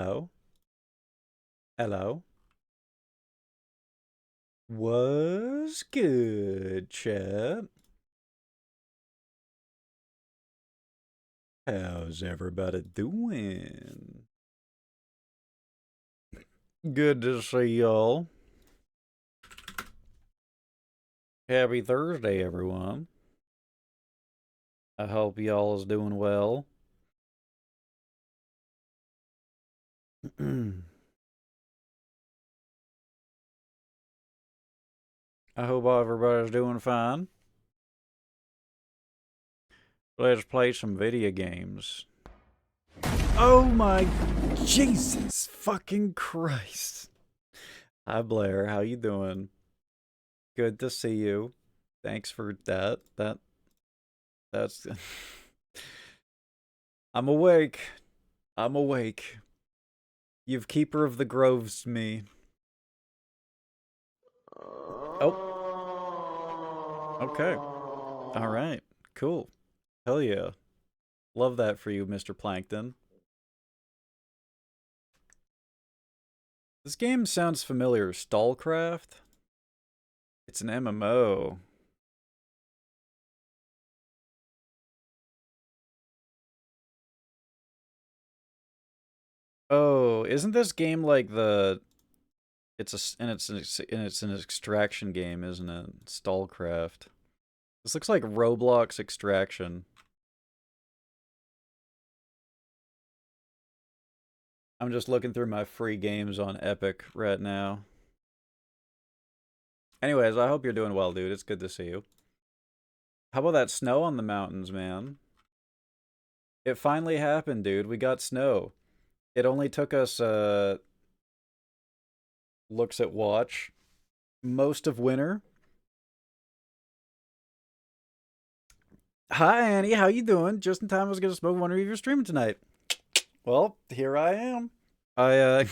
Hello? Hello? What's good, chat? How's everybody doing? Good to see y'all. Happy Thursday, everyone. I hope y'all is doing well. I hope everybody's doing fine. Let's play some video games. Oh my Jesus fucking Christ. Hi Blair, how you doing? Good to see you. Thanks for that. That's I'm awake. I'm awake. You've Keeper of the Groves me. Oh, okay. All right. Cool. Hell yeah. Love that for you, Mr. Plankton. This game sounds familiar. Stallcraft? It's an MMO. Oh, isn't this game like the it's an extraction game, isn't it? Stallcraft. This looks like Roblox Extraction. I'm just looking through my free games on Epic right now. Anyways, I hope you're doing well, dude. It's good to see you. How about that snow on the mountains, man? It finally happened, dude. We got snow. It only took us, looks at watch, most of winter. Hi, Annie. How you doing? Just in time, I was going to smoke one of your streaming tonight. Well, here I am. I,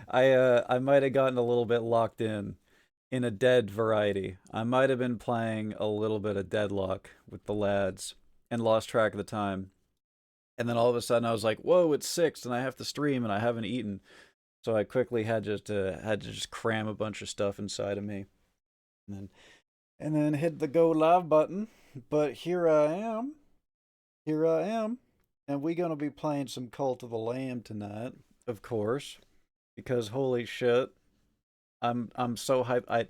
I might have gotten a little bit locked in a dead variety. I might have been playing a little bit of Deadlock with the lads and lost track of the time. And then all of a sudden I was like, "Whoa, it's 6 and I have to stream and I haven't eaten." So I quickly had to just cram a bunch of stuff inside of me. And then hit the go live button. But here I am. Here I am. And we're going to be playing some Cult of the Lamb tonight, of course, because holy shit, I'm so hyped.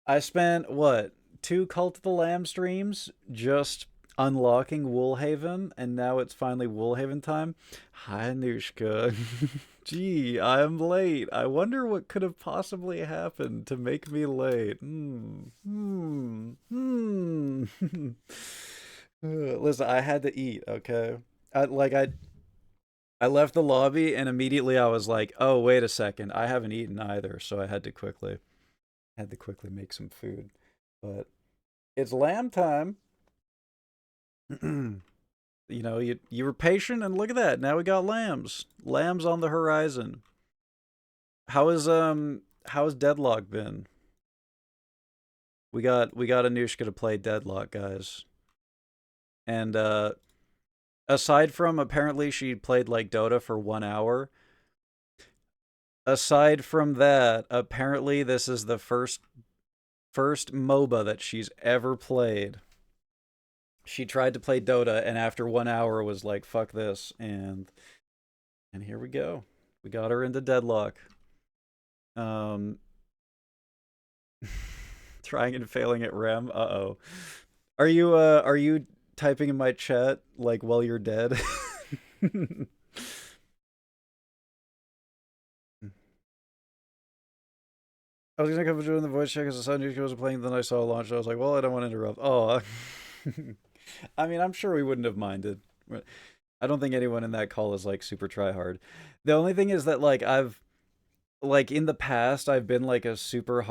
I spent what, 2 Cult of the Lamb streams just unlocking Woolhaven, and now it's finally Woolhaven time. Hi, Anushka. Gee, I'm late. I wonder what could have possibly happened to make me late. Listen, I had to eat, okay? I left the lobby and immediately I was like, "Oh, wait a second. I haven't eaten either." So I had to quickly make some food. But it's lamb time. You know, you were patient and look at that. Now we got lambs. Lambs on the horizon. How's Deadlock been? We got Anushka to play Deadlock, guys. And aside from apparently she played like Dota for 1 hour, aside from that, apparently this is the first MOBA that she's ever played. She tried to play Dota and after 1 hour was like, "Fuck this." And here we go. We got her into Deadlock. Um trying and failing at REM. Uh-oh. Are you typing in my chat like while you're dead? I was gonna come doing the voice check as the Sun was playing, then I saw a launch. I was like, well, I don't want to interrupt. Oh, I mean, I'm sure we wouldn't have minded. I don't think anyone in that call is like super try hard. The only thing is that like in the past I've been like a super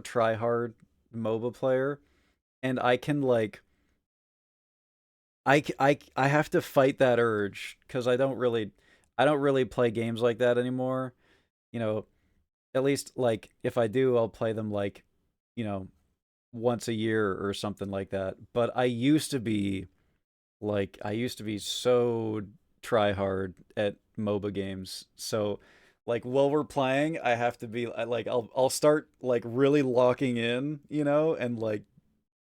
try hard MOBA player, and I can like I have to fight that urge because I don't really play games like that anymore. You know, at least like if I do, I'll play them like, you know, once a year or something like that. But I used to be so try hard at MOBA games. So like while we're playing, I have to be like I'll start like really locking in, and like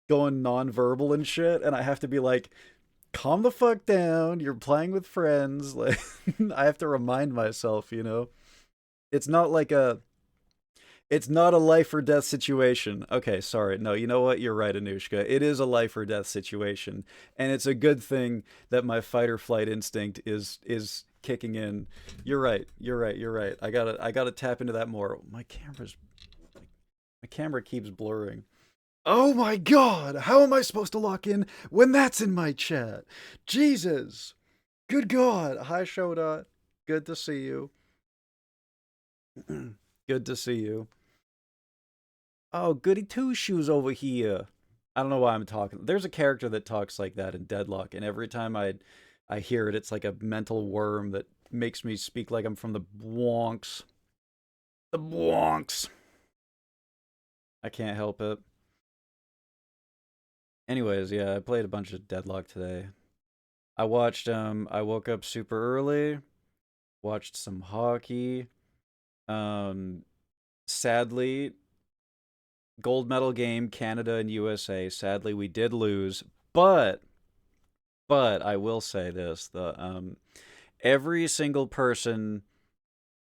going nonverbal and shit, and I have to be like, calm the fuck down. You're playing with friends. Like I have to remind myself, It's not like it's not a life or death situation. Okay, sorry. No, you know what? You're right, Anushka. It is a life or death situation, and it's a good thing that my fight or flight instinct is kicking in. You're right. You're right. You're right. I gotta tap into that more. My camera keeps blurring. Oh my god! How am I supposed to lock in when that's in my chat? Jesus! Good god! Hi, Shoda. Good to see you. Good to see you. Oh, goody two shoes over here. I don't know why I'm talking. There's a character that talks like that in Deadlock, and every time I hear it, it's like a mental worm that makes me speak like I'm from the Bronx. The Bronx. I can't help it. Anyways, yeah, I played a bunch of Deadlock today. I woke up super early, watched some hockey. Um Sadly, gold medal game, Canada and USA. Sadly, we did lose, but I will say this: the every single person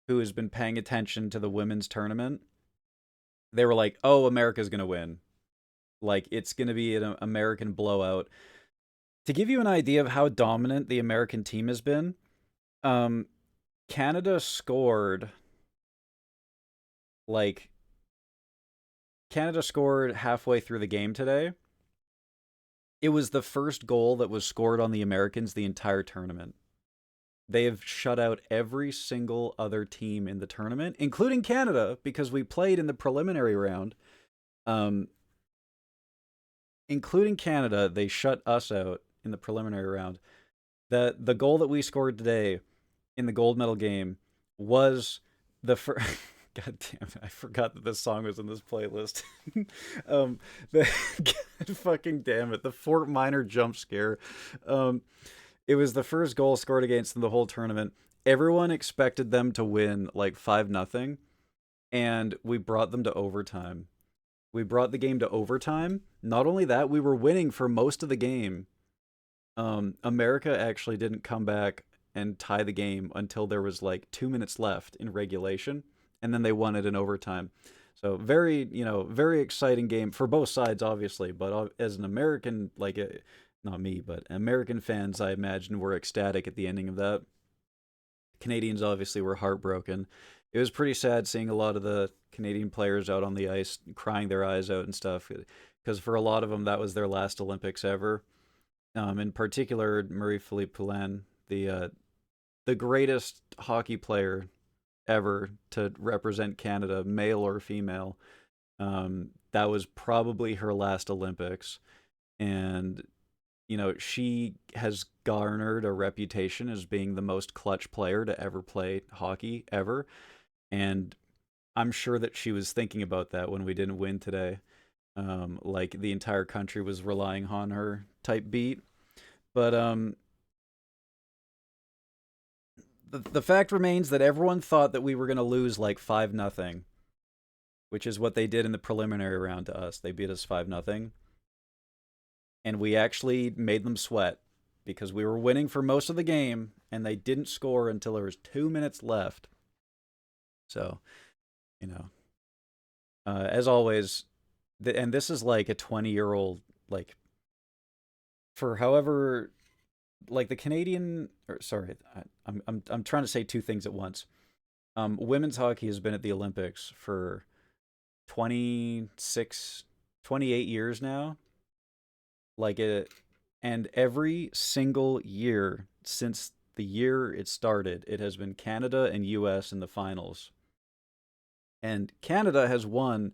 who has been paying attention to the women's tournament, they were like, "Oh, America's gonna win. Like it's gonna be an American blowout." To give you an idea of how dominant the American team has been, um, Canada scored like Canada scored halfway through the game today. It was the first goal that was scored on the Americans the entire tournament. They have shut out every single other team in the tournament, including Canada, because we played in the preliminary round. Um, Including Canada, they shut us out in the preliminary round. The goal that we scored today in the gold medal game was the first. God damn it! I forgot that this song was in this playlist. um, the fucking damn it! The Fort Minor jump scare. Um, it was the first goal scored against them the whole tournament. Everyone expected them to win like 5-0, and we brought them to overtime. We brought the game to overtime. Not only that, we were winning for most of the game. America actually didn't come back and tie the game until there was like 2 minutes left in regulation, and then they won it in overtime. So very, very exciting game for both sides, obviously. But as an American, like, not me, but American fans, I imagine were ecstatic at the ending of that. Canadians obviously were heartbroken. It was pretty sad seeing a lot of the Canadian players out on the ice crying their eyes out and stuff, because for a lot of them that was their last Olympics ever. In particular, Marie-Philippe Poulin, the greatest hockey player ever to represent Canada, male or female. That was probably her last Olympics, and she has garnered a reputation as being the most clutch player to ever play hockey ever, and I'm sure that she was thinking about that when we didn't win today. Like the entire country was relying on her type beat. But the fact remains that everyone thought that we were going to lose like 5-0, which is what they did in the preliminary round to us. They beat us 5-0. And we actually made them sweat because we were winning for most of the game and they didn't score until there was 2 minutes left. So, as always, and this is like a 20-year-old, like, for however, like the Canadian, or sorry, I'm trying to say two things at once. Women's hockey has been at the Olympics for 26, 28 years now. Like it, and every single year since the year it started, it has been Canada and US in the finals. And Canada has won.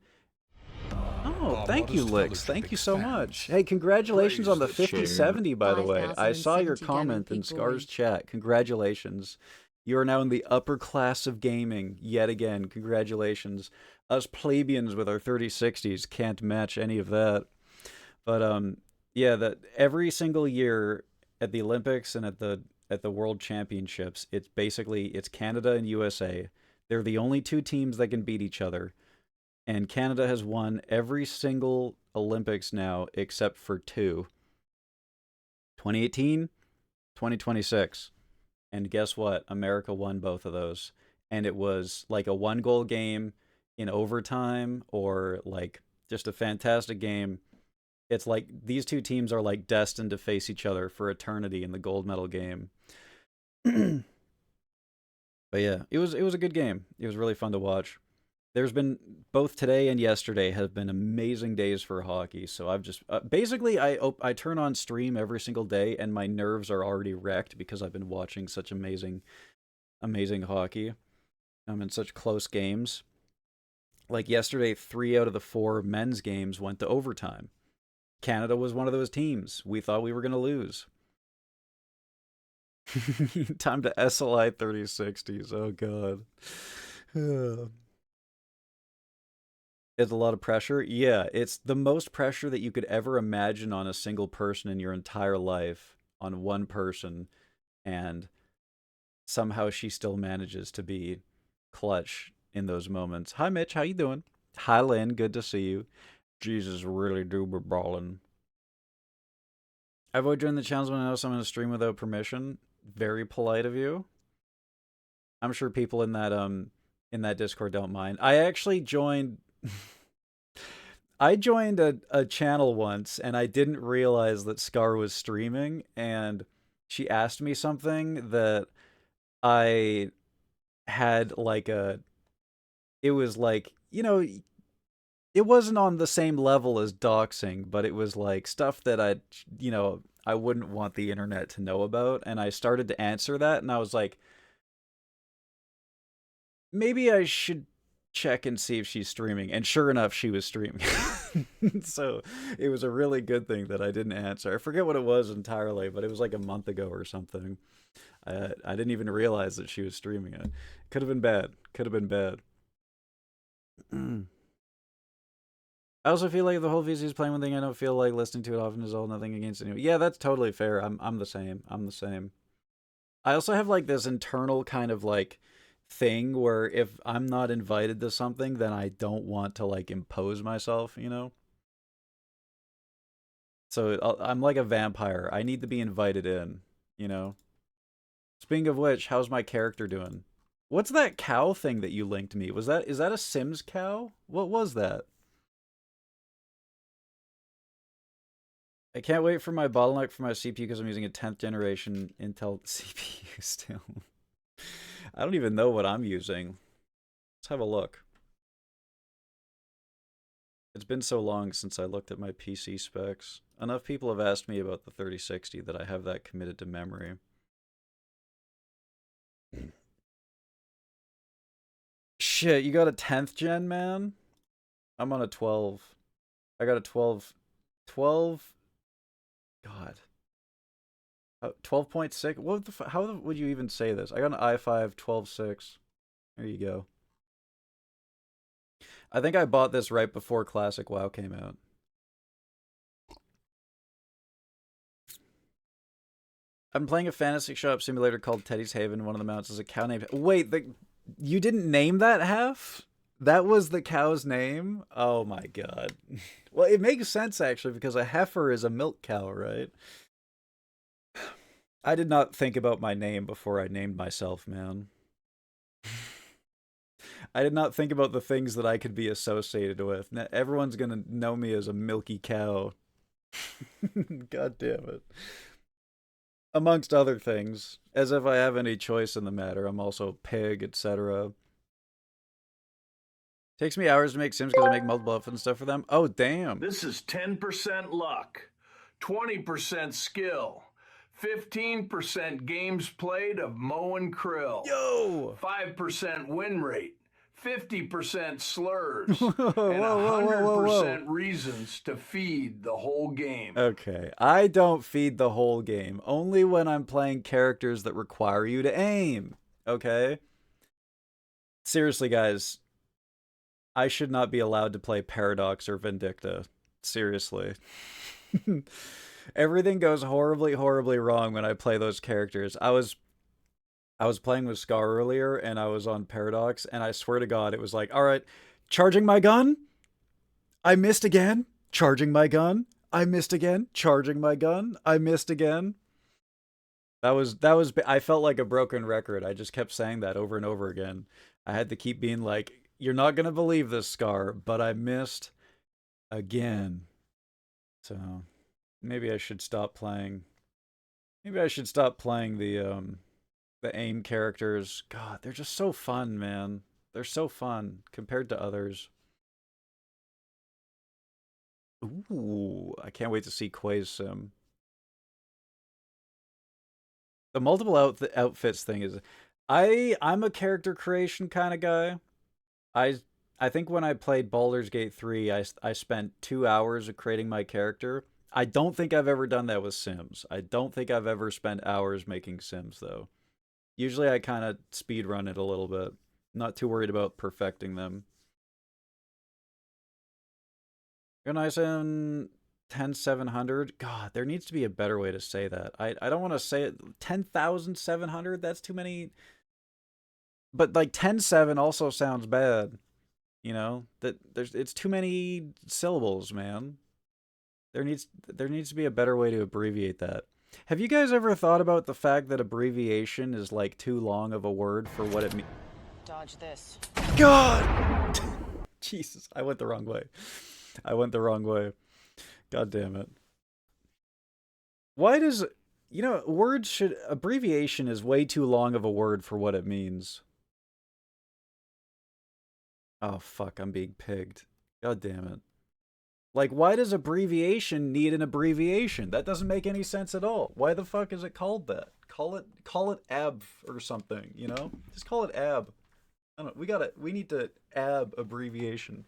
Oh, thank you, Lix. Thank you so much. Hey, congratulations on the 5070, by the way. I saw your comment in Scar's chat. Congratulations. You are now in the upper class of gaming yet again. Congratulations. Us plebeians with our 3060s can't match any of that. But yeah, that every single year at the Olympics and at the at the World Championships. It's Canada and USA. They're the only two teams that can beat each other. And Canada has won every single Olympics now except for two. 2018, 2026. And guess what? America won both of those. And it was like a 1-goal game in overtime, or like just a fantastic game. It's like these two teams are like destined to face each other for eternity in the gold medal game. But yeah, it was a good game. It was really fun to watch. There's been both today and yesterday have been amazing days for hockey. So I've just basically I turn on stream every single day and my nerves are already wrecked because I've been watching such amazing hockey. In such close games. Like yesterday, 3 out of the 4 men's games went to overtime. Canada was one of those teams. We thought we were going to lose. Time to SLI 3060s. Oh, God. It's a lot of pressure. Yeah, it's the most pressure that you could ever imagine on a single person in your entire life, on one person, and somehow she still manages to be clutch in those moments. Hi, Mitch. How you doing? Hi, Lynn. Good to see you. Jesus, really do be brawling. I avoid joining the channels when I know someone to stream without permission. Very polite of you. I'm sure people in that Discord don't mind. I actually joined I joined a channel once and I didn't realize that Scar was streaming, and she asked me something that I had like it was like, it wasn't on the same level as doxing, but it was like stuff that I wouldn't want the internet to know about. And I started to answer that, and I was like, maybe I should check and see if she's streaming. And sure enough, she was streaming. So it was a really good thing that I didn't answer. I forget what it was entirely, but it was like a month ago or something. I didn't even realize that she was streaming it. Could have been bad. Could have been bad. I also feel like the whole VC is playing one thing I don't feel like listening to it often is all nothing against anyone. Yeah, that's totally fair. I'm the same. I'm the same. I also have like this internal kind of like thing where if I'm not invited to something, then I don't want to like impose myself, So I'm like a vampire. I need to be invited in, you know? Speaking of which, how's my character doing? What's that cow thing that you linked me? Is that a Sims cow? What was that? I can't wait for my bottleneck for my CPU because I'm using a 10th generation Intel CPU still. I don't even know what I'm using. Let's have a look. It's been so long since I looked at my PC specs. Enough people have asked me about the 3060 that I have that committed to memory. Shit, you got a 10th gen, man? I'm on a 12. I got a 12. 12. God. 12.6? How would you even say this? I got an i5 12.6. There you go. I think I bought this right before Classic WoW came out. I'm playing a fantasy shop simulator called Teddy's Haven. One of the mounts is a cow named... Wait, you didn't name that half? That was the cow's name? Oh my god. Well, it makes sense actually because a heifer is a milk cow, right? I did not think about my name before I named myself, man. I did not think about the things that I could be associated with. Now, everyone's gonna know me as a milky cow. God damn it. Amongst other things. As if I have any choice in the matter. I'm also pig, etc. Takes me hours to make Sims because I make multiple outfits and stuff for them. Oh, damn. This is 10% luck, 20% skill, 15% games played of Moe and Krill. Yo! 5% win rate, 50% slurs, Whoa, and whoa, 100% reasons to feed the whole game. Okay, I don't feed the whole game. Only when I'm playing characters that require you to aim. Okay? Seriously, guys. I should not be allowed to play Paradox or Vindicta. Seriously. Everything goes horribly, horribly wrong when I play those characters. I was playing with Scar earlier, and I was on Paradox, and I swear to God, it was like, all right, charging my gun. I missed again. Charging my gun. I missed again. Charging my gun. I missed again. That was. I felt like a broken record. I just kept saying that over and over again. I had to keep being like, "You're not gonna believe this, Scar, but I missed again." So maybe I should stop playing. Maybe I should stop playing the aim characters. God, they're just so fun, man. They're so fun compared to others. Ooh, I can't wait to see Quay's sim. The multiple outfits thing is, I'm a character creation kind of guy. I I think when I played Baldur's Gate 3, I spent 2 hours of creating my character. I don't think I've ever done that with Sims. I don't think I've ever spent hours making Sims though. Usually I kind of speed run it a little bit. Not too worried about perfecting them. When I say 10,700, God, there needs to be a better way to say that. I don't want to say it 10,700. That's too many. But like 10,7 also sounds bad. You know that it's too many syllables, man. There needs to be a better way to abbreviate that. Have you guys ever thought about the fact that abbreviation is like too long of a word for what it means? Dodge this. God, Jesus, I went the wrong way. I went the wrong way. God damn it. Why does words should abbreviation is way too long of a word for what it means. Oh fuck, I'm being pigged. God damn it. Like, why does abbreviation need an abbreviation? That doesn't make any sense at all. Why the fuck is it called that? Call it ab or something, you know? Just call it ab. I don't we need to ab abbreviation.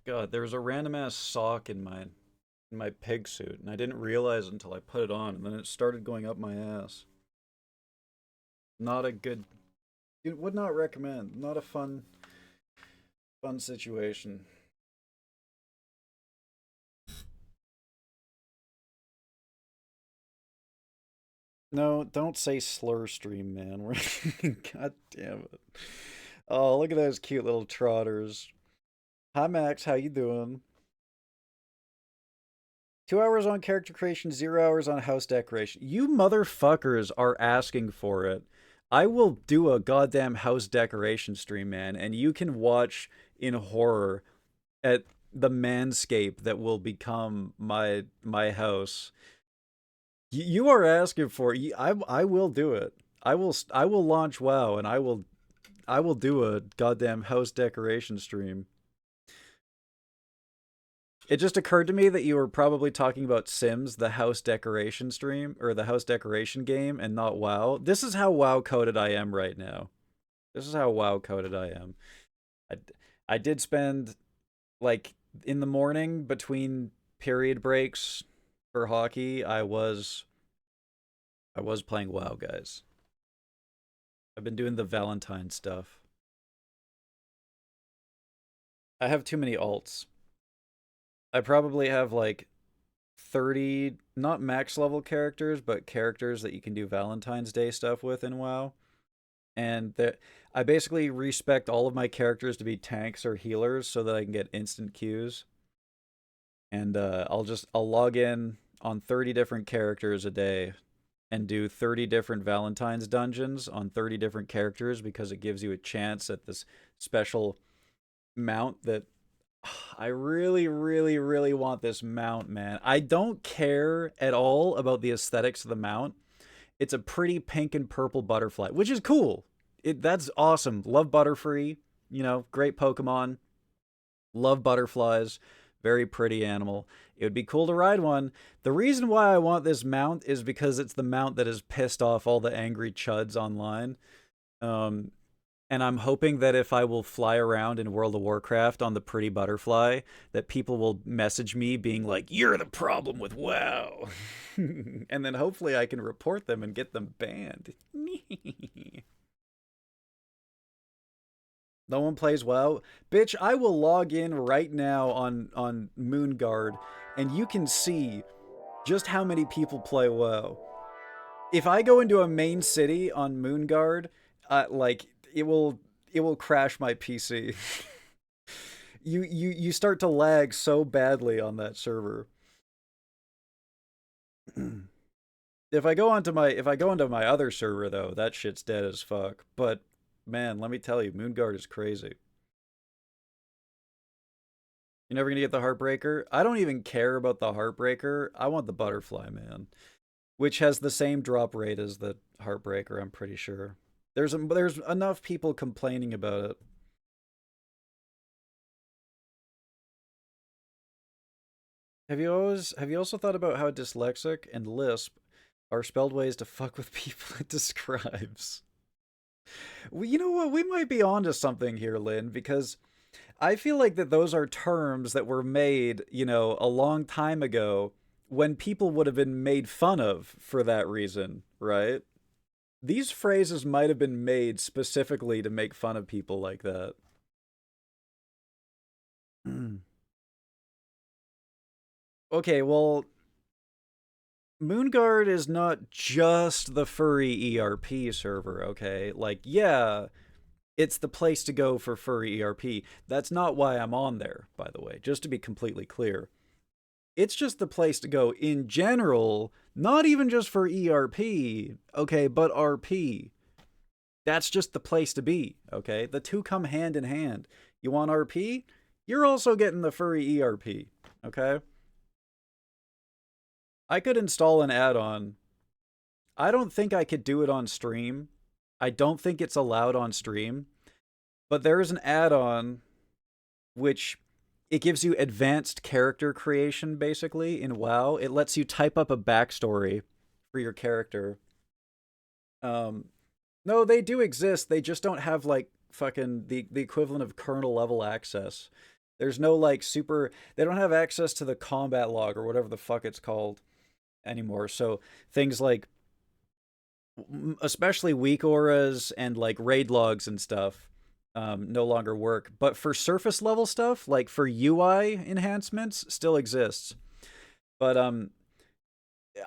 God, there was a random ass sock in my pig suit, and I didn't realize until I put it on, and then it started going up my ass. Not a good. Would not recommend. Not a fun situation. No, don't say slur stream, man. God damn it. Oh, look at those cute little trotters. Hi Max, how you doing? 2 hours on character creation, 0 hours on house decoration. You motherfuckers are asking for it. I will do a goddamn house decoration stream, man, and you can watch in horror at the manscape that will become my house. You are asking for it. I will do it. I will launch WoW and I will do a goddamn house decoration stream. It just occurred to me that you were probably talking about Sims, the house decoration stream, or the house decoration game, and not WoW. This is how WoW coded I am right now. This is how WoW coded I am. I, I did spend, like, in the morning between period breaks for hockey, I was playing WoW, guys. I've been doing the Valentine stuff. I have too many alts. I probably have like 30, not max level characters, but characters that you can do Valentine's Day stuff with in WoW. And that I basically respect all of my characters to be tanks or healers so that I can get instant Qs. And I'll log in on 30 different characters a day and do 30 different Valentine's dungeons on 30 different characters because it gives you a chance at this special mount that I really, really, really want this mount, man. I don't care at all about the aesthetics of the mount. It's a pretty pink and purple butterfly, which is cool. That's awesome. Love Butterfree, great Pokemon. Love butterflies. Very pretty animal. It would be cool to ride one. The reason why I want this mount is because it's the mount that has pissed off all the angry chuds online. Um, and I'm hoping that if I will fly around in World of Warcraft on the pretty butterfly, that people will message me being like, "You're the problem with WoW," and then hopefully I can report them and get them banned. No one plays WoW, bitch. I will log in right now on Moonguard, and you can see just how many people play WoW. If I go into a main city on Moonguard, like it will crash my PC. You start to lag so badly on that server. If I go into my other server though, that shit's dead as fuck. But man, let me tell you, Moonguard is crazy. You're never gonna get the Heartbreaker. I don't even care about the Heartbreaker. I want the Butterfly, man, which has the same drop rate as the Heartbreaker. I'm pretty sure. There's enough people complaining about it. Have you also thought about how dyslexic and lisp are spelled ways to fuck with people it describes? Well, you know what? We might be onto something here, Lynn, because I feel like that those are terms that were made, a long time ago when people would have been made fun of for that reason, right? These phrases might have been made specifically to make fun of people like that. Okay, well, Moonguard is not just the furry ERP server, okay? Like, yeah, it's the place to go for furry ERP. That's not why I'm on there, by the way, just to be completely clear. It's just the place to go in general, not even just for ERP, okay, but RP. That's just the place to be, okay? The two come hand in hand. You want RP? You're also getting the furry ERP, okay? I could install an add on. I don't think I could do it on stream. I don't think it's allowed on stream, but there is an add on which it gives you advanced character creation basically in WoW. It lets you type up a backstory for your character. Um, no, they do exist. They just don't have like fucking the equivalent of kernel level access. There's no like super. They don't have access to the combat log or whatever the fuck it's called anymore. So things like, especially weak auras and like raid logs and stuff, no longer work. But for surface level stuff, like for UI enhancements, still exists. But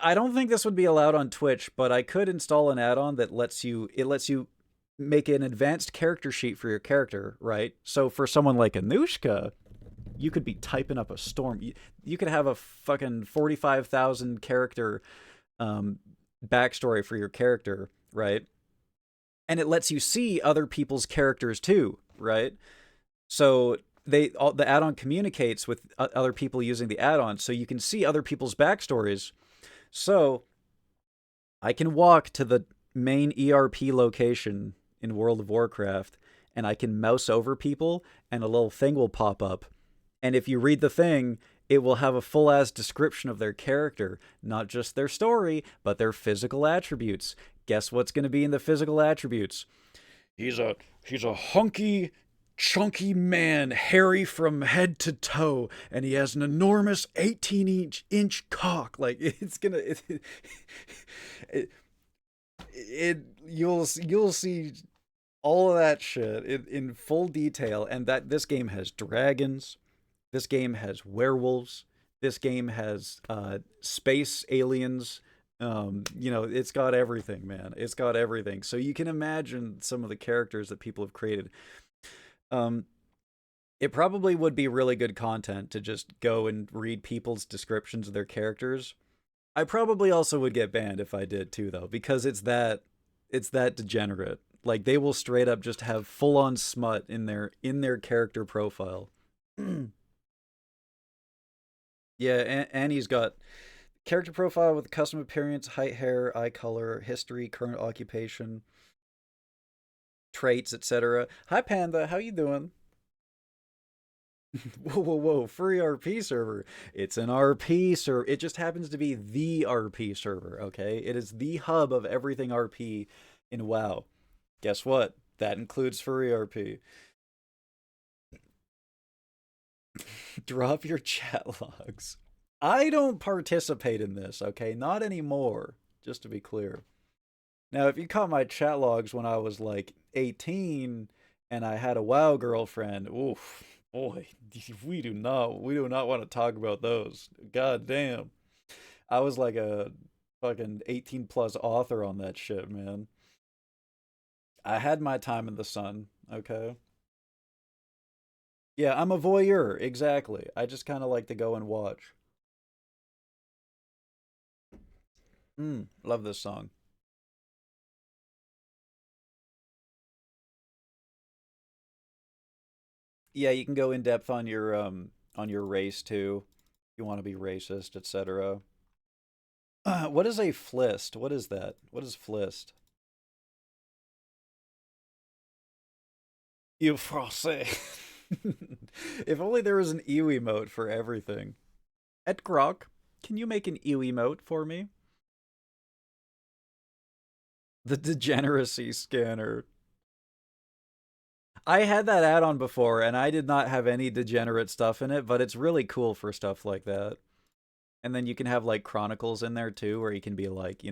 I don't think this would be allowed on Twitch, but I could install an add-on that lets you make an advanced character sheet for your character, right? So for someone like Anushka, you could be typing up a storm. You could have a fucking 45,000 character um, backstory for your character, right? And it lets you see other people's characters too, right? So the add-on communicates with other people using the add-on, so you can see other people's backstories. So I can walk to the main ERP location in World of Warcraft, and I can mouse over people, and a little thing will pop up. And if you read the thing, it will have a full ass description of their character, not just their story, but their physical attributes. Guess what's going to be in the physical attributes? He's a he's a hunky, chunky man, hairy from head to toe, and he has an enormous 18-inch cock. Like it's gonna it, it you'll see all of that shit in full detail, and that this game has dragons, this game has werewolves, this game has space aliens. It's got everything, man. It's got everything. So you can imagine some of the characters that people have created. Um, it probably would be really good content to just go and read people's descriptions of their characters. I probably also would get banned if I did too, though, because it's that degenerate. Like they will straight up just have full on smut in their character profile. Yeah, Annie's got character profile with custom appearance, height, hair, eye color, history, current occupation, traits, etc. Hi Panda, how you doing? Whoa, whoa, whoa, free RP server. It's an RP server. It just happens to be the RP server, okay? It is the hub of everything RP in WoW. Guess what? That includes free RP. Drop your chat logs. I don't participate in this, okay? Not anymore, just to be clear. Now, if you caught my chat logs when I was like 18 and I had a WoW girlfriend, oof, boy, we do not want to talk about those. God damn. I was like a fucking 18 plus author on that shit, man. I had my time in the sun, okay? Yeah, I'm a voyeur, exactly. I just kind of like to go and watch. Love this song. Yeah, you can go in depth on your race too. You want to be racist, etc. What is a flist? What is that? What is flist? You français. If only there was an ew emote for everything. At Grok, can you make an ew emote for me? The degeneracy scanner. I had that add-on before, and I did not have any degenerate stuff in it, but it's really cool for stuff like that. And then you can have like chronicles in there too, where you can be like,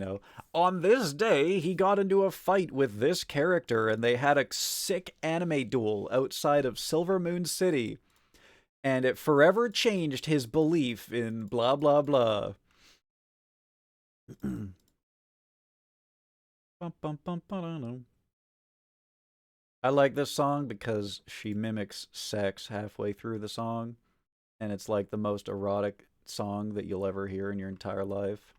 on this day he got into a fight with this character, and they had a sick anime duel outside of Silver Moon City, and it forever changed his belief in blah blah blah. I like this song because she mimics sex halfway through the song, and it's like the most erotic song that you'll ever hear in your entire life.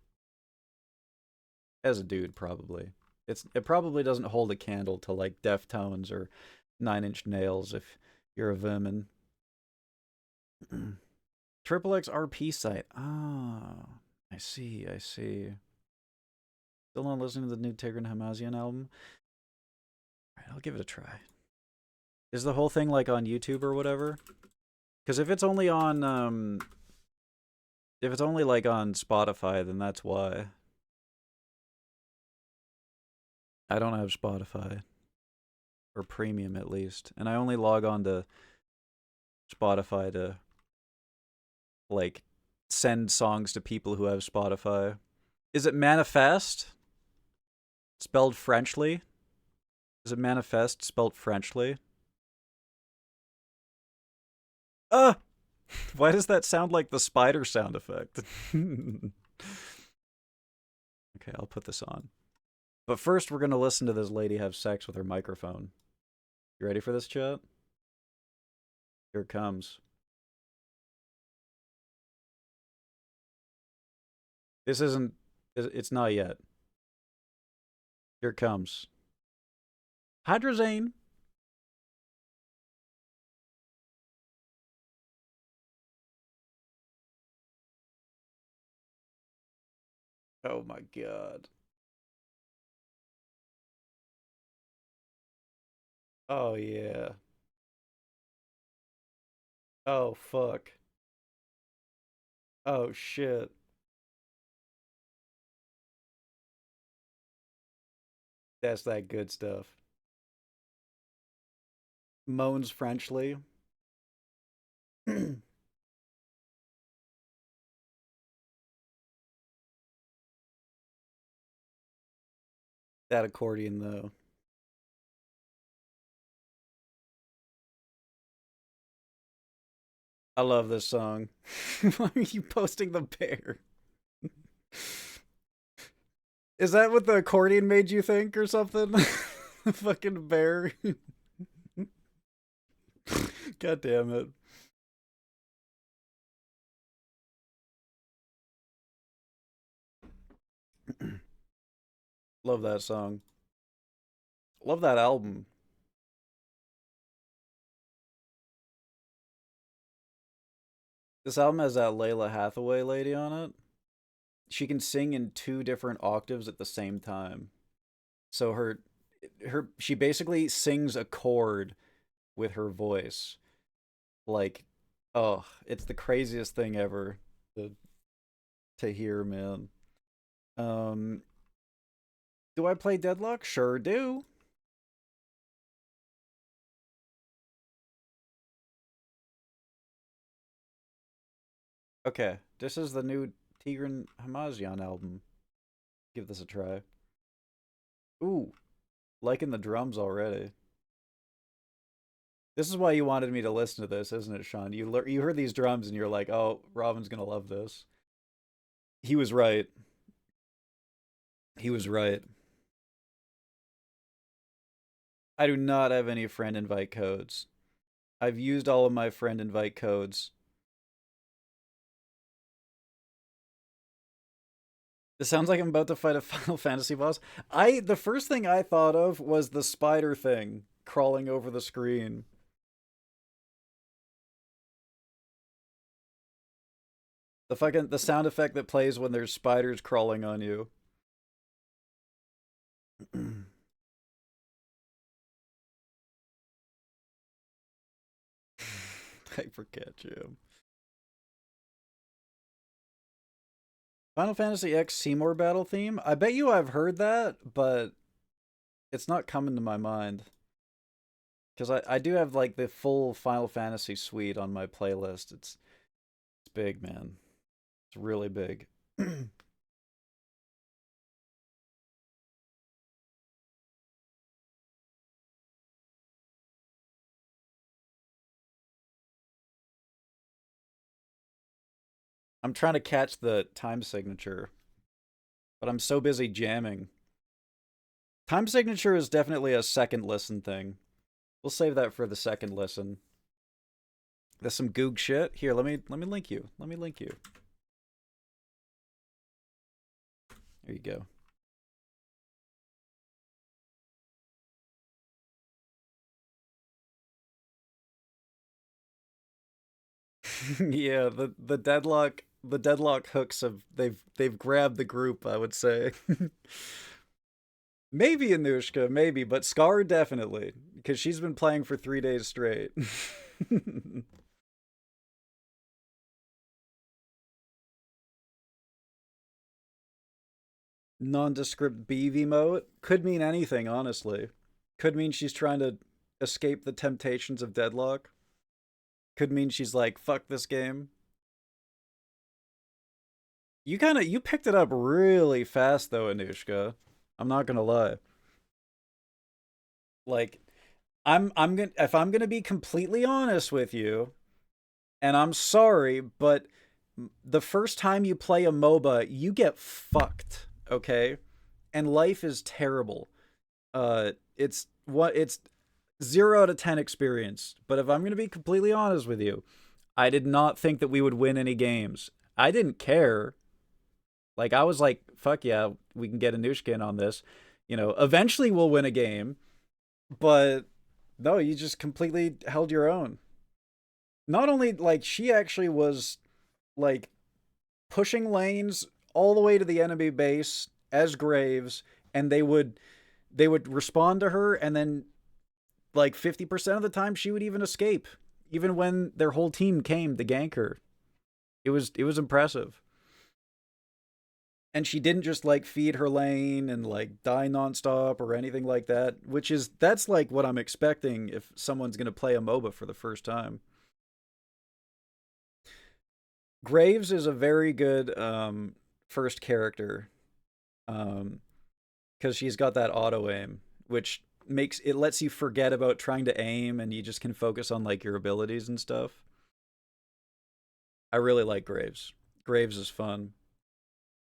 As a dude, probably. It probably doesn't hold a candle to like Deftones or Nine Inch Nails if you're a vermin. Triple X RP site. Ah, I see. I see. Still not listening to the new Tigran Hamazian album? All right, I'll give it a try. Is the whole thing like on YouTube or whatever? Because if it's only like on Spotify, then that's why. I don't have Spotify or premium at least, and I only log on to Spotify to like send songs to people who have Spotify. Is it Manifest? Spelled Frenchly? Is it Manifest spelled Frenchly? Ah! Why does that sound like the spider sound effect? Okay, I'll put this on. But first, we're going to listen to this lady have sex with her microphone. You ready for this, chat? Here it comes. This isn't. It's not yet. Here it comes. Hydrazine. Oh my god. Oh yeah. Oh fuck. Oh shit. That's that good stuff. Moans Frenchly. That accordion though. I love this song. Why are you posting the bear? Is that what the accordion made you think or something? The fucking bear. God damn it. Love that song. Love that album. This album has that Layla Hathaway lady on it. She can sing in two different octaves at the same time. So she basically sings a chord with her voice. Like Oh, it's the craziest thing ever to hear, man. Um, do I play Deadlock? Sure do. Okay, this is the new Tigran Hamazian album. Give this a try. Ooh, liking the drums already. This is why you wanted me to listen to this, isn't it, Sean? You heard these drums and you're like, "Oh, Robin's gonna love this." He was right. He was right. I do not have any friend invite codes. I've used all of my friend invite codes. It sounds like I'm about to fight a Final Fantasy boss. The first thing I thought of was the spider thing crawling over the screen. The sound effect that plays when there's spiders crawling on you. Hypercat Jam. Final Fantasy X Seymour battle theme? I bet you I've heard that, but it's not coming to my mind. Because I do have like the full Final Fantasy suite on my playlist. It's big, man. It's really big. I'm trying to catch the time signature, but I'm so busy jamming. Time signature is definitely a second listen thing. We'll save that for the second listen. There's some goog shit. Here, let me link you. Let me link you. There you go. Yeah, the deadlock hooks have they've grabbed the group, I would say. Maybe Anushka, maybe, but Scar definitely, because she's been playing for 3 days straight. Nondescript BV mode could mean anything, honestly. Could mean she's trying to escape the temptations of deadlock. Could mean she's like, fuck this game. You picked it up really fast though, Anushka. I'm not gonna lie. Like, I'm gonna if I'm gonna be completely honest with you, and I'm sorry, but the first time you play a MOBA, you get fucked, okay? And life is terrible. It's 0 out of 10 experience. But if I'm gonna be completely honest with you, I did not think that we would win any games. I didn't care. Like I was like, fuck yeah, we can get a Anushka in on this. Eventually we'll win a game. But no, you just completely held your own. Not only like she actually was like pushing lanes all the way to the enemy base as Graves, and they would respond to her, and then like 50% of the time she would even escape, even when their whole team came to gank her. It was impressive. And she didn't just like feed her lane and like die nonstop or anything like that, that's like what I'm expecting if someone's gonna play a MOBA for the first time. Graves is a very good first character, because she's got that auto aim, which lets you forget about trying to aim and you just can focus on like your abilities and stuff. I really like Graves. Graves is fun.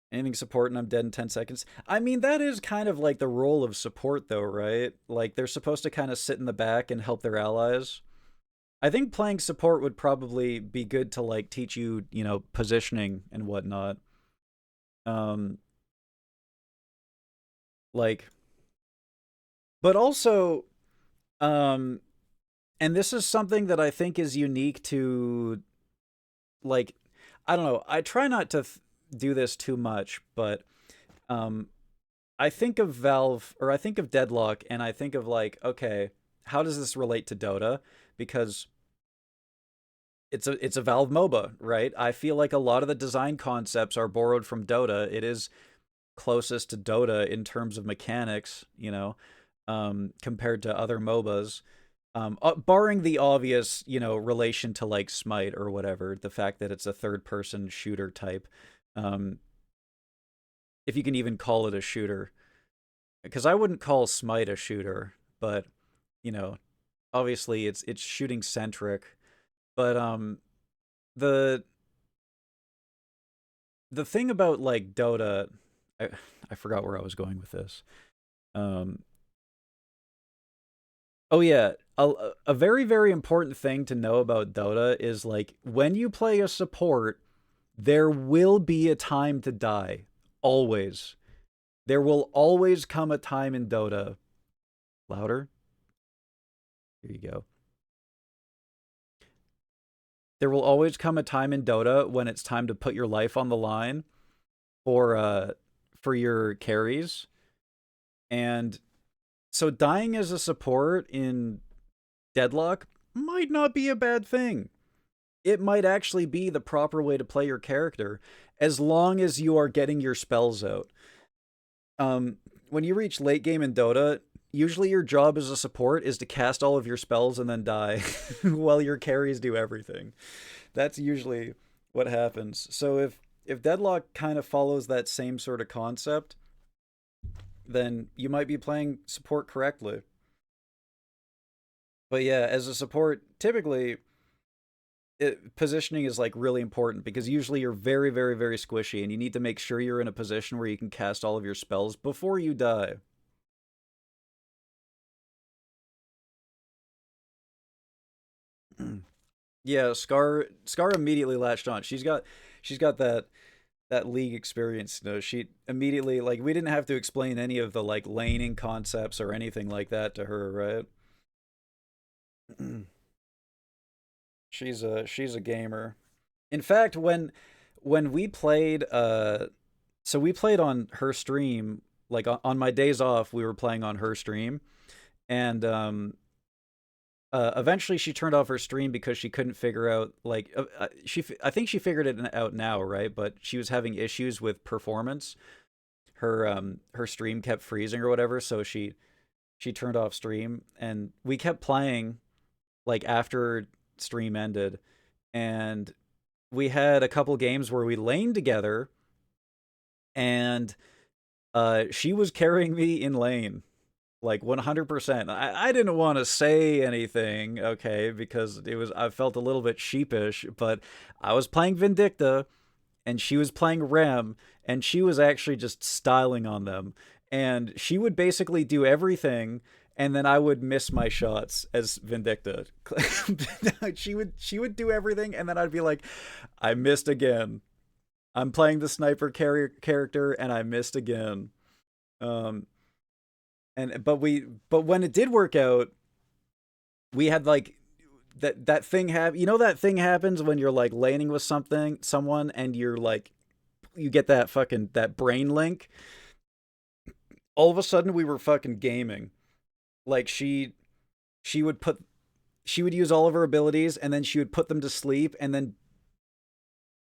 Anything support and I'm dead in 10 seconds. I mean, that is kind of like the role of support, though, right? Like, they're supposed to kind of sit in the back and help their allies. I think playing support would probably be good to, like, teach you, positioning and whatnot. Um, like, but also, um, and this is something that I think is unique to, like, I don't know. I try not to do this too much, but um, I think of Valve or I think of Deadlock and I think of like, okay, how does this relate to Dota? Because it's a Valve MOBA, right? I feel like a lot of the design concepts are borrowed from Dota. It is closest to Dota in terms of mechanics, compared to other MOBAs. Barring the obvious, relation to like Smite or whatever, the fact that it's a third person shooter type. Um, if you can even call it a shooter. Because I wouldn't call Smite a shooter, but you know, obviously it's shooting centric. But the the thing about like Dota, I, I forgot where I was going with this. Um, oh yeah, a very very important thing to know about Dota is like when you play a support, there will be a time to die. Always. There will always come a time in Dota. Louder? Here you go. There will always come a time in Dota when it's time to put your life on the line for your carries. And so dying as a support in Deadlock might not be a bad thing. It might actually be the proper way to play your character as long as you are getting your spells out. When you reach late game in Dota, usually your job as a support is to cast all of your spells and then die while your carries do everything. That's usually what happens. So if Deadlock kind of follows that same sort of concept, then you might be playing support correctly. But yeah, as a support, typically positioning is like really important because usually you're very, very, very squishy, and you need to make sure you're in a position where you can cast all of your spells before you die. Yeah, Scar immediately latched on. She's got that league experience. No, she immediately, like, we didn't have to explain any of the like laning concepts or anything like that to her, right? She's a gamer. In fact, when we played so we played on her stream, like on my days off, we were playing on her stream, and eventually she turned off her stream because she couldn't figure out like I think she figured it out now, right? But she was having issues with performance. Her stream kept freezing or whatever, so she turned off stream, and we kept playing like after stream ended, and we had a couple games where we laned together, and she was carrying me in lane like 100%. I didn't want to say anything, okay, because I felt a little bit sheepish, but I was playing Vindicta and she was playing Rem, and she was actually just styling on them. And she would basically do everything, and then I would miss my shots as Vindicta. she would do everything, and then I'd be like, I missed again. I'm playing the sniper character, and I missed again. Um, but when it did work out, we had like that thing happen. You know that thing happens when you're like laning with someone, and you're like you get that fucking that brain link. All of a sudden, we were fucking gaming. Like she would put she would use all of her abilities, and then she would put them to sleep, and then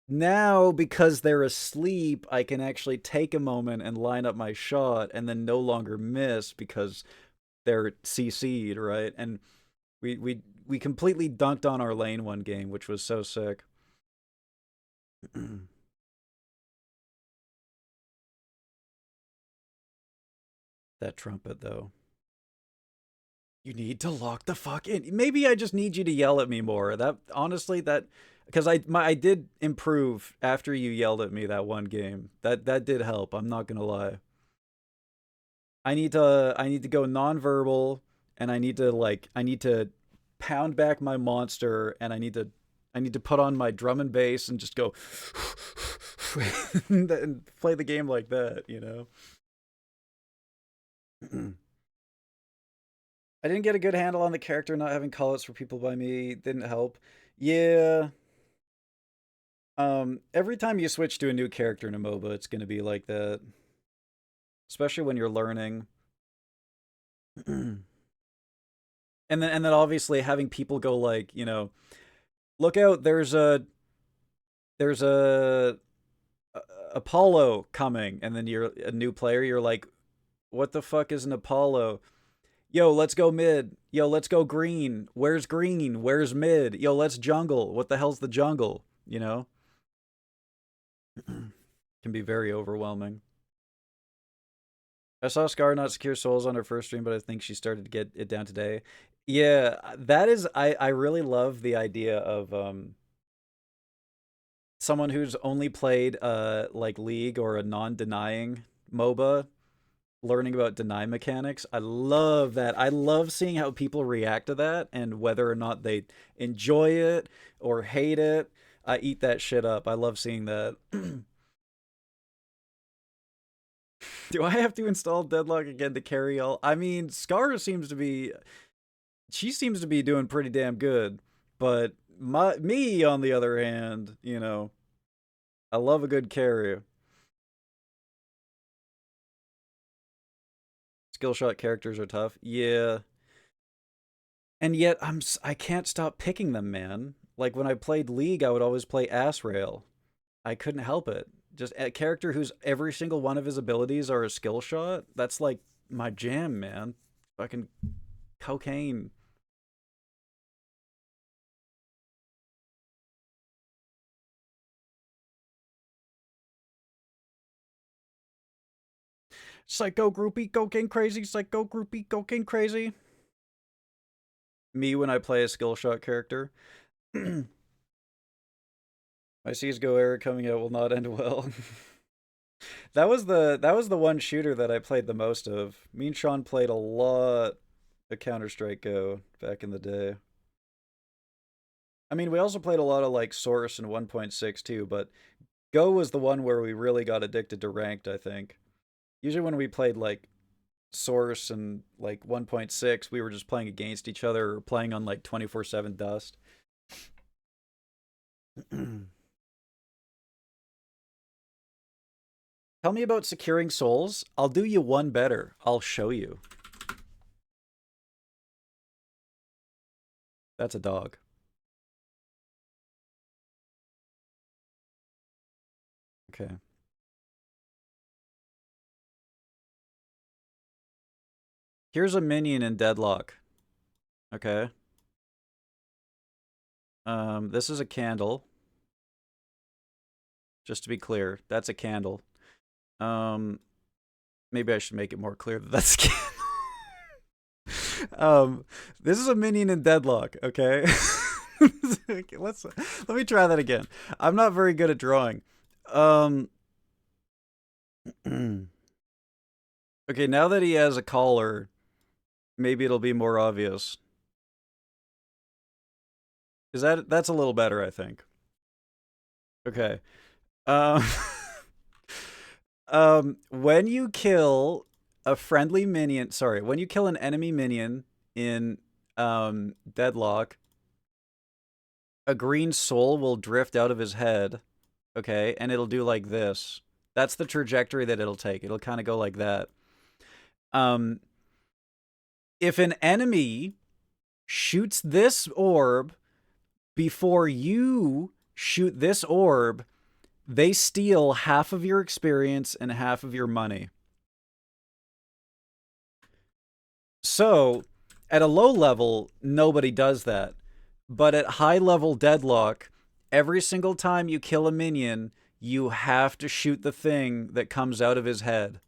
now because they're asleep, I can actually take a moment and line up my shot, and then no longer miss because they're CC'd, right? And we completely dunked on our lane one game, which was so sick. That trumpet though. You need to lock the fuck in. Maybe I just need you to yell at me more. That honestly, that because I did improve after you yelled at me that one game. That did help. I'm not gonna lie. I need to go nonverbal, and I need to pound back my monster, and I need to put on my drum and bass and just go and play the game like that. I didn't get a good handle on the character. Not having callouts for people by me didn't help. Yeah. Every time you switch to a new character in a MOBA, it's gonna be like that. Especially when you're learning. And then obviously having people go like, Look out, there's a Apollo coming, and then you're a new player, you're like, what the fuck is an Apollo? Yo, let's go mid. Yo, let's go green. Where's green? Where's mid? Yo, let's jungle. What the hell's the jungle? You know? Can be very overwhelming. I saw Scar not secure souls on her first stream, but I think she started to get it down today. Yeah, that is I really love the idea of someone who's only played like League or a non-denying MOBA learning about deny mechanics. I love that. I love seeing how people react to that and whether or not they enjoy it or hate it. I eat that shit up. I love seeing that. Do I have to install Deadlock again to carry all? I mean, Scar seems to be she seems to be doing pretty damn good, but me on the other hand, you know, I love a good carry. Skill shot characters are tough. Yeah. And yet I can't stop picking them, man. Like when I played League, I would always play Ass Rail. I couldn't help it. Just a character whose every single one of his abilities are a skill shot. That's like my jam, man. Fucking cocaine. Psycho groupie, cocaine crazy. Psycho groupie, cocaine crazy. Me when I play a skill shot character. My CSGO era coming out will not end well. That was the one shooter that I played the most of. Me and Sean played a lot of Counter-Strike Go back in the day. I mean, we also played a lot of like Source and 1.6 too, but Go was the one where we really got addicted to ranked, I think. Usually when we played like Source and like 1.6, we were just playing against each other or playing on like 24/7 Dust. Tell me about securing souls. I'll do you one better. I'll show you. That's a dog. Okay. Here's a minion in Deadlock. Okay. This is a candle. Just to be clear, that's a candle. Maybe I should make it more clear that that's a candle. This is a minion in Deadlock. Okay. Okay, let me try that again. I'm not very good at drawing. Um. Okay, now that he has a collar, maybe it'll be more obvious. Is that's a little better, I think. Okay. Um when you kill a friendly minion, sorry, when you kill an enemy minion in Deadlock, a green soul will drift out of his head, okay? And it'll do like this. That's the trajectory that it'll take. It'll kind of go like that. Um if an enemy shoots this orb before you shoot this orb, they steal half of your experience and half of your money. So, at a low level, nobody does that. But at high level Deadlock, every single time you kill a minion, you have to shoot the thing that comes out of his head.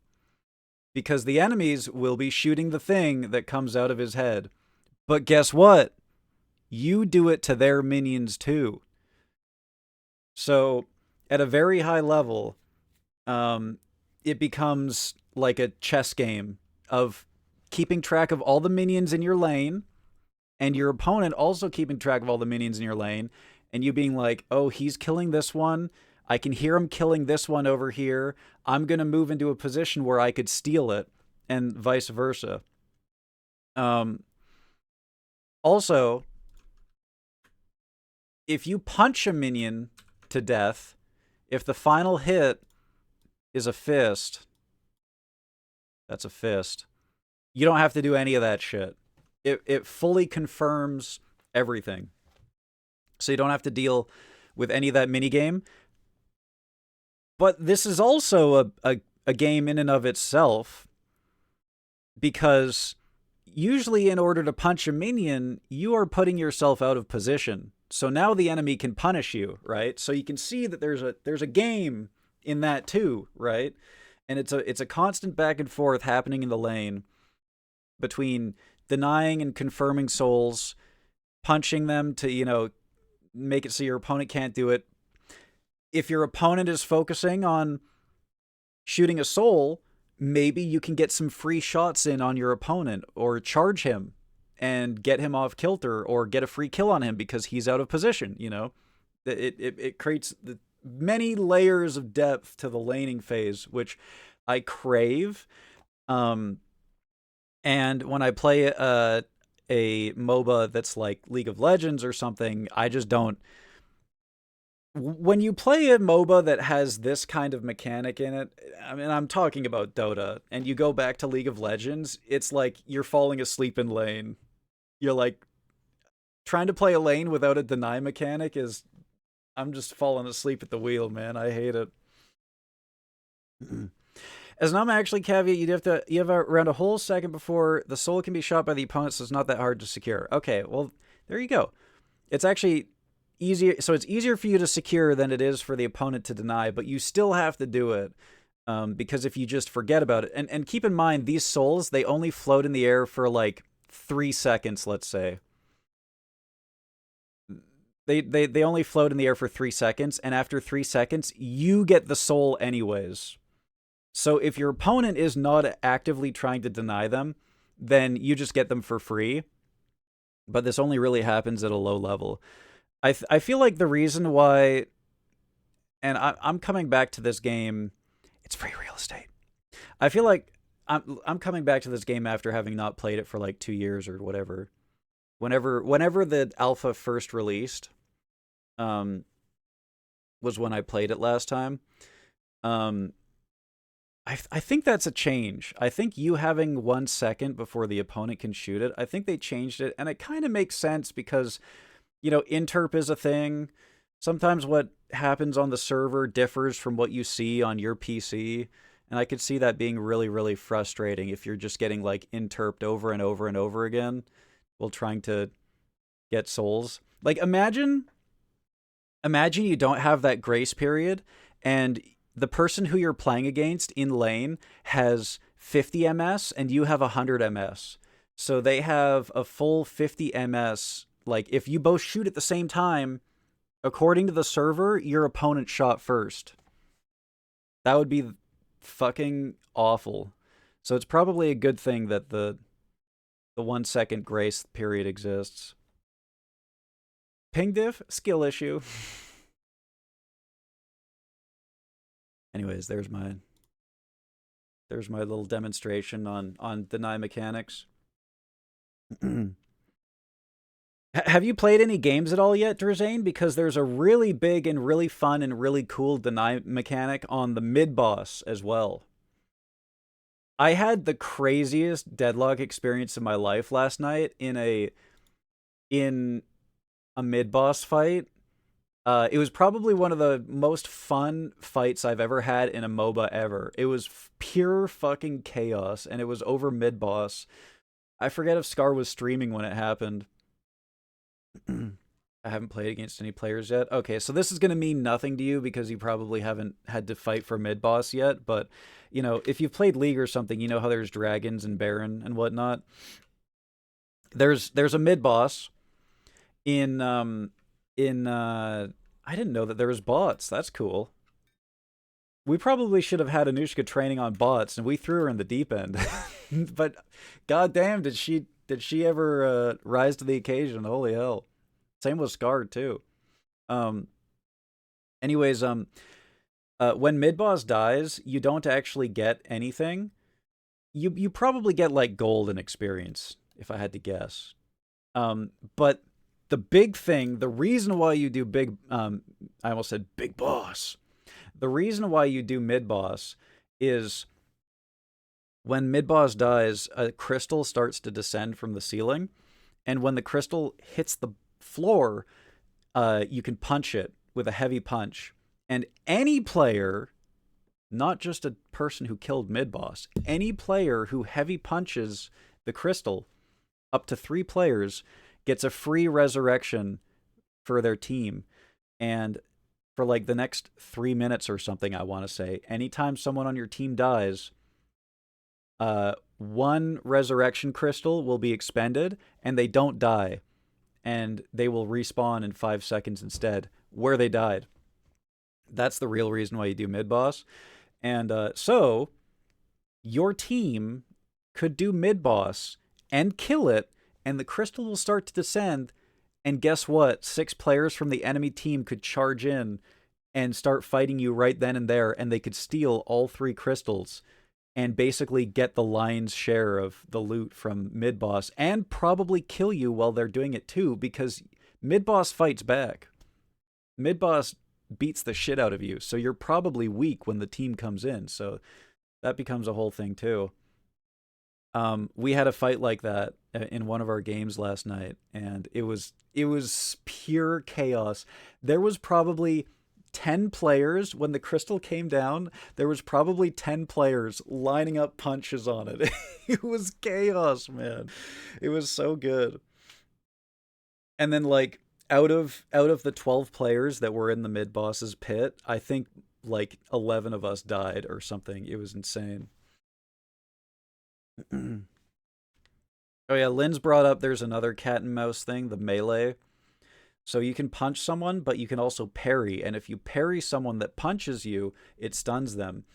Because the enemies will be shooting the thing that comes out of his head. But guess what? You do it to their minions too. So, at a very high level, it becomes like a chess game of keeping track of all the minions in your lane and your opponent also keeping track of all the minions in your lane and you being like, oh, he's killing this one. I can hear him killing this one over here. I'm going to move into a position where I could steal it and vice versa. Also, if you punch a minion to death, if the final hit is a fist, that's a fist. You don't have to do any of that shit. It fully confirms everything. so you don't have to deal with any of that mini game. But this is also a game in and of itself, because usually in order to punch a minion, you are putting yourself out of position. So now the enemy can punish you, right? So you can see that there's a game in that too, right? And it's a constant back and forth happening in the lane between denying and confirming souls, punching them to, make it so your opponent can't do it. If your opponent is focusing on shooting a soul, maybe you can get some free shots in on your opponent or charge him and get him off kilter or get a free kill on him because he's out of position. It creates many layers of depth to the laning phase, which I crave. And when I play a MOBA that's like League of Legends or something, I just don't. When you play a MOBA that has this kind of mechanic in it, I mean, I'm talking about Dota, and you go back to League of Legends, it's like you're falling asleep in lane. You're like, trying to play a lane without a deny mechanic is, I'm just falling asleep at the wheel, man. I hate it. As an actually caveat, you have around a whole second before the soul can be shot by the opponent, so it's not that hard to secure. Okay, well, there you go. It's actually easier, so it's easier for you to secure than it is for the opponent to deny, but you still have to do it, because if you just forget about it, and keep in mind, these souls, they only float in the air for like 3 seconds, let's say. They only float in the air for 3 seconds, and after 3 seconds, you get the soul anyways. So if your opponent is not actively trying to deny them, then you just get them for free. But this only really happens at a low level. I feel like the reason why, and I'm coming back to this game, it's free real estate. I feel like I'm coming back to this game after having not played it for like 2 years or whatever. Whenever the alpha first released, was when I played it last time. I think that's a change. I think you having 1 second before the opponent can shoot it, I think they changed it, and it kind of makes sense because, interp is a thing. Sometimes what happens on the server differs from what you see on your PC, and I could see that being really, really frustrating if you're just getting, like, interped over and over and over again while trying to get souls. Like, imagine you don't have that grace period, and the person who you're playing against in lane has 50 MS and you have 100 MS. So they have a full 50 MS. Like, if you both shoot at the same time, according to the server, your opponent shot first. That would be fucking awful. So it's probably a good thing that the 1 second grace period exists. Ping diff, skill issue. Anyways, there's my little demonstration on deny mechanics. Have you played any games at all yet, Drazane? Because there's a really big and really fun and really cool deny mechanic on the mid boss as well. I had the craziest deadlock experience of my life last night in a mid boss fight. It was probably one of the most fun fights I've ever had in a MOBA ever. It was pure fucking chaos, and it was over mid-boss. I forget if Scar was streaming when it happened. I haven't played against any players yet. Okay, so this is going to mean nothing to you because you probably haven't had to fight for mid-boss yet, but, if you've played League or something, you know how there's dragons and Baron and whatnot. There's a mid-boss in I didn't know that there was bots. That's cool. We probably should have had Anushka training on bots, and we threw her in the deep end. But goddamn, did she ever rise to the occasion? Holy hell! Same with Scar too. Anyways, when mid boss dies, you don't actually get anything. You probably get like gold and experience, if I had to guess. But the big thing, the reason why you do I almost said big boss. The reason why you do mid boss is when mid boss dies, a crystal starts to descend from the ceiling. And when the crystal hits the floor, you can punch it with a heavy punch. And any player, not just a person who killed mid boss, any player who heavy punches the crystal, up to 3 players, gets a free resurrection for their team. And for like the next 3 minutes or something, I want to say, anytime someone on your team dies, 1 resurrection crystal will be expended and they don't die. And they will respawn in 5 seconds instead, where they died. That's the real reason why you do mid boss. And so your team could do mid boss and kill it, and the crystal will start to descend. And guess what? 6 players from the enemy team could charge in and start fighting you right then and there, and they could steal all 3 crystals and basically get the lion's share of the loot from mid boss and probably kill you while they're doing it too, because mid boss fights back. Mid boss beats the shit out of you, so you're probably weak when the team comes in. So that becomes a whole thing too. We had a fight like that in one of our games last night, and it was pure chaos. There was probably 10 players when the crystal came down. There was probably 10 players lining up punches on it. It was chaos, man. It was so good. And then like out of the 12 players that were in the mid boss's pit, I think like 11 of us died or something. It was insane. Oh yeah, Lynn's brought up there's another cat and mouse thing, the melee. So you can punch someone, but you can also parry, and if you parry someone that punches you, it stuns them.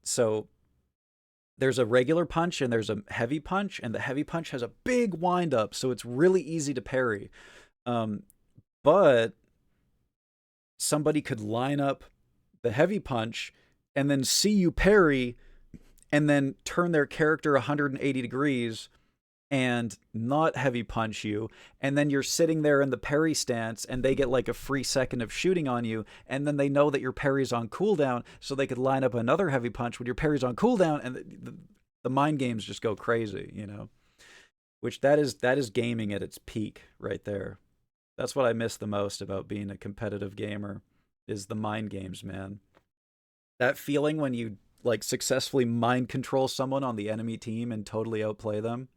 So there's a regular punch and there's a heavy punch, and the heavy punch has a big wind up, so it's really easy to parry. But somebody could line up the heavy punch and then see you parry and then turn their character 180 degrees and not heavy punch you, and then you're sitting there in the parry stance and they get like a free second of shooting on you, and then they know that your parry's on cooldown, so they could line up another heavy punch when your parry's on cooldown, and the mind games just go crazy, you know? Which that is gaming at its peak right there. That's what I miss the most about being a competitive gamer, is the mind games, man. That feeling when you like successfully mind control someone on the enemy team and totally outplay them.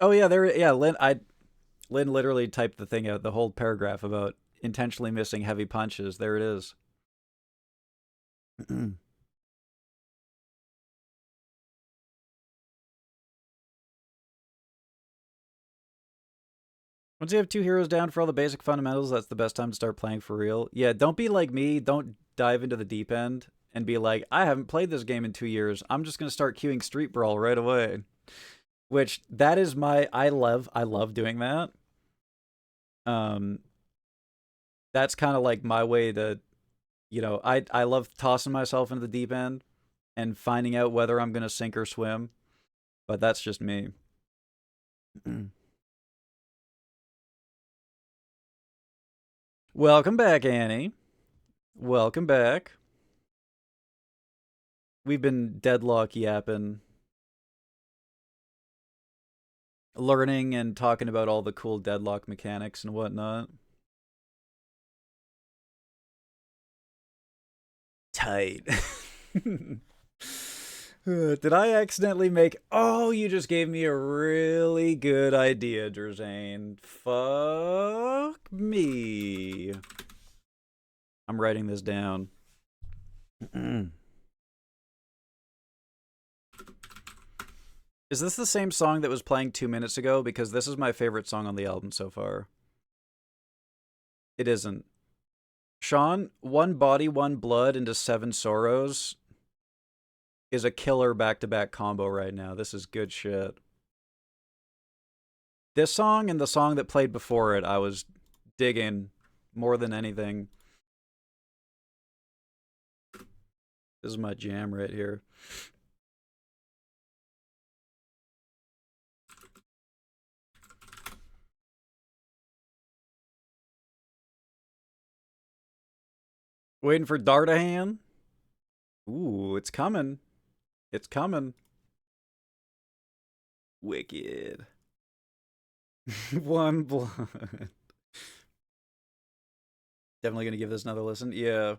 Oh yeah, there. Yeah, Lynn literally typed the thing out, the whole paragraph about intentionally missing heavy punches. There it is. Once you have 2 heroes down for all the basic fundamentals, that's the best time to start playing for real. Yeah, don't be like me. Don't dive into the deep end and be like, I haven't played this game in 2 years. I'm just gonna start queuing Street Brawl right away. Which that is my I love doing that. Um, that's kind of like my way to, I love tossing myself into the deep end and finding out whether I'm gonna sink or swim. But that's just me. Welcome back, Annie. Welcome back. We've been deadlock yapping, learning and talking about all the cool deadlock mechanics and whatnot. Tight. Did I accidentally make... Oh, you just gave me a really good idea, Drazane. Fuck me. I'm writing this down. Is this the same song that was playing 2 minutes ago? Because this is my favorite song on the album so far. It isn't. Sean, One Body, One Blood into Seven Sorrows is a killer back-to-back combo right now. This is good shit. This song and the song that played before it, I was digging more than anything. This is my jam right here. Waiting for Dardahan. Ooh, it's coming. It's coming. Wicked. One blood. Definitely gonna give this another listen. Yeah.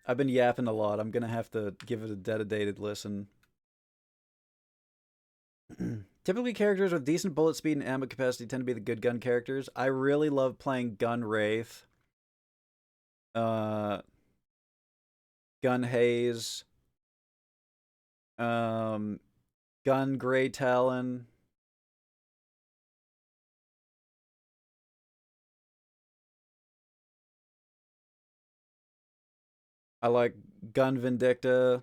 I've been yapping a lot. I'm gonna have to give it a dedicated listen. Typically, characters with decent bullet speed and ammo capacity tend to be the good gun characters. I really love playing Gun Wraith, uh, Gun Haze, um, Gun Grey Talon. I like Gun Vindicta.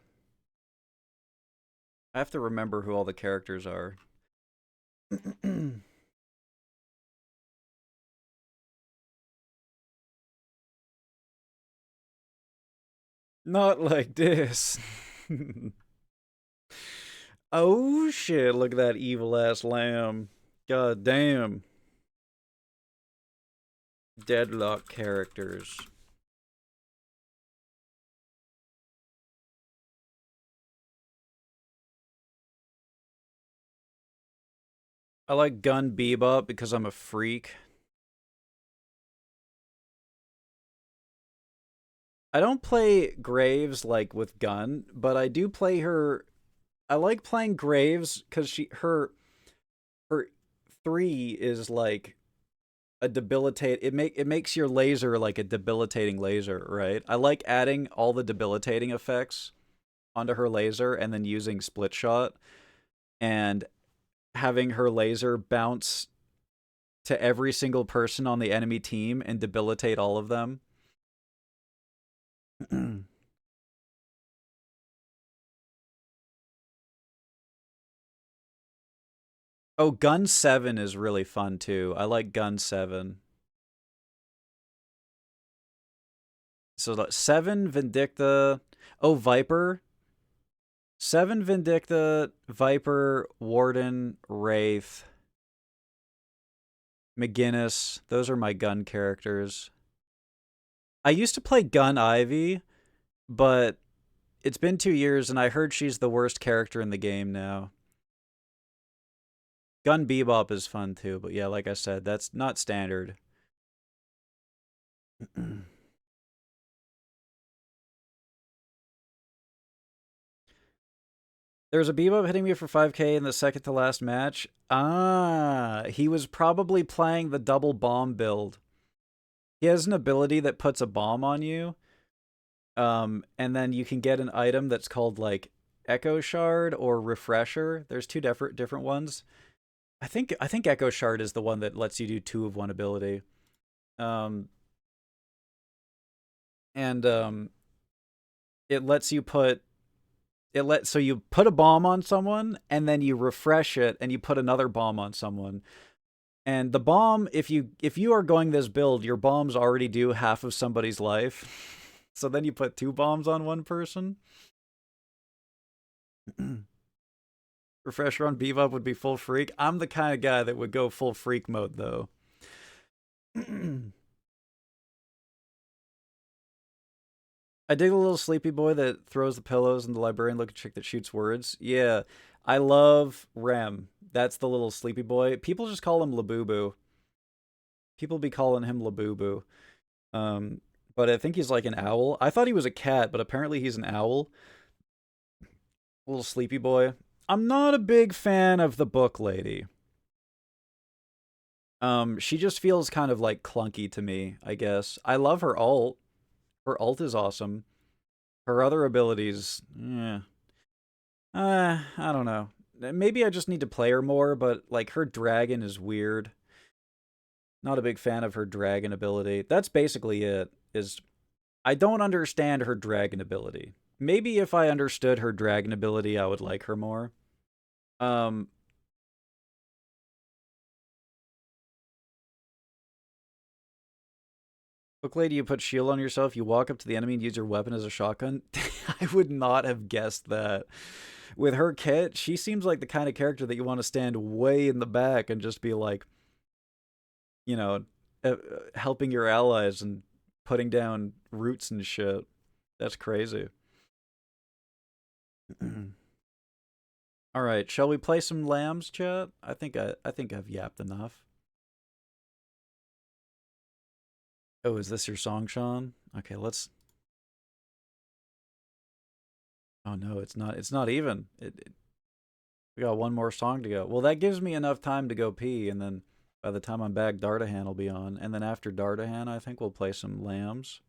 I have to remember who all the characters are. Not like this. Oh shit, look at that evil ass lamb. God damn. Deadlock characters. I like Gun Bebop because I'm a freak. I don't play Graves like with Gun, but I do play her. I like playing Graves because her 3 is like a debilitate. It makes your laser like a debilitating laser, right? I like adding all the debilitating effects onto her laser and then using split shot and having her laser bounce to every single person on the enemy team and debilitate all of them. Oh, Gun 7 is really fun too. I like Gun 7. So 7 Vindicta. Oh, Viper. 7 Vindicta, Viper, Warden, Wraith, McGinnis. Those are my gun characters. I used to play Gun Ivy, but it's been 2 years and I heard she's the worst character in the game now. Gun Bebop is fun too, but yeah, like I said, that's not standard. There was a Bebop hitting me for 5k in the second to last match. Ah, he was probably playing the double bomb build. He has an ability that puts a bomb on you. And then you can get an item that's called like Echo Shard or Refresher. There's two different ones. I think Echo Shard is the one that lets you do 2 of one ability. Um, and it lets you put so you put a bomb on someone and then you refresh it and you put another bomb on someone. And the bomb, if you are going this build, your bombs already do half of somebody's life. So then you put 2 bombs on one person. Refresher on Bebop would be full freak. I'm the kind of guy that would go full freak mode though. I dig the little sleepy boy that throws the pillows and the librarian looking chick that shoots words. Yeah, I love Rem. That's the little sleepy boy. People just call him Labubu. People be calling him Labubu. Um, but I think he's like an owl. I thought he was a cat, but apparently he's an owl. Little sleepy boy. I'm not a big fan of the book lady. She just feels kind of like clunky to me, I guess. I love her ult. Her ult is awesome. Her other abilities, yeah. I don't know. Maybe I just need to play her more, but like her dragon is weird. Not a big fan of her dragon ability. That's basically it. Is I don't understand her dragon ability. Maybe if I understood her dragon ability, I would like her more. Um, Book lady, you put shield on yourself, you walk up to the enemy and use your weapon as a shotgun. I would not have guessed that. With her kit, she seems like the kind of character that you want to stand way in the back and just be like, you know, helping your allies and putting down roots and shit. That's crazy. All right, shall we play some lambs, chat? I think I've yapped enough. Oh, is this your song, Sean? Okay, let's. Oh no, it's not. It's not even. We got one more song to go. Well, that gives me enough time to go pee, and then by the time I'm back, Dardahan will be on, and then after Dardahan, I think we'll play some lambs.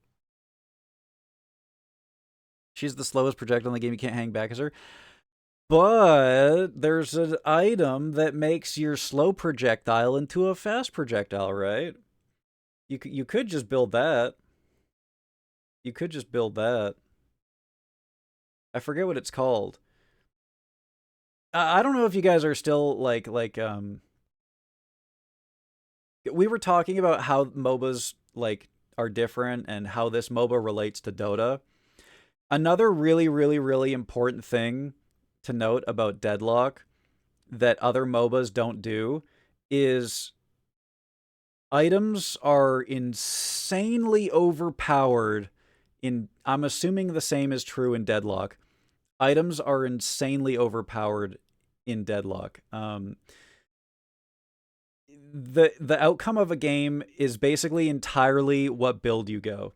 She's the slowest projectile in the game. You can't hang back as her. But there's an item that makes your slow projectile into a fast projectile, right? You could just build that. You could just build that. I forget what it's called. I don't know if you guys are still we were talking about how MOBAs are different and how this MOBA relates to Dota. Another really important thing to note about Deadlock that other MOBAs don't do is items are insanely overpowered I'm assuming the same is true in Deadlock. Items are insanely overpowered in Deadlock. The outcome of a game is basically entirely what build you go.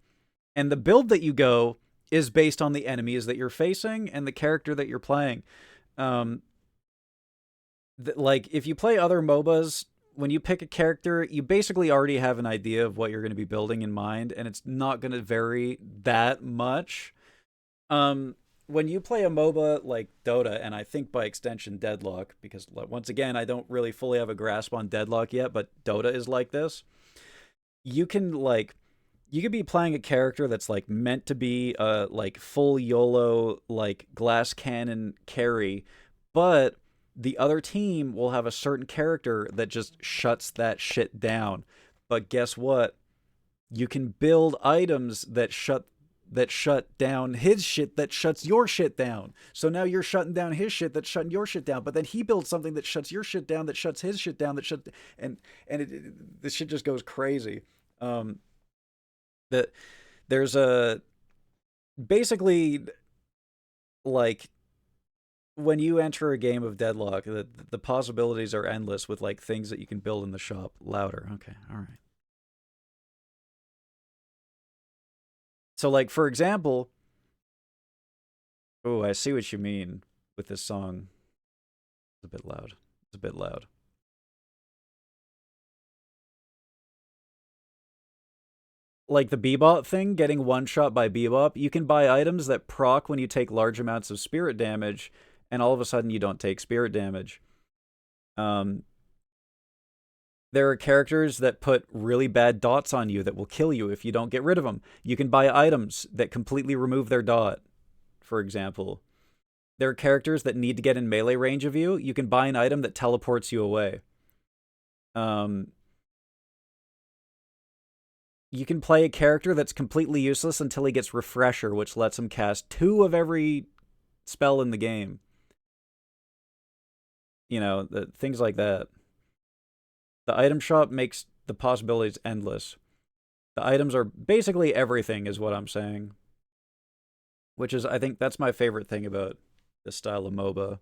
And the build that you go is based on the enemies that you're facing and the character that you're playing. If you play other MOBAs, when you pick a character, you basically already have an idea of what you're going to be building in mind, and it's not going to vary that much. When you play a MOBA like Dota, and I think by extension Deadlock, because once again, I don't really fully have a grasp on Deadlock yet, but Dota is like this. You can you could be playing a character that's meant to be a full YOLO glass cannon carry, but the other team will have a certain character that just shuts that shit down. But guess what? You can build items that shut down his shit that shuts your shit down. So now you're shutting down his shit that's shutting your shit down. But then he builds something that shuts your shit down that shuts his shit down that shut this shit just goes crazy. That there's a basically when you enter a game of Deadlock, the possibilities are endless with things that you can build in the shop. Louder. Okay, all right. So for example, oh, I see what you mean with this song. It's a bit loud. It's a bit loud. Like the Bebop thing, getting one shot by Bebop, you can buy items that proc when you take large amounts of spirit damage, and all of a sudden you don't take spirit damage. There are characters that put really bad dots on you that will kill you if you don't get rid of them. You can buy items that completely remove their dot, for example. There are characters that need to get in melee range of you. You can buy an item that teleports you away. You can play a character that's completely useless until he gets Refresher, which lets him cast 2 of every spell in the game. Things like that. The item shop makes the possibilities endless. The items are basically everything, is what I'm saying. Which is, I think, that's my favorite thing about this style of MOBA.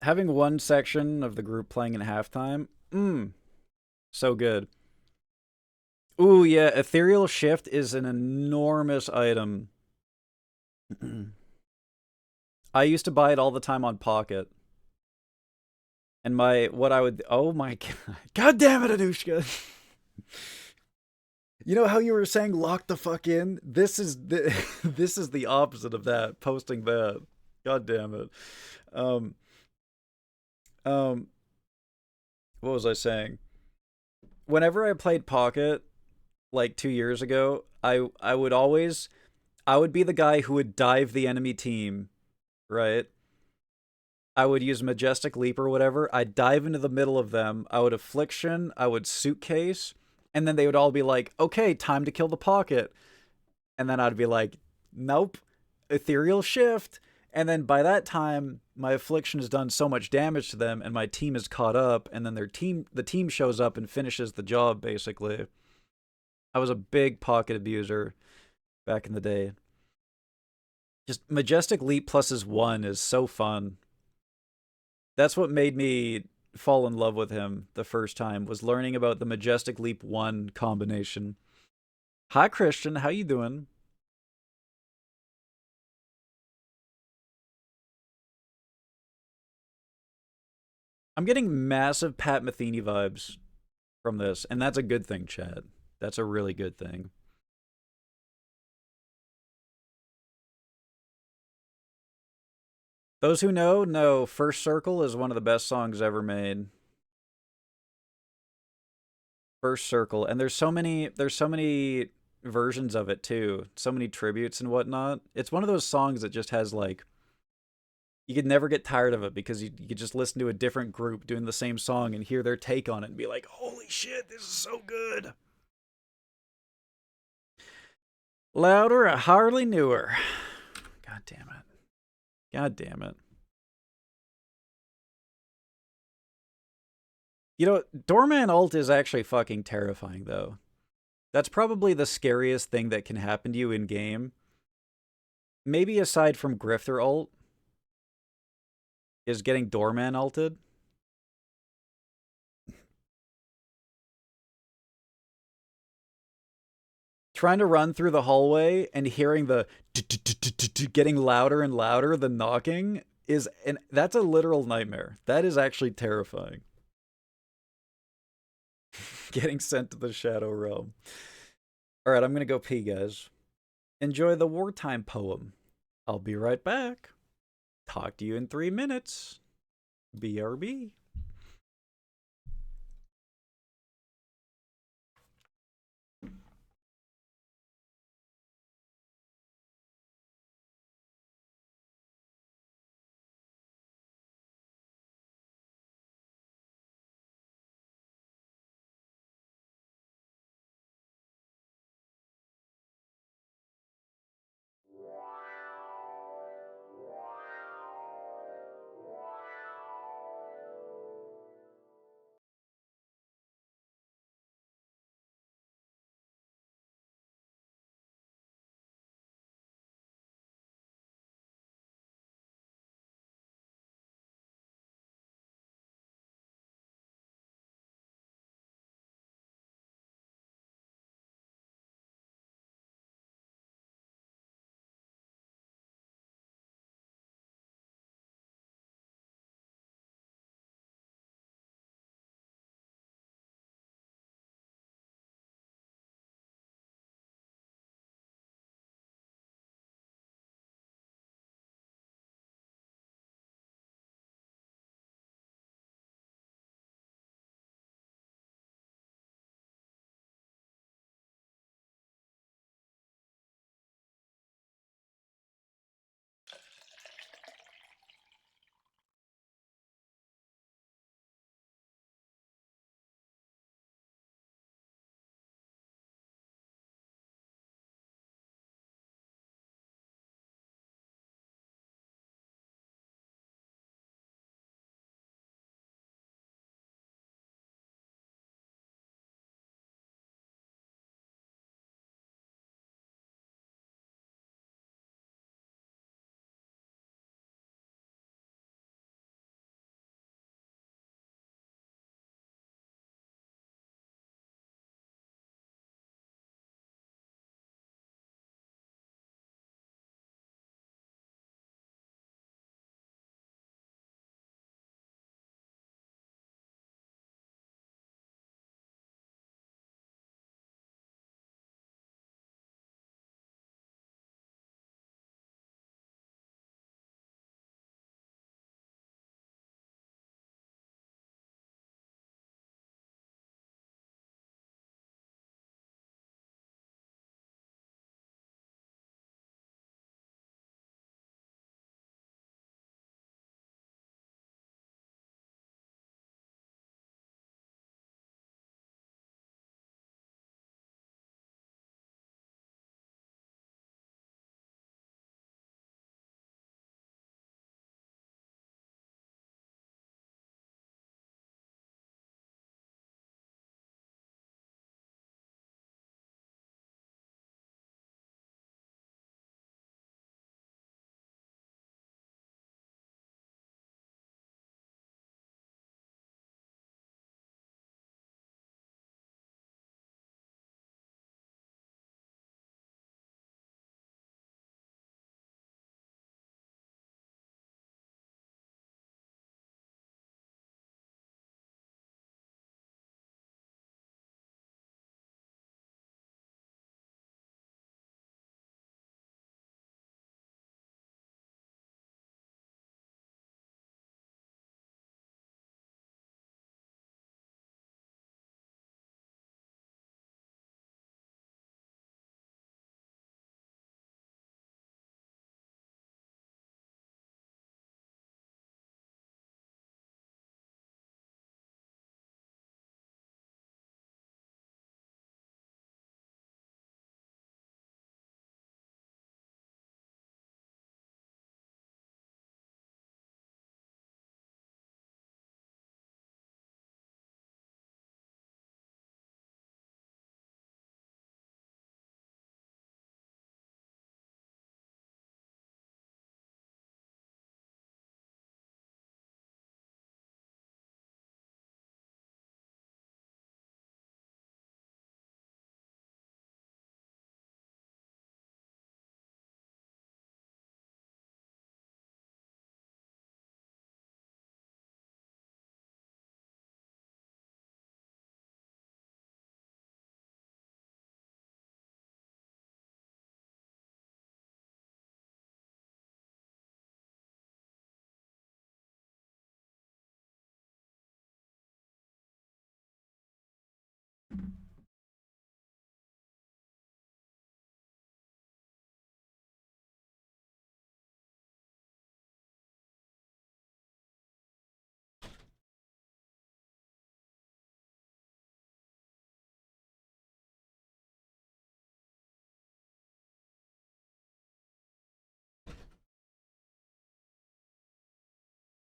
Having one section of the group playing in halftime, so good. Ooh, yeah, Ethereal Shift is an enormous item. I used to buy it all the time on Pocket. And oh my god. God damn it, Anushka. You know how you were saying lock the fuck in? This is the opposite of that, posting that. God damn it. Um, what was I saying? Whenever I played Pocket, 2 years ago, I would be the guy who would dive the enemy team, right? I would use Majestic Leap or whatever. I'd dive into the middle of them. I would Affliction. I would Suitcase. And then they would all be like, okay, time to kill the Pocket. And then I'd be like, nope, Ethereal Shift. And then by that time, my affliction has done so much damage to them, and my team is caught up. And then the team shows up and finishes the job. Basically, I was a big pocket abuser back in the day. Just Majestic Leap pluses one is so fun. That's what made me fall in love with him the first time, was learning about the Majestic Leap 1 combination. Hi Christian, how you doing? I'm getting massive Pat Metheny vibes from this, and that's a good thing, Chad. That's a really good thing. Those who know First Circle is one of the best songs ever made. First Circle, and there's so many versions of it too. So many tributes and whatnot. It's one of those songs that just has like, you could never get tired of it because you could just listen to a different group doing the same song and hear their take on it and be like, holy shit, this is so good. Louder, I hardly knew her. God damn it. God damn it. You know, Doorman ult is actually fucking terrifying, though. That's probably the scariest thing that can happen to you in game. Maybe aside from Grifter ult, is getting Doorman ulted. Trying to run through the hallway and hearing the getting louder and louder, the knocking is, and that's a literal nightmare. That is actually terrifying. Getting sent to the Shadow Realm. All right, I'm gonna go pee, guys. Enjoy the wartime poem. I'll be right back. Talk to you in 3 minutes. BRB.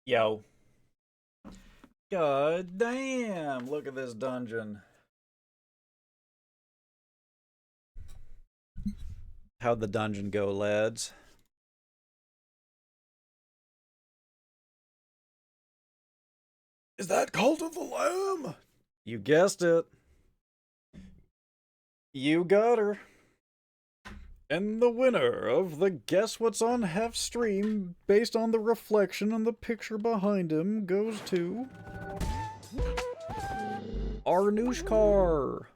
Yo. God damn, look at this dungeon. How'd the dungeon go, lads? Is that Cult of the Lamb? You guessed it. You got her. And the winner of the Guess What's on Hef stream, based on the reflection on the picture behind him, goes to Arnushkar.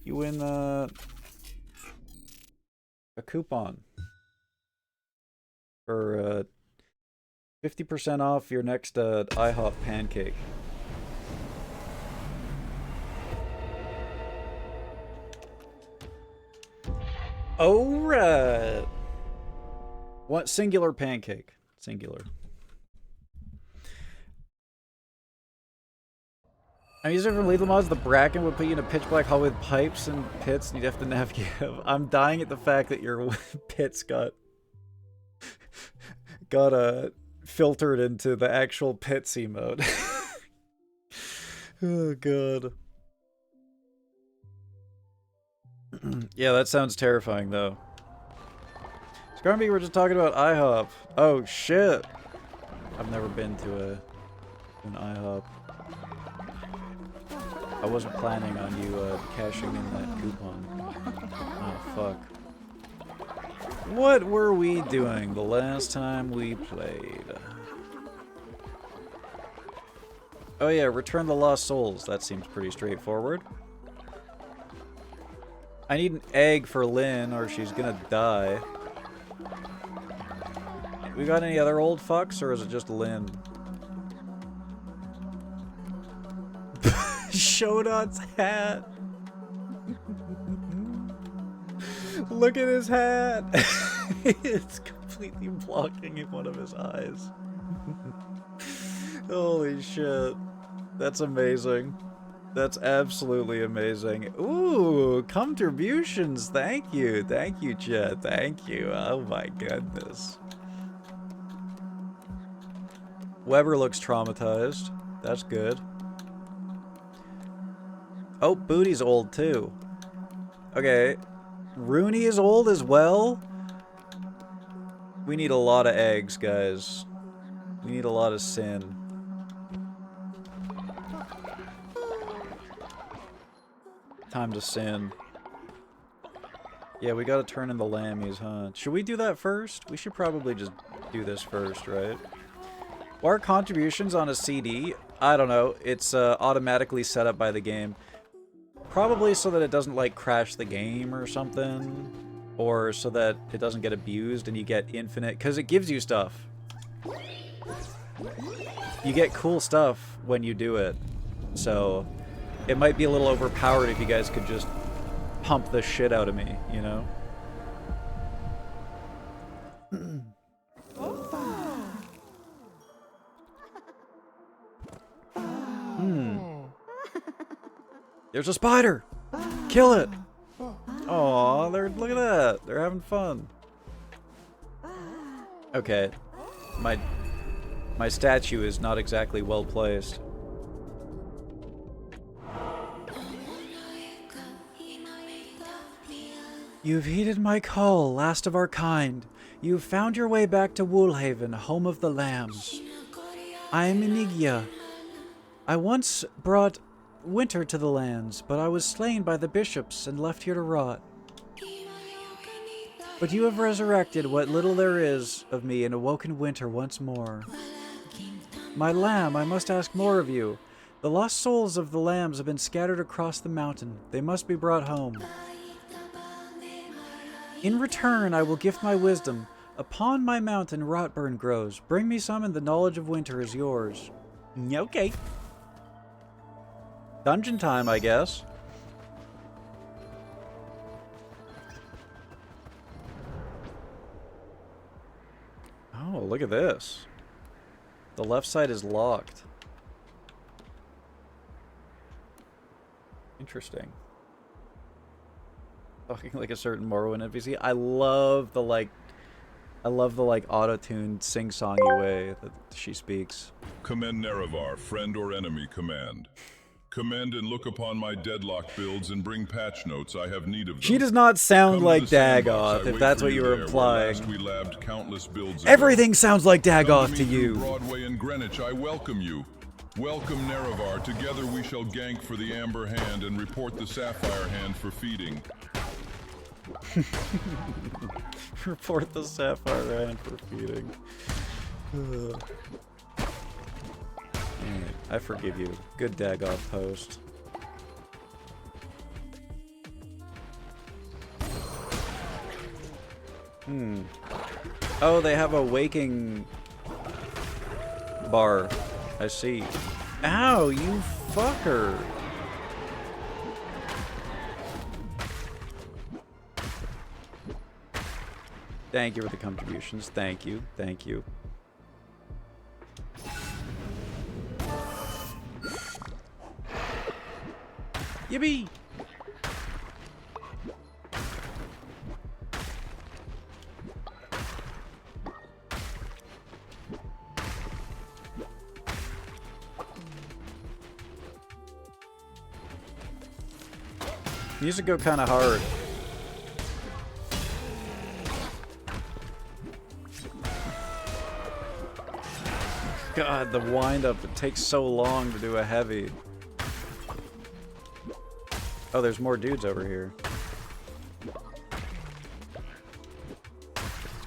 You win a coupon for 50% off your next IHOP pancake. Alright. What singular pancake? Singular. I'm using from Lethal Mods, the bracken would put you in a pitch black hall with pipes and pits, and you'd have to navigate. I'm dying at the fact that your pits got filtered into the actual pitsy mode. Oh god. Yeah, that sounds terrifying though. Scarby, we're just talking about IHOP. Oh shit. I've never been to an IHOP. I wasn't planning on you cashing in that coupon. Oh fuck. What were we doing the last time we played? Oh yeah, return the lost souls. That seems pretty straightforward. I need an egg for Lynn or she's gonna die. We got any other old fucks or is it just Lynn? Shodot's hat. Look at his hat. It's completely blocking one of his eyes. Holy shit. That's amazing. That's absolutely amazing. Ooh, contributions. Thank you. Thank you, chat. Thank you. Oh my goodness. Weber looks traumatized. That's good. Oh, Booty's old too. Okay. Rooney is old as well? We need a lot of eggs, guys. We need a lot of sin. Time to sin. Yeah, we gotta turn in the lammies, huh? Should we do that first? We should probably just do this first, right? Why are contributions on a CD? I don't know. It's automatically set up by the game. Probably so that it doesn't, like, crash the game or something. Or so that it doesn't get abused and you get infinite... Because it gives you stuff. You get cool stuff when you do it. So... It might be a little overpowered if you guys could just pump the shit out of me, you know? There's a spider! Kill it! Aw, look at that. They're having fun. Okay. My statue is not exactly well placed. You've heeded my call, last of our kind. You've found your way back to Woolhaven, home of the lambs. I am Inigia. I once brought winter to the lands, but I was slain by the bishops and left here to rot. But you have resurrected what little there is of me and awoken winter once more. My lamb, I must ask more of you. The lost souls of the lambs have been scattered across the mountain. They must be brought home. In return, I will gift my wisdom. Upon my mountain, rotburn grows. Bring me some, and the knowledge of winter is yours. Okay. Dungeon time, I guess. Oh, look at this. The left side is locked. Interesting. talking like a certain Morrowind NPC. I love the like auto-tuned sing-songy way that she speaks. Commend Nerevar, friend or enemy, command. Commend and look upon my deadlock builds and bring patch notes. I have need of them. She does not sound Come like to the sandbox, Dagoth, I if wait that's for what you were there, where implying. last we labbed countless builds Everything ago. sounds like Come Dagoth me to through you. Broadway and Greenwich, I welcome you. Welcome Nerevar. Together we shall gank for the Amber Hand and report the Sapphire Hand for feeding. Report the Sapphire Hand for feeding. I forgive you. Good Dagoth post. Oh, they have a waking bar. I see. Ow, you fucker. Thank you for the contributions. Thank you. Thank you. Yippee! Music go kind of hard. God, the wind-up, it takes so long to do a heavy. Oh, there's more dudes over here.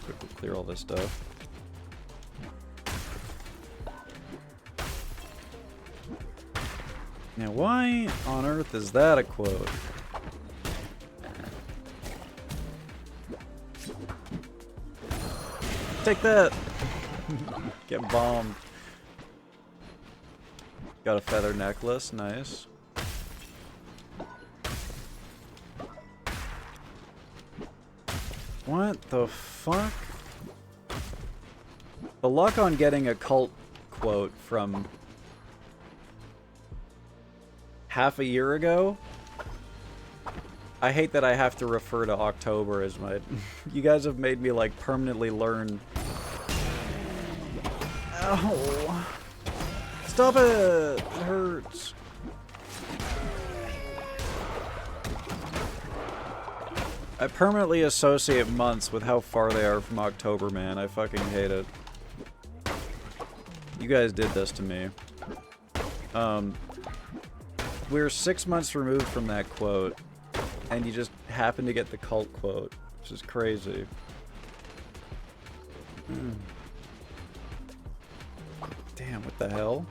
Quickly clear all this stuff. Now, why on earth is that a quote? Take that! Get bombed. Got a feather necklace, nice. What the fuck? The luck on getting a cult quote from half a year ago? I hate that I have to refer to October as my... You guys have made me, like, permanently learn... Ow! Stop it! It hurts. I permanently associate months with how far they are from October, man. I fucking hate it. You guys did this to me. We're 6 months removed from that quote, and you just happen to get the cult quote, which is crazy. Damn, what the hell?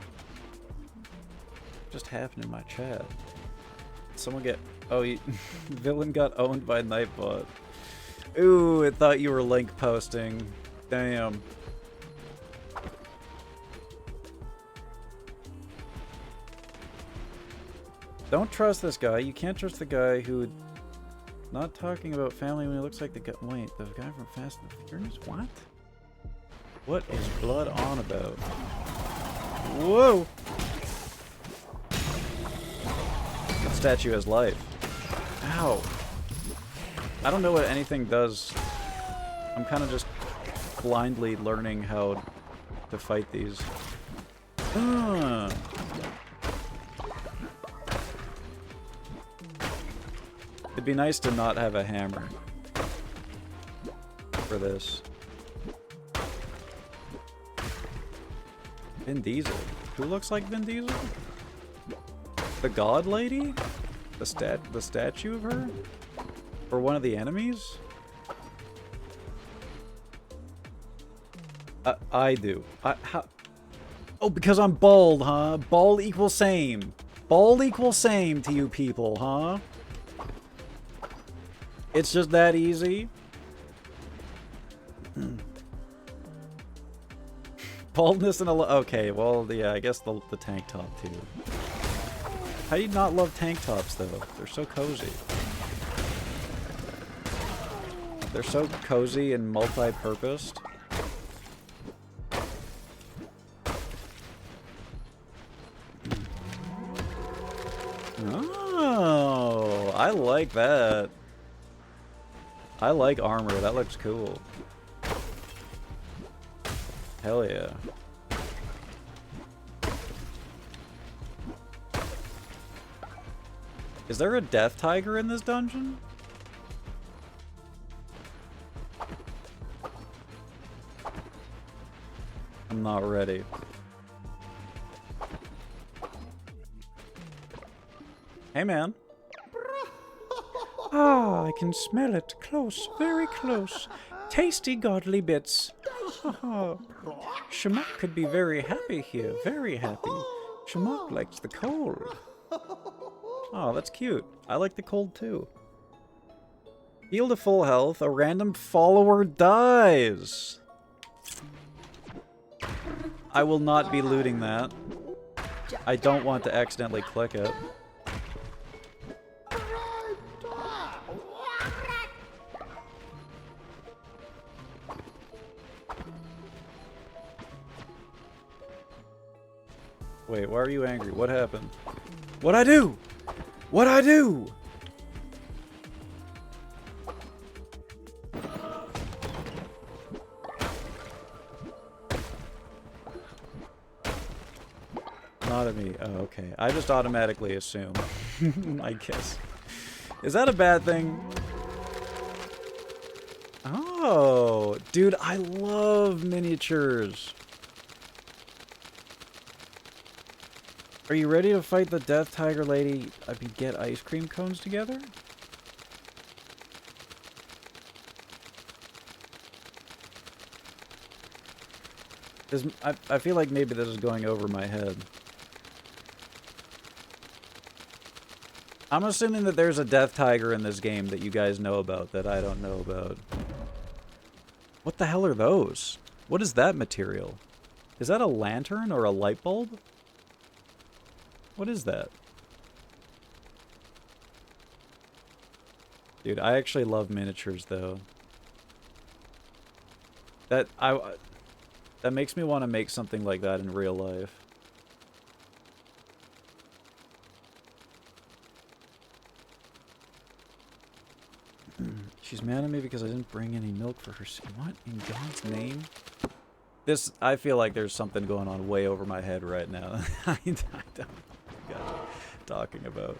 Just happened in my chat. Someone get... Oh, Villain got owned by Nightbot. Ooh, it thought you were link posting. Damn. Don't trust this guy. You can't trust the guy who... Not talking about family when he looks like the guy... Wait, the guy from Fast and the Furious? What? What is blood on about? Whoa! That statue has life. Ow. I don't know what anything does. I'm kind of just blindly learning how to fight these. It'd be nice to not have a hammer for this. Vin Diesel. Who looks like Vin Diesel? The God Lady? The statue of her? Or one of the enemies? I do. How? Oh, because I'm bald, huh? Bald equals same. Bald equals same to you people, huh? It's just that easy. Baldness and a... Okay, well, yeah, I guess the tank top, too. How do you not love tank tops, though? They're so cozy. They're so cozy and multi-purposed. Oh, I like that. I like armor. That looks cool. Hell yeah. Is there a death tiger in this dungeon? I'm not ready. Hey, man. Ah, I can smell it. Close, very close. Tasty, godly bits. Shamak could be very happy here, very happy. Shamak likes the cold. Oh, that's cute. I like the cold too. Heal to full health, a random follower dies. I will not be looting that. I don't want to accidentally click it. Wait, why are you angry? What happened? What'd I do? What'd I do? Not at me. Oh, okay. I just automatically assume. I guess. Is that a bad thing? Oh, dude, I love miniatures. Are you ready to fight the Death Tiger Lady? I mean, get ice cream cones together? I feel like maybe this is going over my head. I'm assuming that there's a Death Tiger in this game that you guys know about that I don't know about. What the hell are those? What is that material? Is that a lantern or a light bulb? What is that? Dude, I actually love miniatures though. That makes me want to make something like that in real life. She's mad at me because I didn't bring any milk for her. What in God's name? This, I feel like there's something going on way over my head right now. I don't know what you guys are talking about.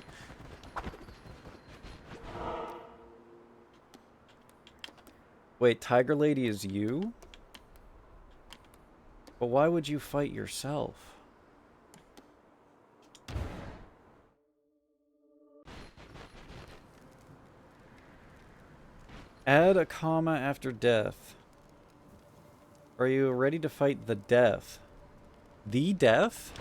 Wait, Tiger Lady is you? But why would you fight yourself? Add a comma after death. Are you ready to fight the death? The death?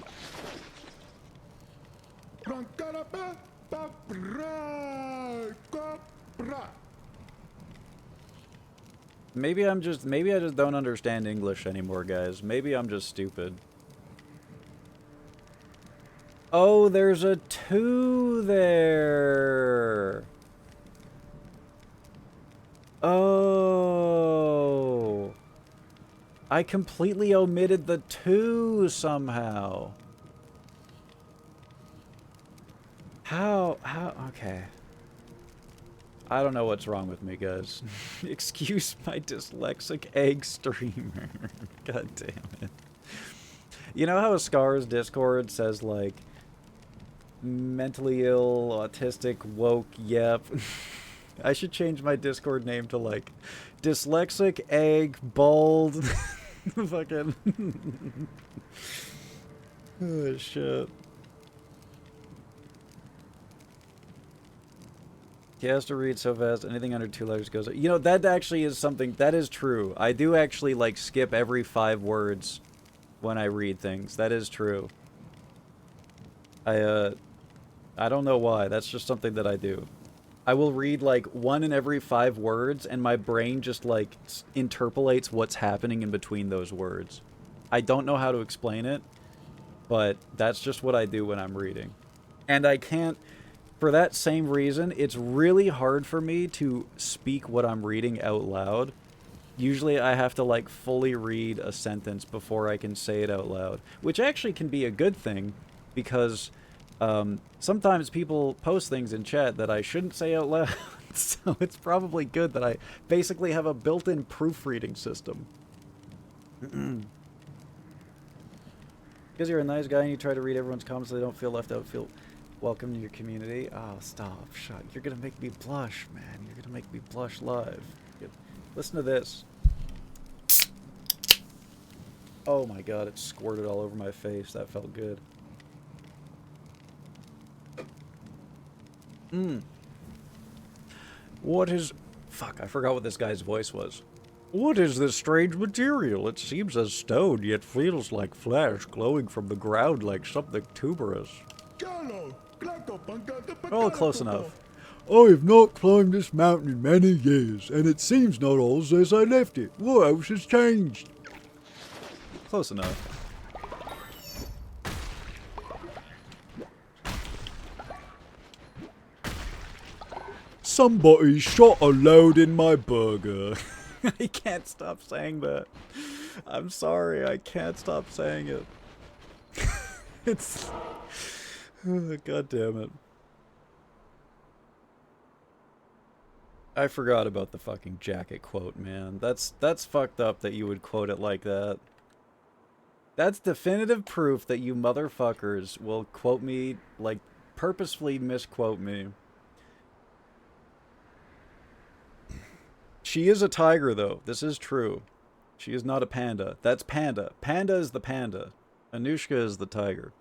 Maybe I just don't understand English anymore, guys. Maybe I'm just stupid. Oh, there's a 2 there. Oh. I completely omitted the 2 somehow. How, okay. I don't know what's wrong with me, guys. Excuse my dyslexic egg streamer. God damn it. You know how Scar's Discord says, like, mentally ill, autistic, woke, yep. I should change my Discord name to, like, dyslexic, egg, bald, fucking... oh, shit. He has to read so fast, anything under 2 letters goes... You know, that actually is something... That is true. I do actually, like, skip every 5 words when I read things. That is true. I don't know why. That's just something that I do. I will read, like, 1 in every 5 words, and my brain just, like, interpolates what's happening in between those words. I don't know how to explain it, but that's just what I do when I'm reading. And I can't... For that same reason, it's really hard for me to speak what I'm reading out loud. Usually I have to, like, fully read a sentence before I can say it out loud. Which actually can be a good thing, because sometimes people post things in chat that I shouldn't say out loud. So it's probably good that I basically have a built-in proofreading system. Because you're a nice guy and you try to read everyone's comments so they don't feel left out, feel welcome to your community. Oh, stop. Shut. You're going to make me blush, man. You're going to make me blush live. Listen to this. Oh my god, it squirted all over my face. That felt good. What is... Fuck, I forgot what this guy's voice was. What is this strange material? It seems as stone, yet feels like flesh, glowing from the ground like something tuberous. Oh, close enough. I have not climbed this mountain in many years, and it seems not all as I left it. What else has changed? Close enough. Somebody shot a load in my burger. I can't stop saying that. I'm sorry, I can't stop saying it. It's... God damn it. I forgot about the fucking jacket quote, man. That's fucked up that you would quote it like that. That's definitive proof that you motherfuckers will quote me, like, purposefully misquote me. She is a tiger, though. This is true. She is not a panda. That's Panda. Panda is the panda. Anushka is the tiger.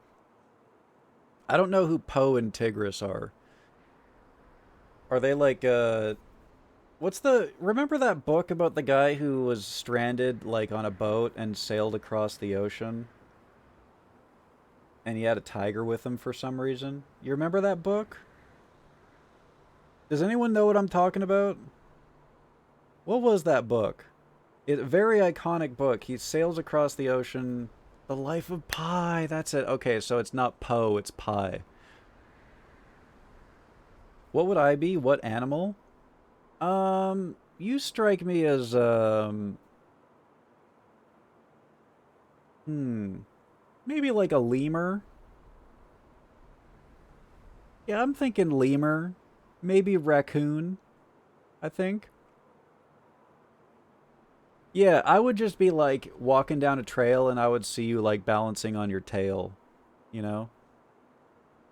I don't know who Poe and Tigris are. Are they like, what's the... Remember that book about the guy who was stranded, like, on a boat and sailed across the ocean? And he had a tiger with him for some reason? You remember that book? Does anyone know what I'm talking about? What was that book? It's a very iconic book. He sails across the ocean. The Life of Pi. That's it. Okay, so it's not Poe, it's Pi. What would I be? What animal? You strike me as, maybe like a lemur? Yeah, I'm thinking lemur. Maybe raccoon, I think. Yeah, I would just be, like, walking down a trail and I would see you, like, balancing on your tail, you know?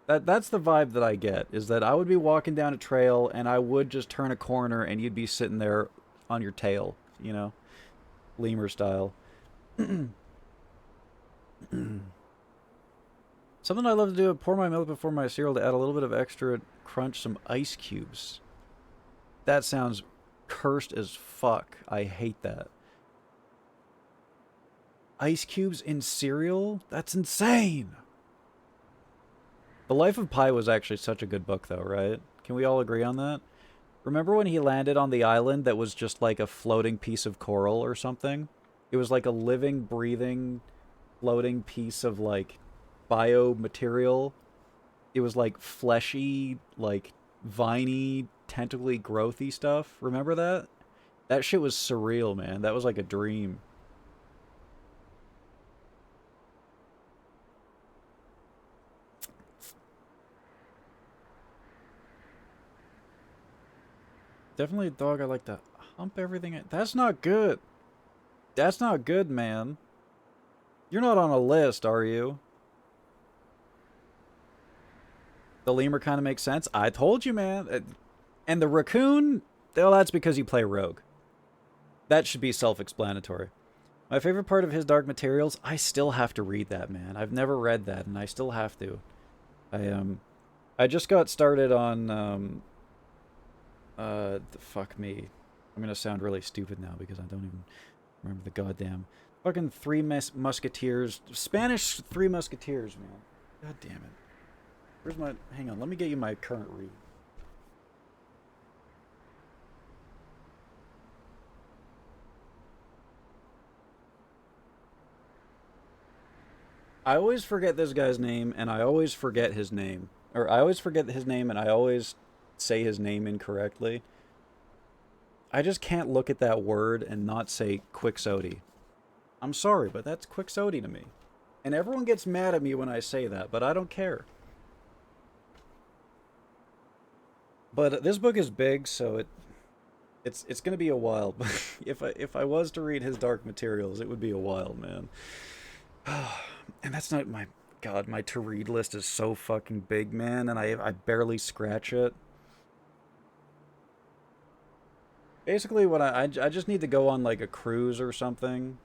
That's the vibe that I get, is that I would be walking down a trail and I would just turn a corner and you'd be sitting there on your tail, you know? Lemur style. Something I love to do, pour my milk before my cereal to add a little bit of extra crunch, some ice cubes. That sounds cursed as fuck. I hate that. Ice cubes in cereal? That's insane! The Life of Pi was actually such a good book, though, right? Can we all agree on that? Remember when he landed on the island that was just like a floating piece of coral or something? It was like a living, breathing, floating piece of, like, biomaterial. It was like fleshy, like, viney, tentacly, growthy stuff. Remember that? That shit was surreal, man. That was like a dream. Definitely a dog I like to hump everything. That's not good. That's not good, man. You're not on a list, are you? The lemur kind of makes sense. I told you, man. And the raccoon, well, that's because you play rogue. That should be self-explanatory. My favorite part of his Dark Materials, I still have to read that, man. I've never read that, and I still have to. I just got started on, fuck me. I'm gonna sound really stupid now because I don't even remember the goddamn fucking Three Musketeers, Spanish Three Musketeers, man. God damn it. Where's my, hang on, let me get you my current read. I always forget this guy's name, and I always forget his name. Or I always forget his name, and I always say his name incorrectly. I just can't look at that word and not say Quixote. I'm sorry, but that's Quixote to me. And everyone gets mad at me when I say that, but I don't care. But this book is big, so it's gonna be a while. If I was to read his Dark Materials, it would be a while, man. And that's not my God. My to read list is so fucking big, man, and I barely scratch it. Basically, what I just need to go on like a cruise or something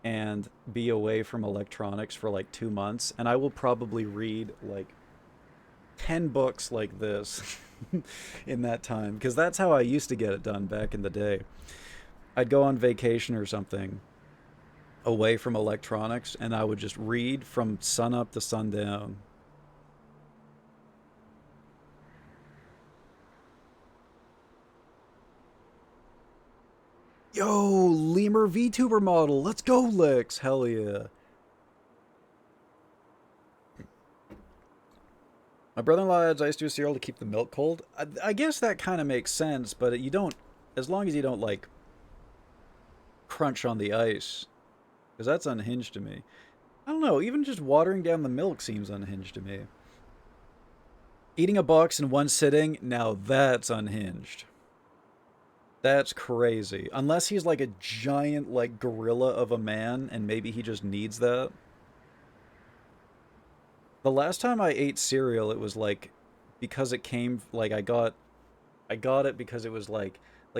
and be away from electronics for like 2 months, and I will probably read like 10 books like this in that time, because that's how I used to get it done back in the day. I'd go on vacation or something away from electronics, and I would just read from sun up to sundown. Yo, lemur VTuber model, let's go, Lex. Hell yeah. My brother-in-law adds ice to his cereal to keep the milk cold. I guess that kind of makes sense, but you don't, as long as you don't like crunch on the ice, because that's unhinged to me. I don't know, even just watering down the milk seems unhinged to me. Eating a box in one sitting, now that's unhinged. That's crazy. Unless he's like a giant, like, gorilla of a man, and maybe he just needs that. The last time I ate cereal, it was like, because it came, like, I got it because it was like,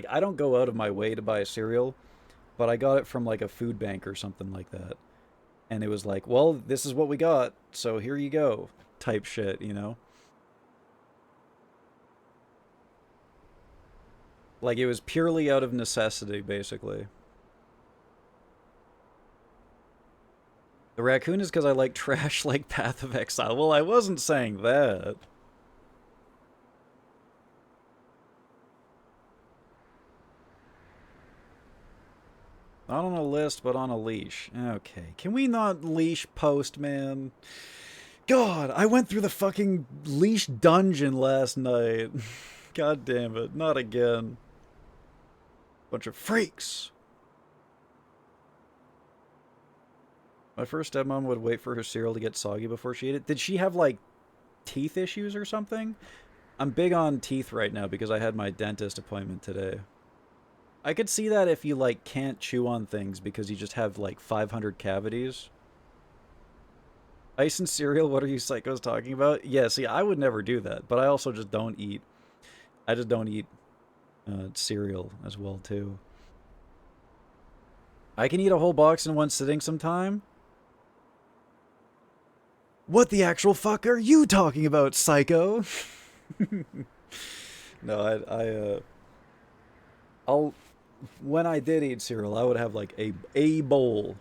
I don't go out of my way to buy a cereal, but I got it from like a food bank or something like that. And it was like, well, this is what we got, so here you go, type shit, you know? Like, it was purely out of necessity, basically. The raccoon is because I like trash like Path of Exile. Well, I wasn't saying that. Not on a list, but on a leash. Okay. Can we not leash post, man? God, I went through the fucking leash dungeon last night. God damn it. Not again. Bunch of freaks. My first stepmom would wait for her cereal to get soggy before she ate it. Did she have, like, teeth issues or something? I'm big on teeth right now because I had my dentist appointment today. I could see that if you, like, can't chew on things because you just have, like, 500 cavities. Ice and cereal, what are you psychos talking about? Yeah, see, I would never do that, but I also just don't eat. I just don't eat cereal as well, too. I can eat a whole box in one sitting sometime. What the actual fuck are you talking about, psycho? No, I'll when I did eat cereal, I would have like a bowl.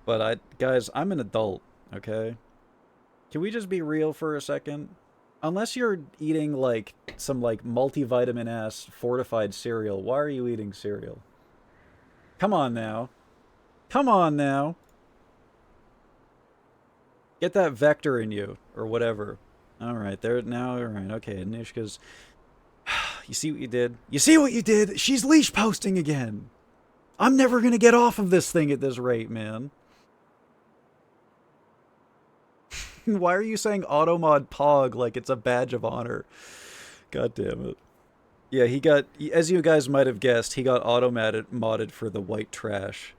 But guys, I'm an adult, okay? Can we just be real for a second? Unless you're eating like some like multivitamin ass fortified cereal, why are you eating cereal? Come on now. Come on now. Get that vector in you or whatever. All right, there now. All right, okay. Anishka's. You see what you did? You see what you did? She's leash posting again. I'm never gonna get off of this thing at this rate, man. Why are you saying Automod Pog like it's a badge of honor? God damn it. Yeah, he got, as you guys might have guessed, he got modded for the white trash.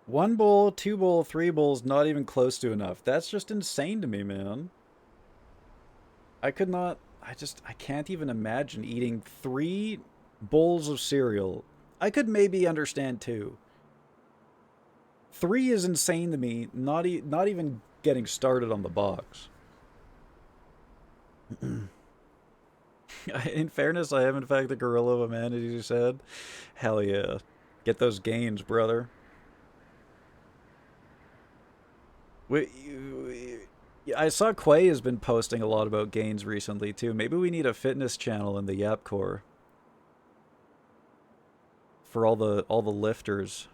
One bowl, two bowl, three bowls, not even close to enough. That's just insane to me, man. I could not, I can't even imagine eating 3 bowls of cereal. I could maybe understand 2. 3 is insane to me, not even getting started on the box. In fairness, I am in fact a gorilla of a man, as you said. Hell yeah. Get those gains, brother. I saw Quay has been posting a lot about gains recently too. Maybe we need a fitness channel in the Yap Core for all the lifters.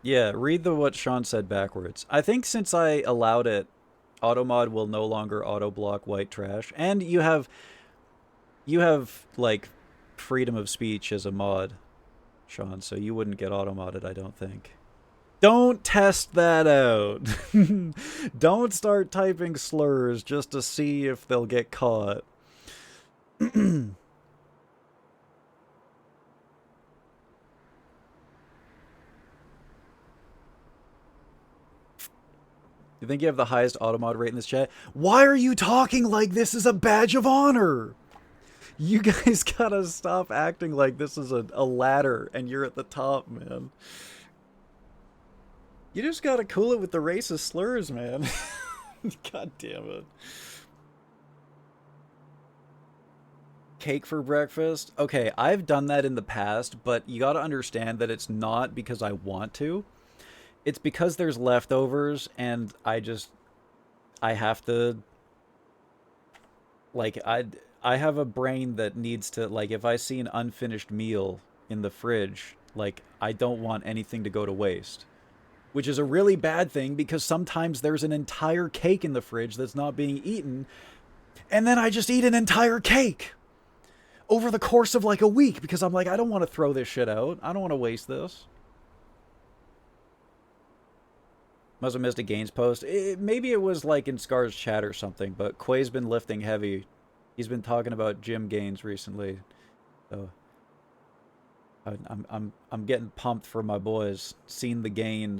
Yeah, read the what Sean said backwards. I think since I allowed it, automod will no longer auto block white trash, and you have like freedom of speech as a mod, Sean, so you wouldn't get auto modded, I don't think. Don't test that out. Don't start typing slurs just to see if they'll get caught. You think you have the highest automod rate in this chat? Why are you talking like this is a badge of honor? You guys gotta stop acting like this is a ladder and you're at the top, man. You just gotta cool it with the racist slurs, man. God damn it. Cake for breakfast? Okay, I've done that in the past, but you gotta understand that it's not because I want to. It's because there's leftovers and I have to like I have a brain that needs to like if I see an unfinished meal in the fridge, like I don't want anything to go to waste. Which is a really bad thing because sometimes there's an entire cake in the fridge that's not being eaten, and then I just eat an entire cake over the course of like a week because I'm like, I don't want to throw this shit out. I don't want to waste this. Must have missed a Gains post. Maybe it was like in Scar's chat or something, but Quay's been lifting heavy. He's been talking about gym gains recently. So I'm getting pumped for my boys. Seen the gain.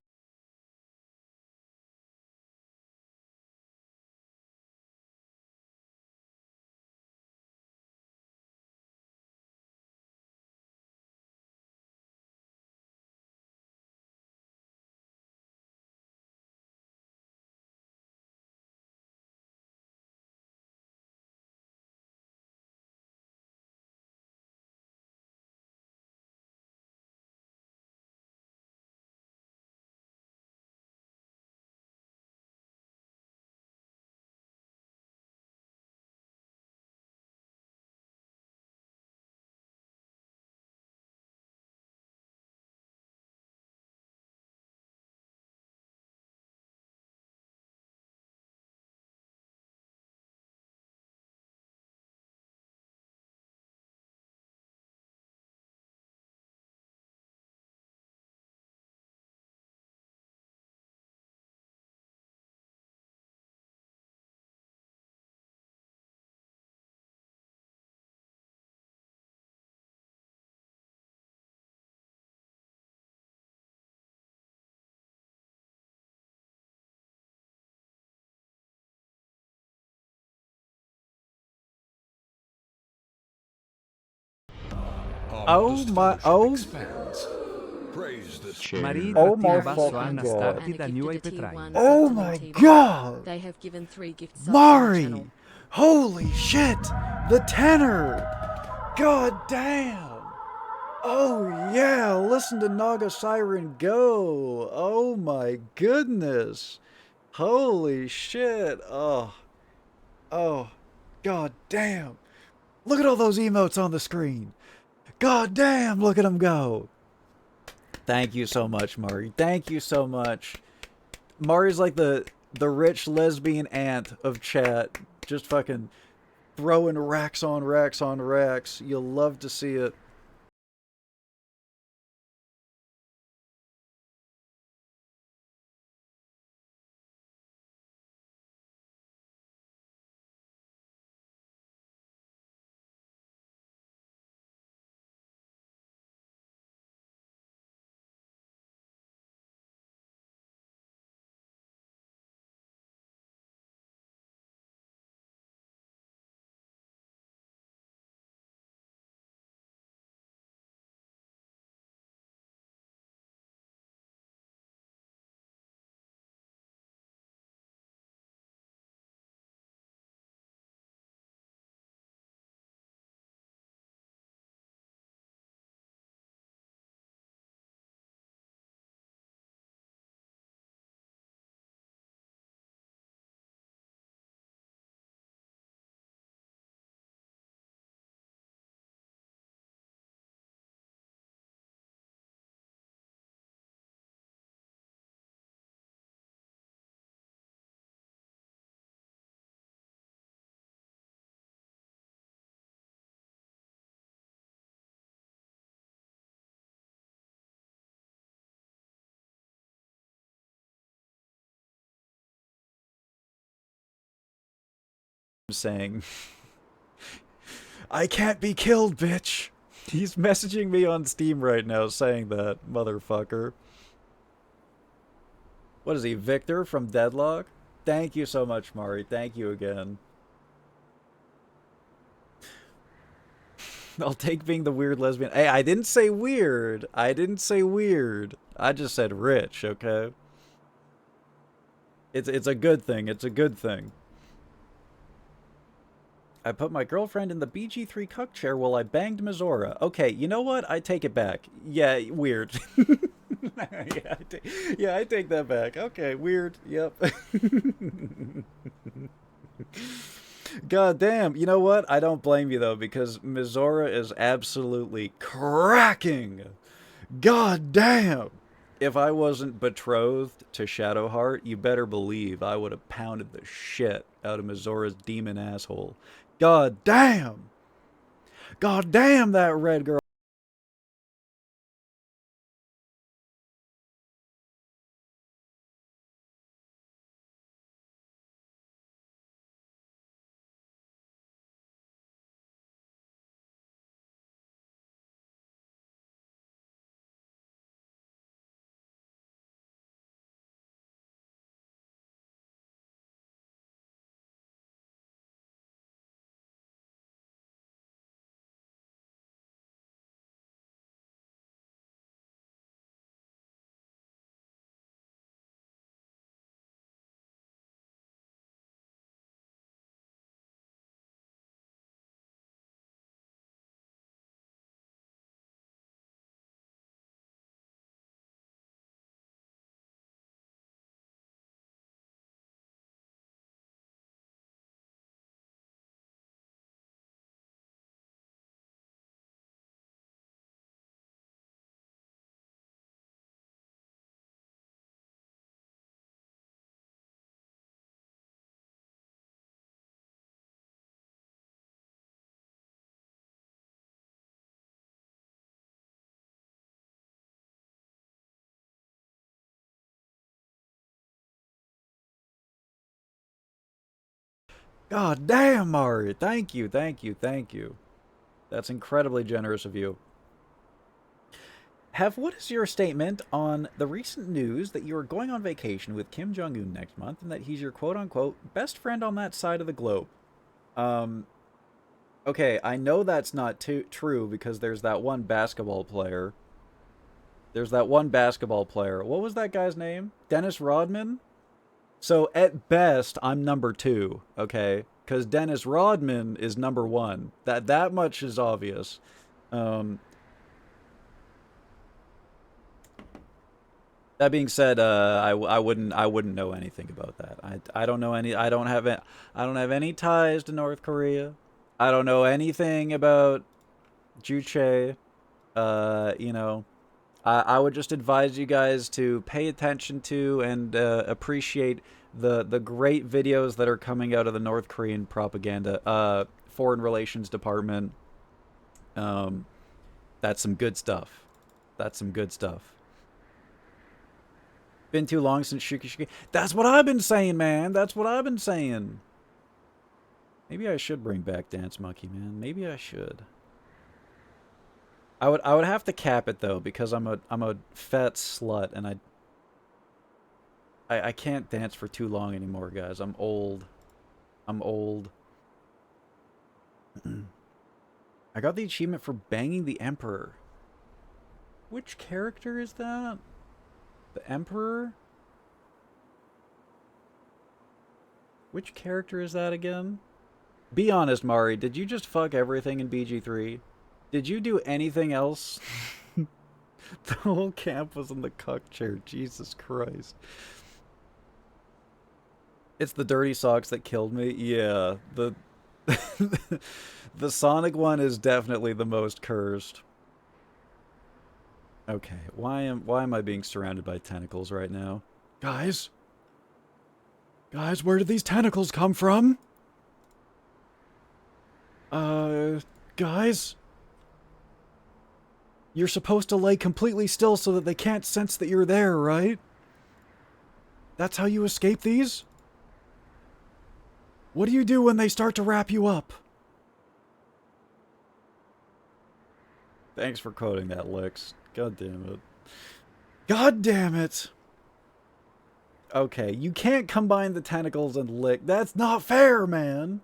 Oh my, oh, Expands. Praise the oh my fucking god. Oh my god! They have given 3 gift subs on the channel. Mari! Holy shit! The tenor! God damn! Oh yeah, listen to Naga Siren go! Oh my goodness! Holy shit! Oh, god damn! Look at all those emotes on the screen! God damn, look at them go! Thank you so much, Mari. Thank you so much. Mari's like the rich lesbian aunt of chat. Just fucking throwing racks on racks on racks. You'll love to see it. saying, I can't be killed, bitch. He's messaging me on Steam right now saying that, motherfucker. What is he, Victor from Deadlock? Thank you so much, Mari. Thank you again. I'll take being the weird lesbian. Hey, I didn't say weird. I didn't say weird. I just said rich, okay? It's a good thing. It's a good thing. I put my girlfriend in the BG3 cuck chair while I banged Mizora. Okay, you know what? I take it back. Yeah, weird. Yeah, I take that back. Okay, weird. Yep. God damn. You know what? I don't blame you, though, because Mizora is absolutely cracking. God damn. If I wasn't betrothed to Shadowheart, you better believe I would have pounded the shit out of Mizora's demon asshole. God damn! God damn that red girl! God damn, Mari! Thank you, thank you, thank you. That's incredibly generous of you. What is your statement on the recent news that you are going on vacation with Kim Jong-un next month and that he's your quote-unquote best friend on that side of the globe? Okay, I know that's not true because there's that one basketball player. There's that one basketball player. What was that guy's name? Dennis Rodman? So at best, I'm number 2, okay? Because Dennis Rodman is number 1. That much is obvious. That being said, I wouldn't know anything about that. I don't know any. I don't have any ties to North Korea. I don't know anything about Juche. You know, I would just advise you guys to pay attention to and appreciate the great videos that are coming out of the North Korean propaganda foreign relations department. That's some good stuff. That's some good stuff. Been too long since Shuki. That's what I've been saying, man. That's what I've been saying. Maybe I should bring back Dance Monkey, man. Maybe I should. I would have to cap it though because I'm a fat slut and I can't dance for too long anymore, guys. I'm old. I'm old. I got the achievement for banging the Emperor. Which character is that? The Emperor? Which character is that again? Be honest, Mari. Did you just fuck everything in BG3? Did you do anything else? The whole camp was in the cuck chair. Jesus Christ. It's the dirty socks that killed me? Yeah. The Sonic one is definitely the most cursed. Okay, why am I being surrounded by tentacles right now? Guys? Guys, where did these tentacles come from? Guys? You're supposed to lay completely still so that they can't sense that you're there, right? That's how you escape these? What do you do when they start to wrap you up? Thanks for coding that, Lex. God damn it. God damn it! Okay, you can't combine the tentacles and lick. That's not fair, man!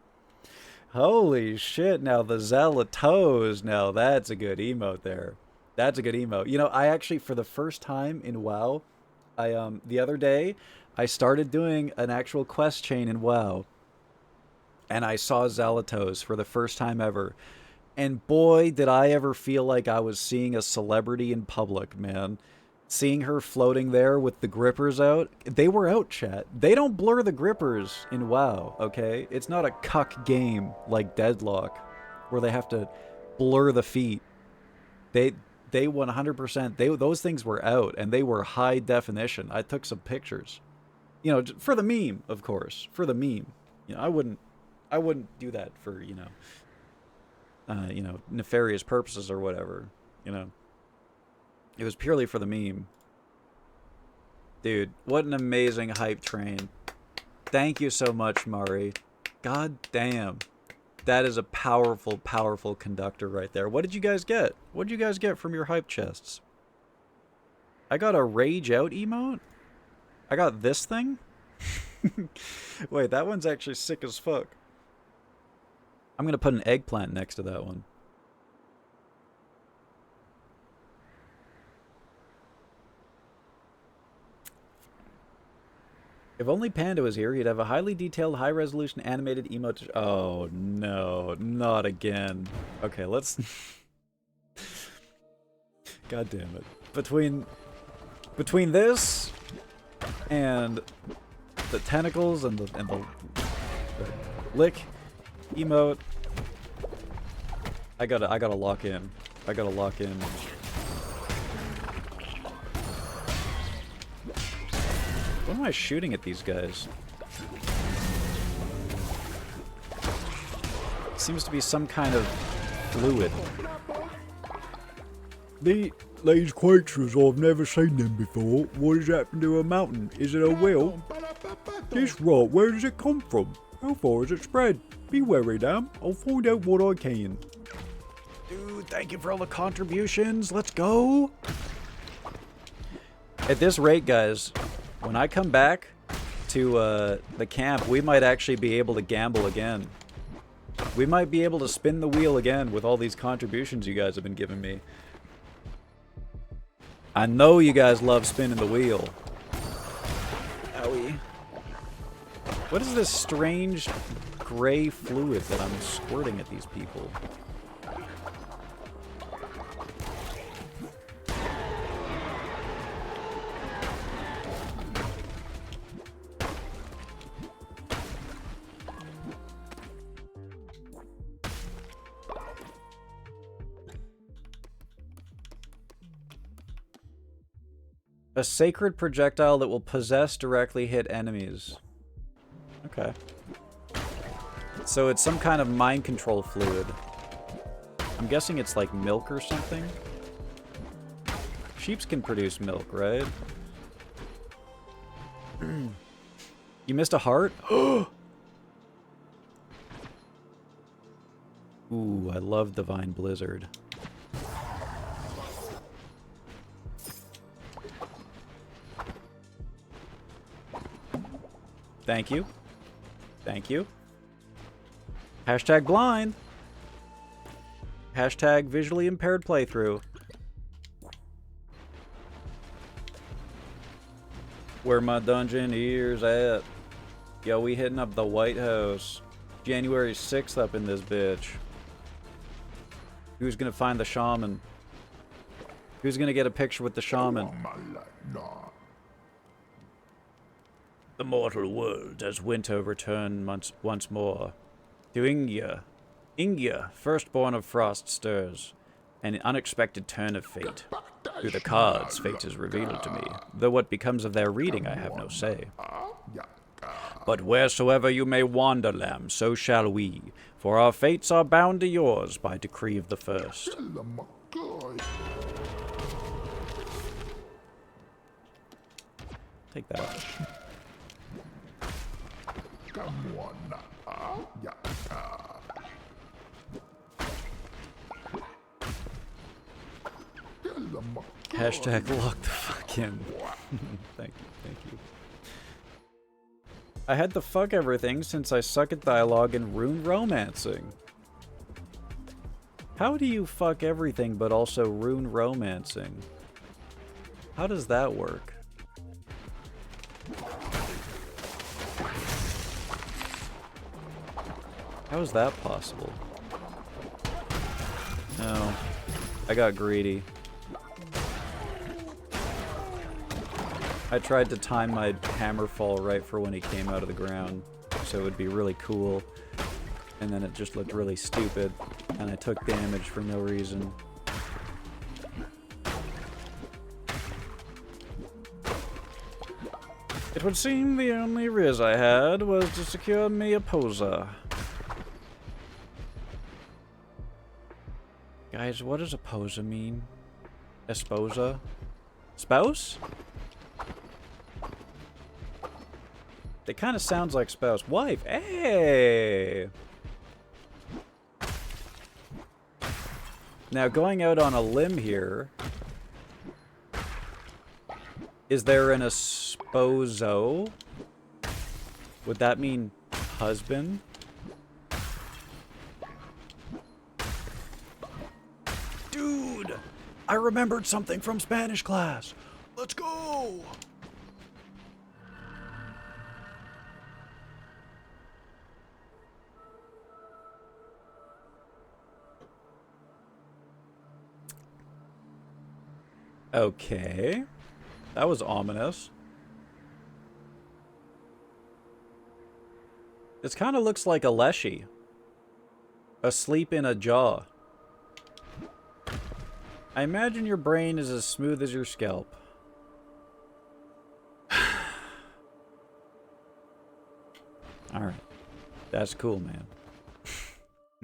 Holy shit, now the Zalatoes. Now that's a good emote there. That's a good emote. You know, I actually, for the first time in WoW, the other day, I started doing an actual quest chain in WoW. And I saw Zalatoes for the first time ever. And boy, did I ever feel like I was seeing a celebrity in public, man. Seeing her floating there with the grippers out. They were out, chat. They don't blur the grippers in WoW, okay? It's not a cuck game like Deadlock, where they have to blur the feet. They 100%, those things were out, and they were high definition. I took some pictures. You know, for the meme, of course. For the meme. You know, I wouldn't do that for, you know, nefarious purposes or whatever, you know. It was purely for the meme. Dude, what an amazing hype train. Thank you so much, Mari. God damn. That is a powerful, powerful conductor right there. What did you guys get? What did you guys get from your hype chests? I got a Rage Out emote? I got this thing? Wait, that one's actually sick as fuck. I'm gonna put an eggplant next to that one. If only Panda was here, he'd have a highly detailed, high-resolution animated emote. Oh, no. Not again. Okay, let's... God damn it. Between this and the tentacles and the lick emote, I gotta lock in. I gotta lock in. What am I shooting at these guys? Seems to be some kind of fluid. These creatures, I've never seen them before. What has happened to a mountain? Is it a whale? This rot, where does it come from? How far has it spread? Be wary, damn. I'll find out what I can. Dude, thank you for all the contributions. Let's go. At this rate, guys, when I come back to the camp, we might actually be able to gamble again. We might be able to spin the wheel again with all these contributions you guys have been giving me. I know you guys love spinning the wheel. Owie. What is this strange gray fluid that I'm squirting at these people? A sacred projectile that will possess directly hit enemies. Okay. So it's some kind of mind control fluid. I'm guessing it's like milk or something. Sheeps can produce milk, right? You missed a heart? Ooh, I love Divine Blizzard. Thank you. Thank you. Hashtag blind. Hashtag visually impaired playthrough. Where my dungeon ears at? Yo, we hitting up the White House. January 6th up in this bitch. Who's gonna find the shaman? Who's gonna get a picture with the shaman? The mortal world as winter returned once more. To Ingia. Ingia, firstborn of frost, stirs. An unexpected turn of fate. Through the cards, fate is revealed to me. Though what becomes of their reading, I have no say. But wheresoever you may wander, lamb, so shall we. For our fates are bound to yours by decree of the first. Take that. Hashtag lock the fuck in. Thank you, thank you. I had to fuck everything since I suck at dialogue and rune romancing. How do you fuck everything but also rune romancing? How does that work? How is that possible? No. I got greedy. I tried to time my hammer fall right for when he came out of the ground, so it would be really cool. And then it just looked really stupid, and I took damage for no reason. It would seem the only riz I had was to secure me a poser. Guys, what does esposa mean? Esposa? Spouse? It kind of sounds like spouse. Wife! Hey! Now, going out on a limb here... Is there an esposo? Would that mean husband? Dude! I remembered something from Spanish class! Let's go! Okay. That was ominous. This kind of looks like a leshy. Asleep in a jaw. I imagine your brain is as smooth as your scalp. Alright. That's cool, man.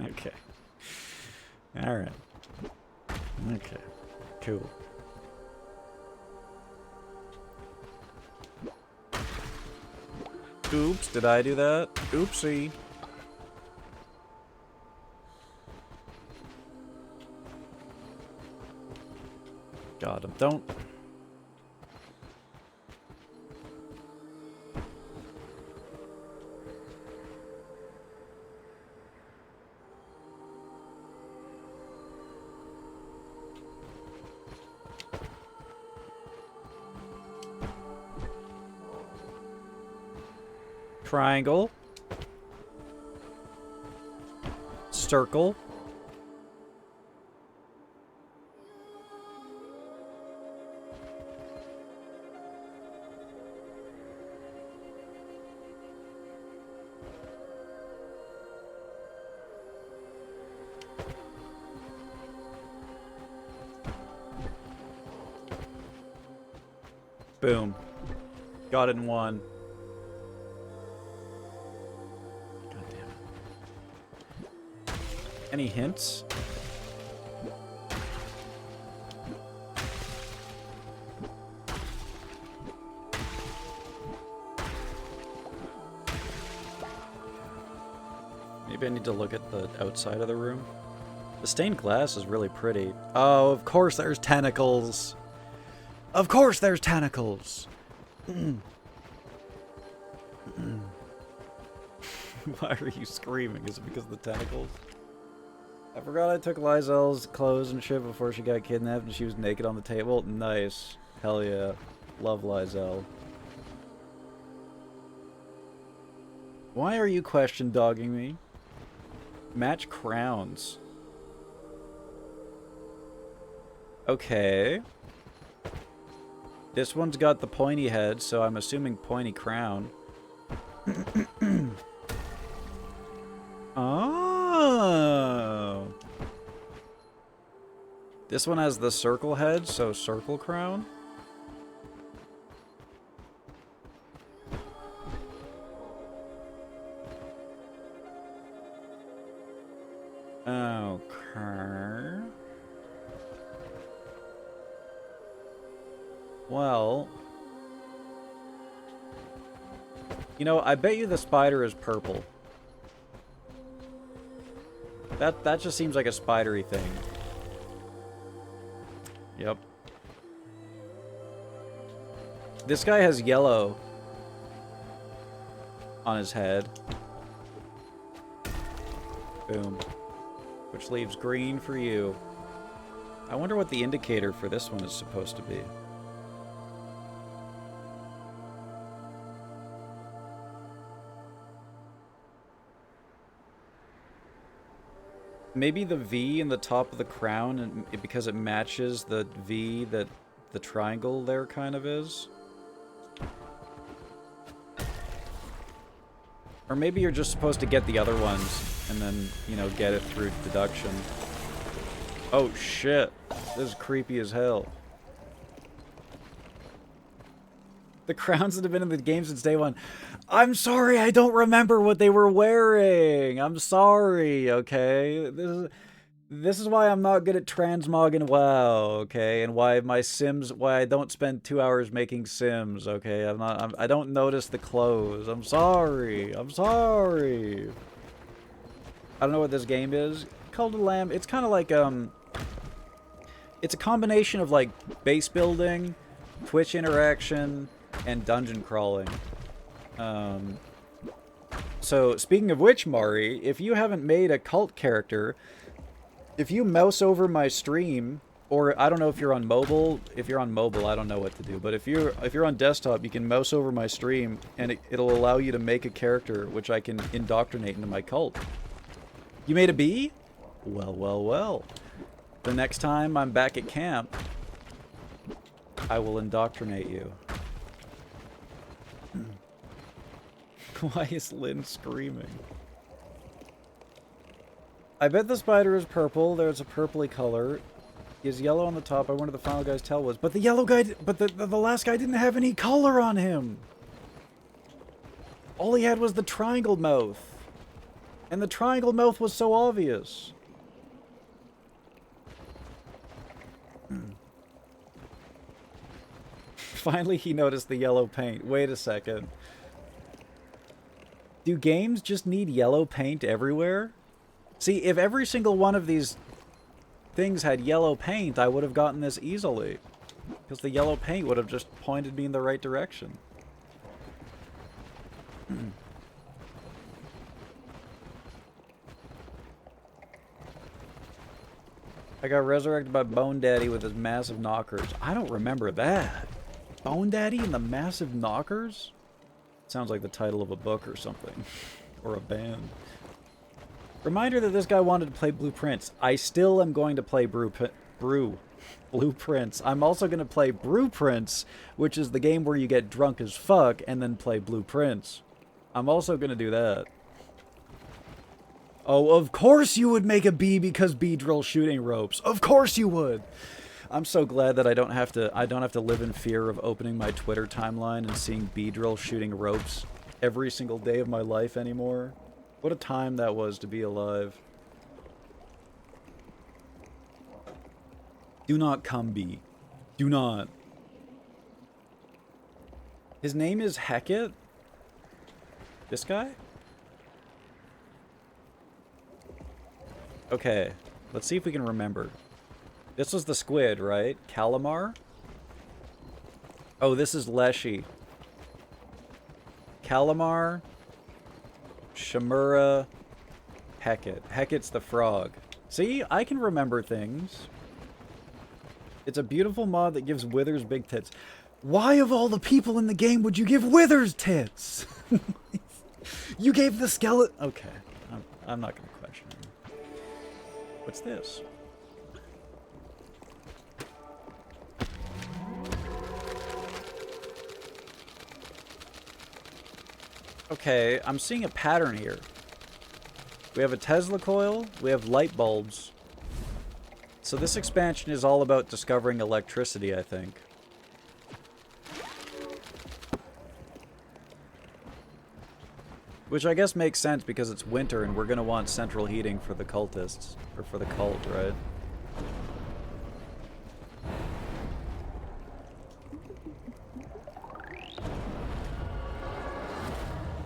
Okay. Alright. Okay. Cool. Oops, did I do that? Oopsie. Got him. Don't. Triangle. Circle. Boom. Got it in one. God damn it. Any hints? Maybe I need to look at the outside of the room. The stained glass is really pretty. Oh, of course there's tentacles. Of course there's tentacles. Why are you screaming? Is it because of the tentacles? I forgot I took Lizelle's clothes and shit before she got kidnapped and she was naked on the table. Nice. Hell yeah. Love Lizelle. Why are you question dogging me? Match crowns. Okay. This one's got the pointy head, so I'm assuming pointy crown. Oh. This one has the circle head, so circle crown. Okay. Well, you know, I bet you the spider is purple. That just seems like a spidery thing. Yep. This guy has yellow on his head. Boom. Which leaves green for you. I wonder what the indicator for this one is supposed to be. Maybe the V in the top of the crown, and because it matches the V that the triangle there kind of is. Or maybe you're just supposed to get the other ones and then, you know, get it through deduction. Oh shit. This is creepy as hell. The crowns that have been in the game since day one. I'm sorry, I don't remember what they were wearing. I'm sorry, okay? This is why I'm not good at transmog and WoW, okay? And why I don't spend 2 hours making Sims, okay? I don't notice the clothes. I'm sorry. I'm sorry. I don't know what this game is. Cult of the Lamb. It's kind of like, it's a combination of, like, base building, Twitch interaction, and dungeon crawling. So, speaking of which, Mari, if you haven't made a cult character, if you mouse over my stream, or I don't know if you're on mobile. If you're on mobile, I don't know what to do. But if you're on desktop, you can mouse over my stream, and it'll allow you to make a character, which I can indoctrinate into my cult. You made a bee? Well, well, well. The next time I'm back at camp, I will indoctrinate you. Why is Lynn screaming? I bet the spider is purple. There's a purpley color. He has yellow on the top. I wonder what the final guy's tail was. But the yellow guy... But the last guy didn't have any color on him. All he had was the triangle mouth. And the triangle mouth was so obvious. Finally, he noticed the yellow paint. Wait a second. Do games just need yellow paint everywhere? See, if every single one of these things had yellow paint, I would have gotten this easily. Because the yellow paint would have just pointed me in the right direction. I got resurrected by Bone Daddy with his massive knockers. I don't remember that. Bone Daddy and the massive knockers? Sounds like the title of a book or something. Or a band. Reminder that this guy wanted to play Blueprints. I still am going to play Blueprints. I'm also going to play Brewprints, which is the game where you get drunk as fuck and then play Blueprints. I'm also going to do that. Oh, of course you would make a bee because bee drill shooting ropes. Of course you would. I'm so glad that I don't have to live in fear of opening my Twitter timeline and seeing bee drill shooting ropes every single day of my life anymore. What a time that was to be alive. Do not come, bee. Do not. His name is Hecate? This guy? Okay, let's see if we can remember. This was the squid, right? Calamar? Oh, this is Leshy. Calamar, Shamura, Hecate. Hecate's the frog. See, I can remember things. It's a beautiful mod that gives Withers big tits. Why of all the people in the game would you give Withers tits? You gave the skeleton... Okay, I'm not going to question him. What's this? Okay, I'm seeing a pattern here. We have a Tesla coil, we have light bulbs. So this expansion is all about discovering electricity, I think. Which I guess makes sense because it's winter and we're gonna want central heating for the cultists. Or for the cult, right?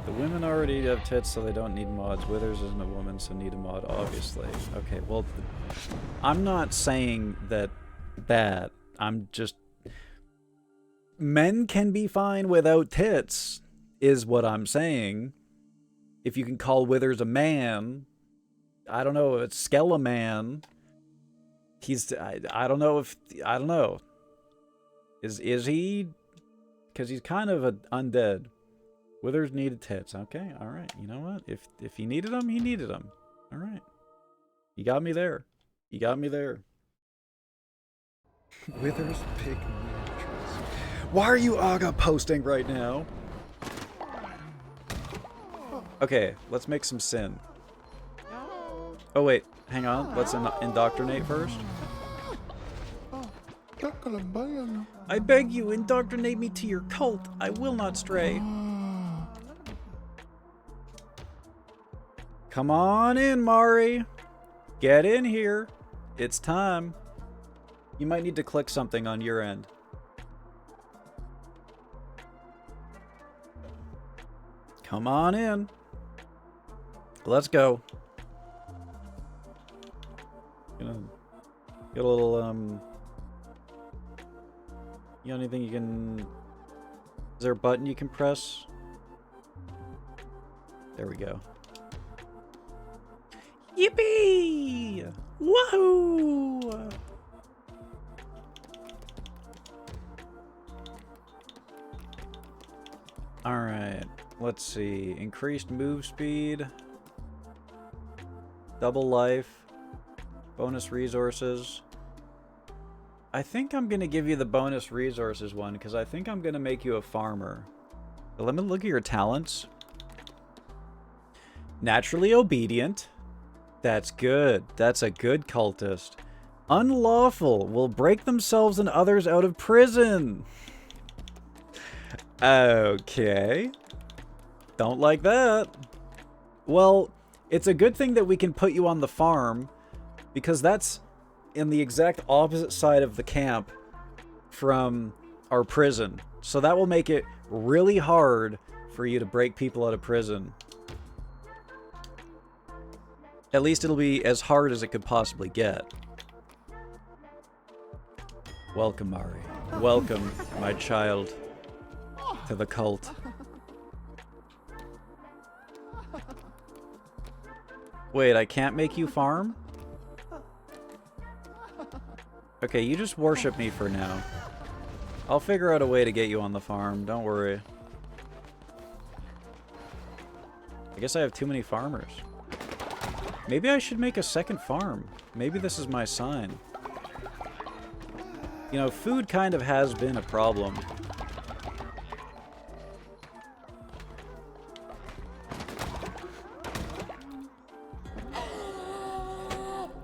The women already have tits, so they don't need mods. Withers isn't a woman, so need a mod, obviously. Okay, well, I'm not saying that. I'm just... Men can be fine without tits, is what I'm saying. If you can call Withers a man, I don't know if it's Skeleman. I don't know if... I don't know. Is he? Because he's kind of an undead. Withers needed tits. Okay, alright. You know what? If he needed them, he needed them. Alright. You got me there. You got me there. Withers big mattress. Why are you Aga posting right now? Okay, let's make some sin. Oh wait, hang on. Let's indoctrinate first. I beg you, indoctrinate me to your cult. I will not stray. Come on in, Mari. Get in here. It's time. You might need to click something on your end. Come on in. Let's go. Gonna get a little, you got anything you can... Is there a button you can press? There we go. Yippee! Woohoo! Alright, let's see. Increased move speed. Double life. Bonus resources. I think I'm going to give you the bonus resources one, because I think I'm going to make you a farmer. But let me look at your talents. Naturally obedient. That's good. That's a good cultist. Unlawful. Will break themselves and others out of prison. Okay. Don't like that. Well, it's a good thing that we can put you on the farm, because that's in the exact opposite side of the camp from our prison. So that will make it really hard for you to break people out of prison. At least it'll be as hard as it could possibly get. Welcome, Mari. Welcome, my child, to the cult. Wait, I can't make you farm? Okay, you just worship me for now. I'll figure out a way to get you on the farm, don't worry. I guess I have too many farmers. Maybe I should make a second farm. Maybe this is my sign. You know, food kind of has been a problem.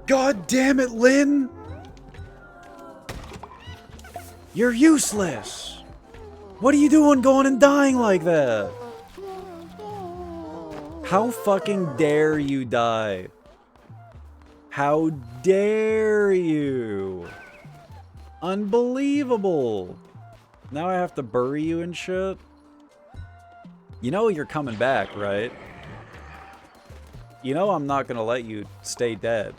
God damn it, Lynn! You're useless! What are you doing going and dying like that? How fucking dare you die? How dare you? Unbelievable! Now I have to bury you and shit? You know you're coming back, right? You know I'm not gonna let you stay dead.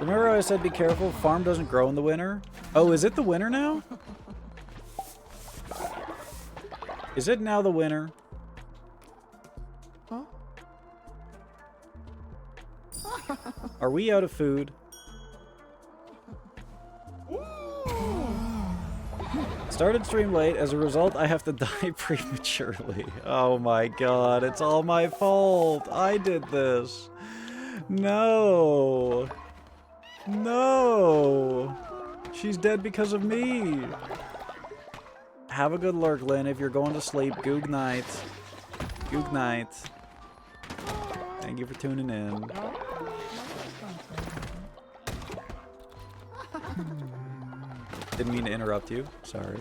Remember I said be careful, farm doesn't grow in the winter? Oh, is it the winter now? Is it now the winter? Huh? Are we out of food? Started stream late. As a result, I have to die prematurely. Oh my god, it's all my fault. I did this. No. No. She's dead because of me. Have a good lurk, Lynn. If you're going to sleep, goog night. Goog night. Thank you for tuning in. Didn't mean to interrupt you. Sorry.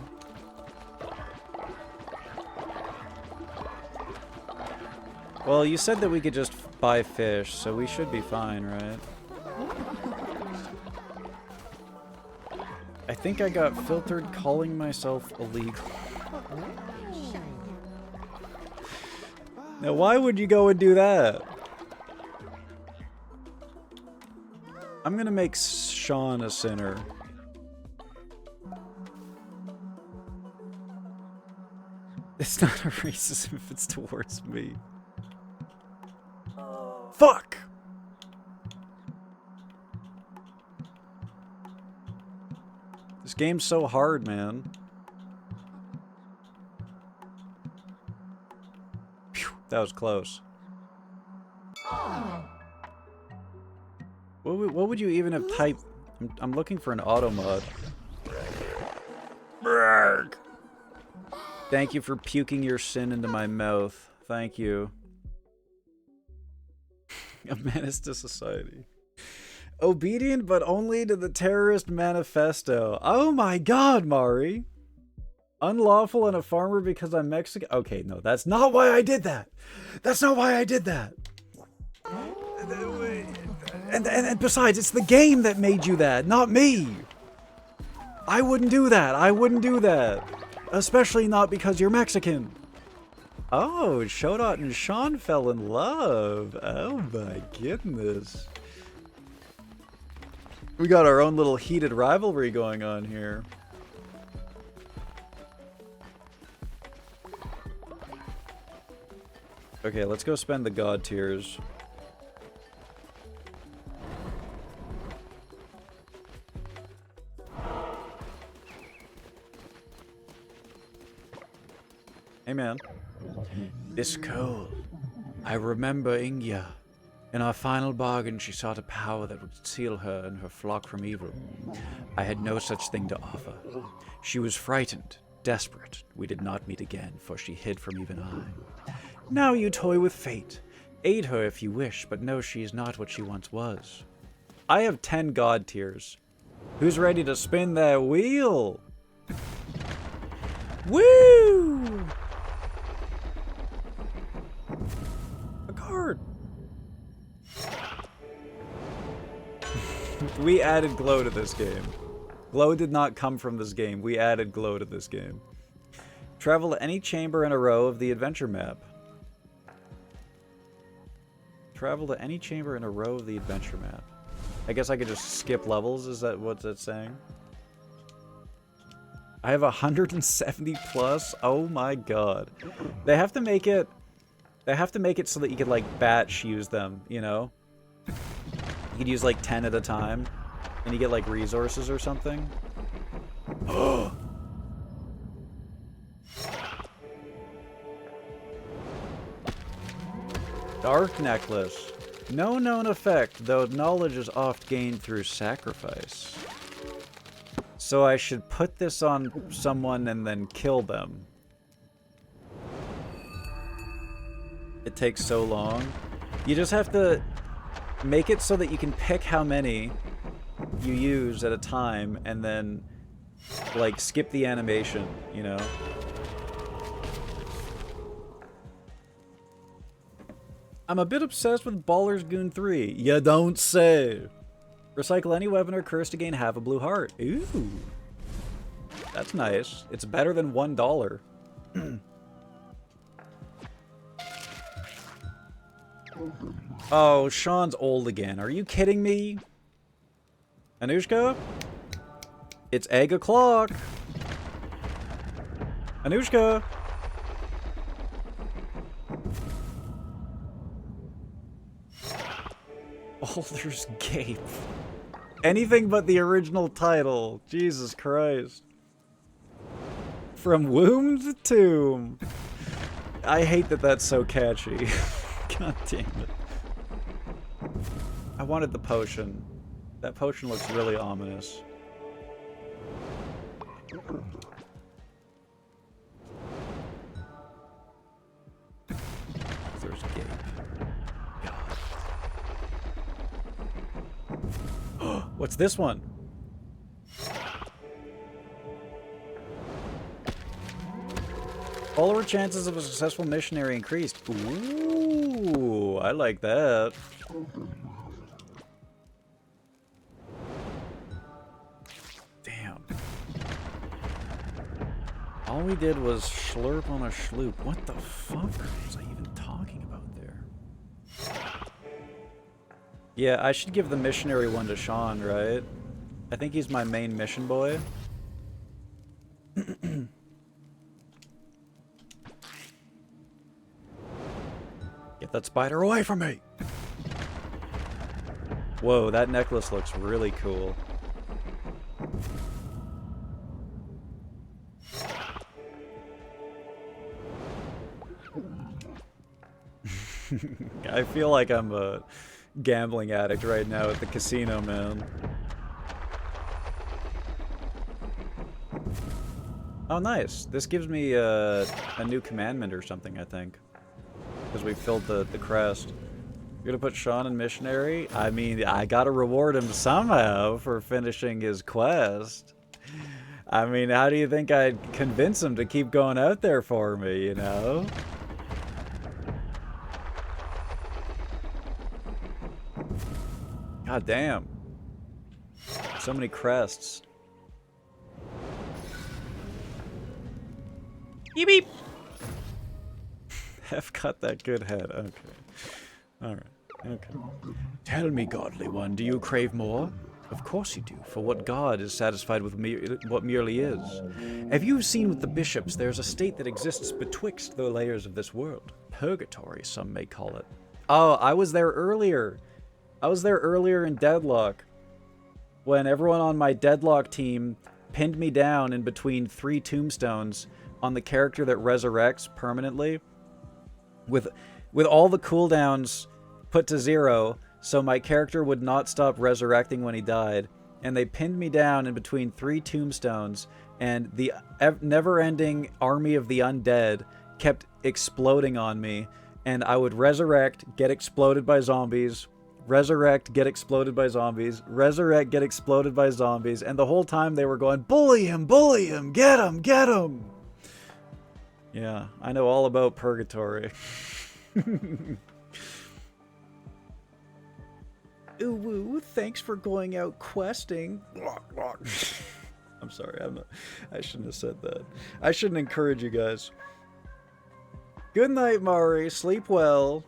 Well, you said that we could just buy fish, so we should be fine, right? think I got filtered calling myself illegal. Now, why would you go and do that? I'm gonna make Sean a sinner. It's not a racism if it's towards me. Fuck! This game's so hard, man. Phew, that was close. What would you even have typed? I'm looking for an auto mod. Brrr. Thank you for puking your sin into my mouth. Thank you. A menace to society. Obedient but only to the terrorist manifesto. Oh my god, Mari. Unlawful and a farmer because I'm Mexican. Okay, no, that's not why I did that. That's not why I did that. And besides, it's the game that made you that, not me. I wouldn't do that. I wouldn't do that. Especially not because you're Mexican. Oh, Shodot and Sean fell in love. Oh my goodness. We got our own little heated rivalry going on here. Okay, let's go spend the god tiers. Hey man. This cold. I remember Ingia. In our final bargain, she sought a power that would seal her and her flock from evil. I had no such thing to offer. She was frightened, desperate. We did not meet again, for she hid from even I. Now you toy with fate. Aid her if you wish, but know she is not what she once was. I have 10 god tiers. Who's ready to spin that wheel? Woo! A card. We added glow to this game. Glow did not come from this game. We added glow to this game. Travel to any chamber in a row of the adventure map. Travel to any chamber in a row of the adventure map. I guess I could just skip levels. Is that what it's saying? I have 170 plus. Oh my god. They have to make it. They have to make it so that you could like batch use them. You know. You could use like 10 at a time, and you get like resources or something. Dark necklace. No known effect, though knowledge is oft gained through sacrifice. So I should put this on someone and then kill them. It takes so long. You just have to make it so that you can pick how many you use at a time and then like skip the animation, you know? I'm a bit obsessed with Baller's Goon 3. You don't say. Recycle any weapon or curse to gain half a blue heart. Ooh. That's nice. It's better than $1. Oh, Sean's old again. Are you kidding me? Anushka? It's egg o'clock. Anushka? Baldur's Gate. Anything but the original title. Jesus Christ. From womb to tomb. I hate that that's so catchy. God damn it. I wanted the potion. That potion looks really ominous. There's a gate. God. What's this one? Follower chances of a successful missionary increased. Ooh, I like that. Damn. All we did was slurp on a schloop. What the fuck was I even talking about there? Yeah, I should give the missionary one to Sean, right? I think he's my main mission boy. Get that spider away from me! Whoa, that necklace looks really cool. I feel like I'm a gambling addict right now at the casino, man. Oh, nice. This gives me a new commandment or something, I think. Because we filled the crest. You're gonna put Sean in missionary? I mean, I gotta reward him somehow for finishing his quest. I mean, how do you think I'd convince him to keep going out there for me, you know? God damn. So many crests. Beep beep! Have got that good head. Okay. Alright. Okay. Tell me, godly one, do you crave more? Of course you do, for what god is satisfied with what merely is? Have you seen with the bishops there's a state that exists betwixt the layers of this world? Purgatory, some may call it. Oh, I was there earlier. I was there earlier in Deadlock. When everyone on my Deadlock team pinned me down in between 3 tombstones on the character that resurrects permanently. With all the cooldowns put to 0, so my character would not stop resurrecting when he died. And they pinned me down in between 3 tombstones, and the never-ending army of the undead kept exploding on me. And I would resurrect, get exploded by zombies, resurrect, get exploded by zombies, resurrect, get exploded by zombies, and the whole time they were going, bully him, get him, get him! Yeah, I know all about Purgatory. Ooh woo, thanks for going out questing. I'm sorry, I shouldn't have said that. I shouldn't encourage you guys. Good night, Mari. Sleep well.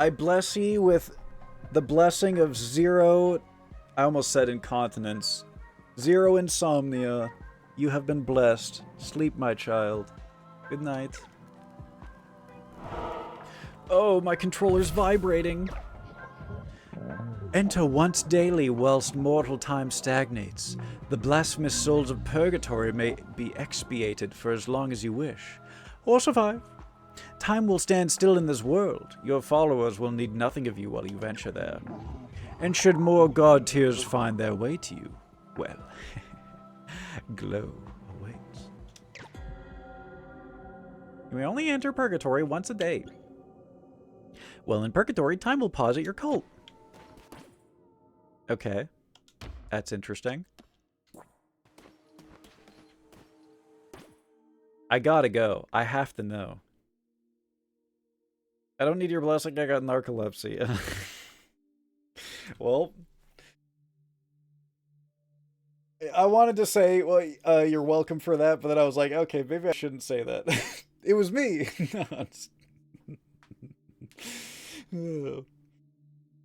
I bless ye with the blessing of 0... I almost said incontinence. 0 insomnia. You have been blessed. Sleep, my child. Good night. Oh, my controller's vibrating. Enter once daily whilst mortal time stagnates. The blasphemous souls of purgatory may be expiated for as long as you wish. Or survive. Time will stand still in this world. Your followers will need nothing of you while you venture there. And should more god tears find their way to you, well, glow awaits. You may only enter purgatory once a day. Well, in purgatory, time will pause at your cult. Okay. That's interesting. I gotta go. I have to know. I don't need your blessing, I got narcolepsy. Well, I wanted to say, well, you're welcome for that, but then I was like, okay, maybe I shouldn't say that. It was me. No,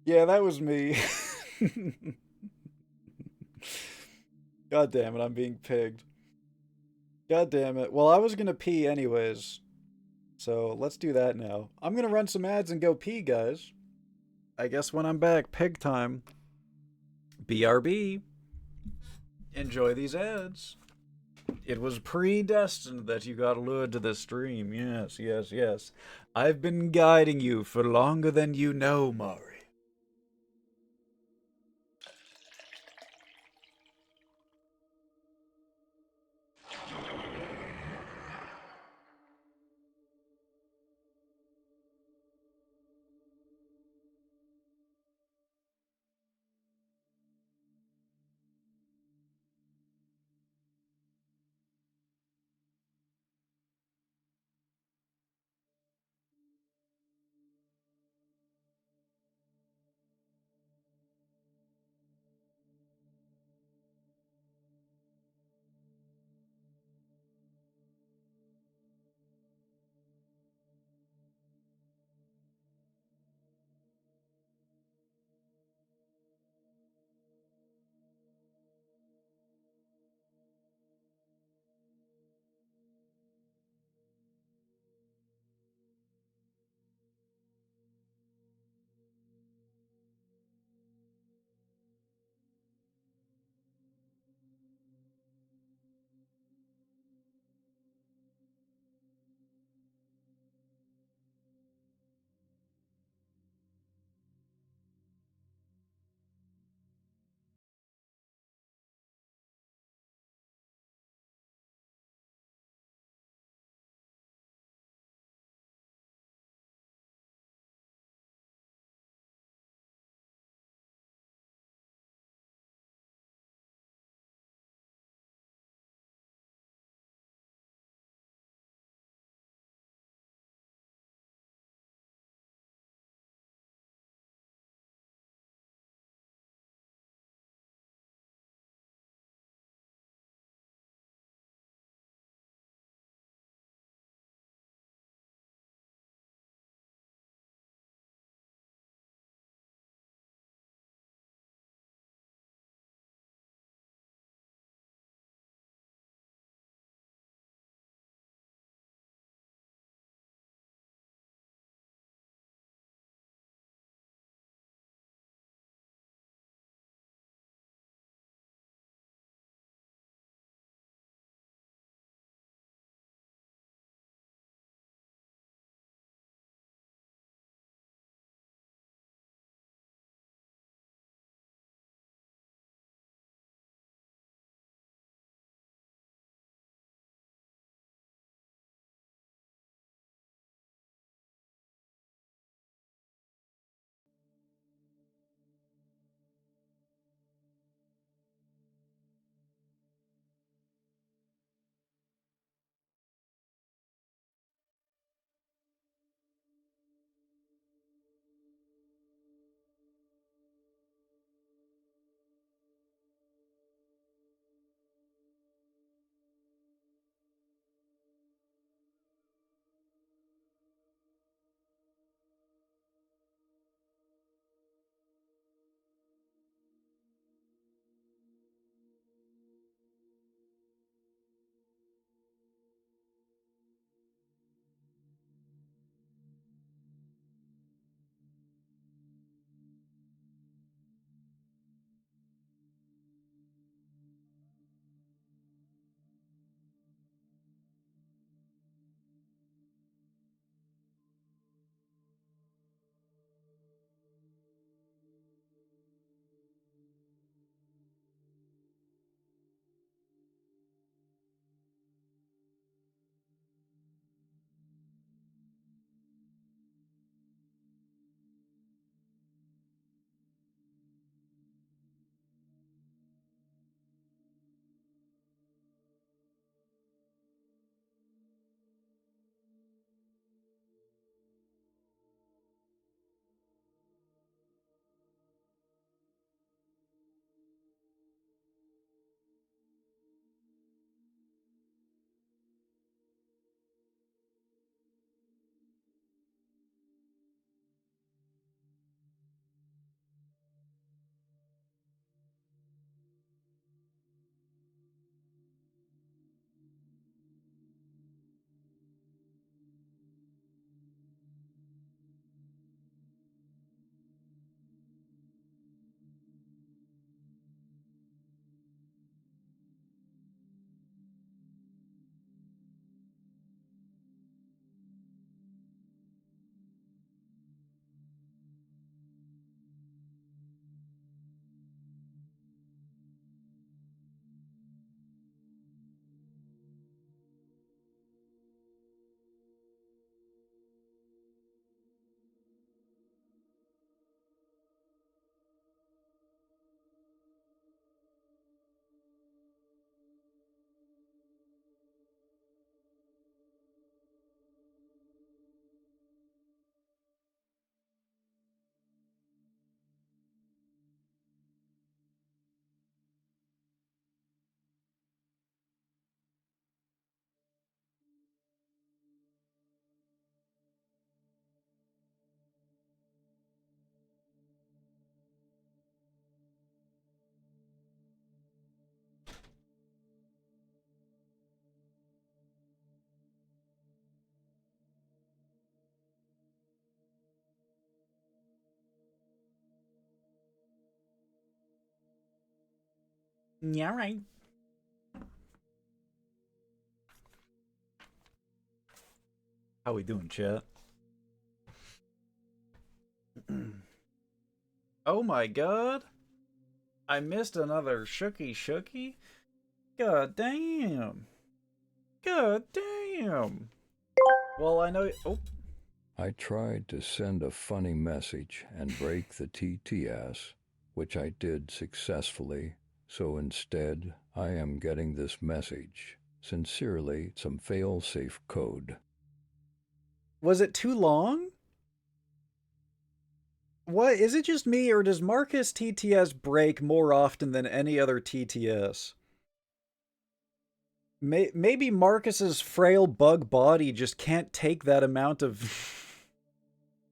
yeah, that was me. God damn it, I'm being pigged. God damn it. Well, I was gonna pee anyways. So let's do that now. I'm gonna run some ads and go pee, guys. I guess when I'm back, pig time. BRB. Enjoy these ads. It was predestined that you got lured to this stream. Yes, yes, yes. I've been guiding you for longer than you know, Mari. Yeah, right. How we doing, chat? Oh my god. I missed another shooky. God damn. God damn. Well, I know. Oh. I tried to send a funny message and break the TTS, which I did successfully, so instead I am getting this message. Sincerely, some fail-safe code. Was it too long? What? Is it just me, or does Marcus TTS break more often than any other TTS? Maybe Marcus's frail bug body just can't take that amount of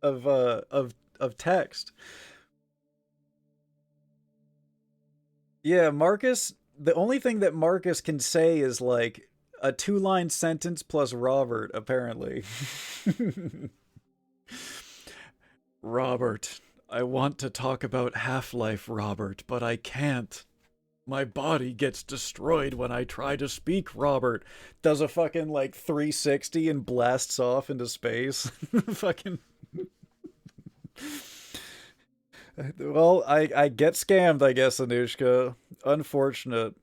of text. Yeah, Marcus, the only thing that Marcus can say is like a 2-line sentence plus Robert, apparently. Robert, I want to talk about Half-Life, Robert, but I can't. My body gets destroyed when I try to speak, Robert. Does a fucking like 360 and blasts off into space. Fucking. Well, I get scammed, I guess, Anushka. Unfortunate.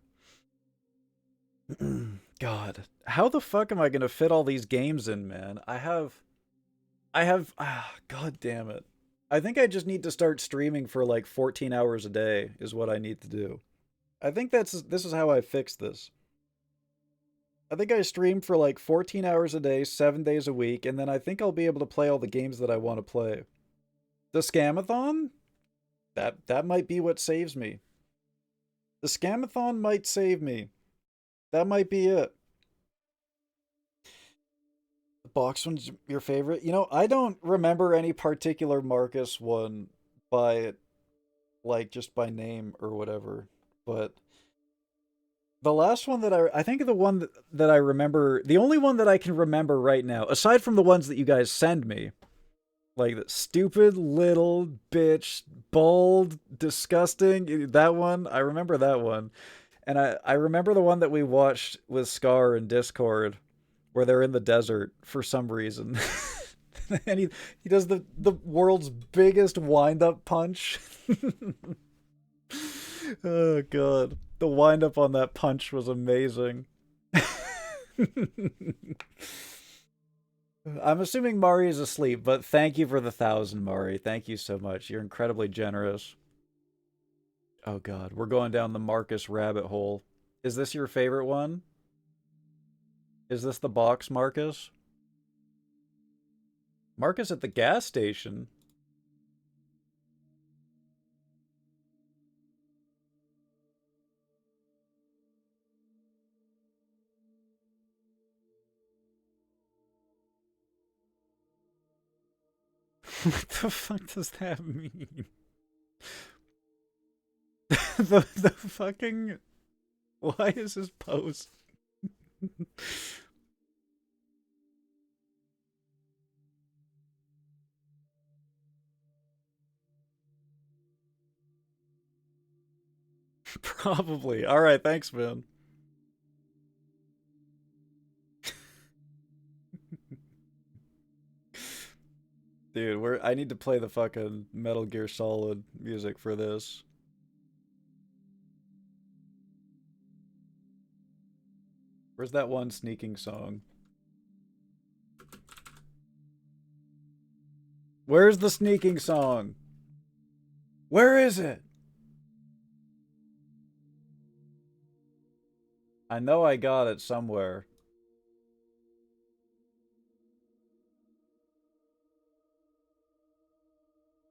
God, how the fuck am I gonna fit all these games in, man? God damn it. I think I just need to start streaming for like 14 hours a day is what I need to do. I think this is how I fix this. I think I stream for like 14 hours a day, 7 days a week, and then I think I'll be able to play all the games that I want to play. The Scamathon? That might be what saves me. The Scamathon might save me. That might be it. The box one's your favorite? You know, I don't remember any particular Marcus one by, like, just by name or whatever. But the last one that I think the one that I remember, the only one that I can remember right now, aside from the ones that you guys send me, like the stupid little bitch, bald, disgusting, that one, I remember that one. And I remember the one that we watched with Scar in Discord, where they're in the desert for some reason. And he does the world's biggest wind-up punch. Oh god. The wind-up on that punch was amazing. I'm assuming Mari is asleep, but thank you for the 1,000, Mari. Thank you so much. You're incredibly generous. Oh god, we're going down the Marcus rabbit hole. Is this your favorite one? Is this the box, Marcus? Marcus at the gas station? What the fuck does that mean? the fucking... Why is this post? Probably. Alright, thanks, man. Dude, I need to play the fucking Metal Gear Solid music for this. Where's that one sneaking song? Where's the sneaking song? Where is it? I know I got it somewhere.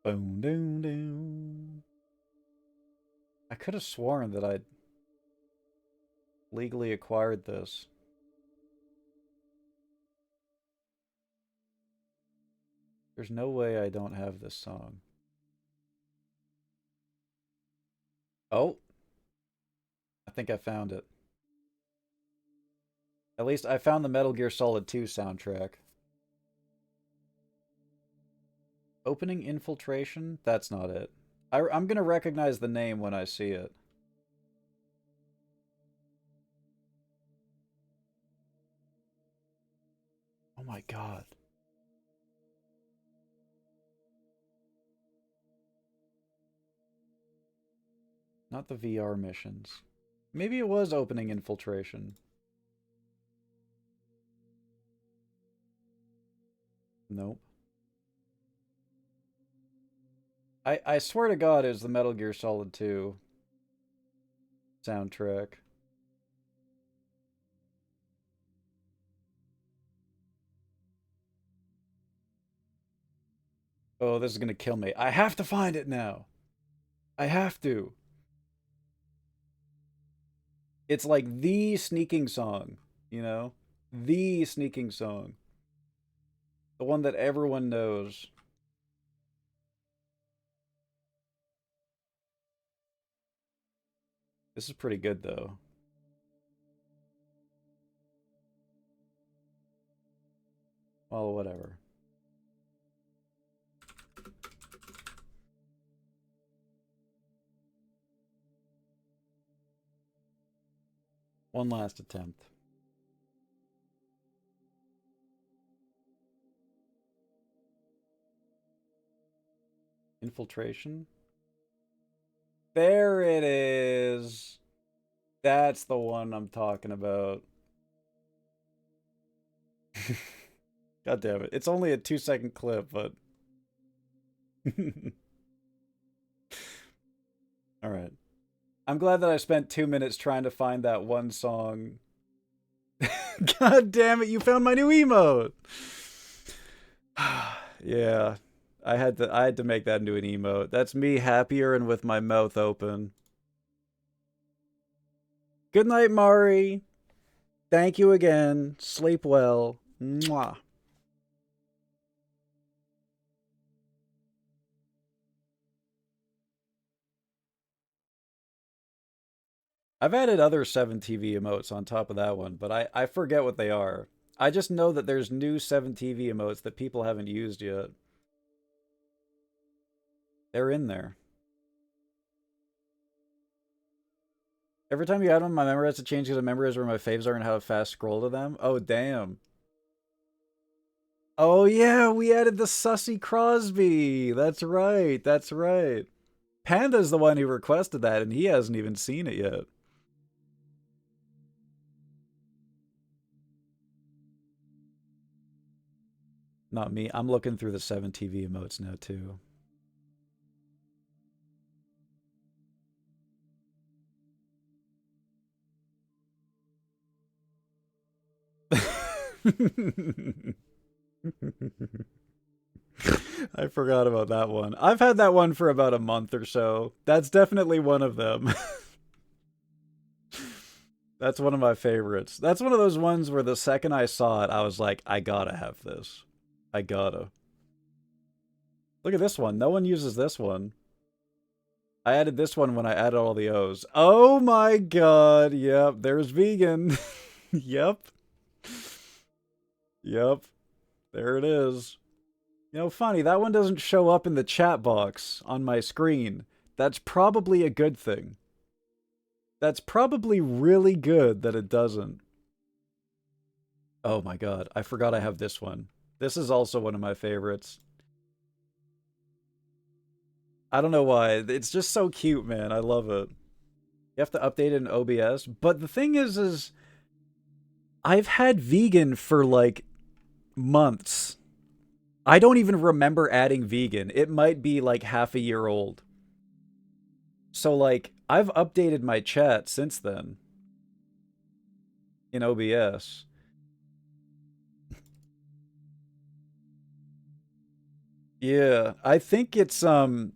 Boom, doom, doom. I could have sworn that I'd legally acquired this. There's no way I don't have this song. Oh. I think I found it. At least I found the Metal Gear Solid 2 soundtrack. Opening Infiltration? That's not it. I'm gonna recognize the name when I see it. my god. Not the VR missions. Maybe it was opening infiltration. Nope. I swear to God, it was the Metal Gear Solid 2 soundtrack. Oh, this is gonna kill me. I have to find it now. I have to. It's like the sneaking song, you know? The sneaking song. The one that everyone knows. This is pretty good, though. Well, whatever. One last attempt. Infiltration? There it is. That's the one I'm talking about. God damn it. It's only a 2-second clip, but... Alright. I'm glad that I spent 2 minutes trying to find that one song. God damn it, you found my new emote! Yeah. I had to make that into an emote. That's me happier and with my mouth open. Good night, Mari. Thank you again. Sleep well. Mwah. I've added other 7TV emotes on top of that one, but I forget what they are. I just know that there's new 7TV emotes that people haven't used yet. They're in there. Every time you add them, my memory has to change because I memorize where my faves are and how to fast scroll to them. Oh, damn. Oh, yeah, we added the Sussy Crosby. That's right, that's right. Panda's the one who requested that, and he hasn't even seen it yet. Not me. I'm looking through the 7TV emotes now, too. I forgot about that one. I've had that one for about a month or so. That's definitely one of them. That's one of my favorites. That's one of those ones where the second I saw it, I was like, I gotta have this. I gotta. Look at this one. No one uses this one. I added this one when I added all the O's. Oh my god. Yep, there's vegan. Yep. Yep. There it is. You know, funny, that one doesn't show up in the chat box on my screen. That's probably a good thing. That's probably really good that it doesn't. Oh my god, I forgot I have this one. This is also one of my favorites. I don't know why. It's just so cute, man. I love it. You have to update it in OBS. But the thing is I've had vegan for like months. I don't even remember adding vegan. It might be like half a year old. So like, I've updated my chat since then. In OBS. Yeah, I think it's, I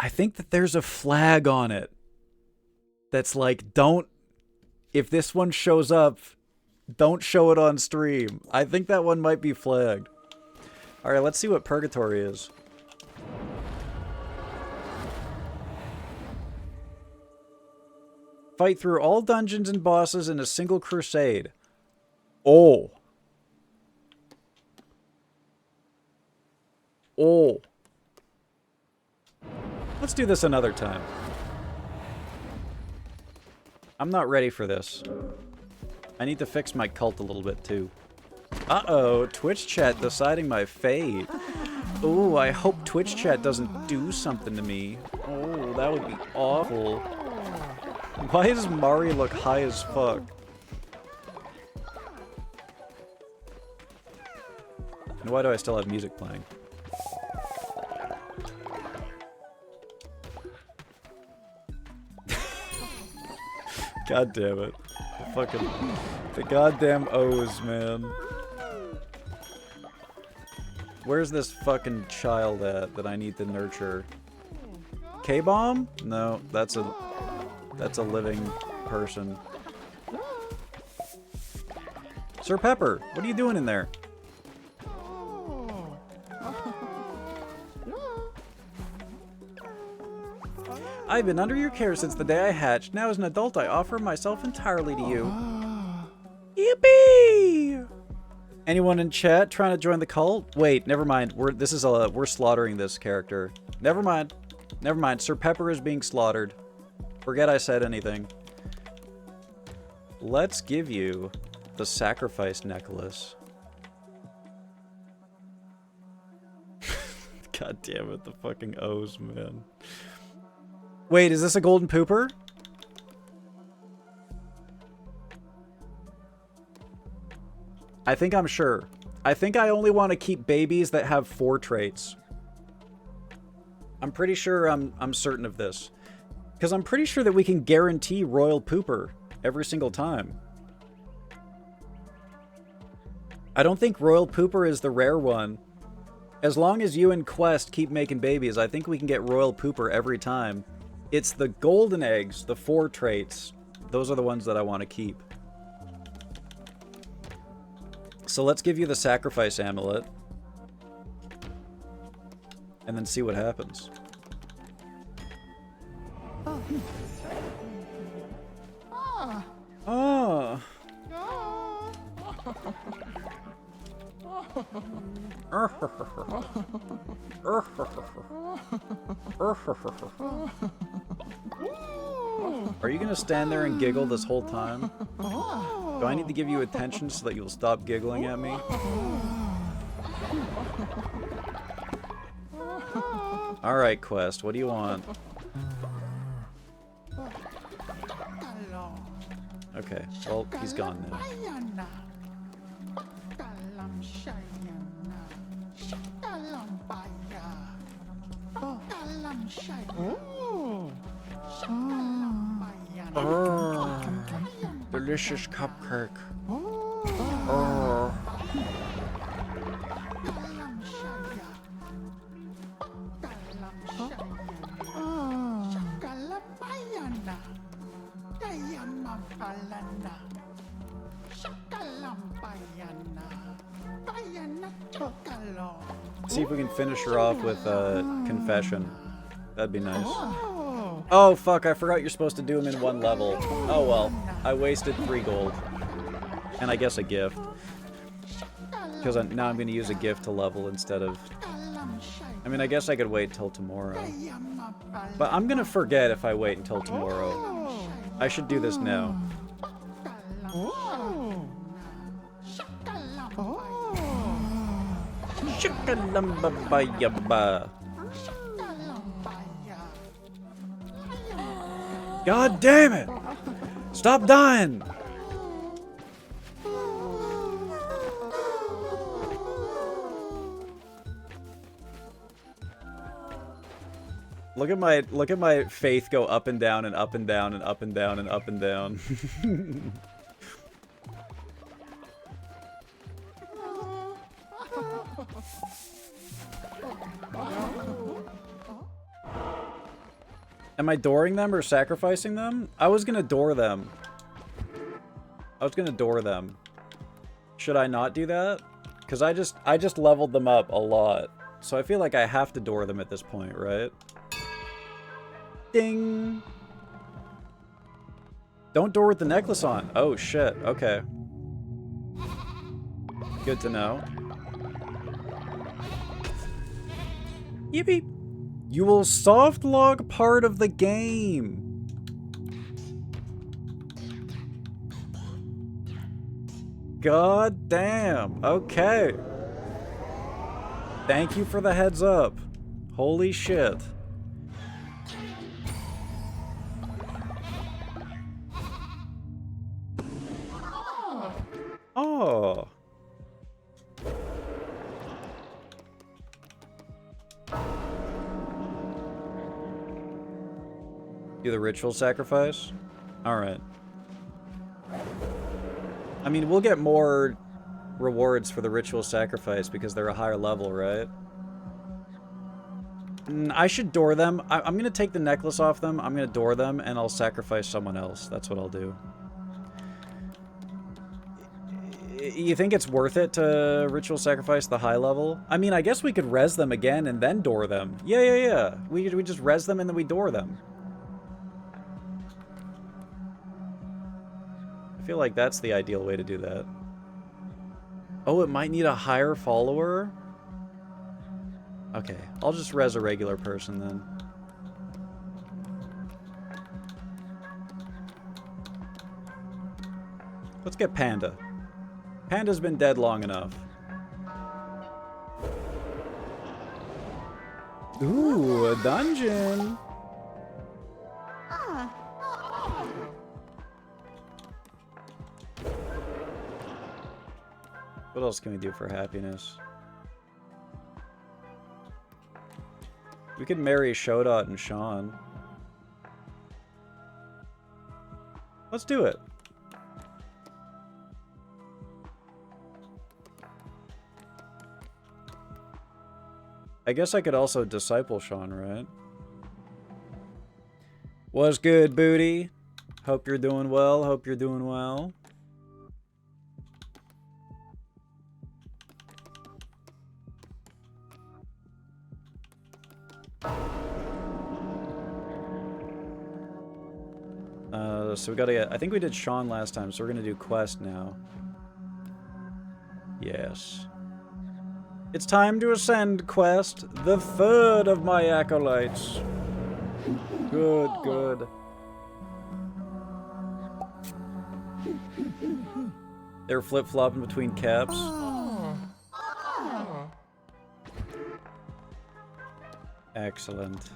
think that there's a flag on it. That's like, don't, if this one shows up, don't show it on stream. I think that one might be flagged. Alright, let's see what Purgatory is. Fight through all dungeons and bosses in a single crusade. Oh. Oh. Let's do this another time. I'm not ready for this. I need to fix my cult a little bit too. Uh-oh, Twitch chat deciding my fate. Ooh, I hope Twitch chat doesn't do something to me. Oh, that would be awful. Why does Mari look high as fuck? And why do I still have music playing? God damn it. The goddamn O's, man. Where's this fucking child at that I need to nurture? K-bomb? No, that's a living person. Sir Pepper, what are you doing in there? I've been under your care since the day I hatched. Now as an adult, I offer myself entirely to you. Yippee! Anyone in chat trying to join the cult? Wait, never mind. We're slaughtering this character. Never mind. Never mind. Sir Pepper is being slaughtered. Forget I said anything. Let's give you the sacrifice necklace. God damn it, the fucking O's, man. Wait, is this a golden pooper? I think I'm sure. I think I only want to keep babies that have 4 traits. I'm pretty sure I'm certain of this. Because I'm pretty sure that we can guarantee royal pooper every single time. I don't think royal pooper is the rare one. As long as you and Quest keep making babies, I think we can get royal pooper every time. It's the golden eggs, the 4 traits. Those are the ones that I want to keep. So let's give you the sacrifice amulet. And then see what happens. Oh. Are you gonna stand there and giggle this whole time? Do I need to give you attention so that you'll stop giggling at me? Alright, Quest, what do you want? Okay, well, he's gone now. Oh, delicious cupcake. Oh. See if we can finish her off with confession. That'd be nice. Oh fuck, I forgot you're supposed to do them in 1 level. Oh well, I wasted 3 gold. And I guess a gift. Because now I'm going to use a gift to level instead of... I mean, I guess I could wait till tomorrow. But I'm going to forget if I wait until tomorrow. I should do this now. Shikalambabayaba. God damn it! Stop dying! Look at my faith go up and down and up and down and up and down and up and down. Am I dooring them or sacrificing them? I was gonna door them. Should I not do that? Because I just leveled them up a lot. So I feel like I have to door them at this point, right? Ding! Don't door with the necklace on. Oh shit, okay. Good to know. Yippee! You will soft log part of the game. God damn. Okay. Thank you for the heads up. Holy shit. Oh. Do the ritual sacrifice? Alright. I mean, we'll get more rewards for the ritual sacrifice because they're a higher level, right? I should door them. I'm gonna take the necklace off them, I'm gonna door them, and I'll sacrifice someone else. That's what I'll do. You think it's worth it to ritual sacrifice the high level? I mean, I guess we could res them again and then door them. Yeah. We just res them and then we door them. I feel like that's the ideal way to do that. Oh, it might need a higher follower? Okay, I'll just res a regular person then. Let's get Panda. Panda's been dead long enough. Ooh, a dungeon! What else can we do for happiness? We could marry Shodot and Sean. Let's do it. I guess I could also disciple Sean, right? What's good, booty? Hope you're doing well. Hope you're doing well. So we gotta get... I think we did Sean last time, so we're gonna do Quest now. Yes. It's time to ascend, Quest. The third of my acolytes. Good, good. They're flip-flopping between caps. Excellent.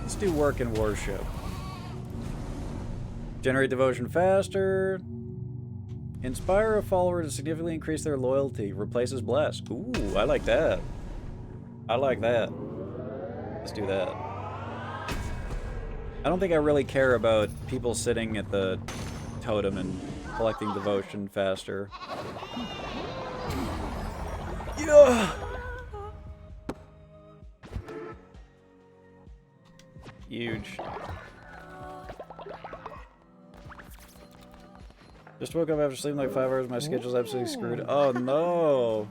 Let's do work and worship. Generate devotion faster. Inspire a follower to significantly increase their loyalty. Replaces bless. Ooh, I like that. I like that. Let's do that. I don't think I really care about people sitting at the totem and collecting devotion faster. Yeah. Huge. Just woke up after sleeping like 5 hours. My schedule's absolutely screwed. Oh no.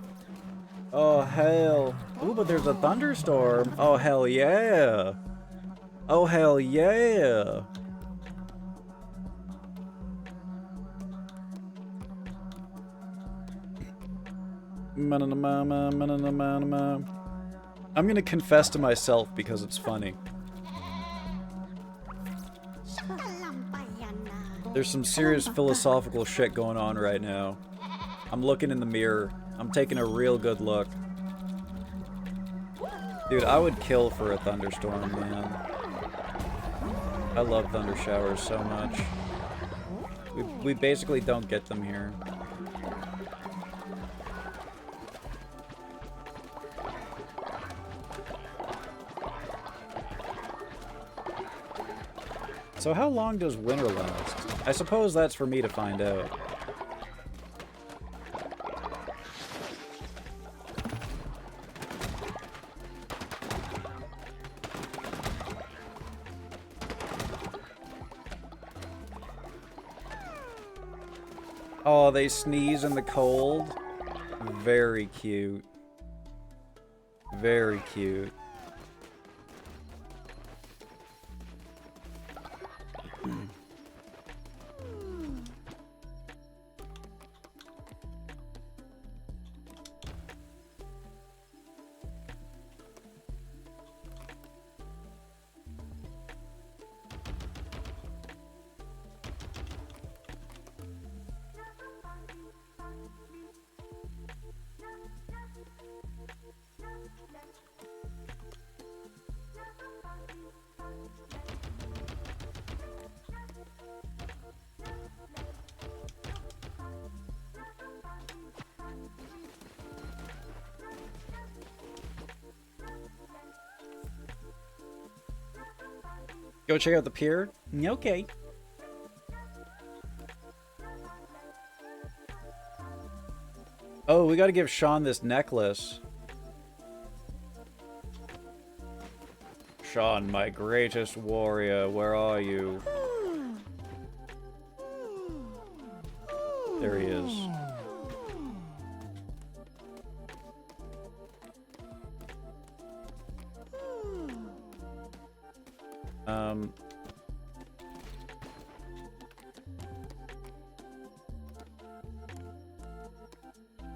Oh hell. Ooh, but there's a thunderstorm. Oh hell yeah. Oh hell yeah. I'm gonna confess to myself because it's funny. There's some serious philosophical shit going on right now. I'm looking in the mirror. I'm taking a real good look. Dude, I would kill for a thunderstorm, man. I love thunder showers so much. We basically don't get them here. So how long does winter last? I suppose that's for me to find out. Oh, they sneeze in the cold? Very cute. Very cute. Go check out the pier? Okay. Oh, we gotta give Sean this necklace. Sean, my greatest warrior, where are you? There he is.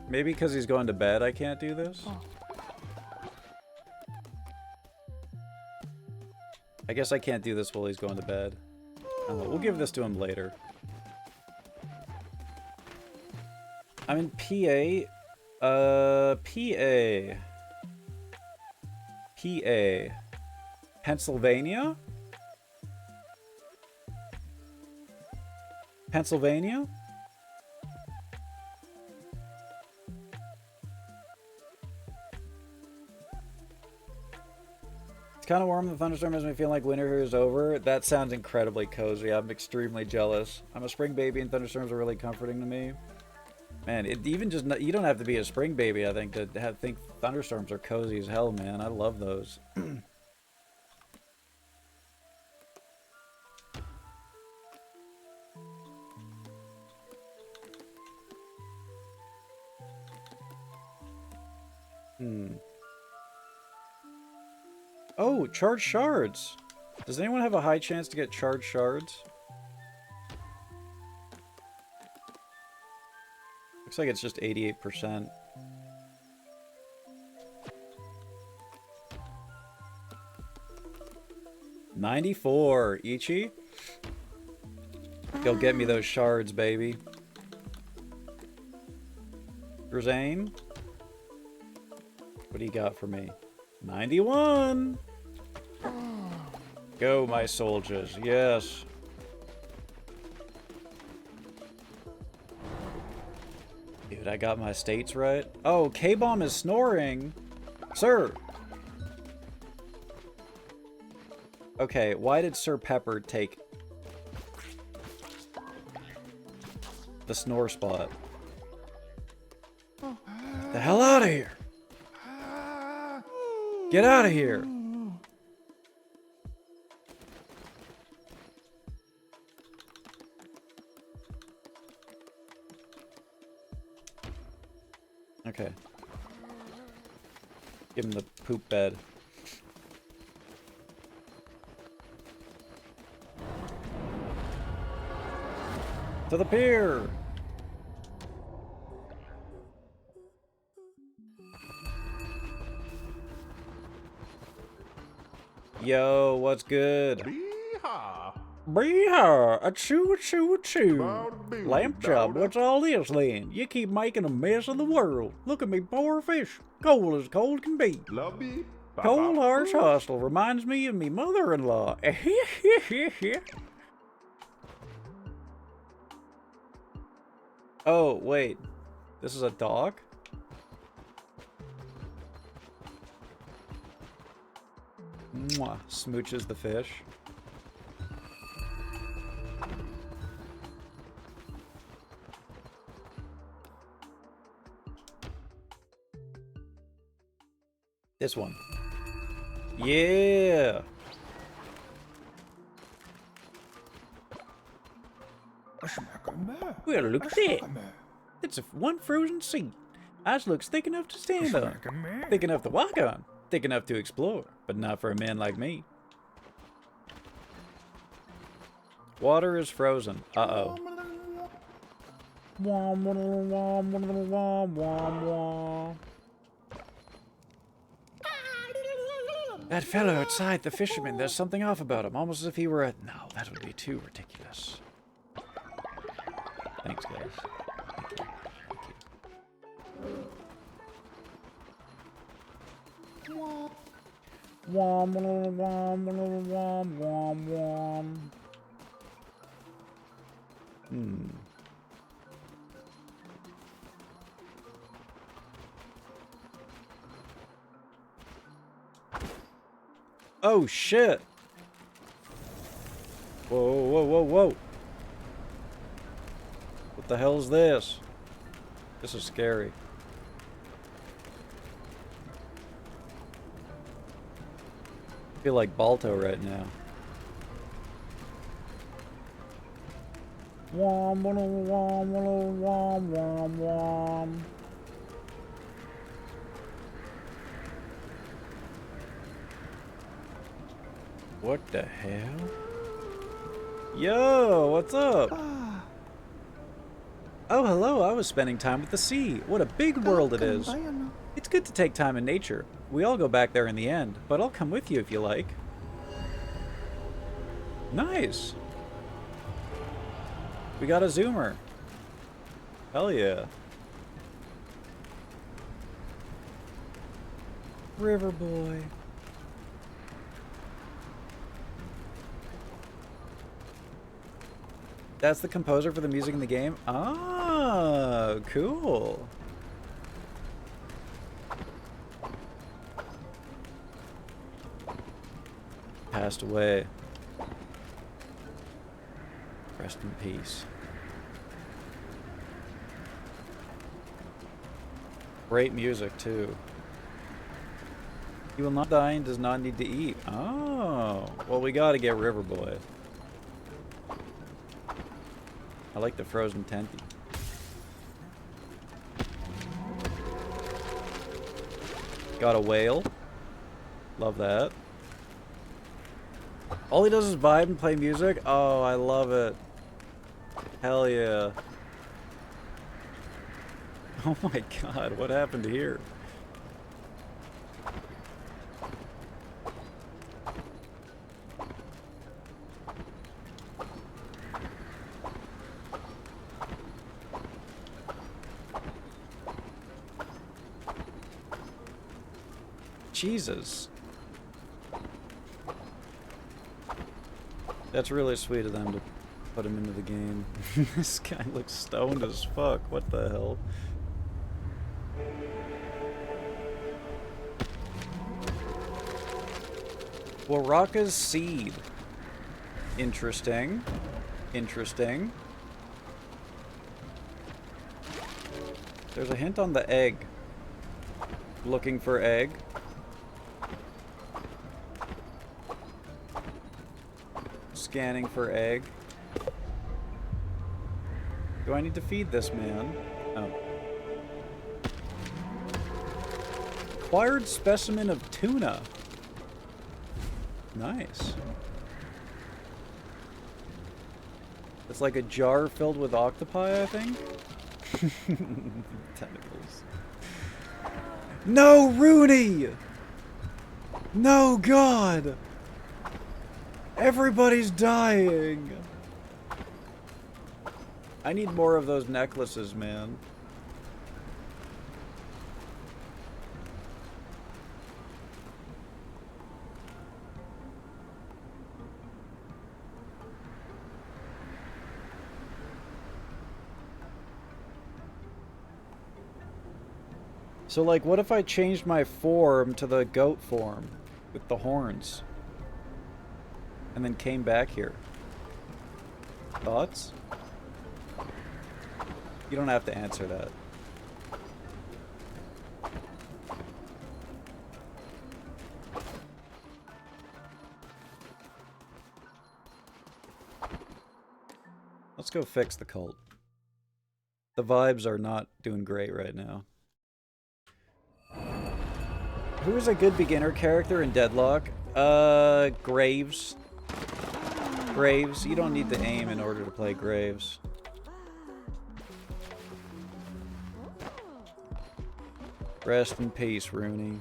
Maybe because he's going to bed I can't do this? I guess I can't do this while he's going to bed. We'll give this to him later. I'm in PA. PA. PA. Pennsylvania? Pennsylvania? It's kind of warm. The thunderstorm makes me feel like winter is over. That sounds incredibly cozy. I'm extremely jealous. I'm a spring baby and thunderstorms are really comforting to me. Man, it even just, you don't have to be a spring baby, I think, to think thunderstorms are cozy as hell, man. I love those. Oh, charged shards. Does anyone have a high chance to get charged shards? Looks like it's just 88%. $94, Ichi. Go get me those shards, baby. Grzane? What do you got for me? 91! Go, my soldiers. Yes. Dude, I got my states right. Oh, K-Bomb is snoring. Sir! Okay, why did Sir Pepper take the snore spot? Get the hell out of here! Get out of here! Okay. Give him the poop bed. To the pier! Yo, what's good? Beehaw! A-choo! Lamp chop, what's all this then? You keep making a mess of the world. Look at me, poor fish. Cold as cold can be. Cold, harsh, hostile. Reminds me of me mother-in-law. Oh, wait. This is a dog? Mwah. Smooches the fish. This one. Yeah! Well, look at that. It's one frozen seat. Ice looks thick enough to stand on. Thick enough to walk on. Thick enough to explore. But not for a man like me. Water is frozen. Uh-oh. That fellow outside, the fisherman, there's something off about him. Almost as if he were a... No, that would be too ridiculous. Thanks, guys. Thank you. Oh, shit. Whoa, whoa, whoa, whoa. What the hell is this? This is scary. I feel like Balto right now. Wom, wom, wom, wom, wom, wom, wom. What the hell? Yo, what's up? Oh, hello, I was spending time with the sea. What a big world it is. It's good to take time in nature. We all go back there in the end, but I'll come with you if you like. Nice. We got a zoomer. Hell yeah. River boy. That's the composer for the music in the game? Ah, cool. Passed away. Rest in peace. Great music, too. He will not die and does not need to eat. Oh, well, we gotta get River Boy. I like the frozen tenty. Got a whale. Love that. All he does is vibe and play music? Oh, I love it. Hell yeah. Oh my god, what happened here? Jesus. That's really sweet of them to put him into the game. This guy looks stoned as fuck. What the hell? Waraka's seed. Interesting. Interesting. There's a hint on the egg. Looking for egg. Scanning for egg. Do I need to feed this man? Oh. Acquired specimen of tuna. Nice. It's like a jar filled with octopi, I think? Tentacles. No, Rooney! No, God! Everybody's dying! I need more of those necklaces, man. So, like, what if I changed my form to the goat form with the horns? And then came back here. Thoughts? You don't have to answer that. Let's go fix the cult. The vibes are not doing great right now. Who is a good beginner character in Deadlock? Graves. Graves. You don't need to aim in order to play Graves. Rest in peace, Rooney.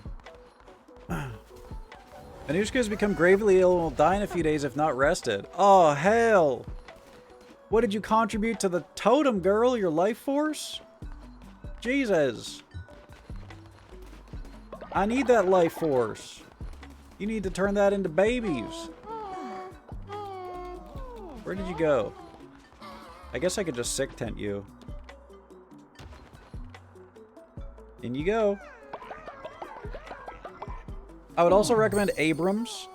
Anushka has become gravely ill and will die in a few days if not rested. Oh, hell! What did you contribute to the totem, girl? Your life force? Jesus. I need that life force. You need to turn that into babies. Where did you go? I guess I could just sick tent you. In you go. I would also recommend Abrams.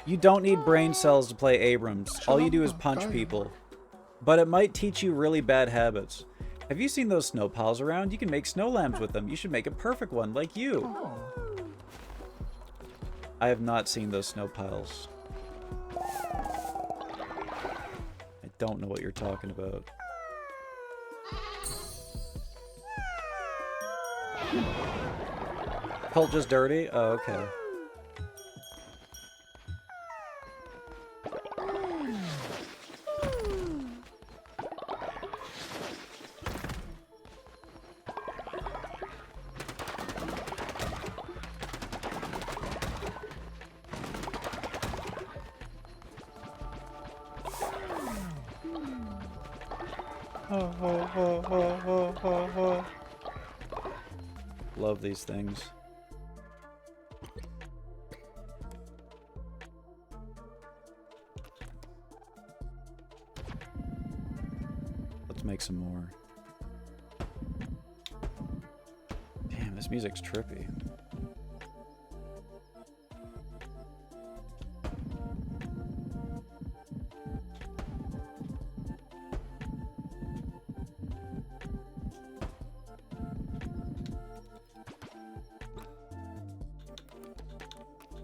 You don't need brain cells to play Abrams. All you do is punch people. But it might teach you really bad habits. Have you seen those snow piles around? You can make snow lambs with them. You should make a perfect one, like you. I have not seen those snow piles. I don't know what you're talking about. Cult just dirty? Oh, okay. Love these things. Let's make some more. Damn, this music's trippy.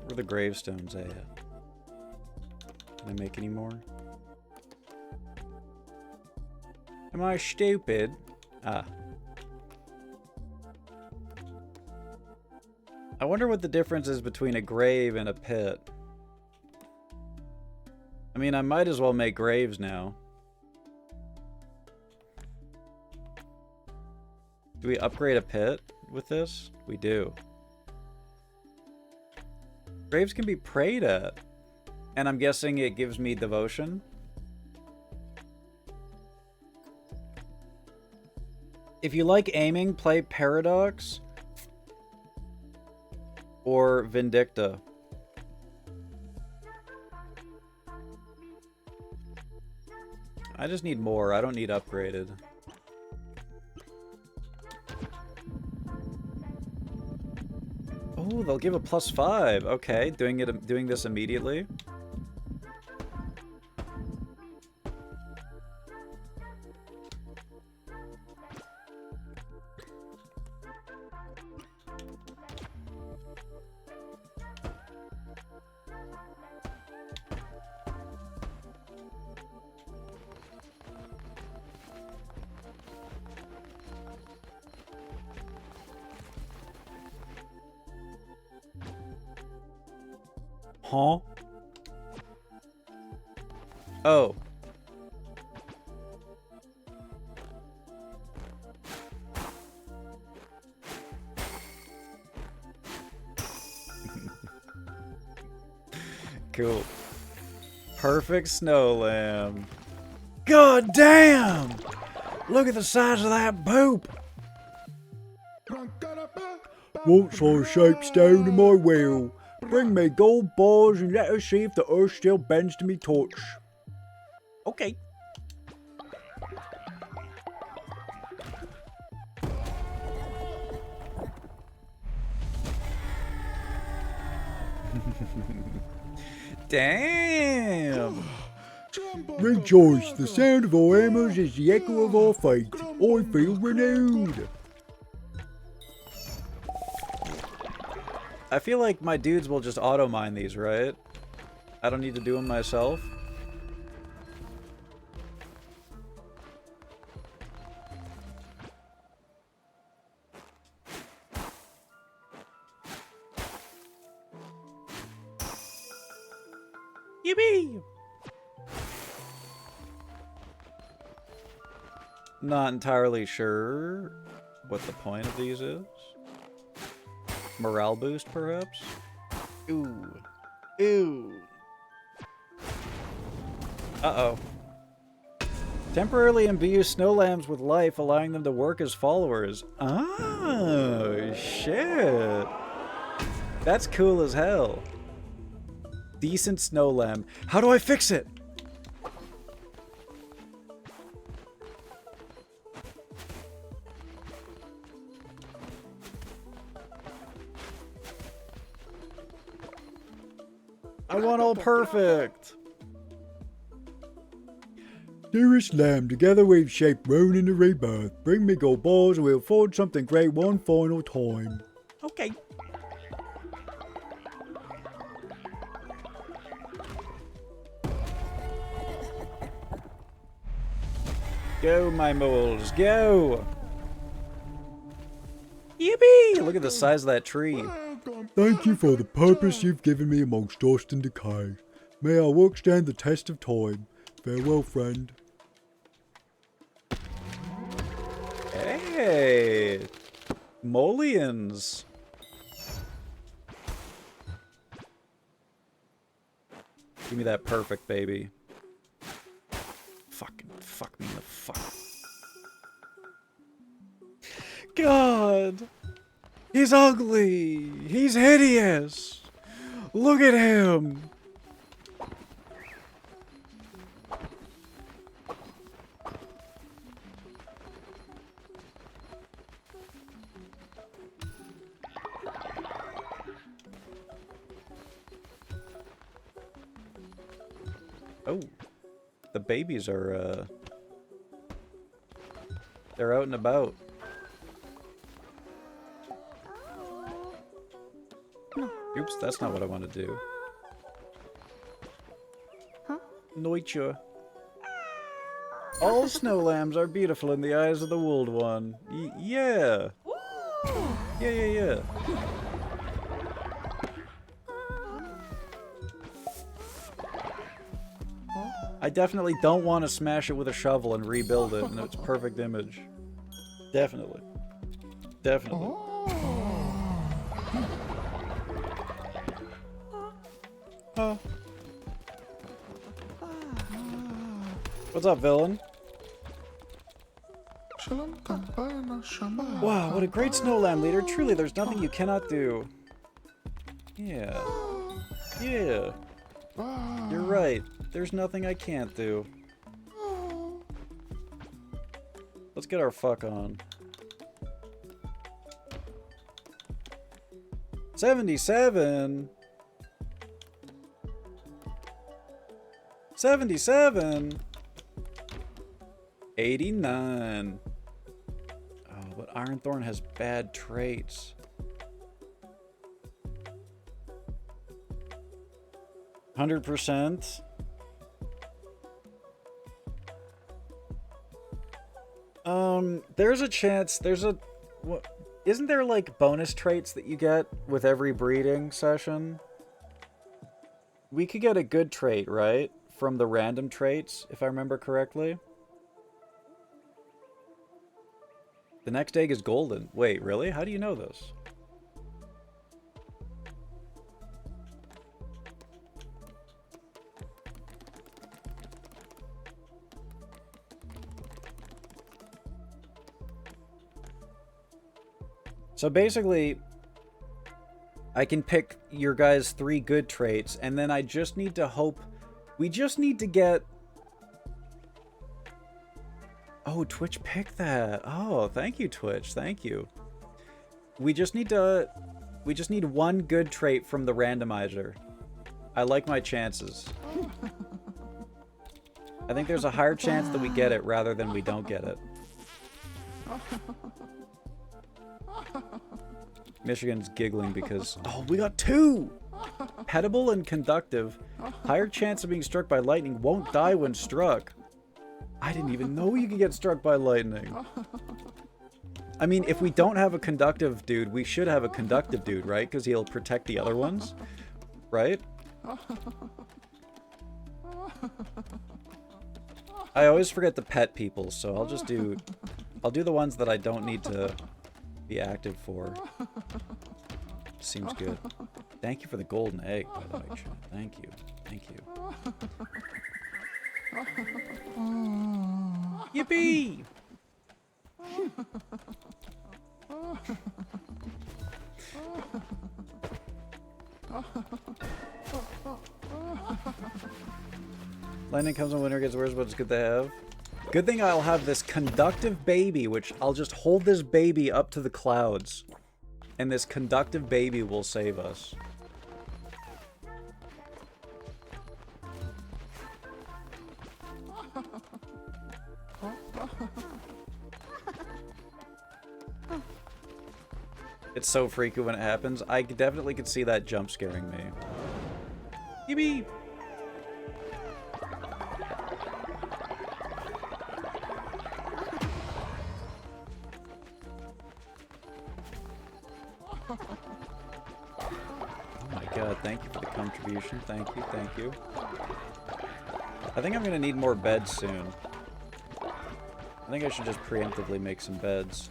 Where are the gravestones at? Can I make any more? Am I stupid? Ah. I wonder what the difference is between a grave and a pit. I mean, I might as well make graves now. Do we upgrade a pit with this? We do. Graves can be prayed at. And I'm guessing it gives me devotion. If you like aiming, play Paradox or Vindicta. I just need more. I don't need upgraded. Oh, they'll give a +5. Okay, doing this immediately. Huh? Oh. Cool. Perfect snow lamb. God damn! Look at the size of that poop! What sort of shape stone in my wheel? Bring me gold bars and let us see if the earth still bends to me touch. Okay. Damn! Rejoice, the sound of our hammers is the echo of our fate. I feel renewed. I feel like my dudes will just auto-mine these, right? I don't need to do them myself. Yippee! Not entirely sure what the point of these is. Morale boost, perhaps? Ooh. Ooh. Uh-oh. Temporarily imbue snow lambs with life, allowing them to work as followers. Oh, shit. That's cool as hell. Decent snow lamb. How do I fix it? I want all perfect. Dearest Lamb, together we've shaped ruin in the rebirth. Bring me gold balls and we'll forge something great one final time. Okay. Go, my moles, go! Yippee! Look at the size of that tree. Thank you for the purpose you've given me amongst dust and decay. May our work stand the test of time. Farewell, friend. Hey! Molians! Give me that perfect, baby. Fucking fuck me in the fuck. God! He's ugly! He's hideous! Look at him! Oh, the babies are, they're out and about. Oops, that's not what I want to do. Nature. All snow lambs are beautiful in the eyes of the wooled one. Yeah. Yeah. I definitely don't want to smash it with a shovel and rebuild it in its perfect image. Definitely. Definitely. What's up, villain? Wow, what a great snowland leader. Truly, there's nothing you cannot do. Yeah. Yeah. You're right. There's nothing I can't do. Let's get our fuck on. 77? 77? 89. Oh, but Ironthorn has bad traits. 100%. There's a chance, isn't there like bonus traits that you get with every breeding session? We could get a good trait, right? From the random traits, if I remember correctly. The next egg is golden. Wait, really? How do you know this? So basically, I can pick your guys' 3 good traits, and then I just need to hope... We just need to get... Oh, Twitch picked that. Oh, thank you, Twitch. Thank you. We just need 1 good trait from the randomizer. I like my chances. I think there's a higher chance that we get it rather than we don't get it. Michigan's giggling because... Oh, we got 2! Petable and conductive. Higher chance of being struck by lightning. Won't die when struck. I didn't even know you could get struck by lightning. I mean, if we don't have a conductive dude, we should have a conductive dude, right? Because he'll protect the other ones. Right? I always forget the pet people, so I'll just do... I'll do the ones that I don't need to be active for. Seems good. Thank you for the golden egg, by the way, Sean. Thank you. Thank you. Yippee! Lightning comes when winter gets worse, but it's good to have. Good thing I'll have this conductive baby, which I'll just hold this baby up to the clouds. And this conductive baby will save us. It's so freaky when it happens. I definitely could see that jump scaring me. Yippee! Oh my god, thank you for the contribution. Thank you, thank you. I think I'm gonna need more beds soon. I think I should just preemptively make some beds.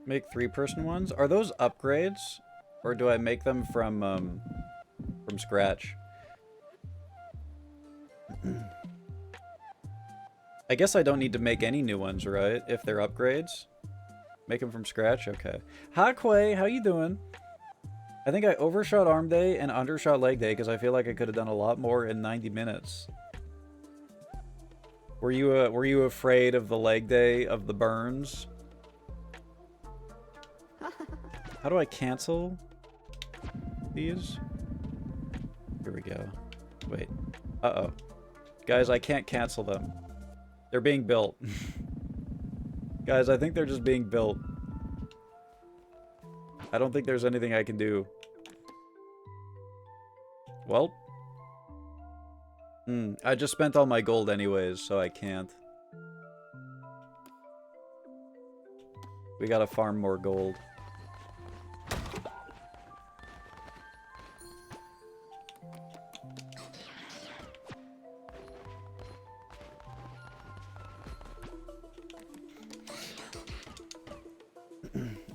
Make 3-person ones? Are those upgrades? Or do I make them from scratch? I guess I don't need to make any new ones, right? If they're upgrades? Make them from scratch? Okay. Hi, Quay. How you doing? I think I overshot arm day and undershot leg day because I feel like I could have done a lot more in 90 minutes. Were you afraid of the leg day of the burns? How do I cancel these? Here we go. Wait. Uh-oh. Guys, I can't cancel them. They're being built. Guys, I think they're just being built. I don't think there's anything I can do. Well. I just spent all my gold anyways, so I can't. We gotta farm more gold.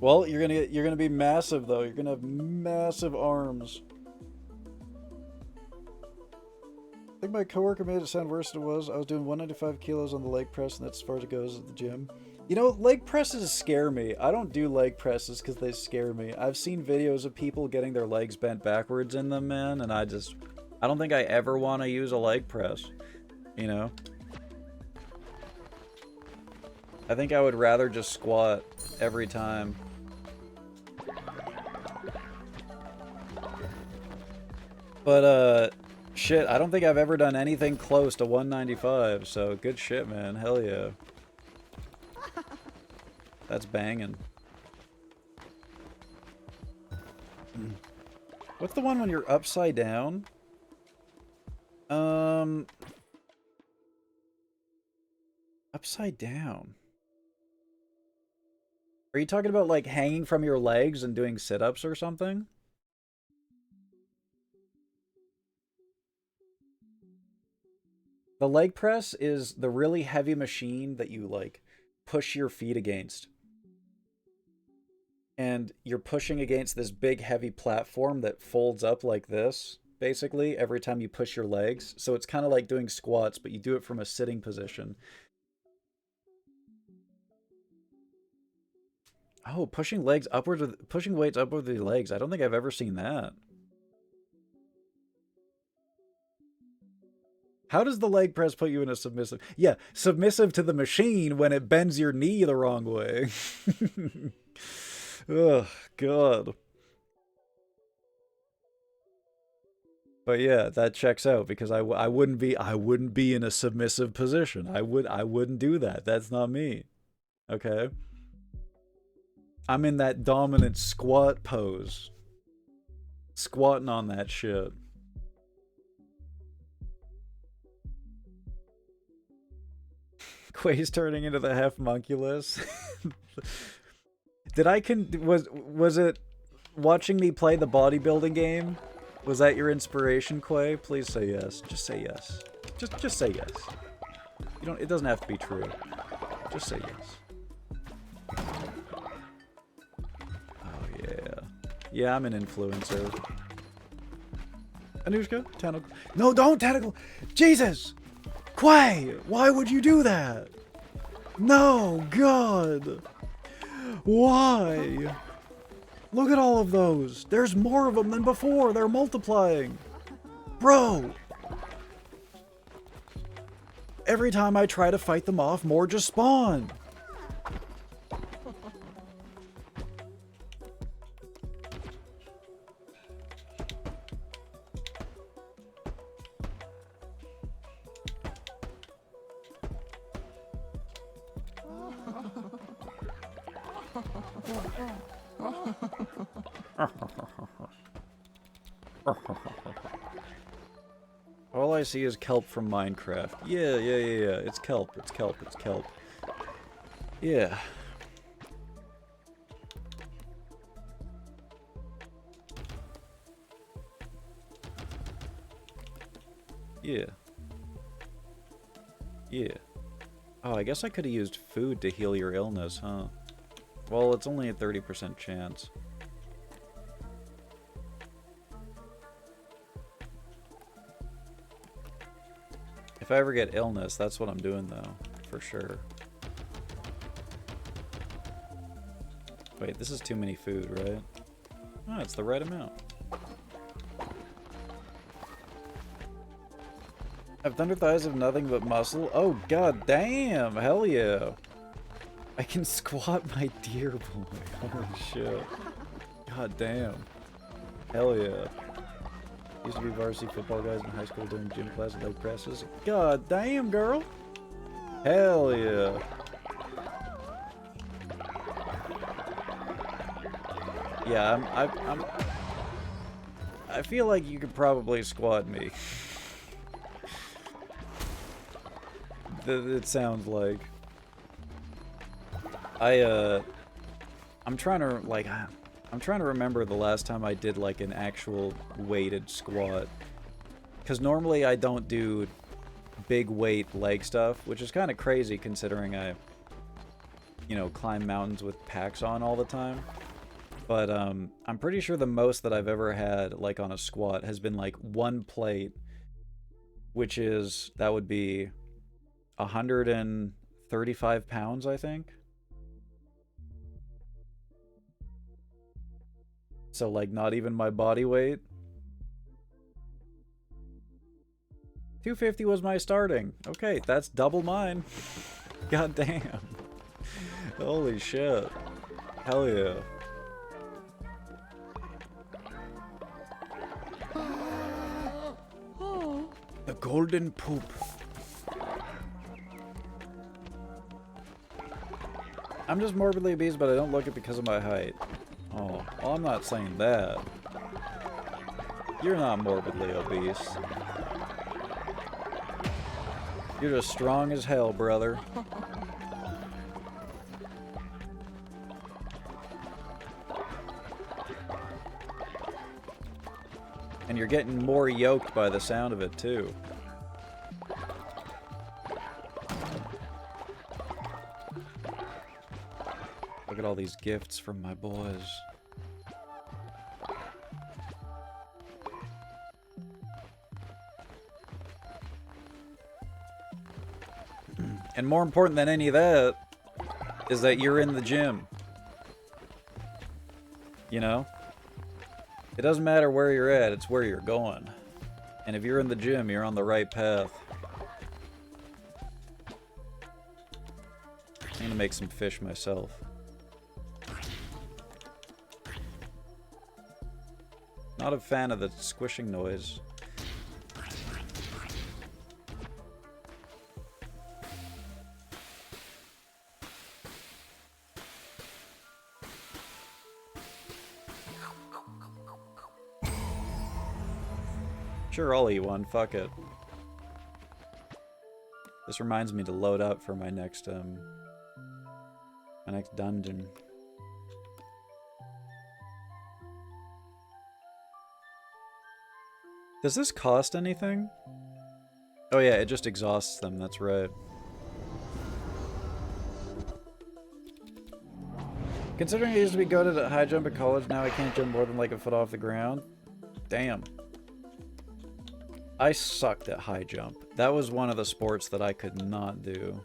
Well, you're gonna be massive though. You're gonna have massive arms. I think my coworker made it sound worse than it was. I was doing 195 kilos on the leg press, and that's as far as it goes at the gym. You know, leg presses scare me. I don't do leg presses because they scare me. I've seen videos of people getting their legs bent backwards in them, man, and I don't think I ever want to use a leg press. You know? I think I would rather just squat every time. But, shit, I don't think I've ever done anything close to 195, so good shit, man. Hell yeah. That's banging. What's the one when you're upside down? Upside down. Are you talking about, like, hanging from your legs and doing sit-ups or something? The leg press is the really heavy machine that you, like, push your feet against. And you're pushing against this big, heavy platform that folds up like this, basically, every time you push your legs. So it's kind of like doing squats, but you do it from a sitting position. Oh, pushing weights upwards with your legs. I don't think I've ever seen that. How does the leg press put you in a submissive? Yeah, submissive to the machine when it bends your knee the wrong way. Ugh, God. But yeah, that checks out because I wouldn't be in a submissive position. I wouldn't do that. That's not me. Okay? I'm in that dominant squat pose. Squatting on that shit. Quay's turning into the Hefmunculus. Was it watching me play the bodybuilding game? Was that your inspiration, Quay? Please say yes. Just say yes. Just say yes. It doesn't have to be true. Just say yes. Oh yeah. Yeah, I'm an influencer. Anushka, tentacle. No, don't tentacle. Jesus! Quay! Why would you do that? No, God! Why? Look at all of those. There's more of them than before. They're multiplying. Bro! Every time I try to fight them off, more just spawn. All I see is kelp from Minecraft. Yeah. It's kelp. It's kelp. It's kelp. Yeah. Yeah. Yeah. Oh, I guess I could have used food to heal your illness, huh? Well, it's only a 30% chance. If I ever get illness, that's what I'm doing, though. For sure. Wait, this is too many food, right? Oh, it's the right amount. Have thunder thighs have nothing but muscle? Oh, god damn! Hell yeah! I can squat my deer boy. Holy shit. God damn. Hell yeah. Used to be varsity football guys in high school doing gym class and leg presses. God damn, girl! Hell yeah. Yeah, I feel like you could probably squat me. It sounds like. I'm trying to remember the last time I did like an actual weighted squat. Because normally I don't do big weight leg stuff, which is kind of crazy considering I, you know, climb mountains with packs on all the time. But I'm pretty sure the most that I've ever had like on a squat has been like one plate, which is, that would be 135 pounds, I think. So, like, not even my body weight. 250 was my starting. Okay, that's double mine. God damn. Holy shit. Hell yeah. The golden poop. I'm just morbidly obese, but I don't look it because of my height. Oh, well, I'm not saying that. You're not morbidly obese. You're just strong as hell, brother. And you're getting more yoked by the sound of it, too. Look at all these gifts from my boys. And more important than any of that is that you're in the gym. You know? It doesn't matter where you're at, it's where you're going. And if you're in the gym, you're on the right path. I'm gonna make some fish myself. Not a fan of the squishing noise. Sure, I'll eat one. Fuck it. This reminds me to load up for my next dungeon. Does this cost anything? Oh yeah, it just exhausts them, that's right. Considering I used to be good at high jump at college, now I can't jump more than like a foot off the ground. Damn. I sucked at high jump. That was one of the sports that I could not do.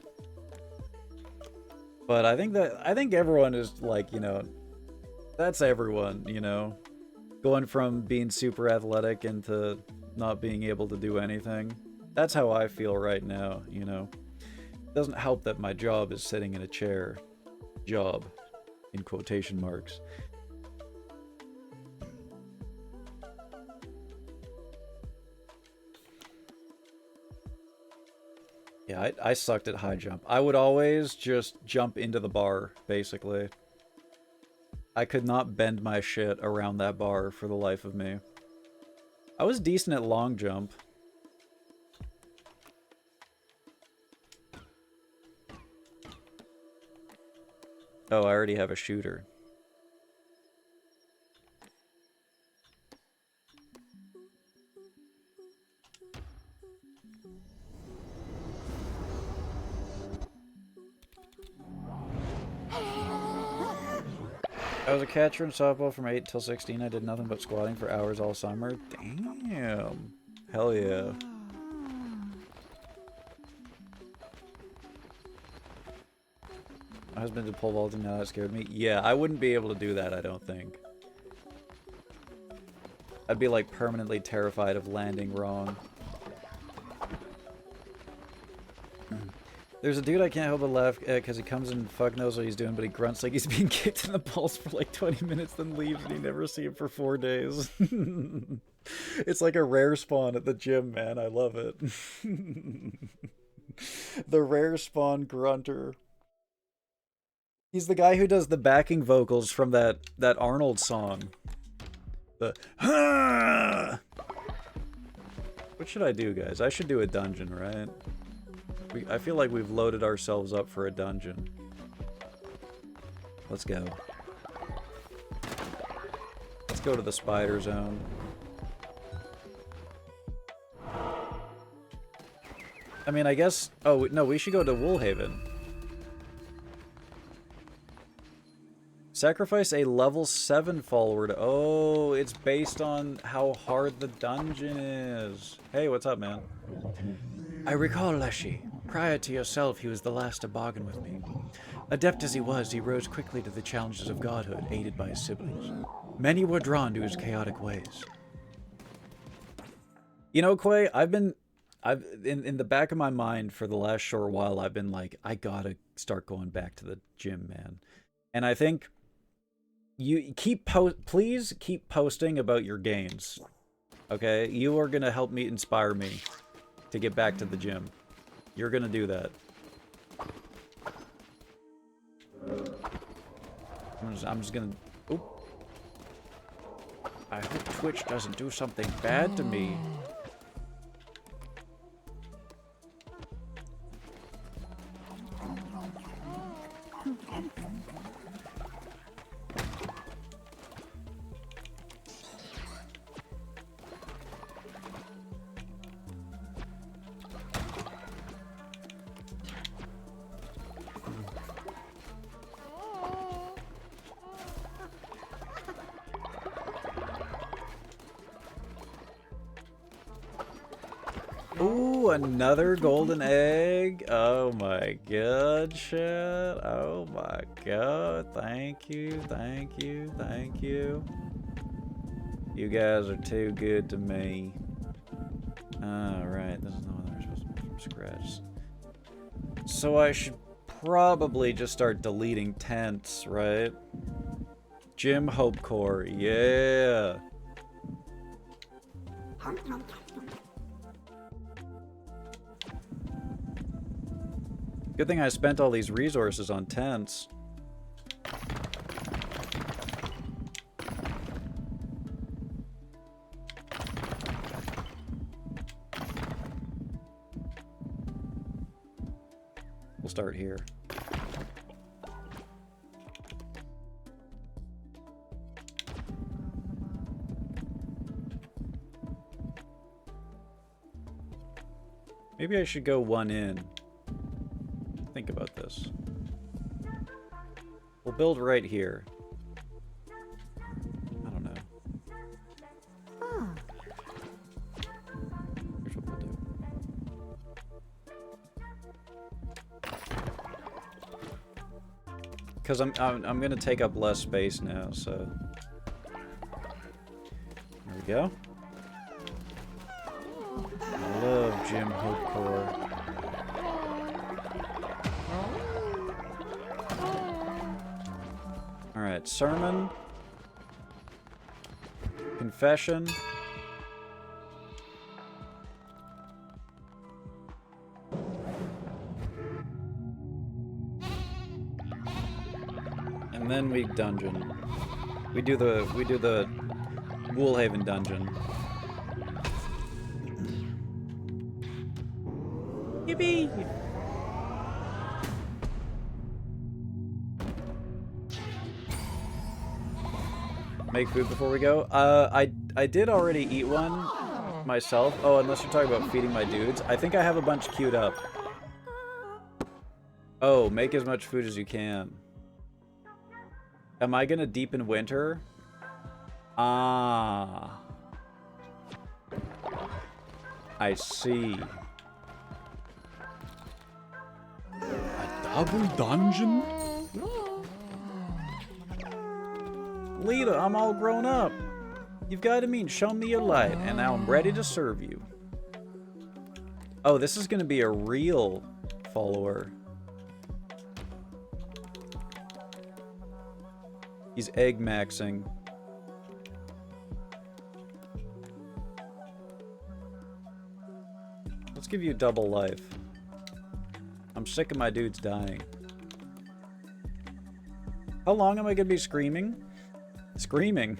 But I think everyone is like, you know, that's everyone, you know. Going from being super athletic into not being able to do anything. That's how I feel right now, you know. It doesn't help that my job is sitting in a chair. Job, in quotation marks. Yeah, I sucked at high jump. I would always just jump into the bar, basically. I could not bend my shit around that bar for the life of me. I was decent at long jump. Oh, I already have a shooter. I was a catcher in softball from 8 till 16. I did nothing but squatting for hours all summer. Damn. Hell yeah. My husband did pole vaulting, now that scared me. Yeah, I wouldn't be able to do that, I don't think. I'd be like permanently terrified of landing wrong. There's a dude I can't help but laugh because he comes and fuck knows what he's doing, but he grunts like he's being kicked in the balls for like 20 minutes, then leaves, and you never see him for 4 days. It's like a rare spawn at the gym, man. I love it. The rare spawn grunter. He's the guy who does the backing vocals from that Arnold song. The What should I do, guys? I should do a dungeon, right? I feel like we've loaded ourselves up for a dungeon. Let's go. Let's go to the spider zone. I mean, I guess... Oh, no, we should go to Woolhaven. Sacrifice a level 7 follower to... Oh, it's based on how hard the dungeon is. Hey, what's up, man? I recall Leshy. Prior to yourself, he was the last to bargain with me. Adept as he was, he rose quickly to the challenges of godhood, aided by his siblings. Many were drawn to his chaotic ways. You know, Quay, in the back of my mind for the last short while, I've been like, I gotta start going back to the gym, man. And I think you please keep posting about your gains. Okay? You are gonna help me inspire me to get back to the gym. You're gonna do that. I'm just gonna... Oop. I hope Twitch doesn't do something bad to me. Ooh, another golden egg. Oh my god, chat. Oh my god. Thank you, thank you, thank you. You guys are too good to me. Alright, this is not what I'm supposed to do from scratch. So I should probably just start deleting tents, right? Gym Hope Core, yeah. Good thing I spent all these resources on tents. We'll start here. Maybe I should go one in. Think about this. We'll build right here. I don't know. Here's what we'll do. Because I'm gonna take up less space now, so there we go. I love Gym Hope Core. Alright, sermon, confession, and then we dungeon. We do the Woolhaven dungeon. Yippee! Make food before we go? I did already eat one myself. Oh, unless you're talking about feeding my dudes. I think I have a bunch queued up. Oh, make as much food as you can. Am I gonna deepen winter? Ah. I see. A double dungeon? Lita, I'm all grown up. You've got to mean, show me your light, and now I'm ready to serve you. Oh, this is gonna be a real follower. He's egg maxing. Let's give you double life. I'm sick of my dudes dying. How long am I gonna be screaming? Screaming?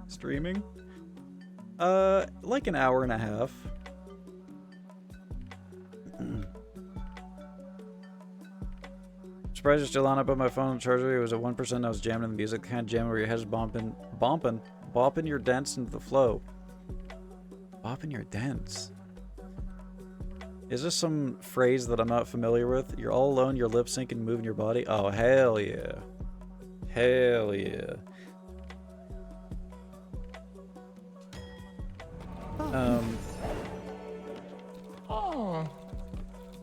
Streaming? Like an hour and a half. Surprised you're still on. I put my phone on charger. It was at 1%. I was jamming in the music. Can't jam where your head's bopping your dents into the flow. Bopping your dents. Is this some phrase that I'm not familiar with? You're all alone, you're lip syncing, moving your body. Oh, hell yeah. Hell yeah.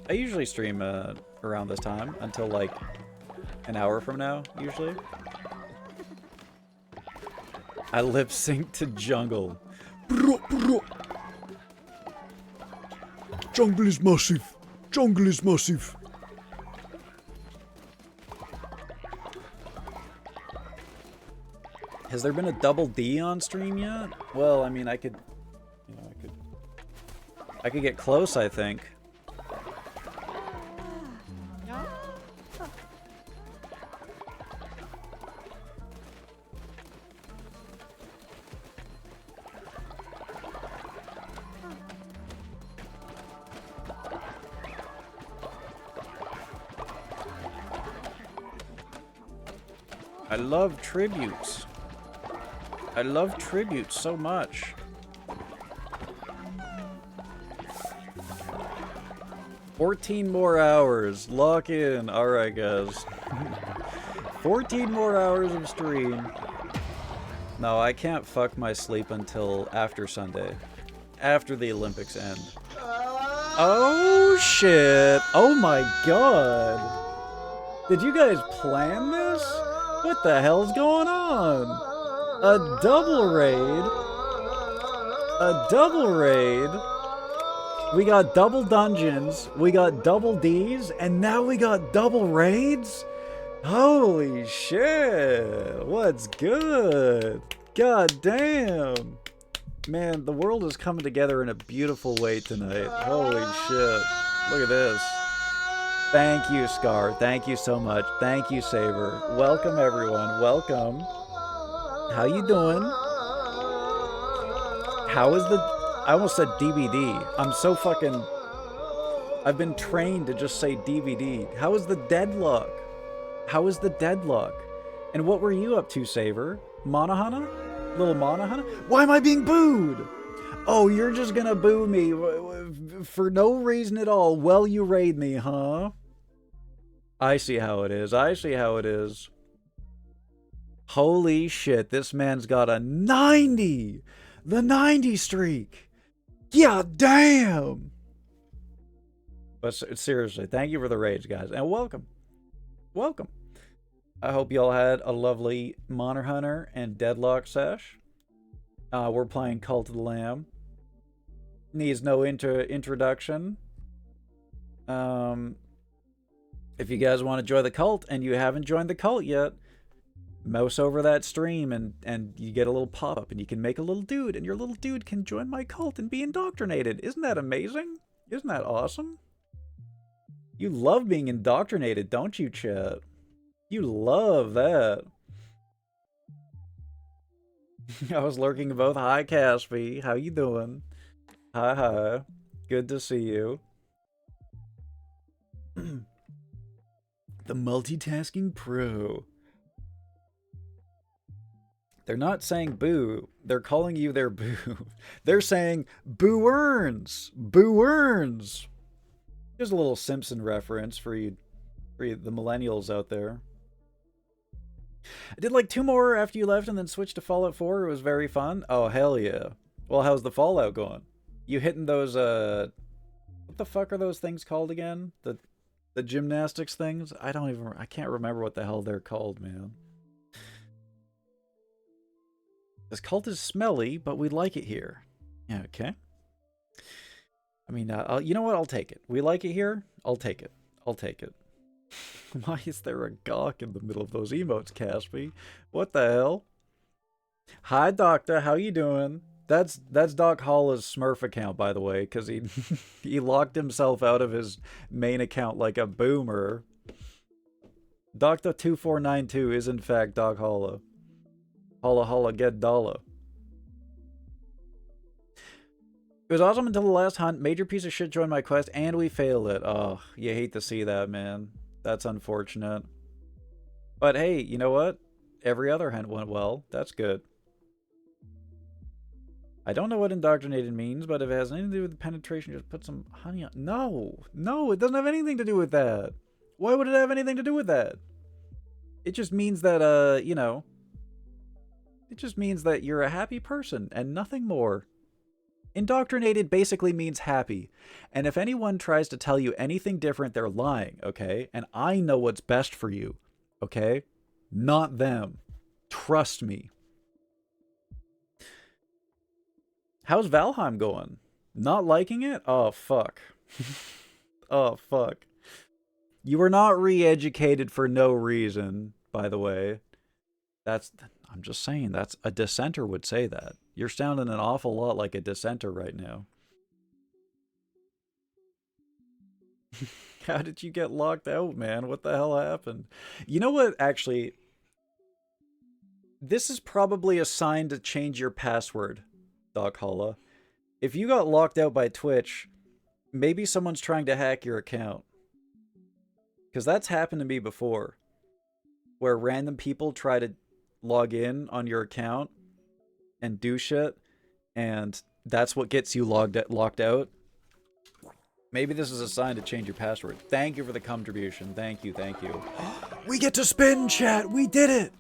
I usually stream around this time until like an hour from now, usually. I lip sync to Jungle. Jungle is massive. Jungle is massive. Has there been a double D on stream yet? Well, I mean, I could, you know, I could get close, I think. I love tributes. I love tributes so much. $14 more hours. Lock in. Alright, guys. 14 more hours of stream. No, I can't fuck my sleep until after Sunday. After the Olympics end. Oh, shit. Oh my god. Did you guys plan this? What the hell's going on? A double raid? A double raid? We got double dungeons, we got double Ds, and now we got double raids? Holy shit! What's good? God damn! Man, the world is coming together in a beautiful way tonight. Holy shit. Look at this. Thank you, Scar. Thank you so much. Thank you, Saber. Welcome, everyone. Welcome. How you doing? How is the... I almost said DVD. I'm so fucking... I've been trained to just say DVD. How is the deadlock? How is the deadlock? And what were you up to, Saber? Monahana? Little Monahana? Why am I being booed? Oh, you're just gonna boo me for no reason at all while you raid me, huh? I see how it is. I see how it is. Holy shit, this man's got a 90! The 90 streak! Yeah, damn! But seriously, thank you for the rage, guys. And welcome. Welcome. I hope y'all had a lovely Monster Hunter and Deadlock sesh. We're playing Cult of the Lamb. Needs no introduction. If you guys want to join the cult and you haven't joined the cult yet, mouse over that stream and you get a little pop-up and you can make a little dude and your little dude can join my cult and be indoctrinated. Isn't that amazing? Isn't that awesome? You love being indoctrinated, don't you, chat? You love that. I was lurking both. Hi, Caspy. How you doing? Hi, hi. Good to see you. The multitasking pro. They're not saying boo. They're calling you their boo. They're saying boo earns. Boo earns. Here's a little Simpson reference for you, the millennials out there. I did like 2 more after you left and then switched to Fallout 4. It was very fun. Oh, hell yeah. Well, how's the Fallout going? You hitting those, what the fuck are those things called again? The gymnastics things? I can't remember what the hell they're called, man. This cult is smelly, but we like it here. Yeah, okay. I mean, you know what? I'll take it. We like it here? I'll take it. I'll take it. Why is there a gawk in the middle of those emotes, Caspy? What the hell? Hi, Doctor. How you doing? That's Doc Holla's Smurf account, by the way, because he he locked himself out of his main account like a boomer. Doctor 2492 is in fact Doc Holla. Holla holla get dollar. It was awesome until the last hunt. Major piece of shit joined my quest, and we failed it. Oh, you hate to see that, man. That's unfortunate. But hey, you know what? Every other hunt went well. That's good. I don't know what indoctrinated means, but if it has anything to do with penetration, just put some honey on. No, no, it doesn't have anything to do with that. Why would it have anything to do with that? It just means that, you know, it just means that you're a happy person and nothing more. Indoctrinated basically means happy. And if anyone tries to tell you anything different, they're lying, okay? And I know what's best for you, okay? Not them. Trust me. How's Valheim going? Not liking it? Oh, fuck. Oh, fuck. You were not re-educated for no reason, by the way. I'm just saying, that's a dissenter would say that. You're sounding an awful lot like a dissenter right now. How did you get locked out, man? What the hell happened? You know what, actually? This is probably a sign to change your password, Doc Holla. If you got locked out by Twitch, maybe someone's trying to hack your account. Because that's happened to me before. Where random people try to log in on your account and do shit, and that's what gets you locked out. Maybe this is a sign to change your password. Thank you for the contribution. Thank you, thank you. We get to spin, chat! We did it!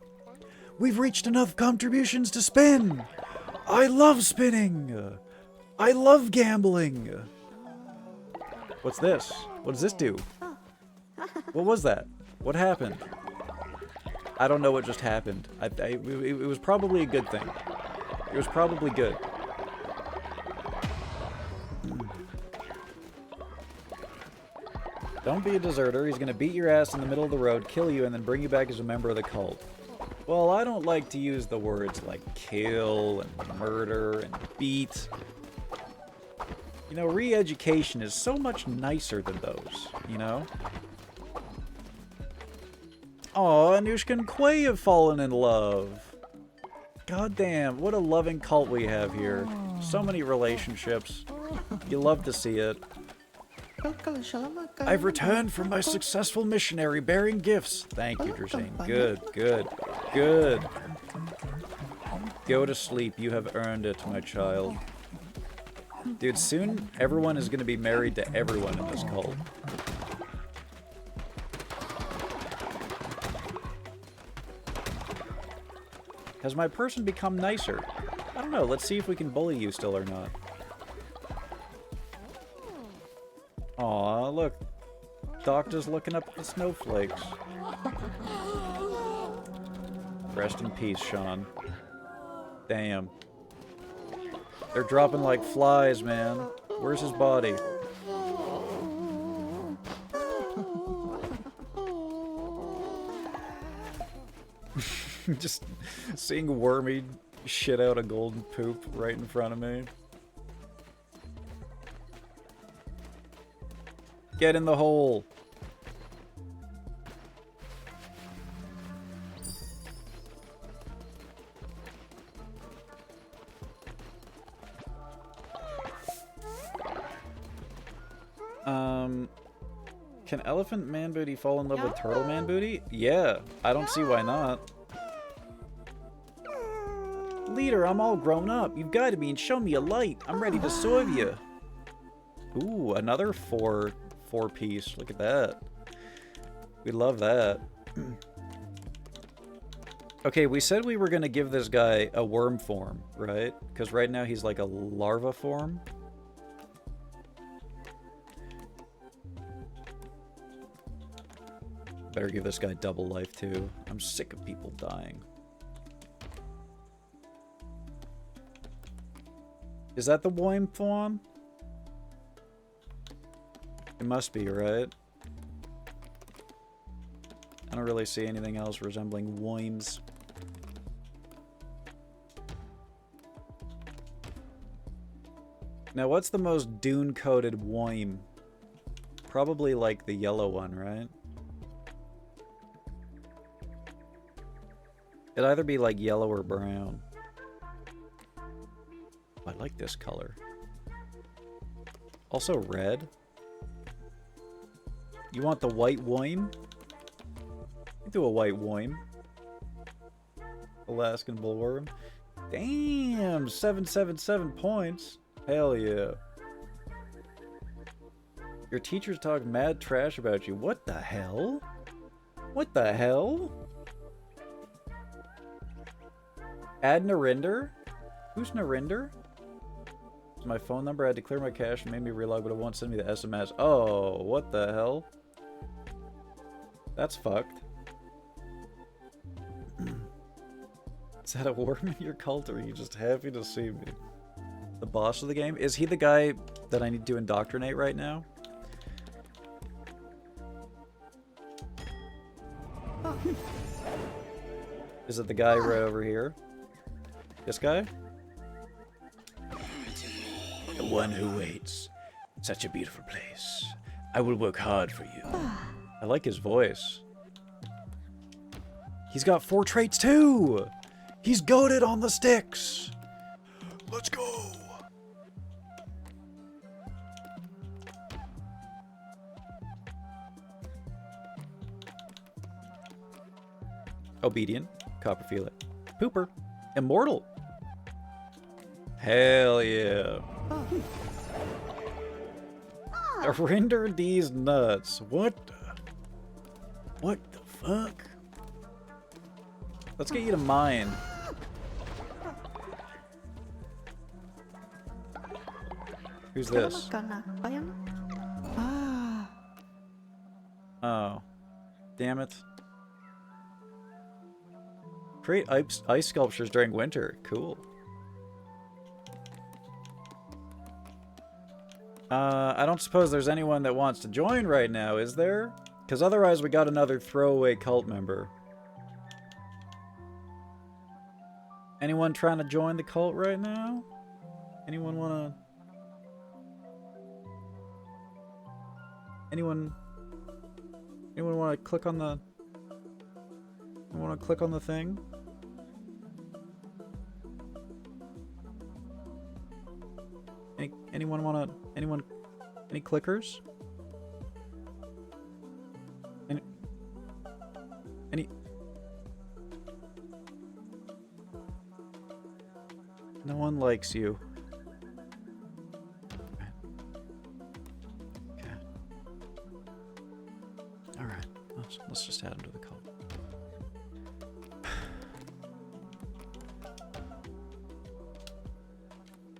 We've reached enough contributions to spin! I love spinning! I love gambling! What's this? What does this do? What was that? What happened? I don't know what just happened. It was probably a good thing. It was probably good. Don't be a deserter. He's gonna beat your ass in the middle of the road, kill you, and then bring you back as a member of the cult. Well, I don't like to use the words like kill and murder and beat. You know, re-education is so much nicer than those, you know? Aw, Anushka and Quay have fallen in love. God damn, what a loving cult we have here. So many relationships. You love to see it. I've returned from my successful missionary bearing gifts. Thank you, Drusane. Good, good, good. Go to sleep. You have earned it, my child. Dude, soon everyone is going to be married to everyone in this cult. Has my person become nicer? I don't know. Let's see if we can bully you still or not. Aw, look. Doctor's looking up at the snowflakes. Rest in peace, Sean. Damn. They're dropping like flies, man. Where's his body? Just seeing Wormy shit out a golden poop right in front of me. Get in the hole. Can elephant man booty fall in love with turtle man booty? Yeah, I don't see why not. Leader, I'm all grown up. You've guided me and shown me a light. I'm ready to serve you. Ooh, another four-piece. Look at that. We love that. Okay, we said we were going to give this guy a worm form, right? Because right now he's like a larva form. Better give this guy double life too. I'm sick of people dying. Is that the worm form? It must be, right? I don't really see anything else resembling worms. Now, what's the most dune-coated worm? Probably like the yellow one, right? It'd either be like yellow or brown. I like this color. Also red. You want the white worm? Do a white worm. Alaskan bullworm. Damn, 777 points. Hell yeah. Your teachers talk mad trash about you. What the hell? What the hell? Add Narinder? Who's Narinder? It's my phone number. I had to clear my cache and made me relog, but it won't send me the SMS. Oh, what the hell? That's fucked. Is that a worm in your cult, or are you just happy to see me? The boss of the game? Is he the guy that I need to indoctrinate right now? Is it the guy right over here? This guy? The one who waits. Such a beautiful place. I will work hard for you. I like his voice. He's got 4 traits too! He's goated on the sticks! Let's go! Obedient. Copperfield. Pooper. Immortal. Hell yeah. Render these nuts. What the fuck? Let's get you to mine. Who's this? Oh. Damn it. Create ice sculptures during winter. Cool. I don't suppose there's anyone that wants to join right now, is there? Because otherwise we got another throwaway cult member. Anyone trying to join the cult right now? Anyone wanna... Anyone wanna click on the... wanna click on the thing? Anyone wanna... Any clickers? Any... No one likes you. Okay. Alright. Let's just add him to the cult.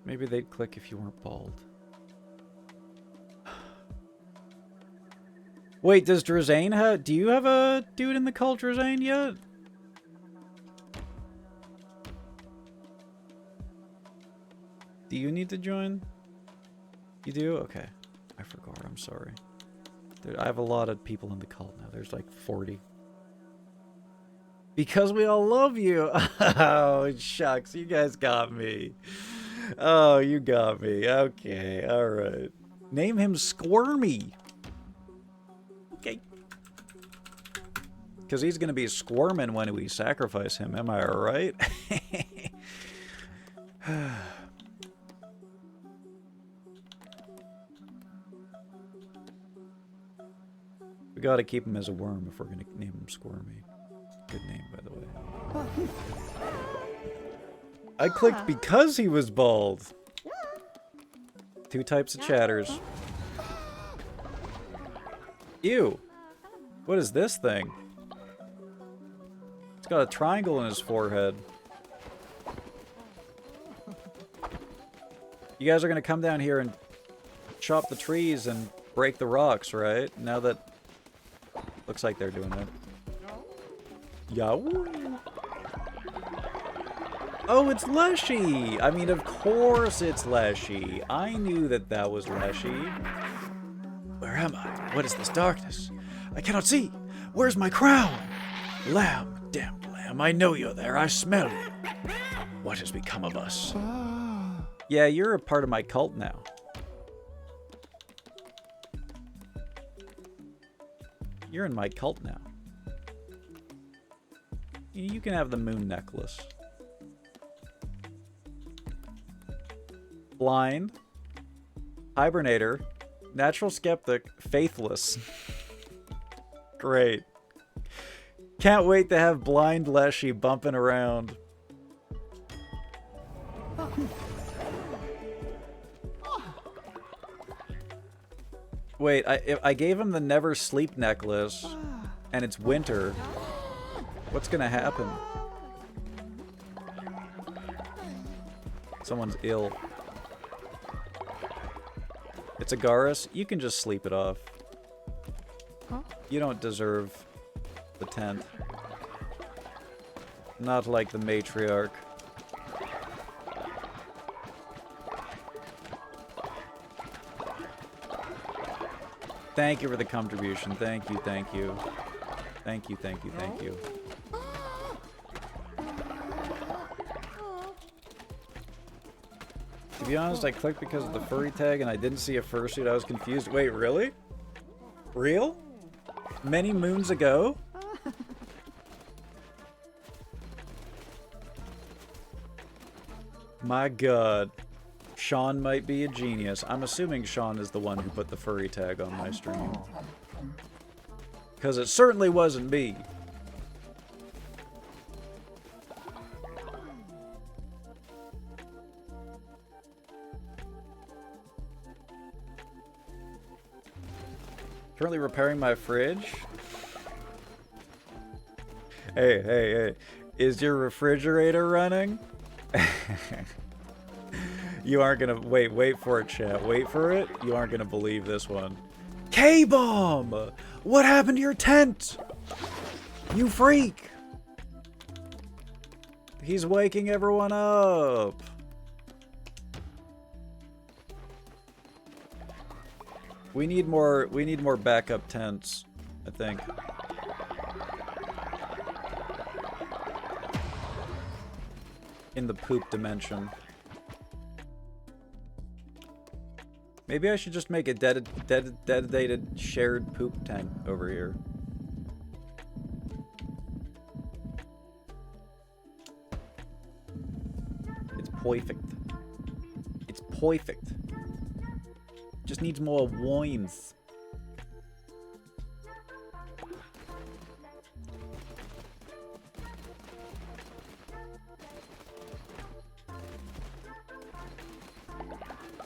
Maybe they'd click if you weren't bald. Wait, does Drazane have... Do you have a dude in the cult, Drazane, yet? Do you need to join? You do? Okay. I forgot. I'm sorry. I have a lot of people in the cult now. There's like 40. Because we all love you. Oh, shucks. You guys got me. Oh, you got me. Okay. All right. Name him Squirmy. Okay. Because he's going to be squirming when we sacrifice him. Am I right? We gotta keep him as a worm if we're gonna name him Squirmy. Good name, by the way. I clicked because he was bald. 2 types of chatters. Ew. What is this thing? It's got a triangle in his forehead. You guys are gonna come down here and chop the trees and break the rocks, right? Now that... Looks like they're doing it. Yow. Oh, it's Leshy! I mean, of course it's Leshy. I knew that that was Leshy. Where am I? What is this darkness? I cannot see. Where's my crown? Lamb, damned lamb, I know you're there. I smell you. What has become of us? Yeah, you're a part of my cult now. You're in my cult now. You can have the moon necklace. Blind. Hibernator. Natural skeptic. Faithless. Great. Can't wait to have blind Leshy bumping around. Wait, I gave him the never sleep necklace, and it's winter. What's gonna happen? Someone's ill. It's a Garrus. You can just sleep it off. You don't deserve the tent. Not like the matriarch. Thank you for the contribution. Thank you, thank you. Thank you, thank you, thank you. To be honest, I clicked because of the furry tag and I didn't see a fursuit. I was confused. Wait, really? Real? Many moons ago? My god. Sean might be a genius. I'm assuming Sean is the one who put the furry tag on my stream. Because it certainly wasn't me. Currently repairing my fridge. Hey. Is your refrigerator running? You aren't gonna... Wait for it, chat. Wait for it. You aren't gonna believe this one. K-Bomb! What happened to your tent? You freak! He's waking everyone up. We need more backup tents, I think. In the poop dimension. Maybe I should just make a dedicated shared poop tent over here. It's perfect. It's perfect. Just needs more wines.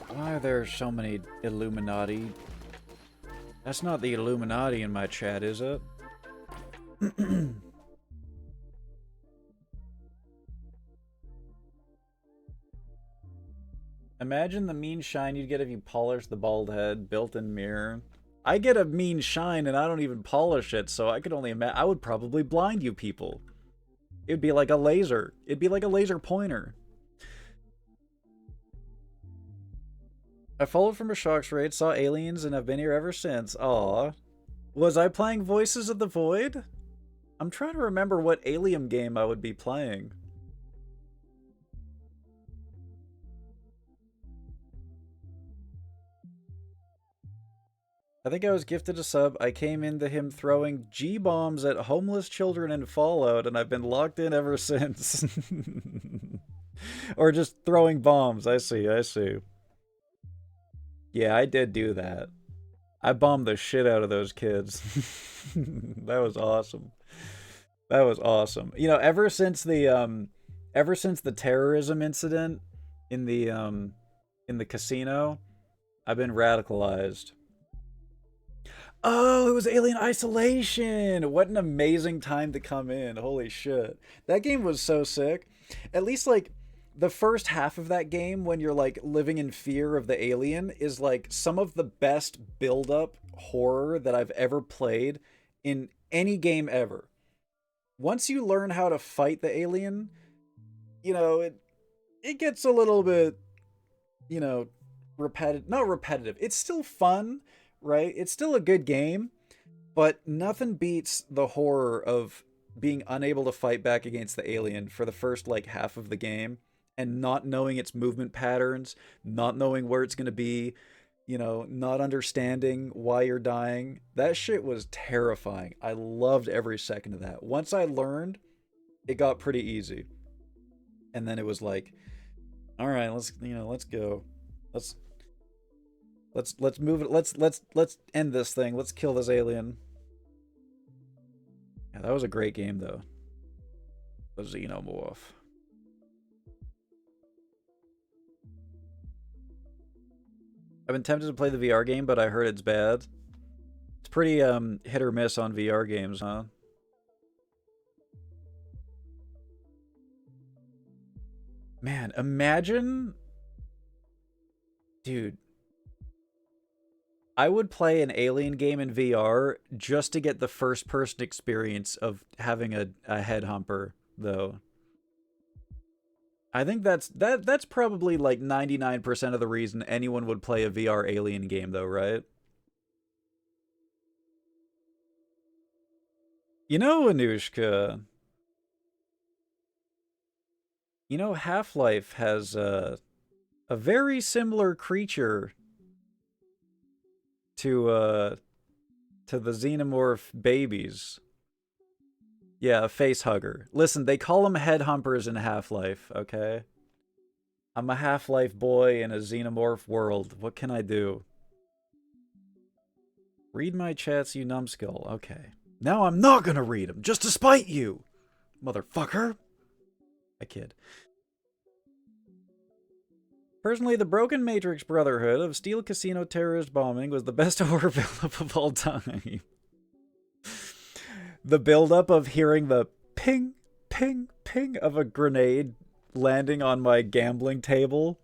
Why are there so many Illuminati? That's not the Illuminati in my chat, is it? Imagine the mean shine you'd get if you polished the bald head, built-in mirror. I get a mean shine and I don't even polish it, so I could only imagine. I would probably blind you people. It'd be like a laser. It'd be like a laser pointer. I followed from a Shock's raid, saw aliens, and have been here ever since. Aw. Was I playing Voices of the Void? I'm trying to remember what Alien game I would be playing. I think I was gifted a sub. I came into him throwing G-bombs at homeless children in Fallout, and I've been locked in ever since. Or just throwing bombs. I see. Yeah, I did do that. I bombed the shit out of those kids. That was awesome. That was awesome. You know, ever since the terrorism incident in the casino, I've been radicalized. Oh, it was Alien Isolation. What an amazing time to come in. Holy shit. That game was so sick. At least like the first half of that game when you're like living in fear of the alien is like some of the best build up horror that I've ever played in any game ever. Once you learn how to fight the alien, you know, it gets a little bit, you know, repetitive, not repetitive. It's still fun, right? It's still a good game, but nothing beats the horror of being unable to fight back against the alien for the first like half of the game and not knowing its movement patterns, not knowing where it's going to be, you know, not understanding why you're dying. That shit was terrifying. I loved every second of that. Once I learned, it got pretty easy. And then it was like, all right, let's, you know, let's go. Let's move it. Let's end this thing. Let's kill this alien. Yeah, that was a great game though. The Xenomorph. I've been tempted to play the VR game, but I heard it's bad. It's pretty hit or miss on VR games, huh? Man, imagine, dude, I would play an Alien game in VR just to get the first person experience of having a head humper, though. I think that's probably like 99% of the reason anyone would play a VR Alien game, though, right? You know, Anushka, you know, Half-Life has a very similar creature to the Xenomorph babies. Yeah, a face hugger. Listen, they call them head humpers in Half-Life, okay? I'm a Half-Life boy in a Xenomorph world. What can I do? Read my chats, you numbskull. Okay. Now I'm not gonna read them, just to spite you, motherfucker. I kid. Personally, the Broken Matrix Brotherhood of Steel Casino Terrorist Bombing was the best horror build-up of all time. The build-up of hearing the ping, ping, ping of a grenade landing on my gambling table.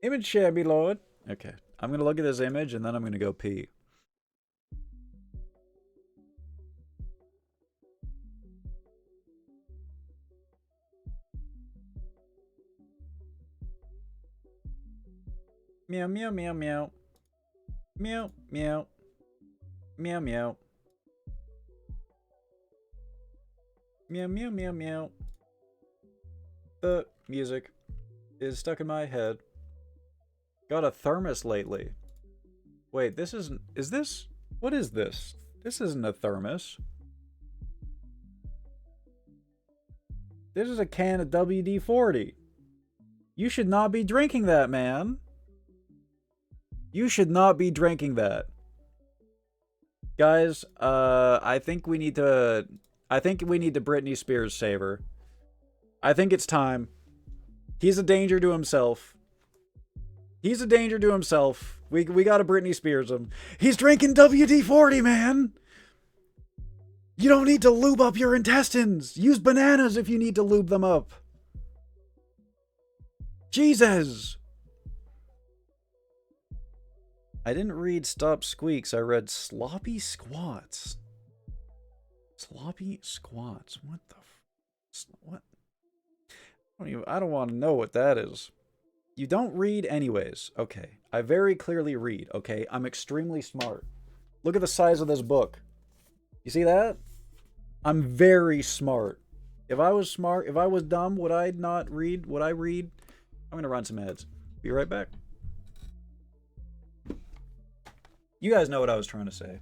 Image share, me lord. Okay, I'm gonna look at this image and then I'm gonna go pee. Meow, meow, meow, meow. Meow, meow. Meow, meow. Meow, meow, meow, meow. The music is stuck in my head. Got a thermos lately. Wait, this isn't... Is this... What is this? This isn't a thermos. This is a can of WD-40. You should not be drinking that, man. You should not be drinking that. Guys, I think we need to Britney Spears save her. I think it's time. He's a danger to himself. He's a danger to himself. We gotta Britney Spears him. He's drinking WD-40, man. You don't need to lube up your intestines. Use bananas if you need to lube them up. Jesus. I didn't read Stop Squeaks. I read Sloppy Squats. Sloppy Squats. What the what? I don't want to know what that is. You don't read anyways. Okay. I very clearly read, okay? I'm extremely smart. Look at the size of this book. You see that? I'm very smart. If I was smart, if I was dumb, would I not read? Would I read? I'm going to run some ads. Be right back. You guys know what I was trying to say.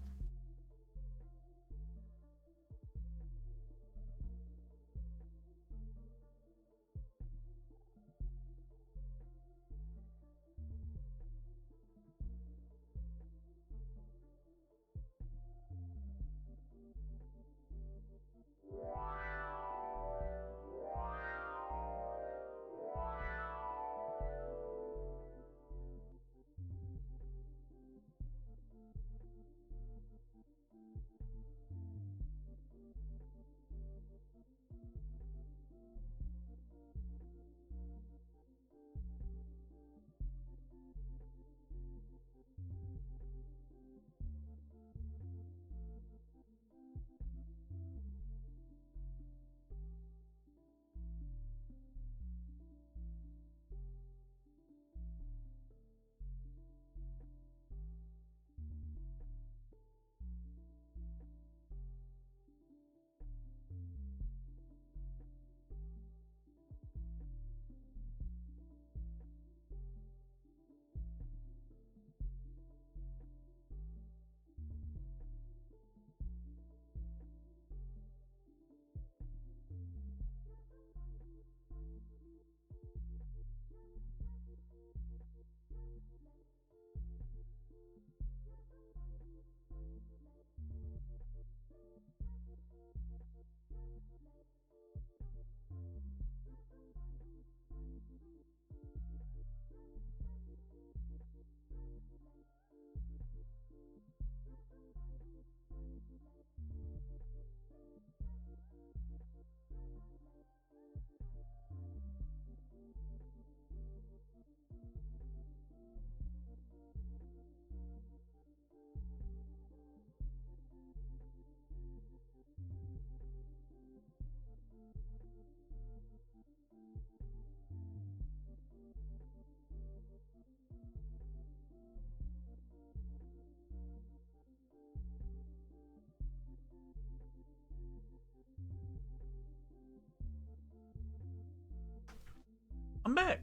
I'm back.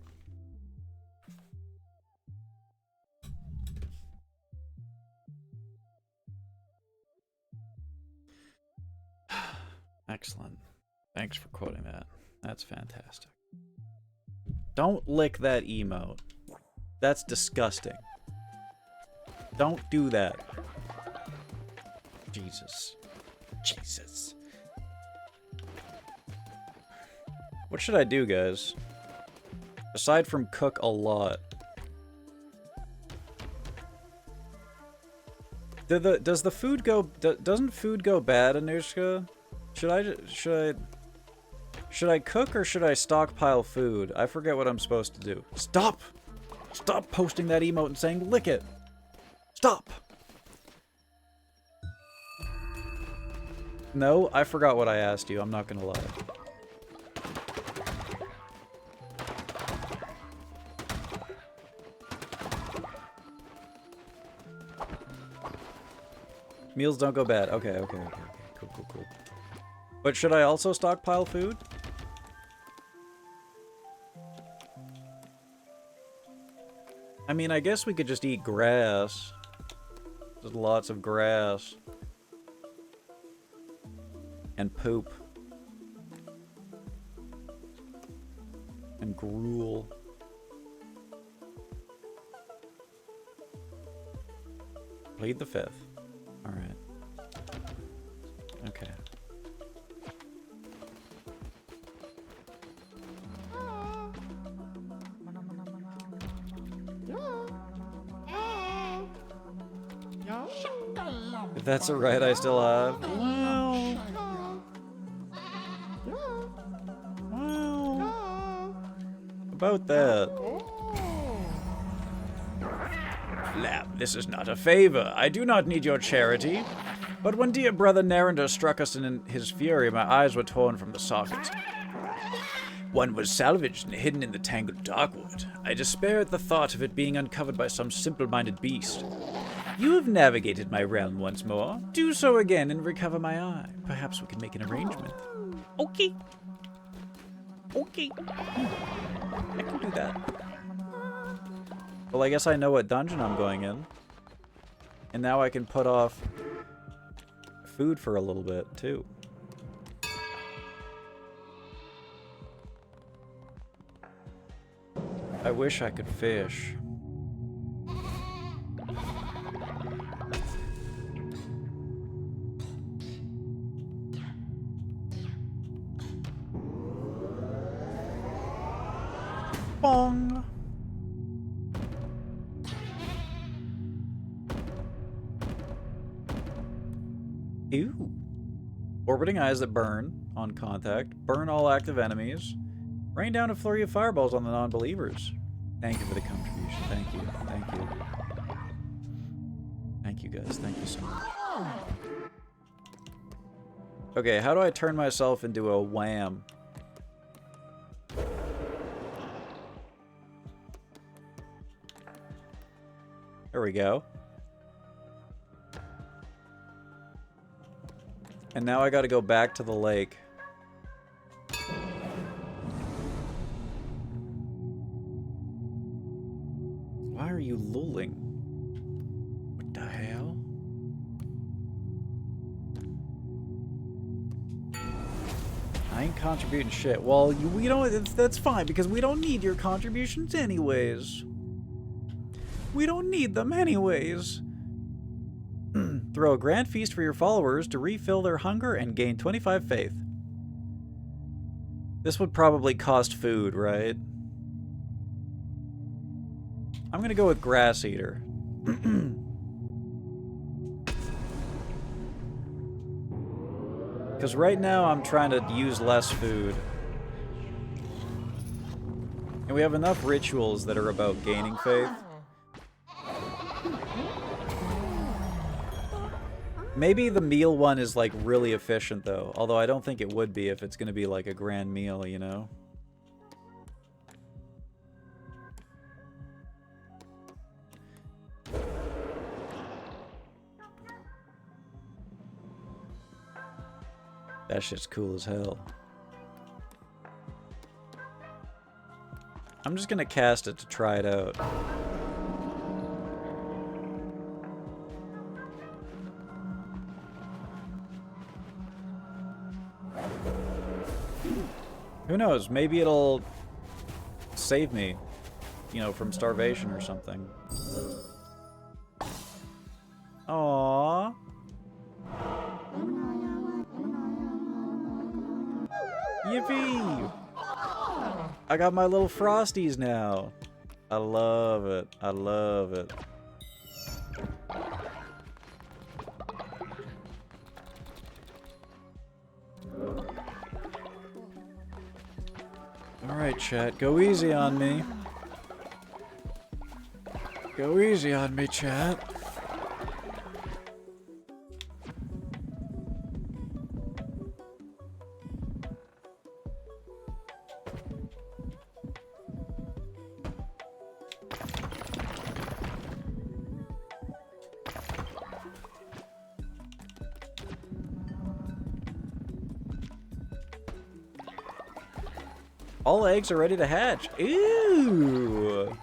Excellent. Thanks for quoting that. That's fantastic. Don't lick that emote. That's disgusting. Don't do that. Jesus. Jesus. What should I do, guys? Aside from cook a lot. Does the food go... Doesn't food go bad, Anushka? Should I cook or should I stockpile food? I forget what I'm supposed to do. Stop! Stop posting that emote and saying lick it! Stop! No, I forgot what I asked you. I'm not gonna lie. Meals don't go bad. Okay. Cool. But should I also stockpile food? I mean, I guess we could just eat grass. There's lots of grass. And poop. And gruel. Plead the fifth. Alright. Okay. If that's a right I still have. Well. About that. Lamb, this is not a favor. I do not need your charity. But when dear brother Narendra struck us in his fury, my eyes were torn from the sockets. One was salvaged and hidden in the tangled darkwood. I despair at the thought of it being uncovered by some simple-minded beast. You have navigated my realm once more. Do so again and recover my eye. Perhaps we can make an arrangement. Okay. Okay. I can do that. Well, I guess I know what dungeon I'm going in. And now I can put off food for a little bit, too. I wish I could fish. Bong! Ew. Orbiting eyes that burn on contact. Burn all active enemies. Rain down a flurry of fireballs on the non-believers. Thank you for the contribution. Thank you. Thank you. Thank you, guys. Thank you so much. Okay, how do I turn myself into a wham? There we go. And now I gotta go back to the lake. Why are you lulling? What the hell? I ain't contributing shit. Well, we don't. That's fine because we don't need your contributions anyways. We don't need them anyways. Throw a grand feast for your followers to refill their hunger and gain 25 faith. This would probably cost food, right? I'm gonna go with Grass Eater. Because right now I'm trying to use less food. And we have enough rituals that are about gaining faith. Maybe the meal one is like really efficient though, although I don't think it would be if it's gonna be like a grand meal, you know? That shit's cool as hell. I'm just gonna cast it to try it out. Who knows? Maybe it'll save me, you know, from starvation or something. Aww. Yippee! I got my little Frosties now. I love it. I love it. Alright, chat. Go easy on me. Go easy on me, chat. All eggs are ready to hatch. Ew.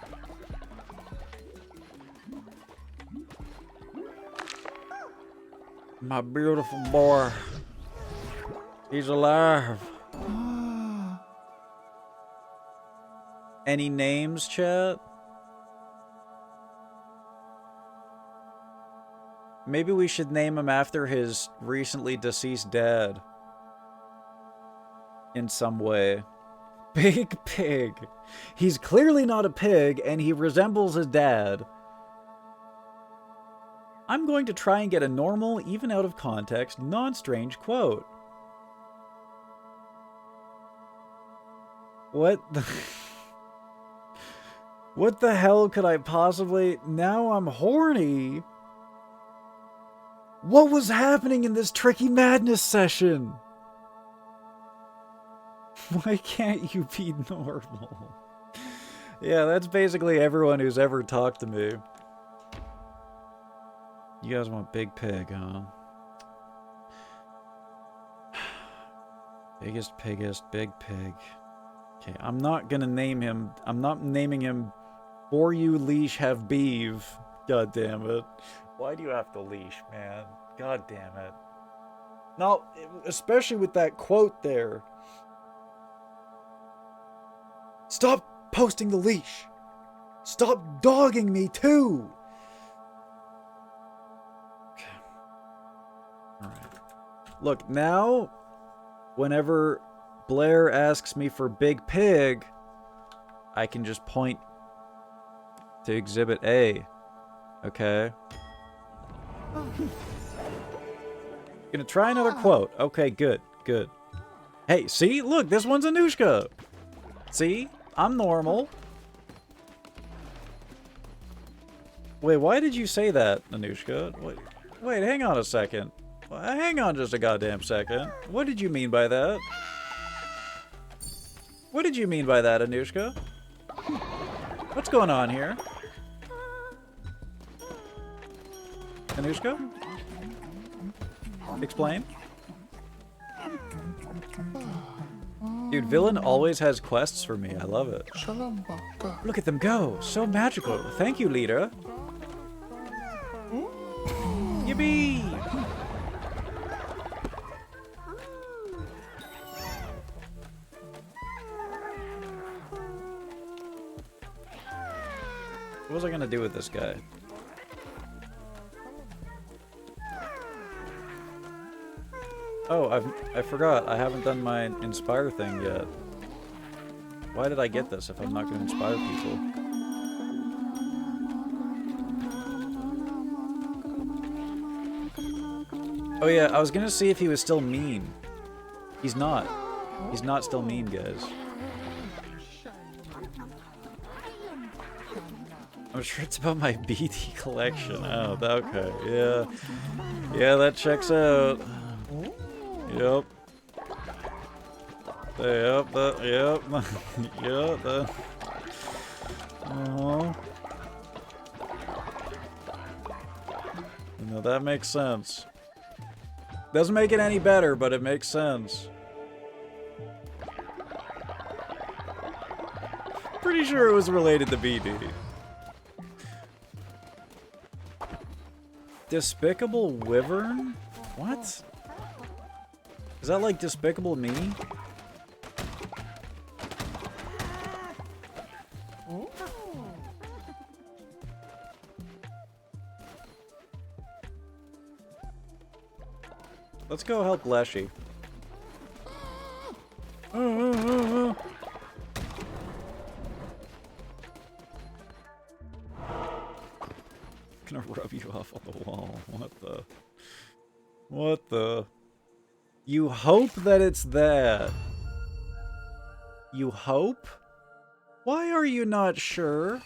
My beautiful boy. He's alive. Any names, chat? Maybe we should name him after his recently deceased dad. In some way. Big Pig. He's clearly not a pig, and he resembles his dad. I'm going to try and get a normal, even out of context, non-strange quote. What the... What the hell could I possibly... Now I'm horny. What was happening in this Tricky Madness session? Why can't you be normal? Yeah, that's basically everyone who's ever talked to me. You guys want Big Pig, huh? Biggest, Big Pig. Okay, I'm not gonna name him. I'm not naming him For You Leash Have Beeve. God damn it. Why do you have to leash, man? God damn it. No, especially with that quote there. Stop posting the leash. Stop dogging me too. Okay. All right. Look, now, whenever Blair asks me for Big Pig, I can just point to Exhibit A. Okay. Gonna try another quote. Okay, good, good. Hey, see? Look, this one's Anushka. See? I'm normal. Wait, why did you say that, Anushka? Wait, hang on a second. Hang on just a goddamn second. What did you mean by that? What did you mean by that, Anushka? What's going on here? Anushka? Explain. Dude, Villain always has quests for me. I love it. Look at them go. So magical. Thank you, leader. Yippee! What was I gonna do with this guy? Oh, I forgot. I haven't done my inspire thing yet. Why did I get this if I'm not going to inspire people? Oh yeah, I was going to see if he was still mean. He's not. He's not still mean, guys. I'm sure it's about my BT collection. Oh, okay. Yeah. Yeah, that checks out. Yep. Yep, yep. Yep, No, that makes sense. Doesn't make it any better, but it makes sense. Pretty sure it was related to BD. Despicable Wyvern? What? Is that like Despicable Me? Let's go help Leshy. Gonna rub you off on the wall. What the? You hope that it's that. You hope? Why are you not sure?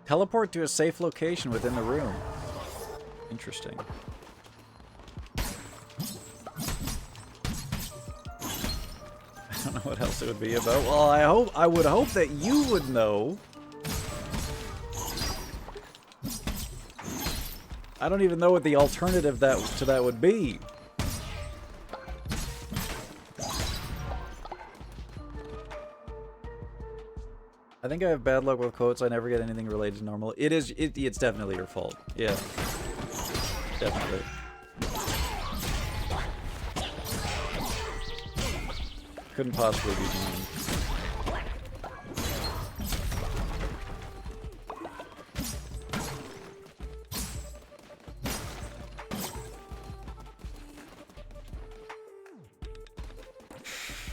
Teleport to a safe location within the room. Interesting. I don't know what else it would be about. Well, I would hope that you would know. I don't even know what the alternative to that would be. I think I have bad luck with quotes. I never get anything related to normal. It's definitely your fault. Yeah. Definitely. Couldn't possibly be mine.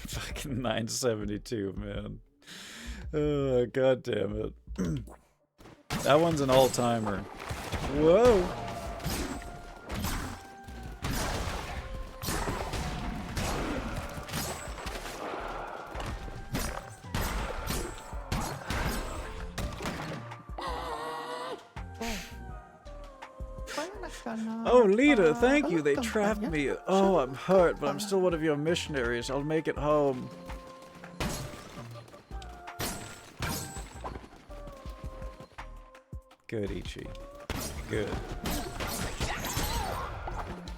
Fucking 972, man. God damn it. That one's an all-timer. Whoa! Oh, Lita, thank you. They trapped me. Oh, I'm hurt, but I'm still one of your missionaries. I'll make it home. Good, Ichi. Good.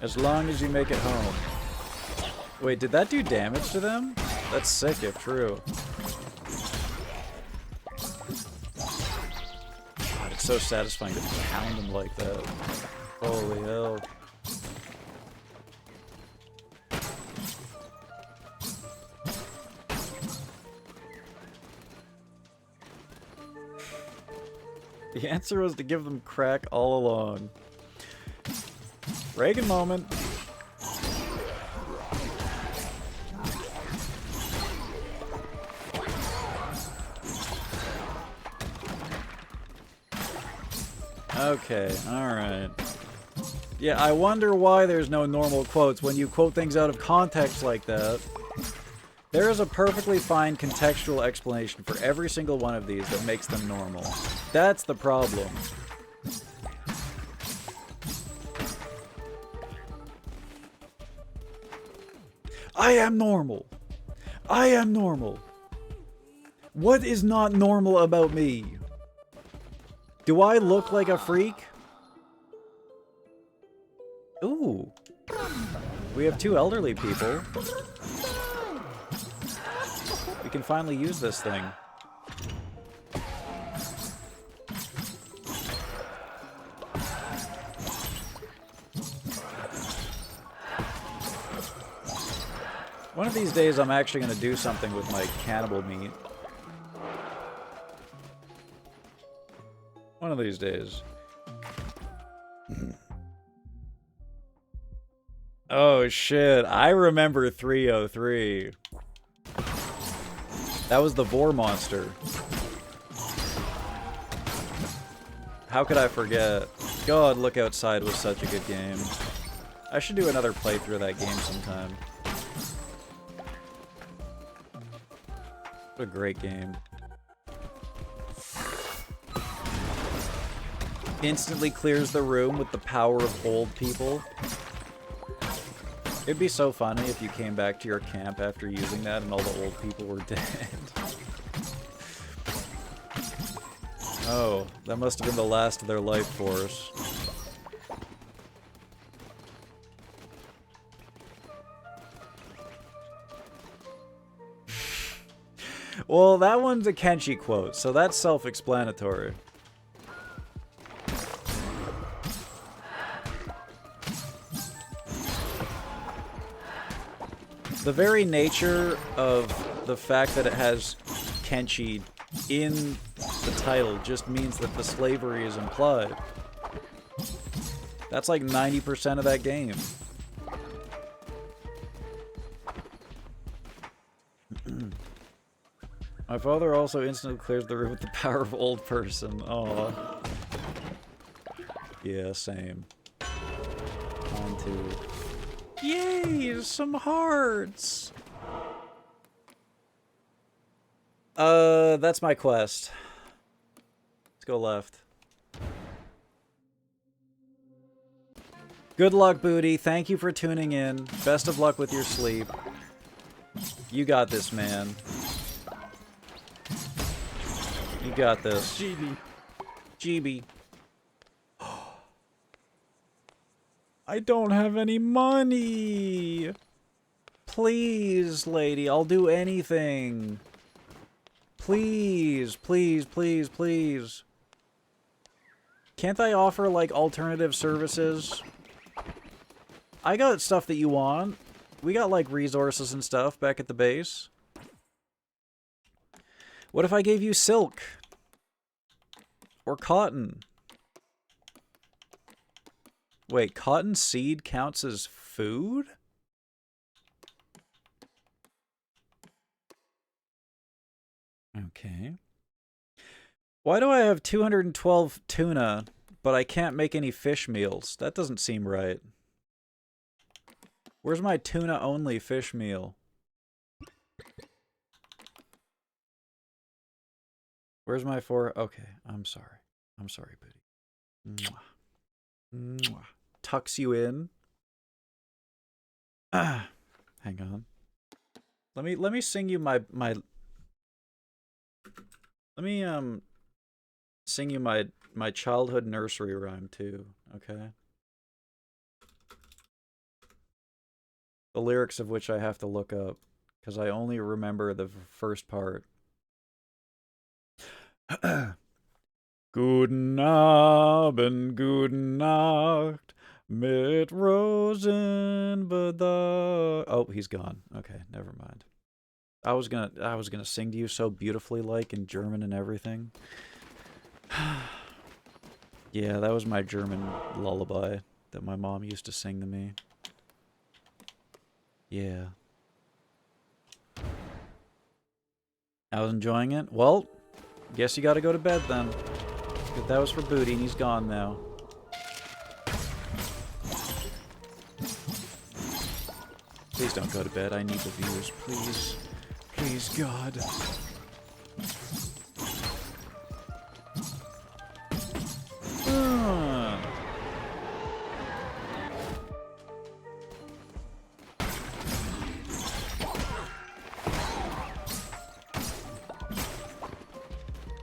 As long as you make it home. Wait, did that do damage to them? That's sick if true. God, it's so satisfying to pound them like that. Holy hell. The answer was to give them crack all along. Reagan moment. Okay, alright. Yeah, I wonder why there's no normal quotes when you quote things out of context like that. There is a perfectly fine contextual explanation for every single one of these that makes them normal. That's the problem. I am normal. I am normal. What is not normal about me? Do I look like a freak? Ooh. We have two elderly people. We can finally use this thing. One of these days I'm actually going to do something with my cannibal meat. One of these days. Oh shit, I remember 303. That was the Vor monster. How could I forget? God, Look Outside was such a good game. I should do another playthrough of that game sometime. What a great game. Instantly clears the room with the power of old people. It'd be so funny if you came back to your camp after using that and all the old people were dead. Oh, that must have been the last of their life force. Well, that one's a Kenshi quote, so that's self-explanatory. The very nature of the fact that it has Kenshi in the title just means that the slavery is implied. That's like 90% of that game. My father also instantly clears the room with the power of old person. Aw. Yeah, same. On to... Yay! Some hearts! That's my quest. Let's go left. Good luck, Booty. Thank you for tuning in. Best of luck with your sleep. You got this, man. You got this. GB. GB. I don't have any money. Please, lady, I'll do anything. Please, please, please, please. Can't I offer, like, alternative services? I got stuff that you want. We got, like, resources and stuff back at the base. What if I gave you silk? Or cotton? Wait, cotton seed counts as food? Okay. Why do I have 212 tuna, but I can't make any fish meals? That doesn't seem right. Where's my tuna-only fish meal? Where's my Okay, I'm sorry. I'm sorry, Booty. Mwah. Mwah. Tucks you in. Hang on. Let me sing you my let me sing you my childhood nursery rhyme too, okay? The lyrics of which I have to look up because I only remember the first part. Guten Abend, guten Nacht, mit Rosenbedach. Oh, he's gone. Okay, never mind. I was gonna sing to you so beautifully, like in German and everything. Yeah, that was my German lullaby that my mom used to sing to me. Yeah. I was enjoying it. Well, guess you gotta go to bed then. But that was for Booty, and he's gone now. Please don't go to bed. I need the viewers. Please. Please, God.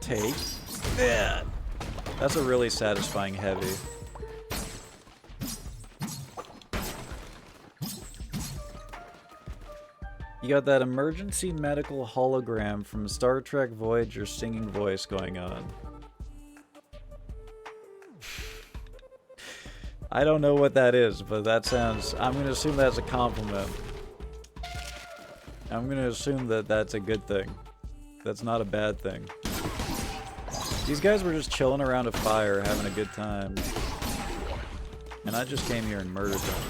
Take that. That's a really satisfying heavy. You got that emergency medical hologram from Star Trek Voyager singing voice going on. I don't know what that is, but that sounds... I'm going to assume that's a compliment. I'm going to assume that that's a good thing. That's not a bad thing. These guys were just chilling around a fire, having a good time. And I just came here and murdered them.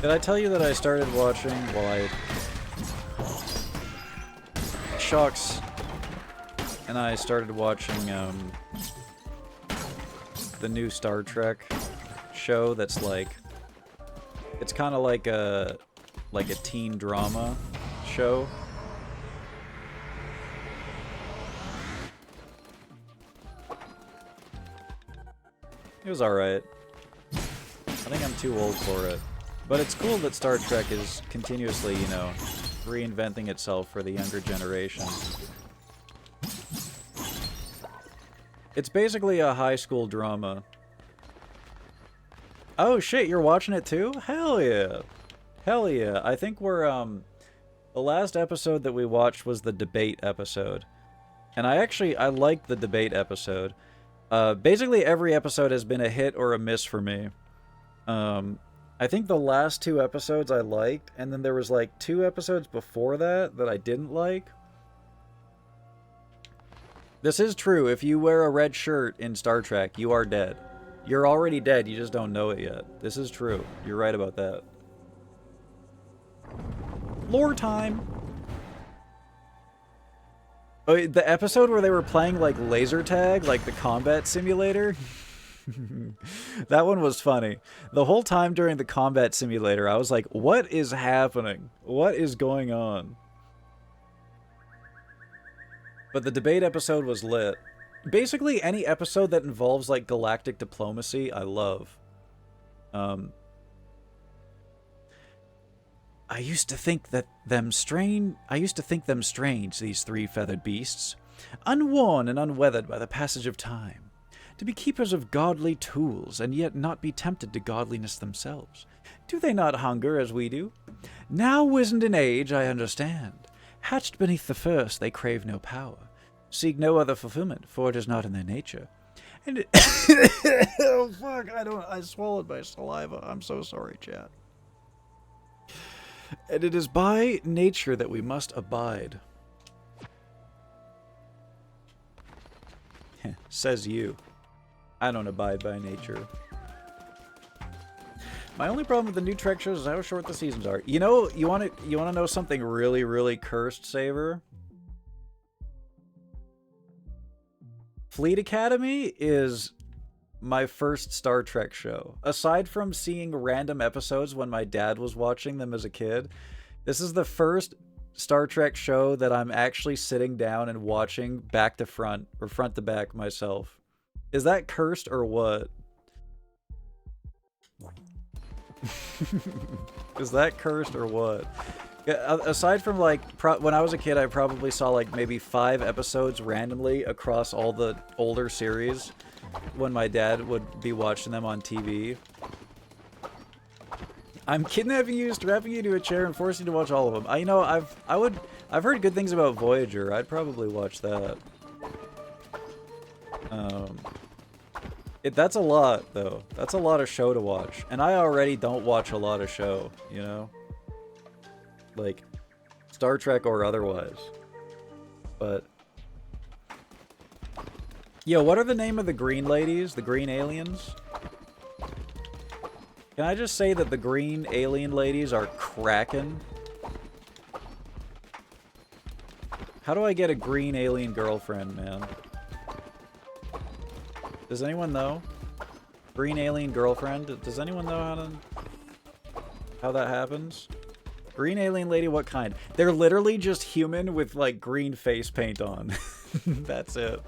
Did I tell you that I started watching, Shocks and I started watching, the new Star Trek show that's like... It's kind of like a teen drama show. It was alright. I think I'm too old for it. But it's cool that Star Trek is continuously, you know, reinventing itself for the younger generation. It's basically a high school drama. Oh shit, you're watching it too? Hell yeah. Hell yeah. I think we're, the last episode that we watched was the debate episode. And I liked the debate episode. Basically every episode has been a hit or a miss for me. I think the last 2 episodes I liked, and then there was like 2 episodes before that that I didn't like. This is true. If you wear a red shirt in Star Trek, you are dead. You're already dead, you just don't know it yet. This is true. You're right about that. Lore time! Oh, the episode where they were playing, like, laser tag, like the combat simulator? That one was funny. The whole time during the combat simulator, I was like, what is happening? What is going on? But the debate episode was lit. Basically, any episode that involves, like, galactic diplomacy, I love. I used to think them strange, these 3 feathered beasts, unworn and unweathered by the passage of time, to be keepers of godly tools, and yet not be tempted to godliness themselves. Do they not hunger as we do? Now wizened in age, I understand. Hatched beneath the first, they crave no power. Seek no other fulfillment, for it is not in their nature. And it oh fuck, I swallowed my saliva. I'm so sorry, chat. And it is by nature that we must abide. Says you. I don't abide by nature. My only problem with the new Trek shows is how short the seasons are. You know, you want to know something really, really cursed, Saver? Fleet Academy is my first Star Trek show. Aside from seeing random episodes when my dad was watching them as a kid, this is the first Star Trek show that I'm actually sitting down and watching back to front, or front to back myself. Is that cursed or what? Is that cursed or what? Aside from, like, when I was a kid, I probably saw, like, maybe 5 episodes randomly across all the older series when my dad would be watching them on TV. I'm kidnapping you, strapping you to a chair, and forcing you to watch all of them. I've heard good things about Voyager. I'd probably watch that. That's a lot, though. That's a lot of show to watch. And I already don't watch a lot of show, you know? Like, Star Trek or otherwise. But... Yo, what are the name of the green ladies? The green aliens? Can I just say that the green alien ladies are crackin'? How do I get a green alien girlfriend, man? Does anyone know? Green alien girlfriend? Does anyone know how that happens? Green alien lady, what kind? They're literally just human with, like, green face paint on. That's it.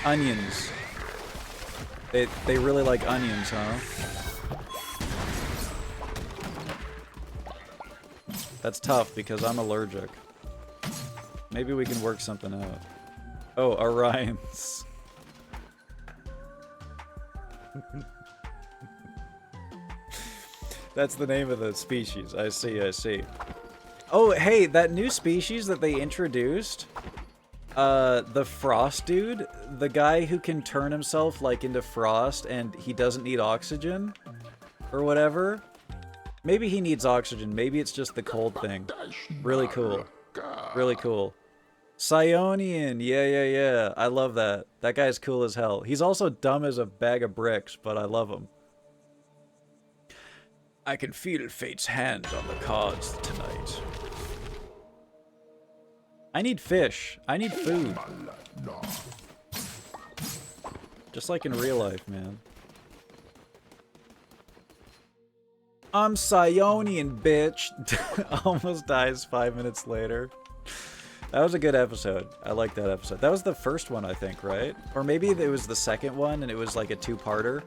Onions. They really like onions, huh? That's tough because I'm allergic. Maybe we can work something out. Oh, Orions. That's the name of the species. I see, I see. Oh, hey, that new species that they introduced, the Frost dude, the guy who can turn himself, like, into frost and he doesn't need oxygen or whatever. Maybe he needs oxygen. Maybe it's just the cold thing. Really cool. Really cool. Psionian. Yeah, yeah, yeah. I love that. That guy's cool as hell. He's also dumb as a bag of bricks, but I love him. I can feel fate's hand on the cards tonight. I need fish. I need food. Just like in real life, man. I'm Psionian, bitch. Almost dies 5 minutes later. That was a good episode. I like that episode. That was the first one, I think, right? Or maybe it was the second one and it was like a 2-parter.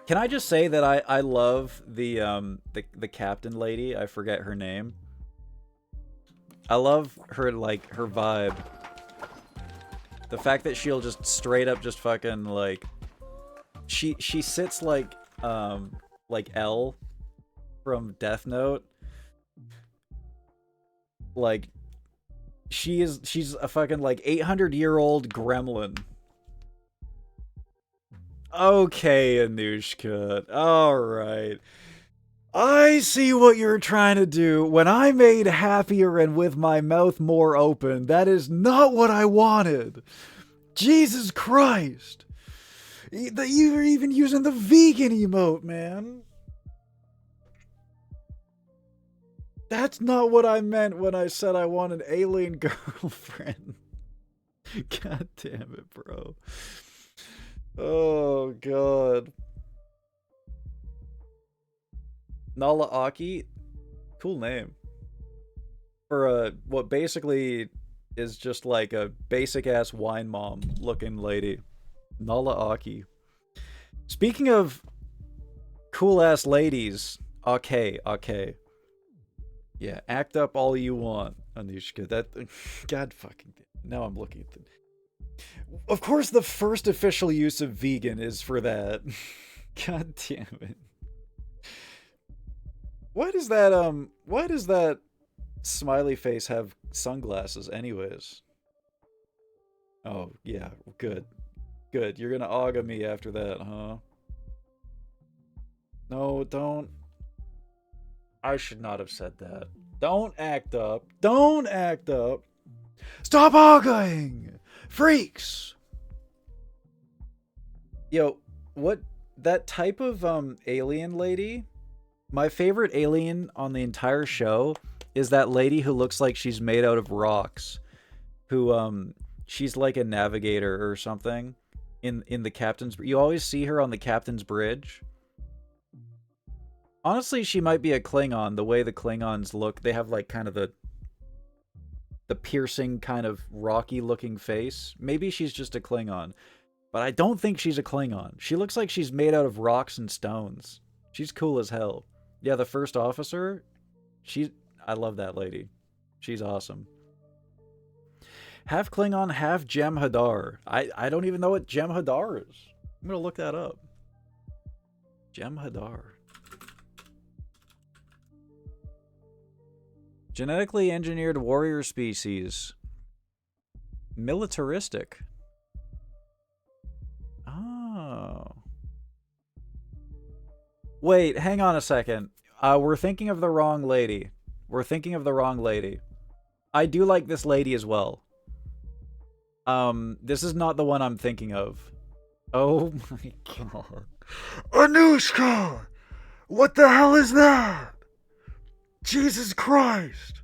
Can I just say that I love the captain lady? I forget her name. I love her, like, her vibe. The fact that she'll just straight up just fucking, like... She sits like L from Death Note. Like, she's a fucking, like, 800-year-old gremlin. Okay, Anushka. Alright. I see what you're trying to do. When I made happier and with my mouth more open, that is not what I wanted. Jesus Christ. You were even using the vegan emote, man. That's not what I meant when I said I want an alien girlfriend. God damn it, bro. Oh, God. Nala Aki, cool name. For what basically is just like a basic-ass wine mom looking lady. Nala Aki. Speaking of cool-ass ladies, okay. Yeah, act up all you want, Anushka. That, God fucking damn. Now I'm looking at the... Of course the first official use of vegan is for that. God damn it. Why does that smiley face have sunglasses anyways? Oh, yeah, good. Good, you're gonna auga me after that, huh? No, don't. I should not have said that. Don't act up. Don't act up. Stop augaing! Freaks! Yo, what, that type of, alien lady? My favorite alien on the entire show is that lady who looks like she's made out of rocks. Who, she's like a navigator or something in the captain's... You always see her on the captain's bridge. Honestly, she might be a Klingon, the way the Klingons look. They have, like, kind of the piercing, kind of rocky-looking face. Maybe she's just a Klingon. But I don't think she's a Klingon. She looks like she's made out of rocks and stones. She's cool as hell. Yeah, the first officer, I love that lady. She's awesome. Half Klingon, half Jem'Hadar. I don't even know what Jem'Hadar is. I'm gonna look that up. Jem'Hadar. Genetically engineered warrior species. Militaristic. Oh. Wait, hang on a second. We're thinking of the wrong lady. We're thinking of the wrong lady. I do like this lady as well. This is not the one I'm thinking of. Oh my god. Anushka! What the hell is that? Jesus Christ!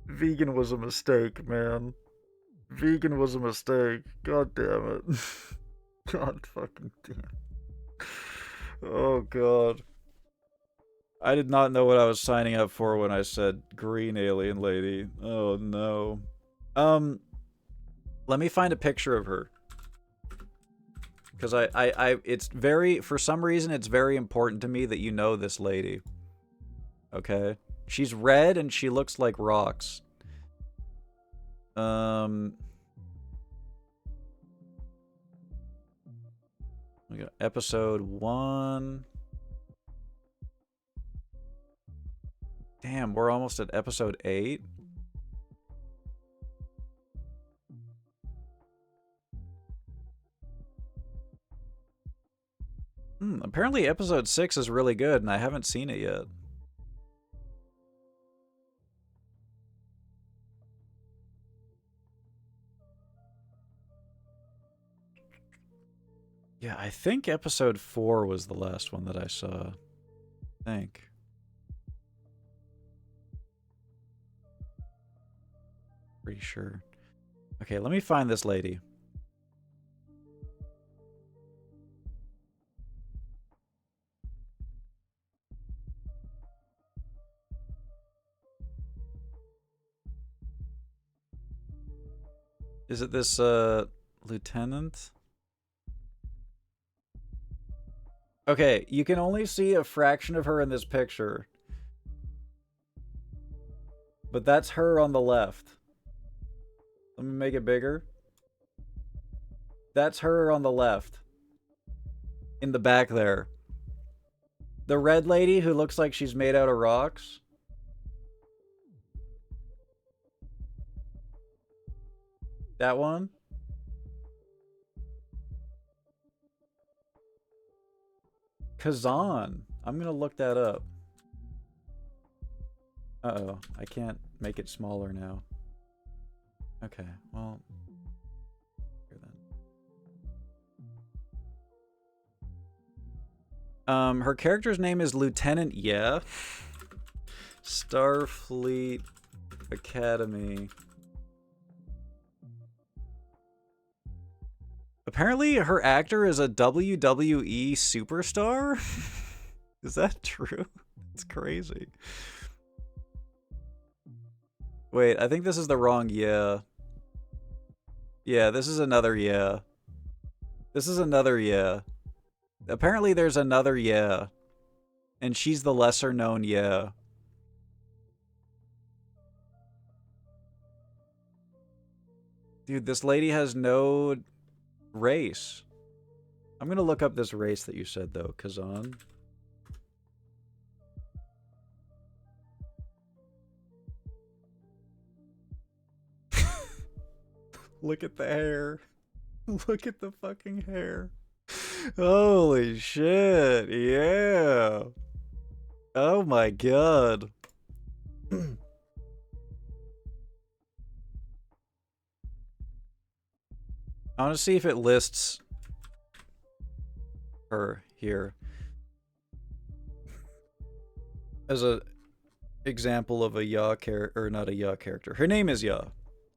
Vegan was a mistake, man. Vegan was a mistake. God damn it. God fucking damn. Oh god. I did not know what I was signing up for when I said green alien lady. Oh no. Let me find a picture of her. Because it's very, for some reason, it's very important to me that you know this lady. Okay? She's red and she looks like rocks. We got episode 1. Damn, we're almost at episode 8. Apparently episode 6 is really good, and I haven't seen it yet. Yeah, I think episode 4 was the last one that I saw. I think. Pretty sure. Okay, let me find this lady. Is it this, lieutenant? Okay, you can only see a fraction of her in this picture. But that's her on the left. Let me make it bigger. That's her on the left. In the back there. The red lady who looks like she's made out of rocks. That one? Kazan. I'm gonna look that up. Uh-oh. I can't make it smaller now. Okay, well... Here then. Her character's name is Lieutenant Yeah. Starfleet Academy. Apparently, her actor is a WWE superstar? Is that true? It's crazy. Wait, I think this is the wrong yeah. Yeah, this is another yeah. This is another yeah. Apparently, there's another yeah. And she's the lesser known yeah. Dude, this lady has no race. I'm gonna look up this race that you said, though, Kazan. Look at the hair. Look at the fucking hair. Holy shit, yeah. Oh my god. I want to see if it lists her here as a example of a Ya character, or not a Ya character. Her name is Ya,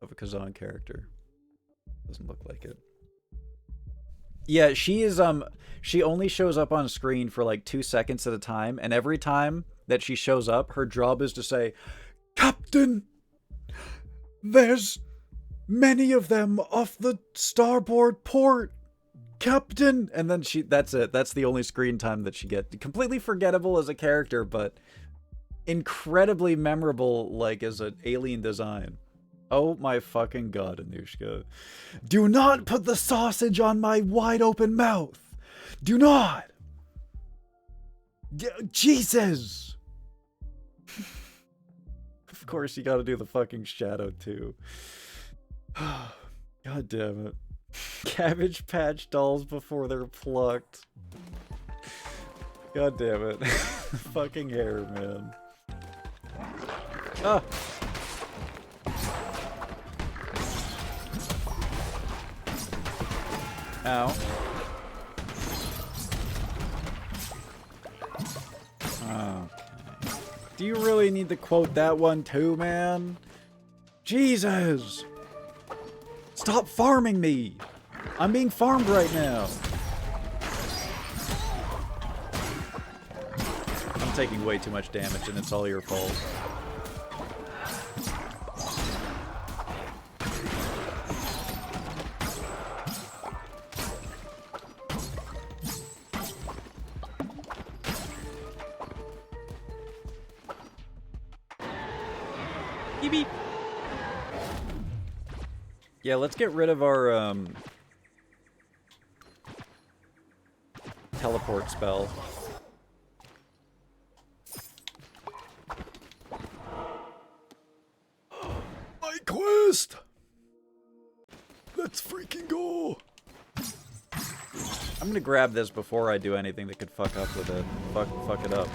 of a Kazan character. Doesn't look like it. Yeah, she is, she only shows up on screen for like 2 seconds at a time, and every time that she shows up, her job is to say, "Captain, there's many of them off the starboard port, Captain." And then that's it. That's the only screen time that she gets. Completely forgettable as a character, but incredibly memorable, like, as an alien design. Oh my fucking god, Anushka. Do not put the sausage on my wide open mouth. Do not. Jesus. Of course you gotta do the fucking shadow too. God damn it. Cabbage Patch dolls before they're plucked. God damn it. Fucking hair, man. Ah. Ow. Okay. Do you really need to quote that one too, man? Jesus! Stop farming me! I'm being farmed right now! I'm taking way too much damage and it's all your fault. Beep. Yeah, let's get rid of our teleport spell. My quest! Let's freaking go! I'm gonna grab this before I do anything that could fuck up with it. Fuck it up.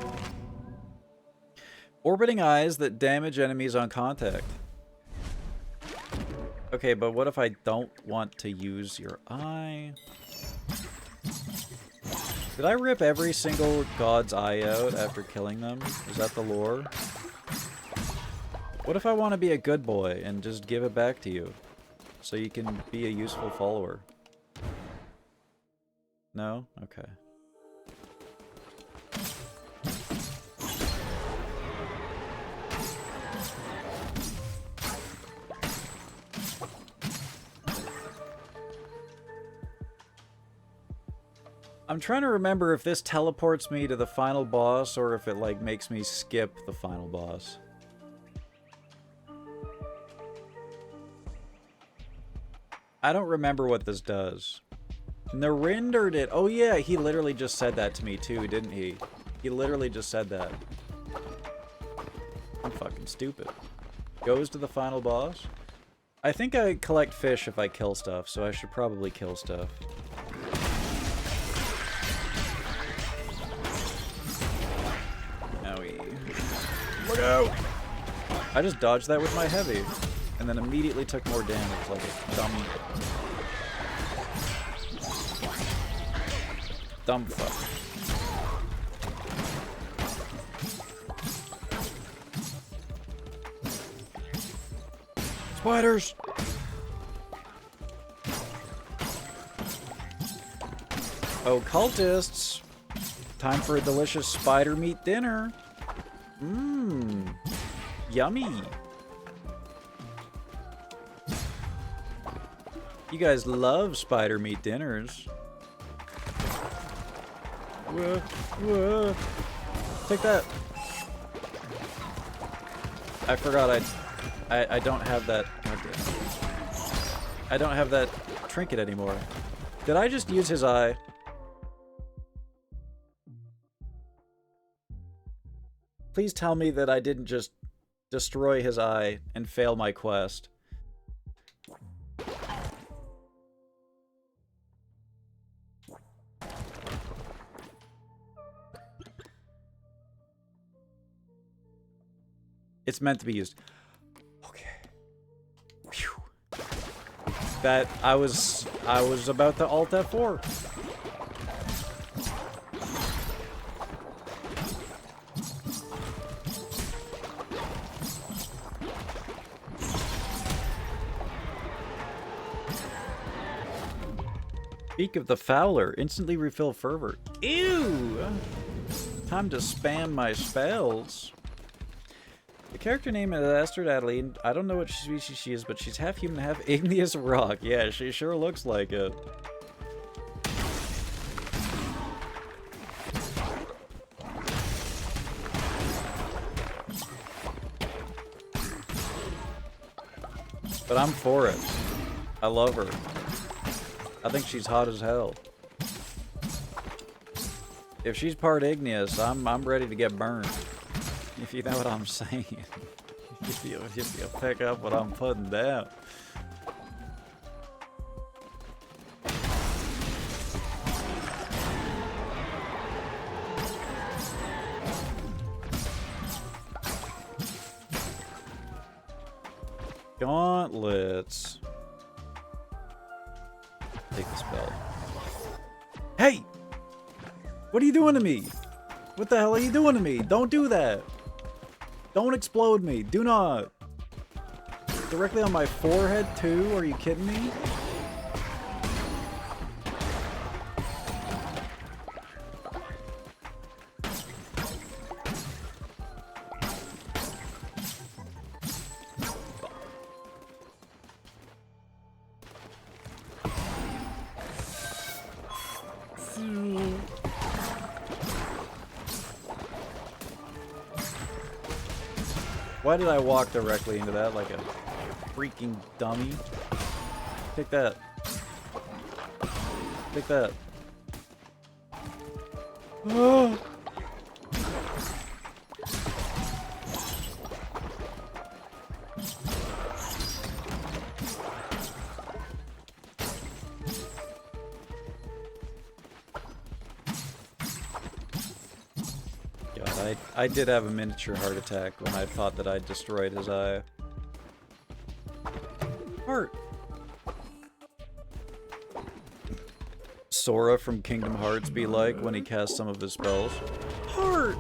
Orbiting eyes that damage enemies on contact. Okay, but what if I don't want to use your eye? Did I rip every single god's eye out after killing them? Is that the lore? What if I want to be a good boy and just give it back to you? So you can be a useful follower? No? Okay. I'm trying to remember if this teleports me to the final boss or if it, like, makes me skip the final boss. I don't remember what this does. Narinder did. Oh yeah, he literally just said that to me too, didn't he? He literally just said that. I'm fucking stupid. Goes to the final boss. I think I collect fish if I kill stuff, so I should probably kill stuff. Owie. Look out! I just dodged that with my heavy, and then immediately took more damage like a dumb fuck. Spiders! Oh, cultists! Time for a delicious spider meat dinner. Mmm. Yummy. You guys love spider meat dinners. Whoa, whoa. Take that. I forgot I don't have that. I don't have that trinket anymore. Did I just use his eye? Please tell me that I didn't just destroy his eye and fail my quest. It's meant to be used. Okay. Phew. That I was about to alt F4. Speak of the Fowler. Instantly refill fervor. Ew! Time to spam my spells. The character name is Astrid Adeline. I don't know what species she is, but she's half human, half igneous rock. Yeah, she sure looks like it. But I'm for it. I love her. I think she's hot as hell. If she's part igneous, I'm ready to get burned. If you know what I'm saying. if you pick up what I'm putting down. Gauntlets. Take the spell. Hey! What are you doing to me? What the hell are you doing to me? Don't do that. Don't explode me. Do not. Directly on my forehead, too? Are you kidding me? Why did I walk directly into that like a freaking dummy? Take that. Take that. Oh. I did have a miniature heart attack when I thought that I destroyed his eye. Heart. Sora from Kingdom Hearts be like when he casts some of his spells. Heart.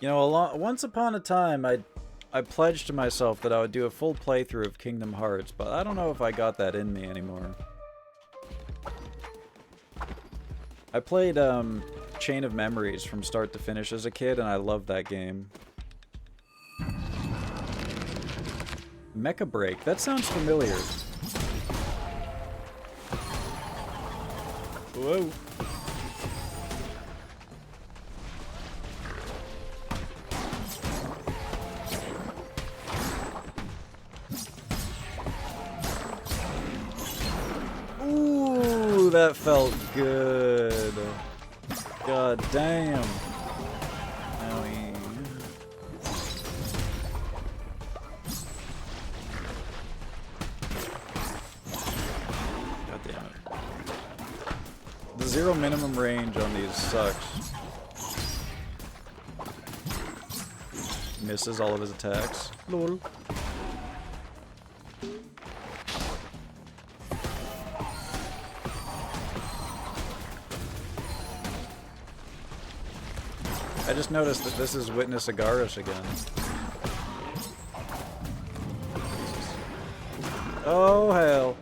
You know, once upon a time, I pledged to myself that I would do a full playthrough of Kingdom Hearts, but I don't know if I got that in me anymore. I played Chain of Memories from start to finish as a kid, and I loved that game. Mecha Break, that sounds familiar. Whoa. that felt good. God damn. Owie. God damn it. The zero minimum range on these sucks. Misses all of his attacks. Lol. I just noticed that this is Witness Agaris again. Oh hell.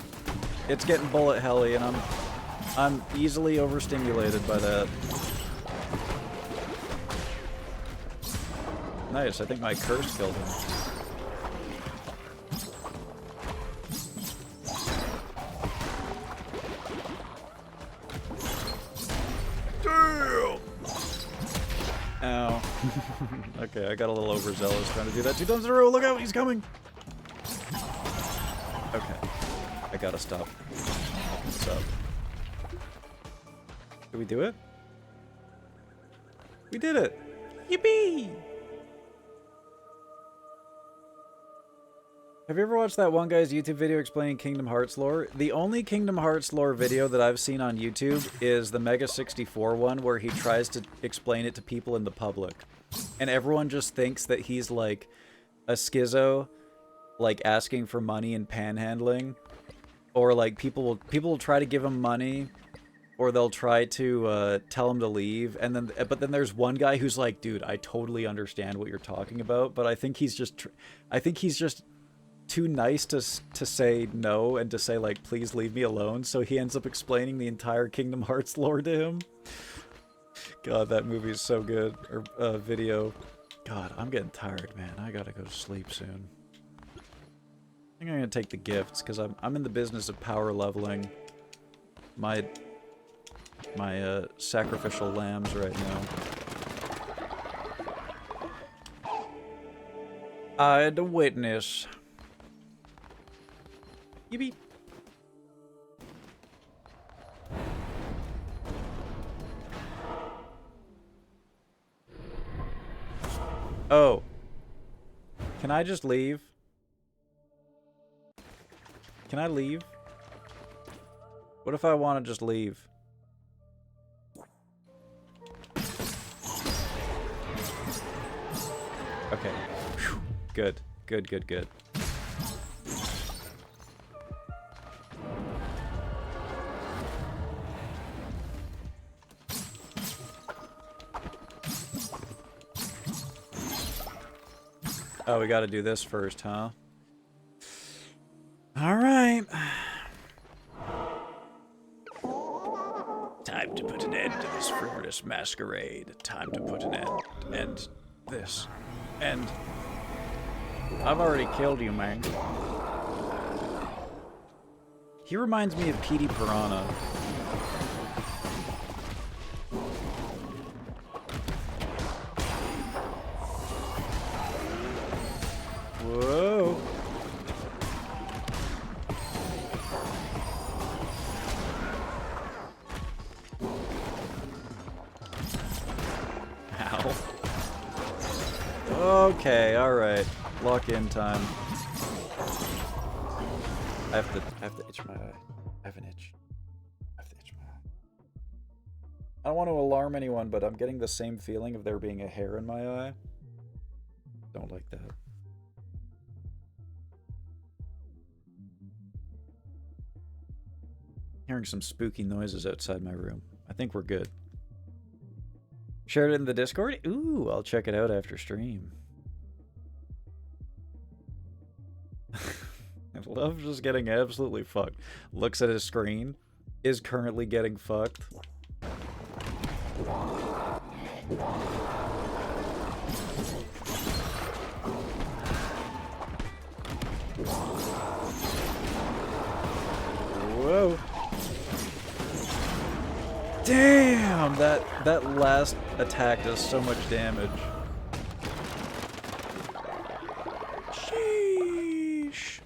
It's getting bullet helly and I'm easily overstimulated by that. Nice, I think my curse killed him. Damn! Ow. Okay, I got a little overzealous trying to do that 2 times in a row. Look out, he's coming! Okay. I gotta stop. What's up? Did we do it? We did it! Yippee! Have you ever watched that one guy's YouTube video explaining Kingdom Hearts lore? The only Kingdom Hearts lore video that I've seen on YouTube is the Mega 64 one where he tries to explain it to people in the public. And everyone just thinks that he's like a schizo, like asking for money and panhandling. Or like people will try to give him money, or they'll try to tell him to leave, and then but then there's one guy who's like, dude, I totally understand what you're talking about, but I think he's just too nice to say no and to say like, please leave me alone, so he ends up explaining the entire Kingdom Hearts lore to him. God, that movie is so good. Or video. God, I'm getting tired, man. I gotta go to sleep soon. I think I'm gonna take the gifts because I'm in the business of power leveling my sacrificial lambs right now. I the witness. Yippee. Oh. Can I just leave? Can I leave? What if I want to just leave? Okay. Whew. Good. Good, good, good. Oh, we gotta do this first, huh? Alright. Time to put an end to this frivolous masquerade. Time to put an end. This. End. I've already killed you, man. He reminds me of Petey Piranha. Whoa. Ow. Okay, alright. Lock in time. I have to itch my eye. I have an itch. I have to itch my eye. I don't want to alarm anyone, but I'm getting the same feeling of there being a hair in my eye. Don't like that. Hearing some spooky noises outside my room. I think we're good. Shared it in the Discord? Ooh, I'll check it out after stream. I love just getting absolutely fucked. Looks at his screen. Is currently getting fucked. Whoa. Damn! That last attack does so much damage. Sheesh.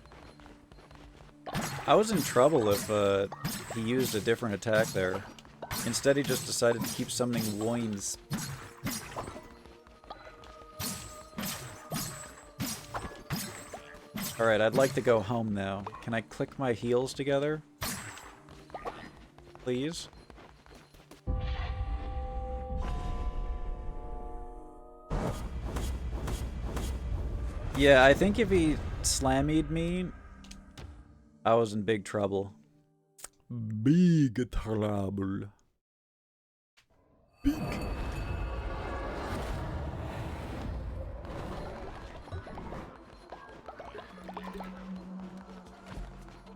I was in trouble if he used a different attack there. Instead, he just decided to keep summoning loins. Alright, I'd like to go home now. Can I click my heels together? Please? Yeah, I think if he slammied me, I was in big trouble. Big trouble. Big.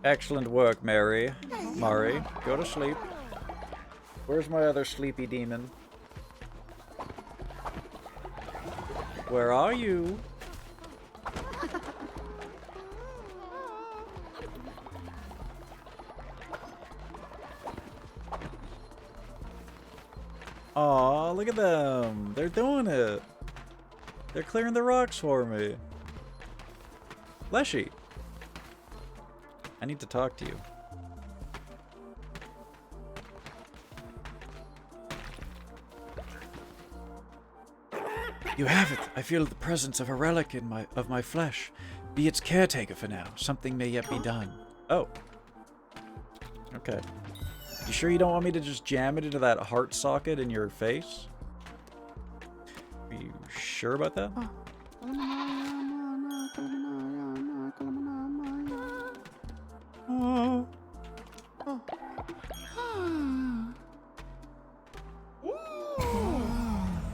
Excellent work, Mary. Mari, go to sleep. Where's my other sleepy demon? Where are you? Aw, look at them. They're doing it. They're clearing the rocks for me. Leshy. I need to talk to you. You have it. I feel the presence of a relic in my flesh. Be its caretaker for now. Something may yet be done. Oh. Okay. You sure you don't want me to just jam it into that heart socket in your face? Are you sure about that? Oh.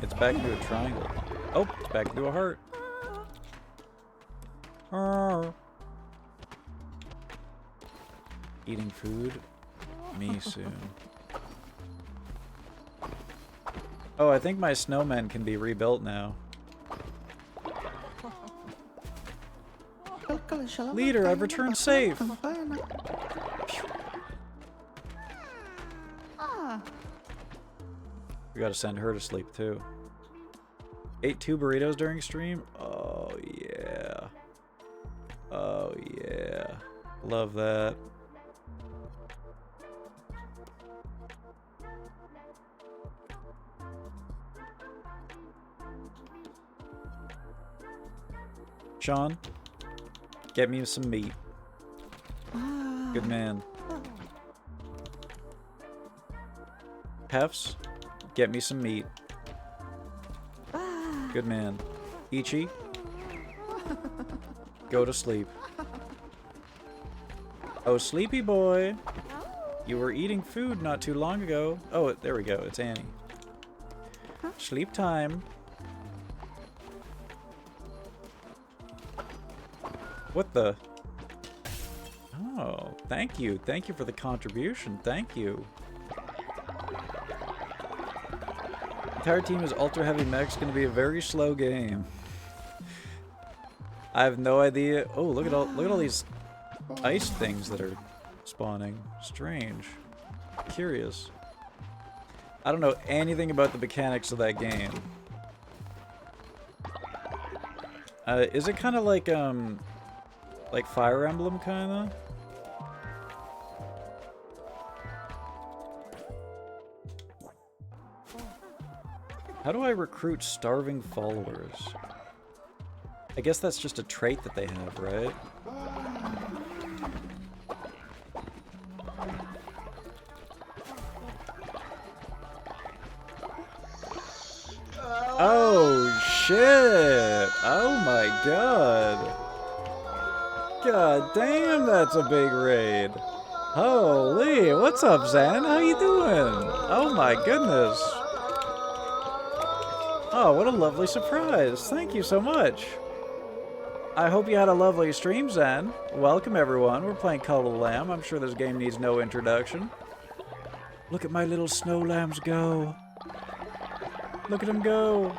It's back into a triangle. Oh, it's back into a heart. Eating food? Me soon. Oh, I think my snowman can be rebuilt now. Leader, I've returned safe. We gotta send her to sleep too. Ate 2 burritos during stream? Oh yeah. Oh yeah. Love that. Sean, get me some meat. Good man. HEFZ, get me some meat. Good man. Ichi, go to sleep. Oh, sleepy boy. You were eating food not too long ago. Oh, there we go. It's Annie. Sleep time. What the? Oh, thank you. Thank you for the contribution. Thank you. Entire team is ultra heavy mechs. Going to be a very slow game. I have no idea. Oh, look at all these ice things that are spawning. Strange. Curious. I don't know anything about the mechanics of that game. Is it kind of like Fire Emblem, kinda? How do I recruit starving followers? I guess that's just a trait that they have, right? Oh, shit! Oh my god! God damn, that's a big raid. Holy, what's up, Zan? How you doing? Oh my goodness. Oh, what a lovely surprise. Thank you so much. I hope you had a lovely stream, Zan. Welcome, everyone. We're playing Call of the Lamb. I'm sure this game needs no introduction. Look at my little snow lambs go. Look at them go.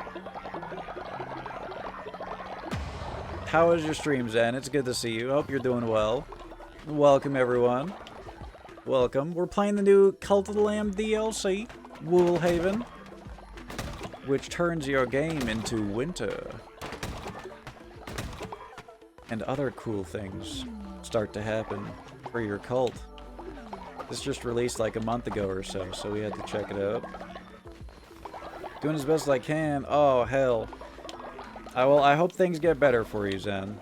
How was your stream, Zen? It's good to see you. Hope you're doing well. Welcome, everyone. Welcome. We're playing the new Cult of the Lamb DLC, WOOLHAVEN, which turns your game into winter. And other cool things start to happen for your cult. This just released like a month ago or so, so we had to check it out. Doing as best as I can. Oh, hell. I hope things get better for you, Zen.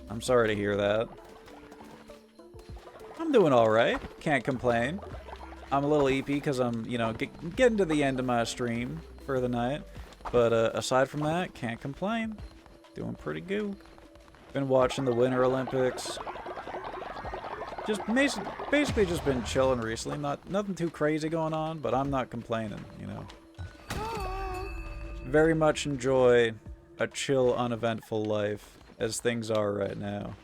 I'm sorry to hear that. I'm doing alright. Can't complain. I'm a little EP because I'm, you know, getting to the end of my stream for the night. But aside from that, can't complain. Doing pretty good. Been watching the Winter Olympics. Just basically just been chilling recently. Nothing too crazy going on, but I'm not complaining, you know. Very much enjoy a chill, uneventful life as things are right now.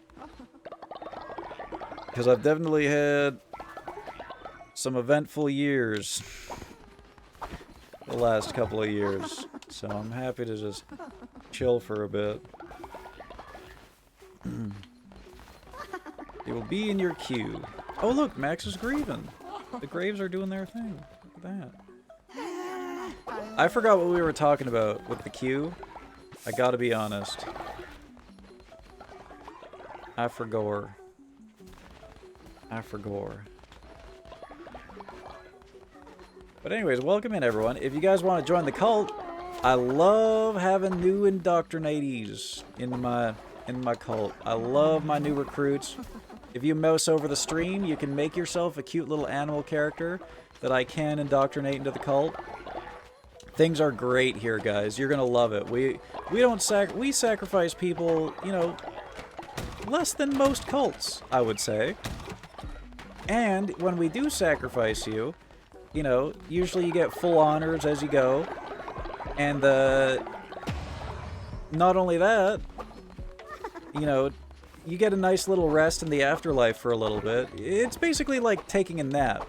Because I've definitely had some eventful years the last couple of years. So I'm happy to just chill for a bit. It will be in your queue. Oh look, Max is grieving. The graves are doing their thing. Look at that. I forgot what we were talking about with the queue. I gotta be honest. I forgot. But anyways, welcome in everyone. If you guys want to join the cult, I love having new indoctrinatees in my cult. I love my new recruits. If you mouse over the stream, you can make yourself a cute little animal character that I can indoctrinate into the cult. Things are great here, guys. You're gonna love it. We sacrifice people, you know, less than most cults, I would say. And when we do sacrifice you, you know, usually you get full honors as you go. And not only that, you know, you get a nice little rest in the afterlife for a little bit. It's basically like taking a nap,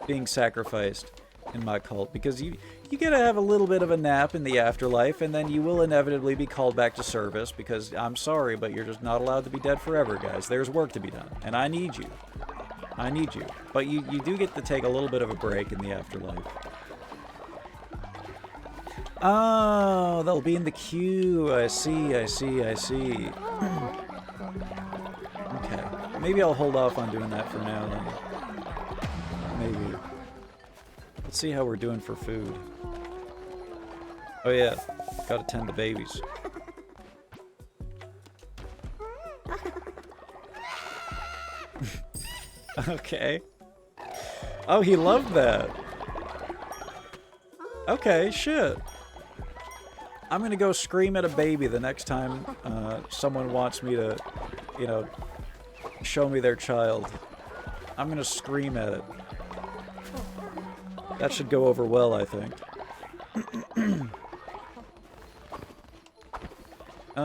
being sacrificed in my cult, because you gotta have a little bit of a nap in the afterlife, and then you will inevitably be called back to service, because I'm sorry, but you're just not allowed to be dead forever, guys. There's work to be done, and I need you. I need you. But you do get to take a little bit of a break in the afterlife. Oh, they'll be in the queue. I see. Okay. Maybe I'll hold off on doing that for now, then. Maybe. Let's see how we're doing for food. Oh yeah, gotta tend the babies. Okay. Oh, he loved that. Okay, shit. I'm gonna go scream at a baby the next time someone wants me to, you know, show me their child. I'm gonna scream at it. That should go over well, I think. I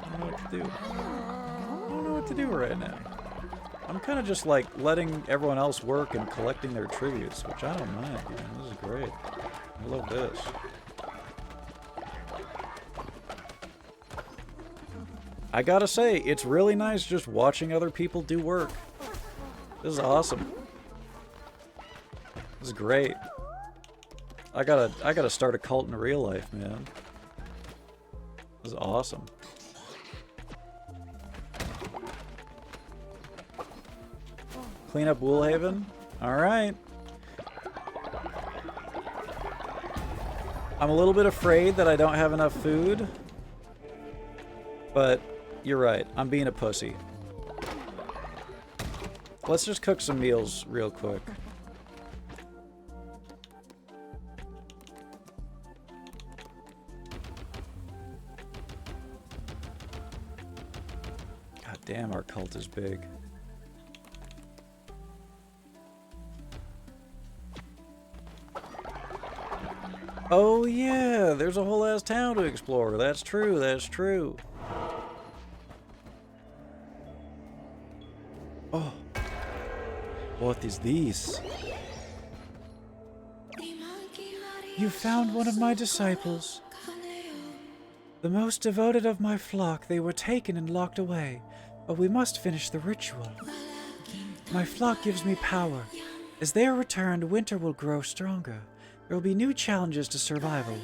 don't know what to do. I don't know what to do right now. I'm kind of just like letting everyone else work and collecting their tributes, which I don't mind. You know, this is great. I love this. I gotta say, it's really nice just watching other people do work. This is awesome. This is great. I gotta start a cult in real life, man. This is awesome. Clean up Woolhaven? Alright. I'm a little bit afraid that I don't have enough food. But you're right. I'm being a pussy. Let's just cook some meals real quick. God damn, our cult is big. Oh yeah, there's a whole ass town to explore. That's true, that's true. Oh. What is this? You found one of my disciples. The most devoted of my flock, they were taken and locked away, but we must finish the ritual. My flock gives me power. As they are returned, winter will grow stronger. There will be new challenges to survival.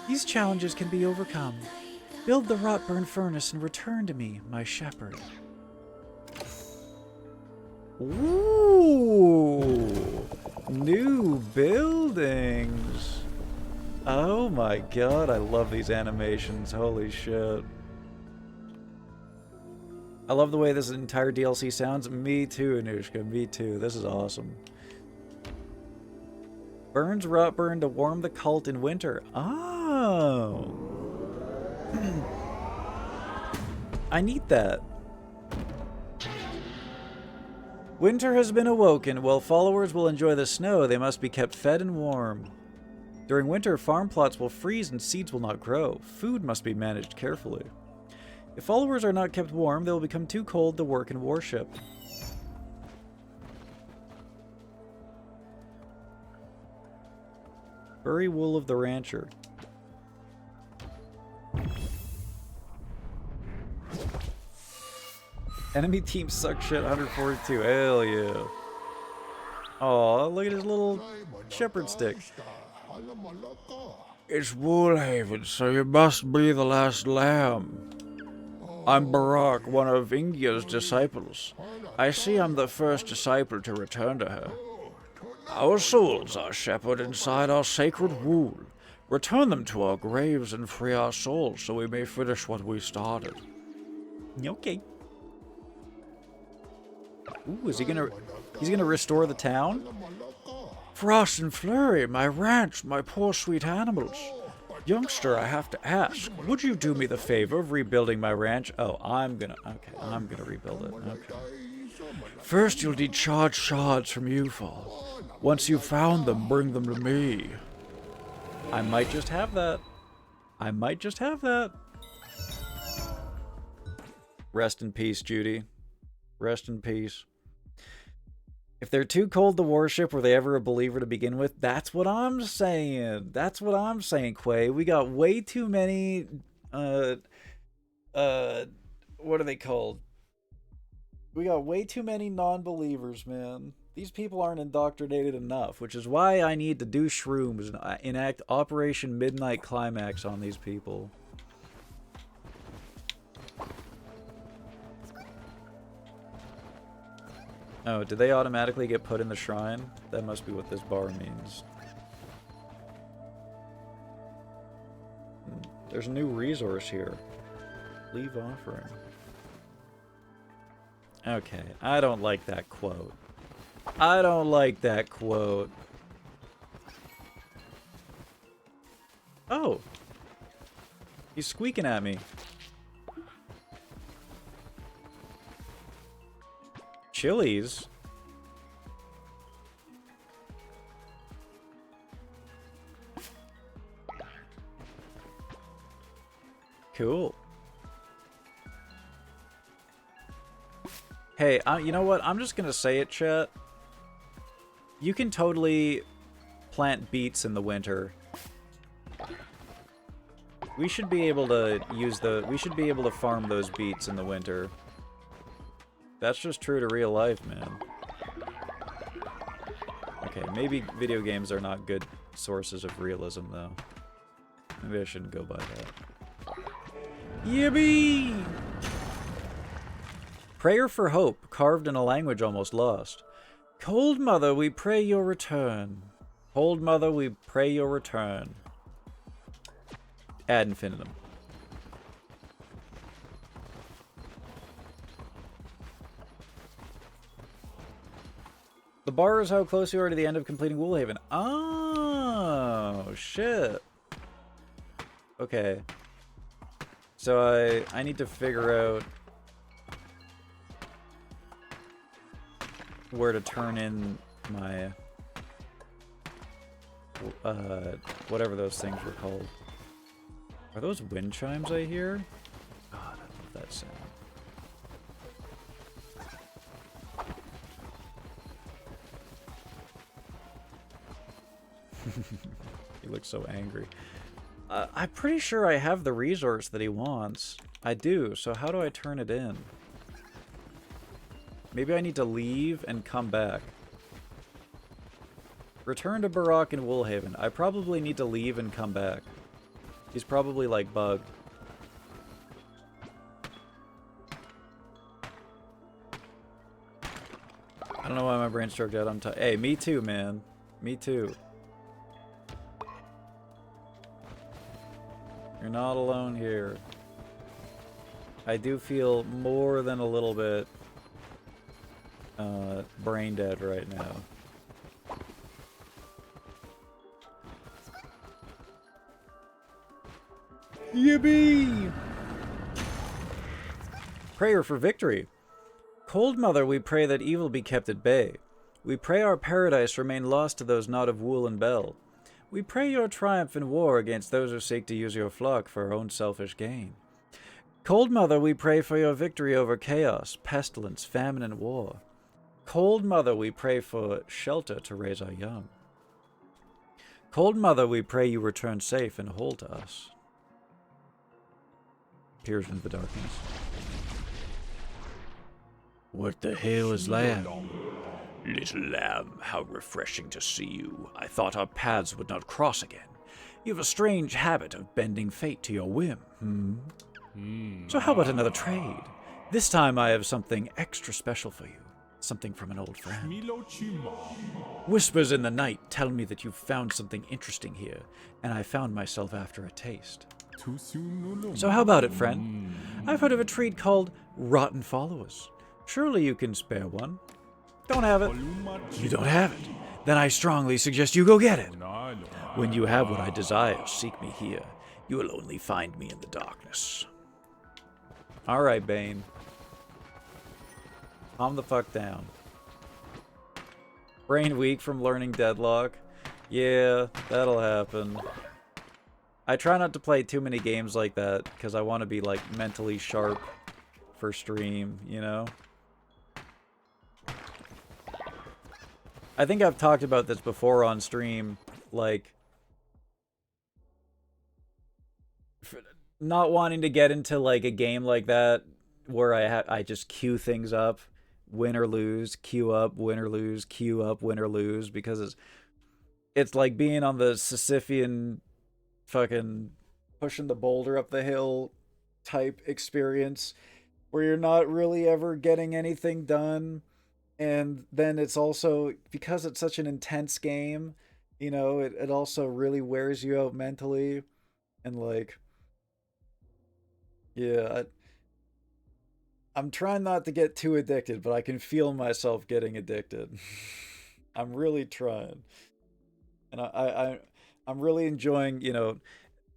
These challenges can be overcome. Build the Rotburn furnace and return to me, my shepherd. Ooh! New buildings! Oh my god, I love these animations. Holy shit. I love the way this entire DLC sounds. Me too, Anushka. Me too. This is awesome. Burns Rotburn to warm the cult in winter. Oh! I need that. Winter has been awoken. While followers will enjoy the snow, they must be kept fed and warm. During winter, farm plots will freeze and seeds will not grow. Food must be managed carefully. If followers are not kept warm, they will become too cold to work and worship. Furry wool of the rancher. Enemy team suck shit 142. Hell yeah. Aw, look at his little shepherd stick. It's Woolhaven, so you must be the last lamb. I'm Barak, one of Ingia's disciples. I see I'm the first disciple to return to her. Our souls are shepherded inside our sacred wool. Return them to our graves and free our souls so we may finish what we started. Okay. Ooh, is he gonna... He's gonna restore the town? Frost and Flurry, my ranch, my poor sweet animals. Youngster, I have to ask, would you do me the favor of rebuilding my ranch? Oh, I'm gonna... Okay, I'm gonna rebuild it. Okay. First, you'll need charged shards from Ufal. Once you've found them, bring them to me. I might just have that. I might just have that. Rest in peace, Judy. Rest in peace. If they're too cold to worship, were they ever a believer to begin with? That's what I'm saying. That's what I'm saying, Quay. We got way too many, what are they called? We got way too many non-believers, man. These people aren't indoctrinated enough, which is why I need to do shrooms and enact Operation Midnight Climax on these people. Oh, did they automatically get put in the shrine? That must be what this bar means. There's a new resource here. Leave offering. Okay, I don't like that quote. I don't like that quote. Oh. He's squeaking at me. Chilies? Cool. Hey, you know what? I'm just gonna say it, chat. You can totally plant beets in the winter. We should be able to we should be able to farm those beets in the winter. That's just true to real life, man. Okay, maybe video games are not good sources of realism, though. Maybe I shouldn't go by that. Yippee! Prayer for hope, carved in a language almost lost. Cold Mother, we pray your return. Cold Mother, we pray your return. Ad infinitum. The bar is how close you are to the end of completing Woolhaven. Oh, shit. Okay. So I need to figure out where to turn in my whatever those things were called. Are those wind chimes I hear? God, I love that sound. He looks so angry. I'm pretty sure I have the resource that he wants. I do, so how do I turn it in? Maybe I need to leave and come back. Return to Barak in Woolhaven. I probably need to leave and come back. He's probably, like, bugged. don't know why my brain stroked out. I'm tired. Hey, me too, man. Me too. You're not alone here. I do feel more than a little bit brain dead right now. Yippee! Prayer for victory. Cold Mother, we pray that evil be kept at bay. We pray our paradise remain lost to those not of wool and bell. We pray your triumph in war against those who seek to use your flock for our own selfish gain. Cold Mother, we pray for your victory over chaos, pestilence, famine, and war. Cold Mother, we pray for shelter to raise our young. Cold Mother, we pray you return safe and whole to us. Peers into the darkness. What the hell is that? Little lamb, how refreshing to see you. I thought our paths would not cross again. You have a strange habit of bending fate to your whim, So how about another trade? This time I have something extra special for you. Something from an old friend. Whispers in the night tell me that you've found something interesting here, and I found myself after a taste. So how about it, friend? I've heard of a treat called Rotten Followers. Surely you can spare one. Don't have it? You don't have it? Then I strongly suggest you go get it. When you have what I desire, seek me here. You will only find me in the darkness. Alright, Bane. Calm the fuck down. Brain weak from learning Deadlock? Yeah, that'll happen. I try not to play too many games like that, because I want to be, like, mentally sharp for stream, you know? I think I've talked about this before on stream, like, not wanting to get into, like, a game like that where I just queue things up, win or lose, queue up, win or lose, queue up, win or lose, because it's like being on the Sisyphean fucking pushing the boulder up the hill type experience where you're not really ever getting anything done. And then it's also, because it's such an intense game, you know, it also really wears you out mentally. And like, yeah, I'm trying not to get too addicted, but I can feel myself getting addicted. I'm really trying. And I'm really enjoying, you know,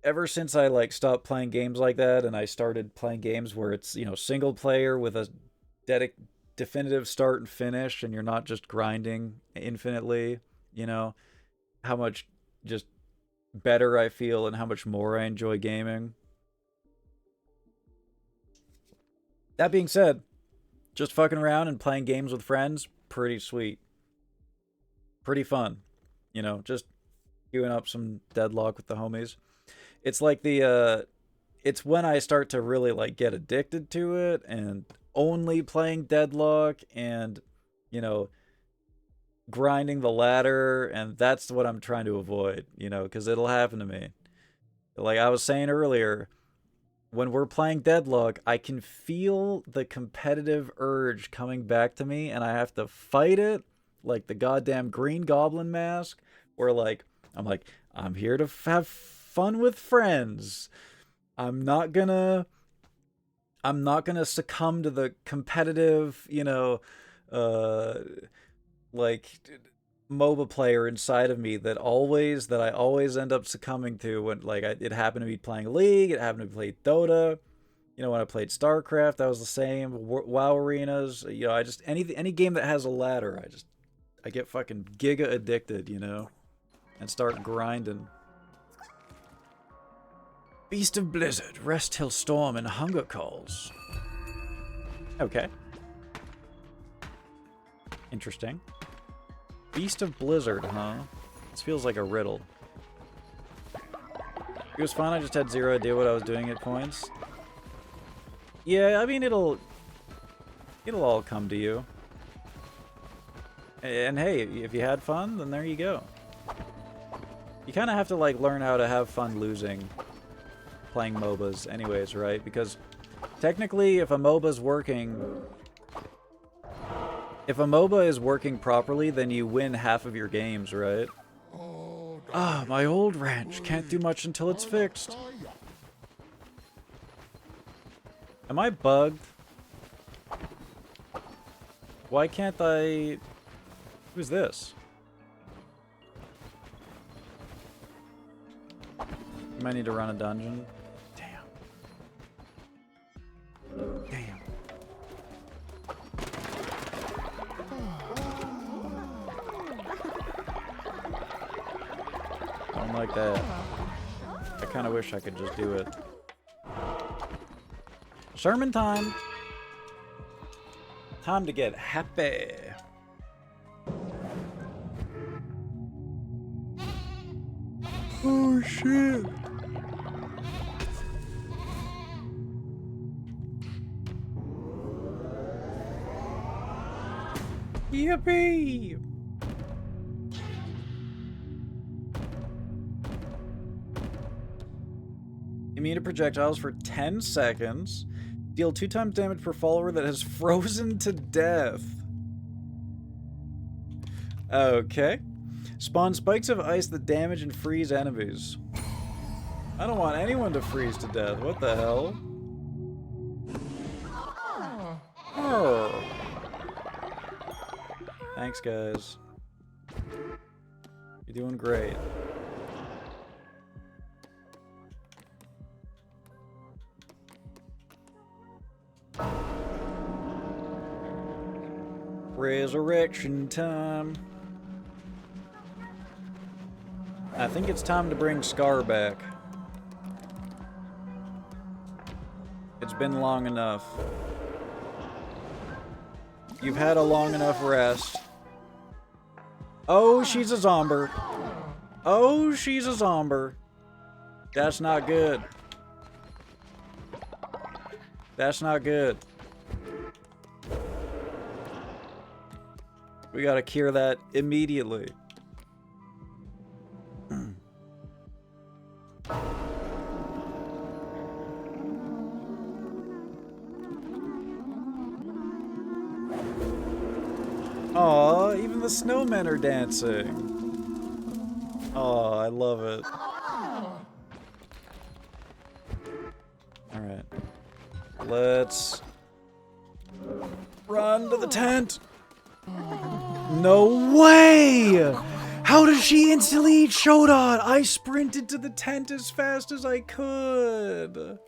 ever since I like stopped playing games like that and I started playing games where it's, you know, single player with a definitive start and finish, and you're not just grinding infinitely, you know, how much just better I feel and how much more I enjoy gaming. That being said, just fucking around and playing games with friends, pretty sweet. Pretty fun. You know, just queuing up some Deadlock with the homies. It's like it's when I start to really like get addicted to it and only playing Deadlock and, you know, grinding the ladder, and that's what I'm trying to avoid, you know, because it'll happen to me. Like I was saying earlier, when we're playing Deadlock, I can feel the competitive urge coming back to me, and I have to fight it like the goddamn Green Goblin mask, where I'm here to have fun with friends. I'm not gonna succumb to the competitive, you know, like MOBA player inside of me that I always end up succumbing to when like it happened to be playing League, it happened to be playing Dota, you know, when I played StarCraft, that was the same. WoW arenas, you know, I just any game that has a ladder, I get fucking giga addicted, you know, and start grinding. Beast of Blizzard, Rest Hill Storm, and Hunger Calls. Okay. Interesting. Beast of Blizzard, huh? This feels like a riddle. It was fun, I just had zero idea what I was doing at points. Yeah, I mean, it'll all come to you. And hey, if you had fun, then there you go. You kind of have to, like, learn how to have fun losing playing MOBAs anyways, right? Because technically, if a MOBA's working, If a MOBA is working properly, then you win half of your games, right? Ah, my old ranch. Can't do much until it's fixed. Am I bugged? Why can't I... Who's this? You might need to run a dungeon. Damn. Damn. Don't like that. I kind of wish I could just do it. Sermon time! Time to get happy. Oh shit! Yippee! Immune to projectiles for 10 seconds. Deal 2 times damage per follower that has frozen to death. Okay. Spawn spikes of ice that damage and freeze enemies. I don't want anyone to freeze to death. What the hell? Oh. Thanks, guys. You're doing great. Resurrection time. I think it's time to bring Scar back. It's been long enough. You've had a long enough rest. Oh, she's a zomber. Oh, she's a zomber. That's not good. That's not good. We gotta cure that immediately. Aw, even the snowmen are dancing. Aw, I love it. Alright. Let's run to the tent. No way! How does she instantly eat Shodan? I sprinted to the tent as fast as I could.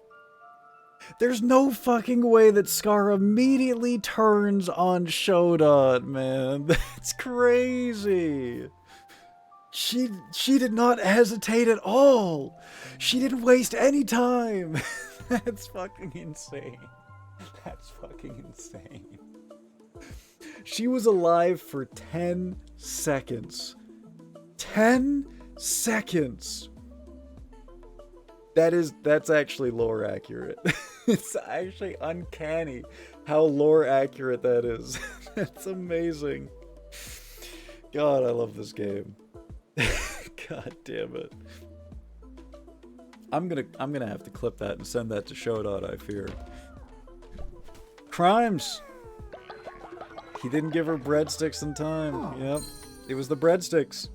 There's no fucking way that Scar immediately turns on Shodan, man. That's crazy. She did not hesitate at all. She didn't waste any time. That's fucking insane. That's fucking insane. She was alive for 10 seconds. 10 seconds. That's actually lore accurate. It's actually uncanny how lore accurate that is. That's amazing. God, I love this game. God damn it. I'm gonna have to clip that and send that to Shodan, I fear. Crimes! He didn't give her breadsticks in time. Yep. It was the breadsticks.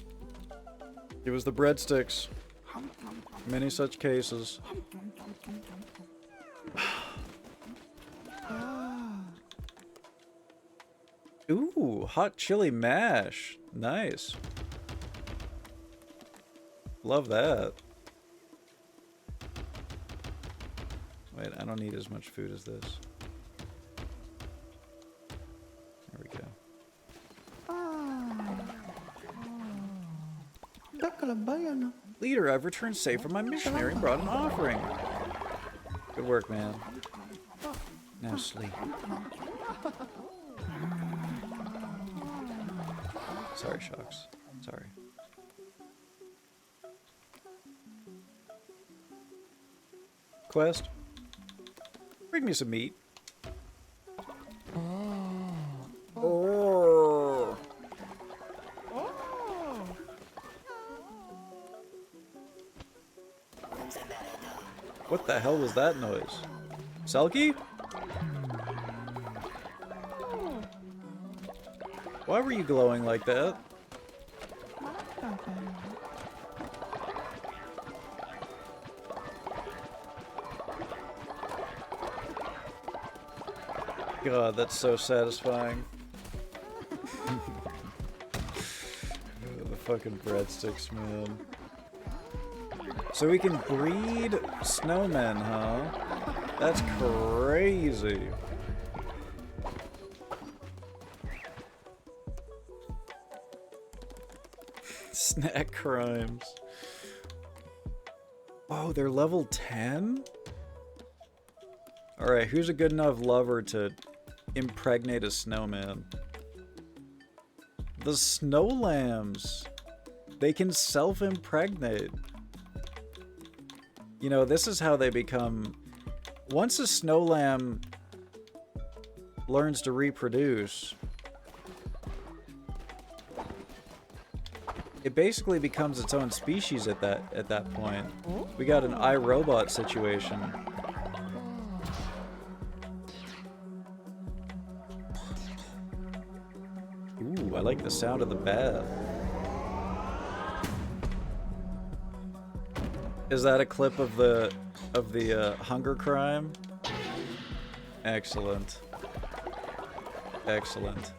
It was the breadsticks. Many such cases. Ooh, hot chili mash. Nice. Love that. Wait, I don't need as much food as this. There we go. Leader, I've returned safe from my missionary and brought an offering. Good work, man. Now sleep. Sorry, Shocks. Sorry. Quest. Bring me some meat. Oh. What the hell was that noise? Selkie? Why were you glowing like that? God, that's so satisfying. The fucking breadsticks, man. So we can breed snowmen, huh? That's crazy. Snack crimes. Oh, they're level 10? Alright, who's a good enough lover to impregnate a snowman? The snow lambs. They can self-impregnate. You know, this is how they become... Once a snow lamb learns to reproduce, it basically becomes its own species at that point. We got an iRobot situation. Ooh, I like the sound of the bath. Is that a clip of the hunger crime? Excellent. Excellent.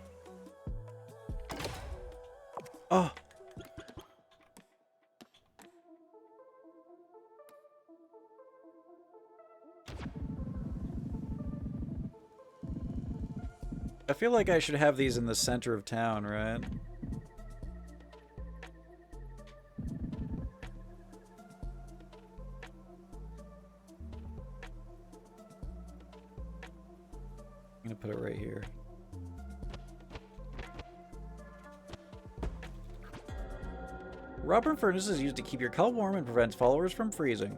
Oh! I feel like I should have these in the center of town, right? I'm gonna put it right here. Rubber furnace is used to keep your cup warm and prevents followers from freezing.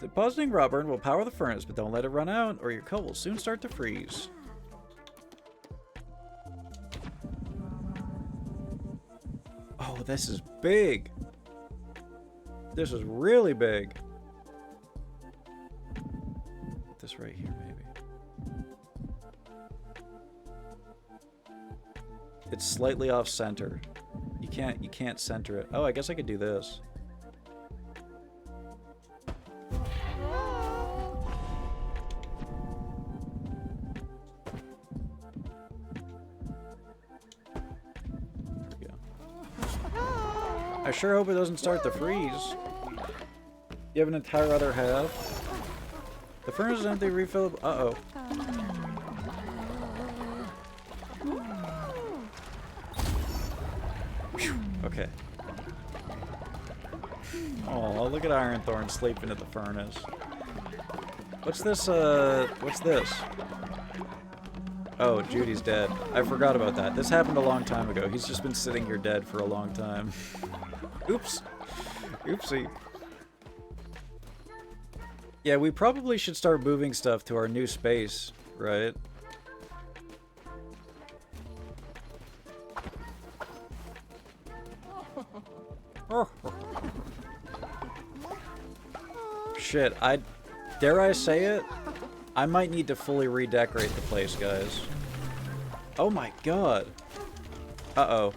Depositing rubber will power the furnace, but don't let it run out or your cup will soon start to freeze. Oh, this is big. This is really big. Put this right here, maybe. It's slightly off center. You can't center it. Oh, I guess I could do this. There we go. I sure hope it doesn't start to freeze. You have an entire other half. The furnace is empty, refillable. Uh-oh. Okay. Oh, look at Ironthorn sleeping at the furnace. What's this, what's this? Oh, Judy's dead. I forgot about that. This happened a long time ago. He's just been sitting here dead for a long time. Oops. Oopsie. Yeah, we probably should start moving stuff to our new space, right? Shit, dare I say it? I might need to fully redecorate the place, guys. Oh my god. Uh-oh.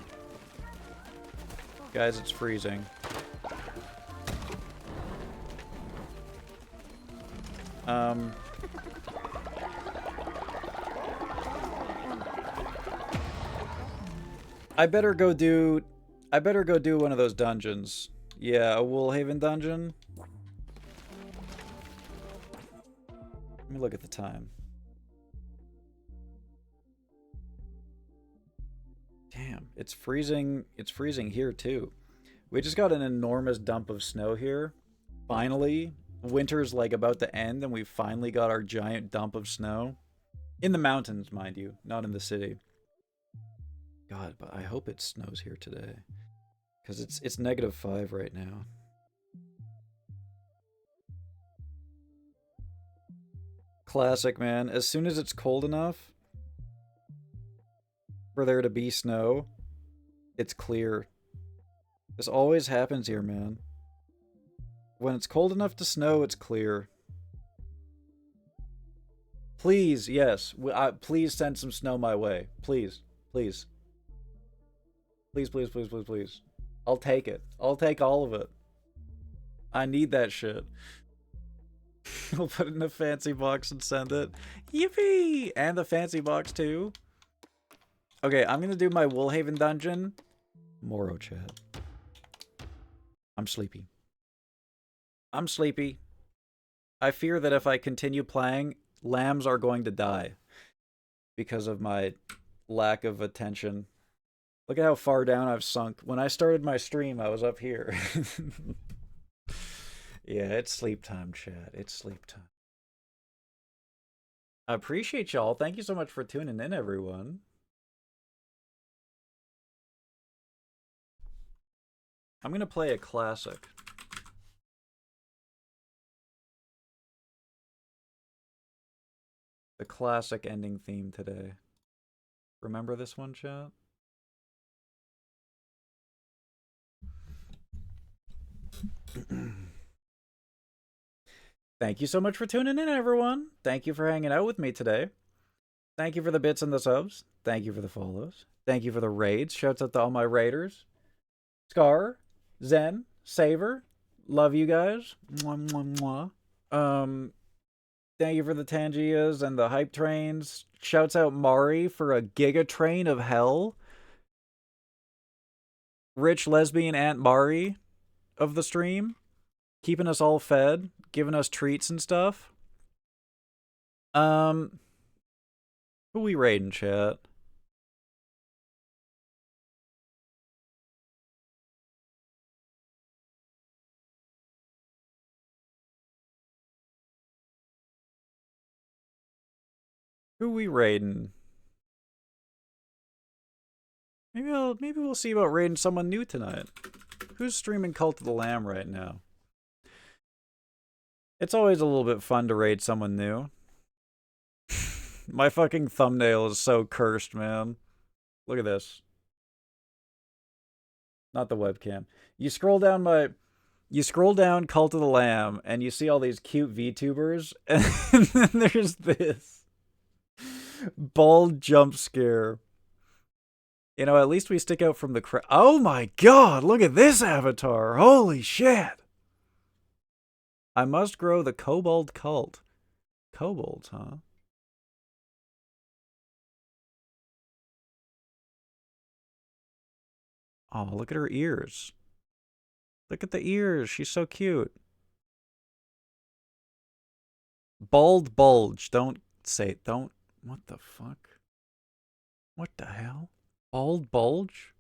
Guys, it's freezing. I better go do one of those dungeons. Yeah, a Woolhaven dungeon. Let me look at the time. Damn, it's freezing. It's freezing here too. We just got an enormous dump of snow here. Finally, winter's like about to end and we finally got our giant dump of snow. In the mountains, mind you, not in the city. God, but I hope it snows here today. Because it's -5 right now. Classic, man. As soon as it's cold enough for there to be snow, it's clear. This always happens here, man. When it's cold enough to snow, it's clear. Please, yes. Please send some snow my way. Please. Please. Please, please, please, please, please. I'll take it. I'll take all of it. I need that shit. I'll put it in a fancy box and send it. Yippee! And the fancy box too. Okay, I'm gonna do my Woolhaven dungeon. Moro chat. I'm sleepy. I'm sleepy. I fear that if I continue playing, lambs are going to die. Because of my lack of attention. Look at how far down I've sunk. When I started my stream, I was up here. Yeah, it's sleep time, chat. It's sleep time. I appreciate y'all. Thank you so much for tuning in, everyone. I'm gonna play a classic. The classic ending theme today. Remember this one, chat? Thank you so much for tuning in, everyone. Thank you for hanging out with me today. Thank you for the bits and the subs. Thank you for the follows. Thank you for the raids. Shouts out to all my raiders. Scar, Zen, Saver. Love you guys. Mwah, mwah, mwah. Thank you for the Tangias and the hype trains. Shouts out Mari for a giga train of hell. Rich lesbian Aunt Mari of the stream. Keeping us all fed. Giving us treats and stuff. Who we raiding, chat? Who we raiding? Maybe we'll see about raiding someone new tonight. Who's streaming Cult of the Lamb right now? It's always a little bit fun to raid someone new. My fucking thumbnail is so cursed, man. Look at this. Not the webcam. You scroll down Cult of the Lamb, and you see all these cute VTubers, and then there's this bald jump scare. You know, at least we stick out from the crowd. Oh my god, look at this avatar! Holy shit! I must grow the kobold cult. Kobolds, huh? Oh, look at her ears. Look at the ears. She's so cute. Bald bulge. Don't say it. Don't. What the fuck? What the hell? Bald bulge?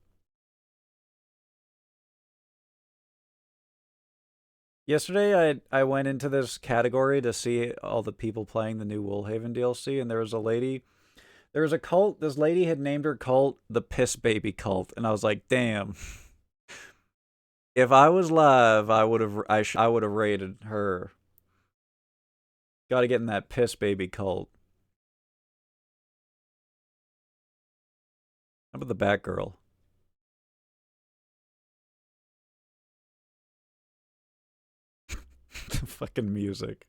Yesterday, I went into this category to see all the people playing the new Woolhaven DLC, and there was a lady. There was a cult. This lady had named her cult the Piss Baby Cult, and I was like, damn. If I was live, I would have rated her. Got to get in that Piss Baby Cult. How about the Batgirl? The fucking music.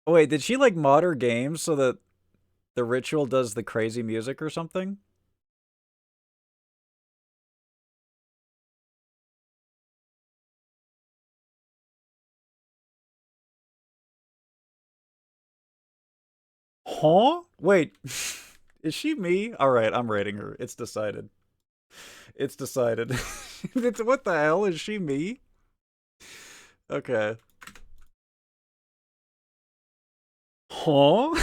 Oh, wait, did she like mod her games so that the ritual does the crazy music or something? Huh? Wait, is she me? All right, I'm rating her. It's decided. It's decided. What the hell? Is she me? Okay. Huh?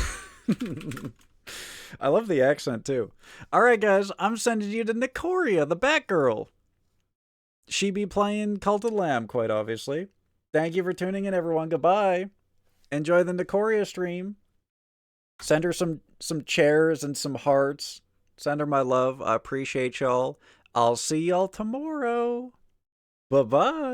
I love the accent too. Alright guys, I'm sending you to Nicoria, the Batgirl. She be playing Cult of the Lamb, quite obviously. Thank you for tuning in, everyone. Goodbye. Enjoy the Nicoria stream. Send her some chairs and some hearts. Send her my love. I appreciate y'all. I'll see y'all tomorrow. Bye-bye.